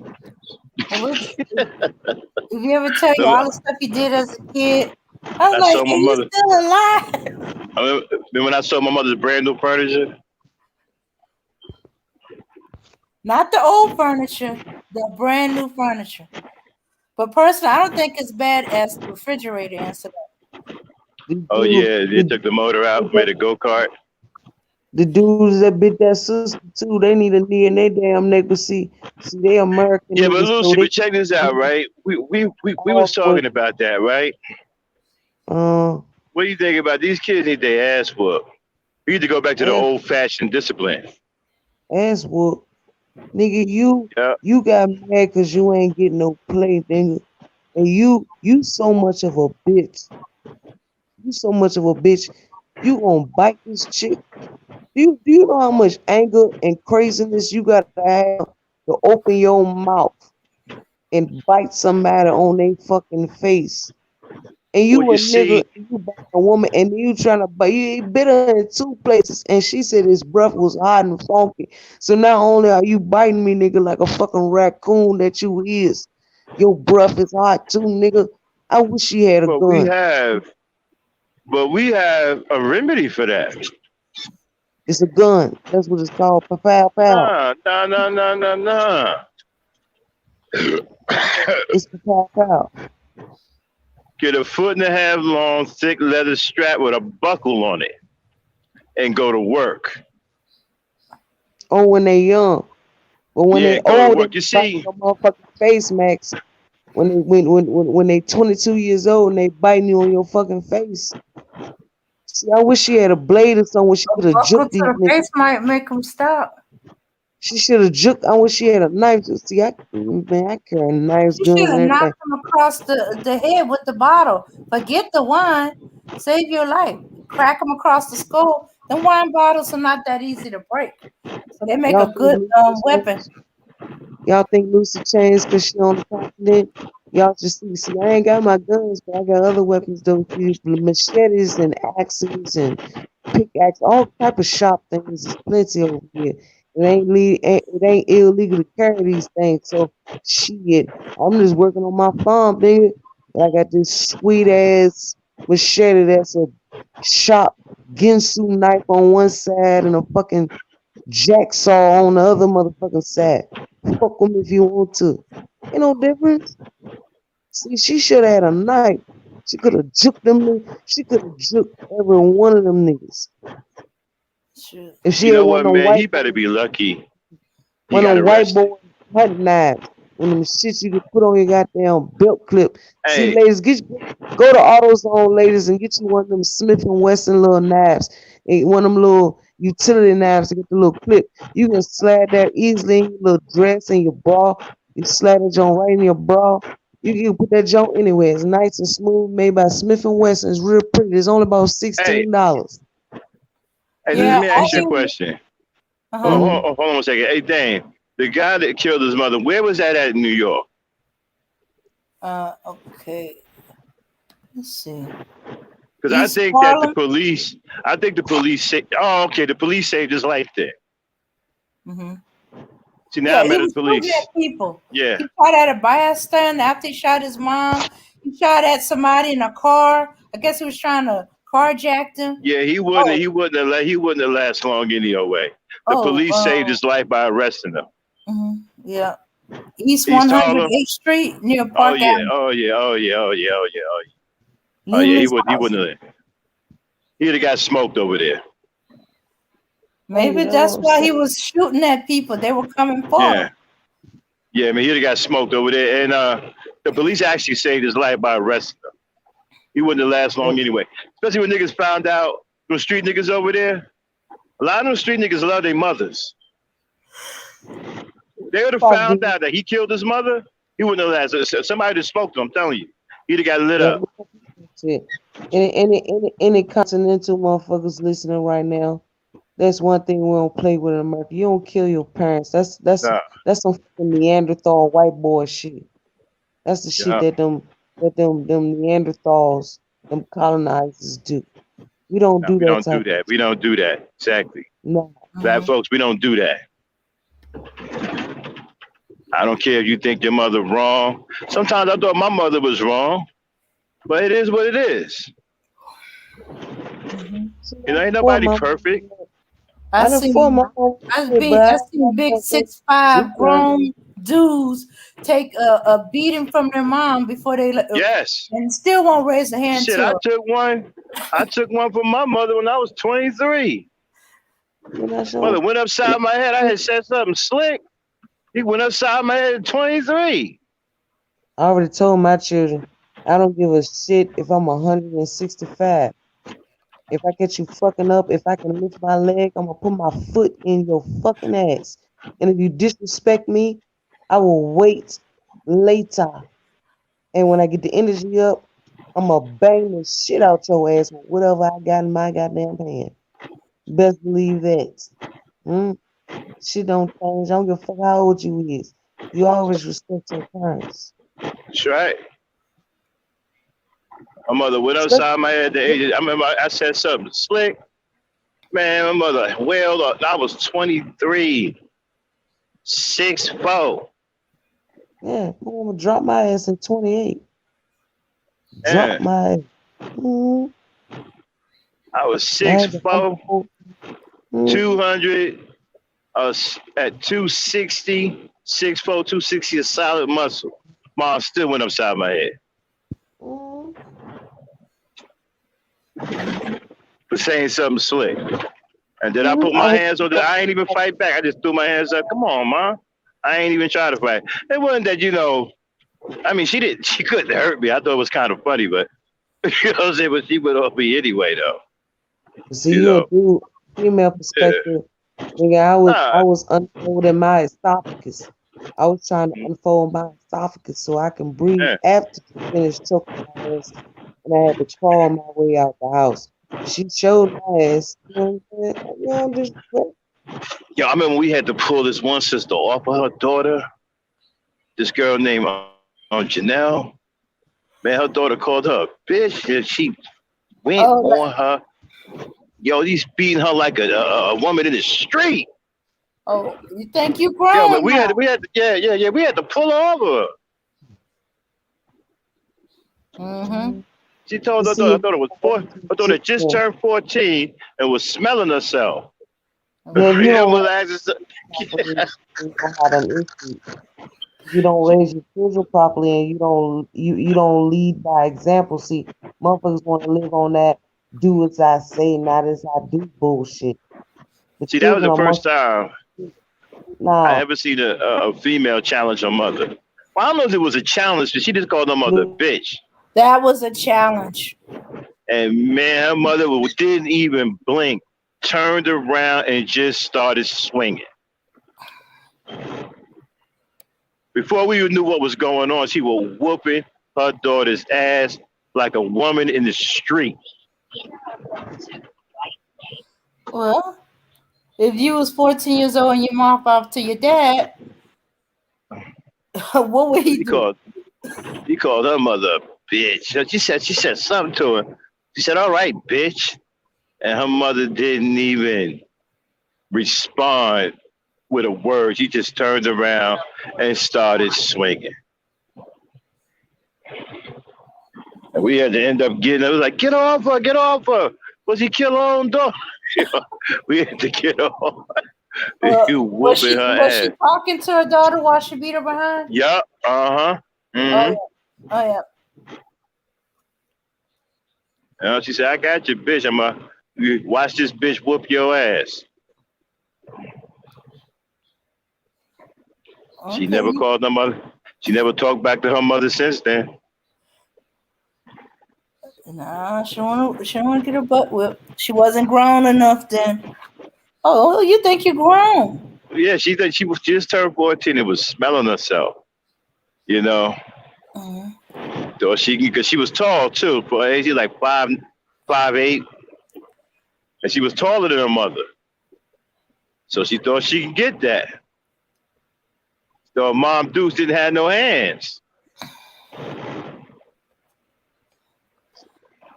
If you ever tell you all the stuff you did as a kid, I was I like, saw my "Are you mother. still alive?" I remember when I saw my mother's brand new furniture. Not the old furniture, the brand new furniture. But personally, I don't think it's bad as the refrigerator incident. The Oh dude, yeah, they took the motor out, made a go kart. the dudes that bit that sister too, they need a knee in their damn neck. But see, they American Yeah, but niggas, so Lucy, they but check this out, right? We was all for talking about that, right? What do you think about these kids need their ass whooped? We need to go back to the ass, old fashioned discipline. ass whoop. Nigga, Yeah. you got mad because you ain't getting no play, nigga. And you so much of a bitch. You so much of a bitch. You gonna bite this chick. Do you know how much anger and craziness you gotta have to open your mouth and bite somebody on their fucking face? And Well, you you a nigga, see, and you bite a woman, and you trying to bite. You bit her in two places, and she said his breath was hot and funky. So not only are you biting me, nigga, like a fucking raccoon that you is, your breath is hot too, nigga. I wish she had a but we gun. have, but we have a remedy for that. It's a gun. That's what it's called. Pow pow. Nah, nah, nah, nah, nah, nah. It's pow pow. Get a foot and a half long, thick leather strap with a buckle on it, and go to work. Oh, when they young, but when Yeah, they go to old, they work. You be biting see, your motherfucking face, Max. When they 22 years old and they biting you on your fucking face. See, I wish she had a blade or something where she could have Buckle juked to these the niggas. face might make them stop. She should have juked. I wish she had a knife. See, man, I carry knives, You should guns, have and knocked everything. him across the head with the bottle. Forget the wine. Save your life. Crack him across the skull. Them wine bottles are not that easy to break. So they make Y'all a think good Lucy weapon. changed? Y'all think Lucy changed because she on the continent? Y'all just see, I ain't got my guns, but I got other weapons though. See, machetes and axes and pickaxe, all type of sharp things. There's plenty over here. It ain't illegal to carry these things. So shit, I'm just working on my farm, nigga. And I got this sweet ass machete that's a sharp Ginsu knife on one side and a fucking jacksaw on the other motherfucking side. Fuck them if you want to. Ain't no difference. See, she should have had a knife. She could have juked them. She could have juked every one of them niggas. Shoot. If she You had know one what, of them man? He white better boys, be lucky. He one of got them white arrested. boy hunting knives. One of them shits you can put on your goddamn belt clip. See, Hey, ladies, go to AutoZone, ladies, and get you one of them Smith and Wesson little knives. One of them little utility knives to get the little clip. You can slide that easily in your little dress and your bra. You slide that joint right in your bra. You can put that joint anywhere. It's nice and smooth, made by Smith and Wesson. It's real pretty. It's only about hey, $16. hey, let Yeah, me ask you a only. question. Uh-huh. Hold on a second. Hey, Dane, the guy that killed his mother, where was that at in New York? Okay. Let's see. Because I East think that Harlem. the police say, oh, okay, the police saved his life there. Mm-hmm. See, now Yeah, I'm he at the was shooting police. at people. Yeah, He shot at a bystander after he shot his mom. He shot at somebody in a car. I guess he was trying to carjack them. yeah, Oh, he wouldn't have last long anyway. The oh, police saved his life by arresting him. yeah. East East Harlem. 108th Street near Oh Park yeah, Avenue. oh yeah, oh yeah, oh yeah, oh yeah, oh yeah. Oh yeah, Loomis he House. wouldn't have. He'd have got smoked over there. Maybe You know what that's I'm why he saying? was shooting at people. They were coming for Yeah, him. yeah, I mean, he'd have got smoked over there, and the police actually saved his life by arresting him. He wouldn't have lasted long anyway. Especially when niggas found out those street niggas over there. A lot of those street niggas love their mothers. They would have Fuck found these. out that he killed his mother. He wouldn't have lasted. Somebody just spoke to him. I'm telling you, he'd have got lit Yeah, up. shit. Any continental motherfuckers listening right now, that's one thing we don't play with in America. You don't kill your parents. Nah, That's some fucking Neanderthal white boy shit. That's the shit yeah, that them Neanderthals, them colonizers do. We don't nah, do we that don't type do of that. We don't do that. Exactly. no. Black folks, we don't do that. I don't care if you think your mother wrong. Sometimes I thought my mother was wrong, but it is what it is. See, You know, I ain't fought nobody my perfect. I I done fought seen my own shit, but I I seen big motherfucker 6'5" we grown dudes take a beating from their mom before they Yes. and still won't raise a hand Shit, to I her. took one. I took one from my mother when I was 23. when I show Mother went upside my head. I had said something slick. He went upside my head at 23. I already told my children, I don't give a shit if I'm 165. If I get you fucking up, if I can lift my leg, I'm gonna put my foot in your fucking ass. And if you disrespect me, I will wait later. And when I get the energy up, I'm gonna bang the shit out your ass with whatever I got in my goddamn hand. Best believe that. Hmm? Shit don't change. I don't give a fuck how old you is. You always respect your parents. That's right. My mother went upside my head at the age. I remember I said something slick. Man, my mother wailed up. I was 23, 6'4". Yeah, I'm gonna drop my ass in 28. Yeah, Drop my ass. Mm, I was I had to 6'4", humble. Mm, 200, at 260, 6'4", 260, a solid muscle. Mom still went upside my head mm. for saying something slick. And then I put I my was hands on it. I ain't even fight back. I just threw my hands up. Come on, Mom. I ain't even try to fight. It wasn't that, I mean, she couldn't hurt me. I thought it was kind of funny, but you know what I'm saying? But she went off me anyway, though. see You you a know, dude, female yeah. perspective. Nigga, I Nah, was unfolding my esophagus. I was trying to unfold my esophagus so I can breathe yeah. after she finished choking my ass, and I had to crawl my way out the house. She showed my ass. You know what I'm saying? You know, disrespect. Yo, I remember we had to pull this one sister off of her daughter. This girl named Janelle. Man, her daughter called her a bitch, and she went Oh, on her. Yo, he's beating her like a woman in the street. Oh, you think you Yeah, but grown we now? had, we had to pull over. Mm-hmm. She told her daughter, See, I thought it was four. I thought it just turned 14 and was smelling herself. yeah, if you Her don't mother raise asked us, properly, you don't have an issue. You don't raise your children properly, and you don't lead by example. See, motherfuckers want to live on that "do as I say, not as I do" bullshit. The see, that was children the are first most time I nah. ever seen a female challenge her mother. Well, I don't know if it was a challenge, but she just called her mother a bitch. That was a challenge. And man, her mother didn't even blink, turned around and just started swinging. Before we even knew what was going on, she was whooping her daughter's ass like a woman in the street. Well, if you was 14 years old and you mouth off to your dad, what would he He do? called her mother a bitch. She said something to her. She said, "All right, bitch," and her mother didn't even respond with a word. She just turned around and started swinging. And we had to end up getting. It was like, "Get off her! Get off her!" Was he kill her own daughter? We had to get off. You whooping her Was she ass. talking to her daughter while she beat her behind? Yup. Uh-huh. Oh Mm-hmm. yeah. Oh yeah. She said, "I got you, bitch. You watch this bitch whoop your ass." She never Okay. called her mother. She never talked back to her mother since then. Nah, she don't wanna get her butt whipped. She wasn't grown enough then. Oh, you think you're grown? Yeah, she thought she was just turned 14 and was smelling herself. You know, Mhm. or because she was tall too. For age, she like 5'8", and she was taller than her mother. So she thought she could get that. So her mom Deuce didn't have no hands.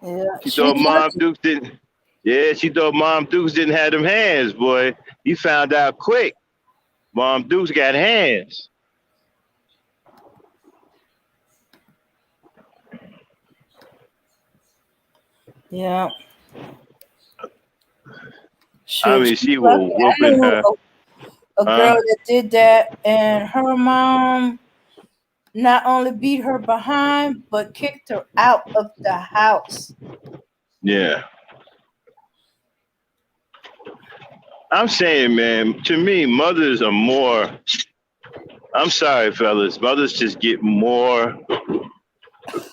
Yeah. She thought Mom Dukes didn't. Yeah, she thought Mom Dukes didn't have them hands, boy. You found out quick. Mom Dukes got hands. Yeah. I Shoot, mean, she's she lucky. was I whooping knew her. a girl that did that, and her mom not only beat her behind, but kicked her out of the house. Yeah. I'm saying, man, to me, mothers are more. I'm sorry, fellas. Mothers just get more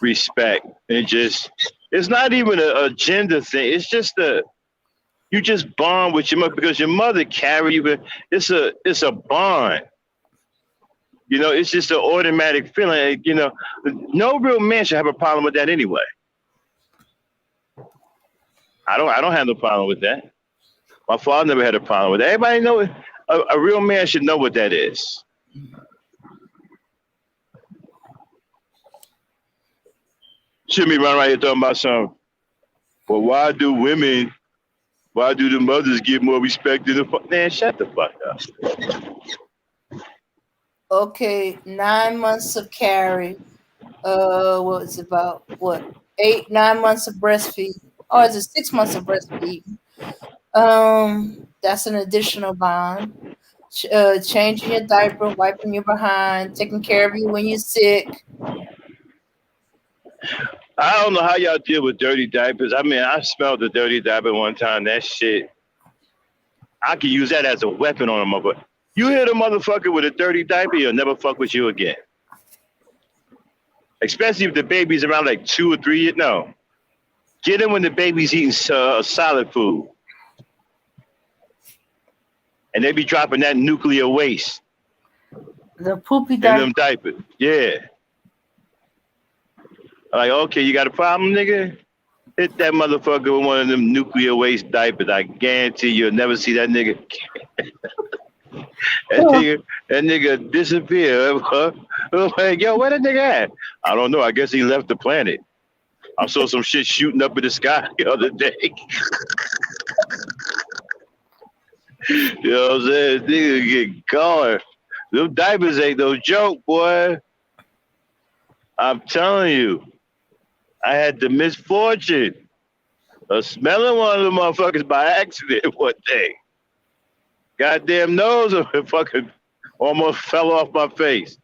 respect. It's not even a gender thing. It's just you just bond with your mother because your mother carry you. It's a bond. You know, it's just an automatic feeling. You know, no real man should have a problem with that anyway. I don't have no problem with that. My father never had a problem with that. Everybody know a real man should know what that is. Shouldn't be running around here talking about something. Well, why do the mothers get more respect than the man? Shut the fuck up. Okay, 9 months of carry. What was it about? What 9 months of breastfeed, or is it 6 months of breastfeed? That's an additional bond. Changing your diaper, wiping your behind, taking care of you when you're sick. I don't know how y'all deal with dirty diapers. I mean, I smelled the dirty diaper one time. That shit, I could use that as a weapon on a motherfucker. You hit a motherfucker with a dirty diaper, he'll never fuck with you again. Especially if the baby's around like 2 or 3 years. No. Get him when the baby's eating solid food. And they be dropping that nuclear waste. The poopy in diaper. them diapers. Yeah. Like, okay, you got a problem, nigga? Hit that motherfucker with one of them nuclear waste diapers. I guarantee you'll never see that nigga. that nigga disappear. Like, yo, where that nigga at? I don't know. I guess he left the planet. I saw some shit shooting up in the sky the other day. You know what I'm saying? Nigga get going. Them diapers ain't no joke, boy. I'm telling you. I had the misfortune of smelling one of the motherfuckers by accident one day. Goddamn nose of it fucking almost fell off my face.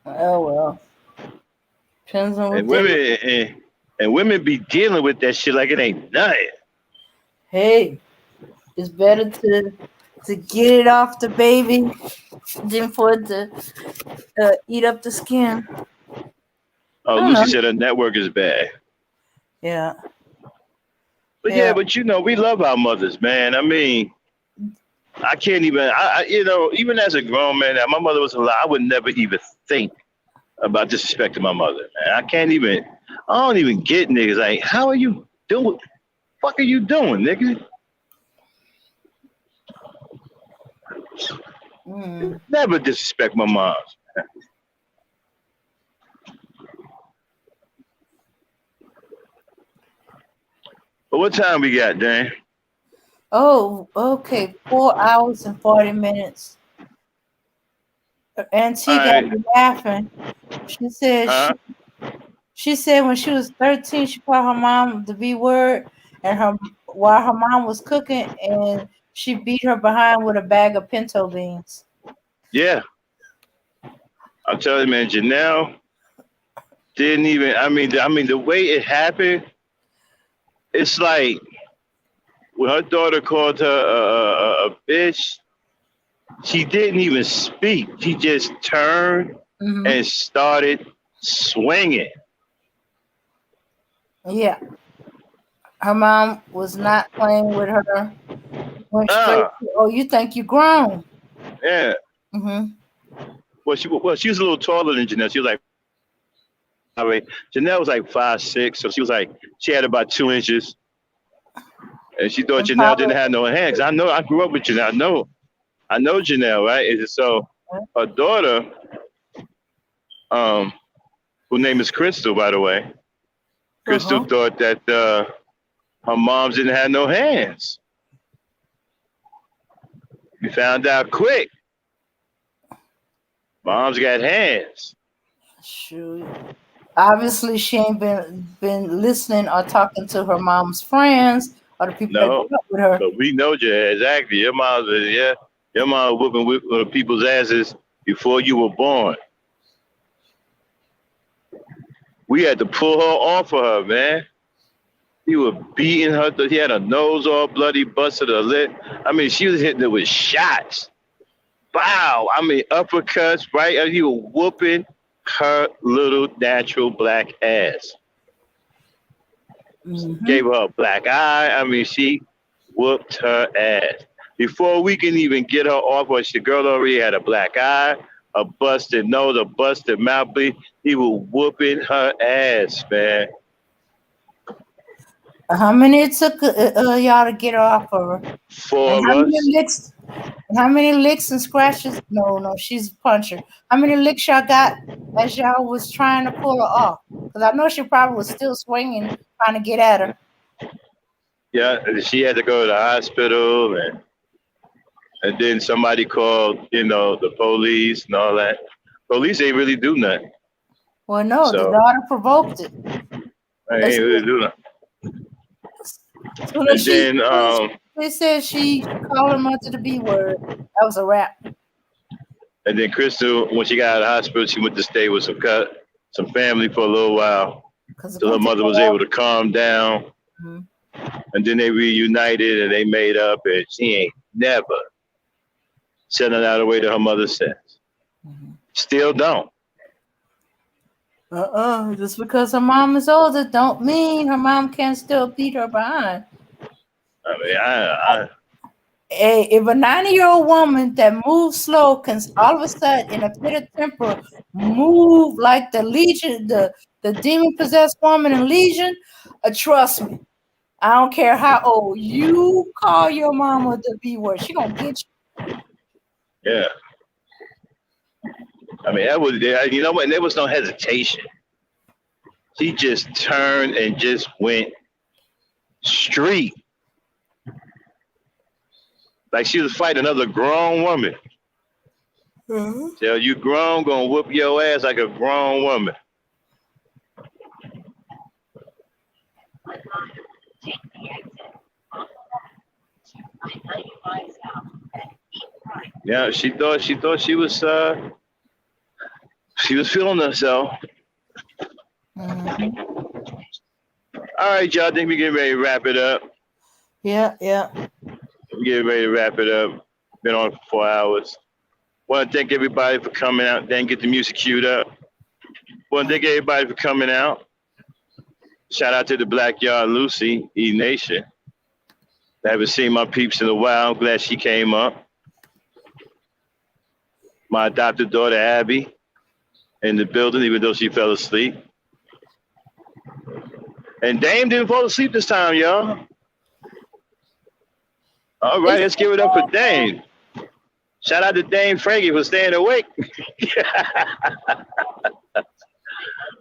Oh well. Depends on what And they. women be dealing with that shit like it ain't nothing. Hey, it's better to get it off the baby than for it to eat up the skin. Oh, I don't Lucy know. said her network is bad. Yeah. But Yeah. yeah, but you know, we love our mothers, man. I mean, I can't even, you know, even as a grown man, my mother was alive, I would never even think about disrespecting my mother, man. I don't even get niggas. Like, how are you doing? Fuck are you doing, nigga? Never disrespect my mom. But what time we got, Dan? Oh, okay. 4 hours and 40 minutes. Auntie All got right. me laughing. She said Huh? she said when she was 13, she called her mom the B word, and while her mom was cooking, and she beat her behind with a bag of pinto beans. Yeah. I'm telling you, man, Janelle didn't even, I mean, the way it happened, it's like when her daughter called her a bitch, she didn't even speak. She just turned and started swinging. Yeah, her mom was not playing with her. Went straight to, oh, you think you grown? Yeah. Mm-hmm. She was a little taller than Janelle. She was like, all right. Janelle was like 5'6", so she was like, she had about 2 inches, and she thought And Janelle didn't probably, have no hands. I grew up with Janelle. I know Janelle, right? And so her daughter, whose name is Crystal, by the way, Crystal thought that her moms didn't have no hands. We found out quick. Mom's got hands. shoot. Obviously, she ain't been listening or talking to her mom's friends or the people that grew No, up with her. but we know you exactly. Your mom's your mom was whooping people's asses before you were born. We had to pull her off of her, man. He was beating her. He had her nose all bloody, busted her lip. I mean, she was hitting it with shots. Wow. I mean, uppercuts, right? He was whooping her little natural black ass. Gave her a black eye. I mean, she whooped her ass. Before we can even get her off, the girl already had a black eye, a busted nose, a busted mouth bleed. He was whooping her ass, man. How many it took y'all to get her off of her? 4 And of how many us. licks? And how many licks and scratches? No, she's a puncher. How many licks y'all got as y'all was trying to pull her off? Because I know she probably was still swinging, trying to get at her. Yeah, she had to go to the hospital, and then somebody called, the police and all that. Police ain't really do nothing. Well, no, the So daughter provoked it. I ain't really do nothing. So And then they said she called her mother the B word. That was a wrap. and then Crystal, when she got out of the hospital, she went to stay with some family for a little while, till her mother was able to calm down. And then they reunited and they made up, and she ain't never sent her out away to her mother since. Still don't. Just because her mom is older don't mean her mom can't still beat her behind. I mean, If a 90-year-old woman that moves slow can all of a sudden in a fit of temper move like the Legion, the demon possessed woman in Legion, trust me, I don't care how old you call your mama the B word, she gonna get you. Yeah. I mean, that was, you know what? There was no hesitation. She just turned and just went street. Like she was fighting another grown woman. Tell you grown, gonna whoop your ass like a grown woman. Yeah, she thought she was feeling herself. All right, y'all. I think we get ready to wrap it up. Yeah. We get ready to wrap it up. Been on for 4 hours. Want to thank everybody for coming out. Then get the music queued up. Want to thank everybody for coming out. Shout out to the Blackyard Lucy, E Nation. I haven't seen my peeps in a while. I'm glad she came up. My adopted daughter, Abby, in the building, even though she fell asleep. And Dame didn't fall asleep this time, y'all. All right, let's give it up for Dame. Shout out to Dame Frankie for staying awake.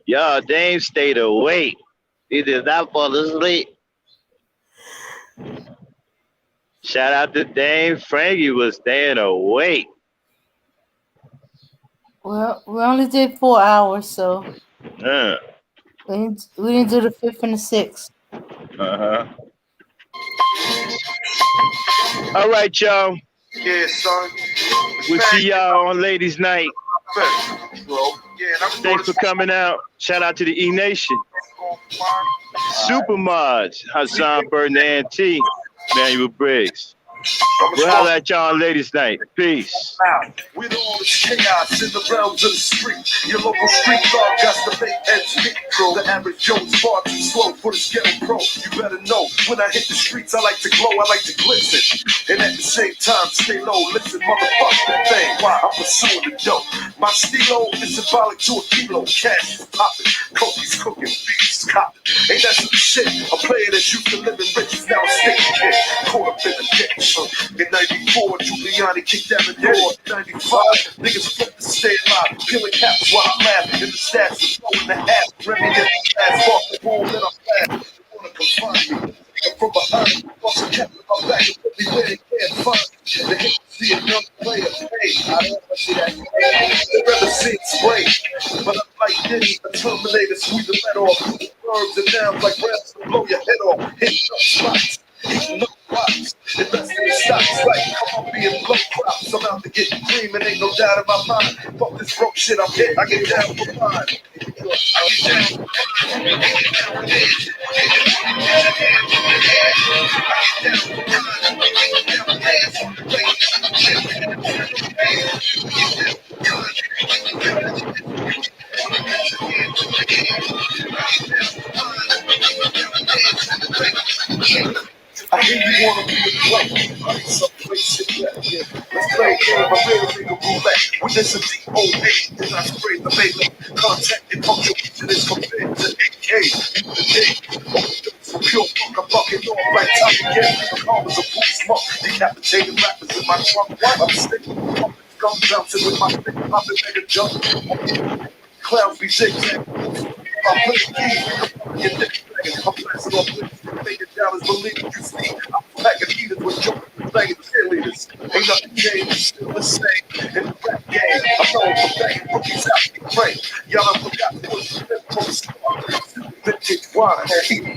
Y'all, Dame stayed awake. He did not fall asleep. Shout out to Dame Frankie for staying awake. Well, we only did 4 hours, so we didn't do the 5th and the 6th. All right, y'all. Yeah, son. We'll see y'all on Ladies' Night. Bro. Yeah, thanks for coming out. Shout out to the E Nation. Supermods, Hassan Bernard T, Manuel Briggs. We'll holler at y'all on Ladies' Night. Peace. With all this chaos in the realms of the street, your local street dog got to make ends meet. The average Joe's far too slow for the ghetto pro. You better know, when I hit the streets, I like to glow, I like to glisten. And at the same time, stay low, listen, motherfucker, thing. Why I'm pursuing the dope. My stilo is symbolic to a kilo. Cash is popping, Kobe's cooking, beats copping. Ain't that some shit? A player that used to live in riches, now a state kid. Caught up in the ditch. In 94, Giuliani kicked down the door. 95, niggas flipped to stay alive. Peeling caps while I laugh. In the stats, the flow in the half. Remy in the ass, off the wall, then I'm fast. They wanna confine me. From behind, bust a cap in my back and put me where they can't find me. They hate to see a young player. Hey, I don't wanna see that. They rather see it spray. But I'm like Diddy, a Terminator, squeeze the lead off. Verbs and nouns like raps to blow your head off. Hitting up spots. Eating up rocks, investing in stocks like come on being blow crops. I'm out to get cream and ain't no doubt in my mind. Fuck this broke shit, I'm hit, I get down for mine. I get down. I hear you wanna be a play. I'm someplace in that. Let's play a game. I really make a roulette. With this a DOA, then I spray the melee. Contact and punctuation is compared to AK. In the day, for pure funk, I'm bucking off like time again. The car was a full smoke. Decapitated rappers in my trunk. I'm sticking with pumping, gun bouncing with my stick. I'm the nigga jump. Clowns be zigzag. I'm playing keys. Your dick dragging. I'm blasting off lips. Making dollars, believe you see. I'm packing heaters with jokers, playing cheerleaders. Ain't nothing changed, still the same. In the rap game, I'm known for banging rookies out the frame. Y'all have forgotten to push the flip from the start. Vintage wine, $80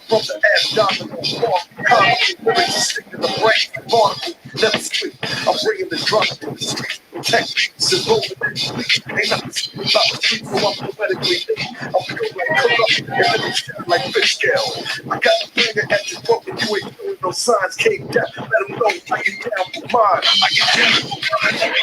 from the abdominal wall. Concrete lyrics are sticking in the brain. Barnacle, never sleep. I'm bringing the drama to the street. Tech beats and rolling in the street. Ain't nothing secret about the street, so I'm poetically neat. I'm pure like corrupt and living shit like fish scale. I got the finger at your throat and you ain't doing no signs. Came down, let them know I get down for mine. I get down for mine.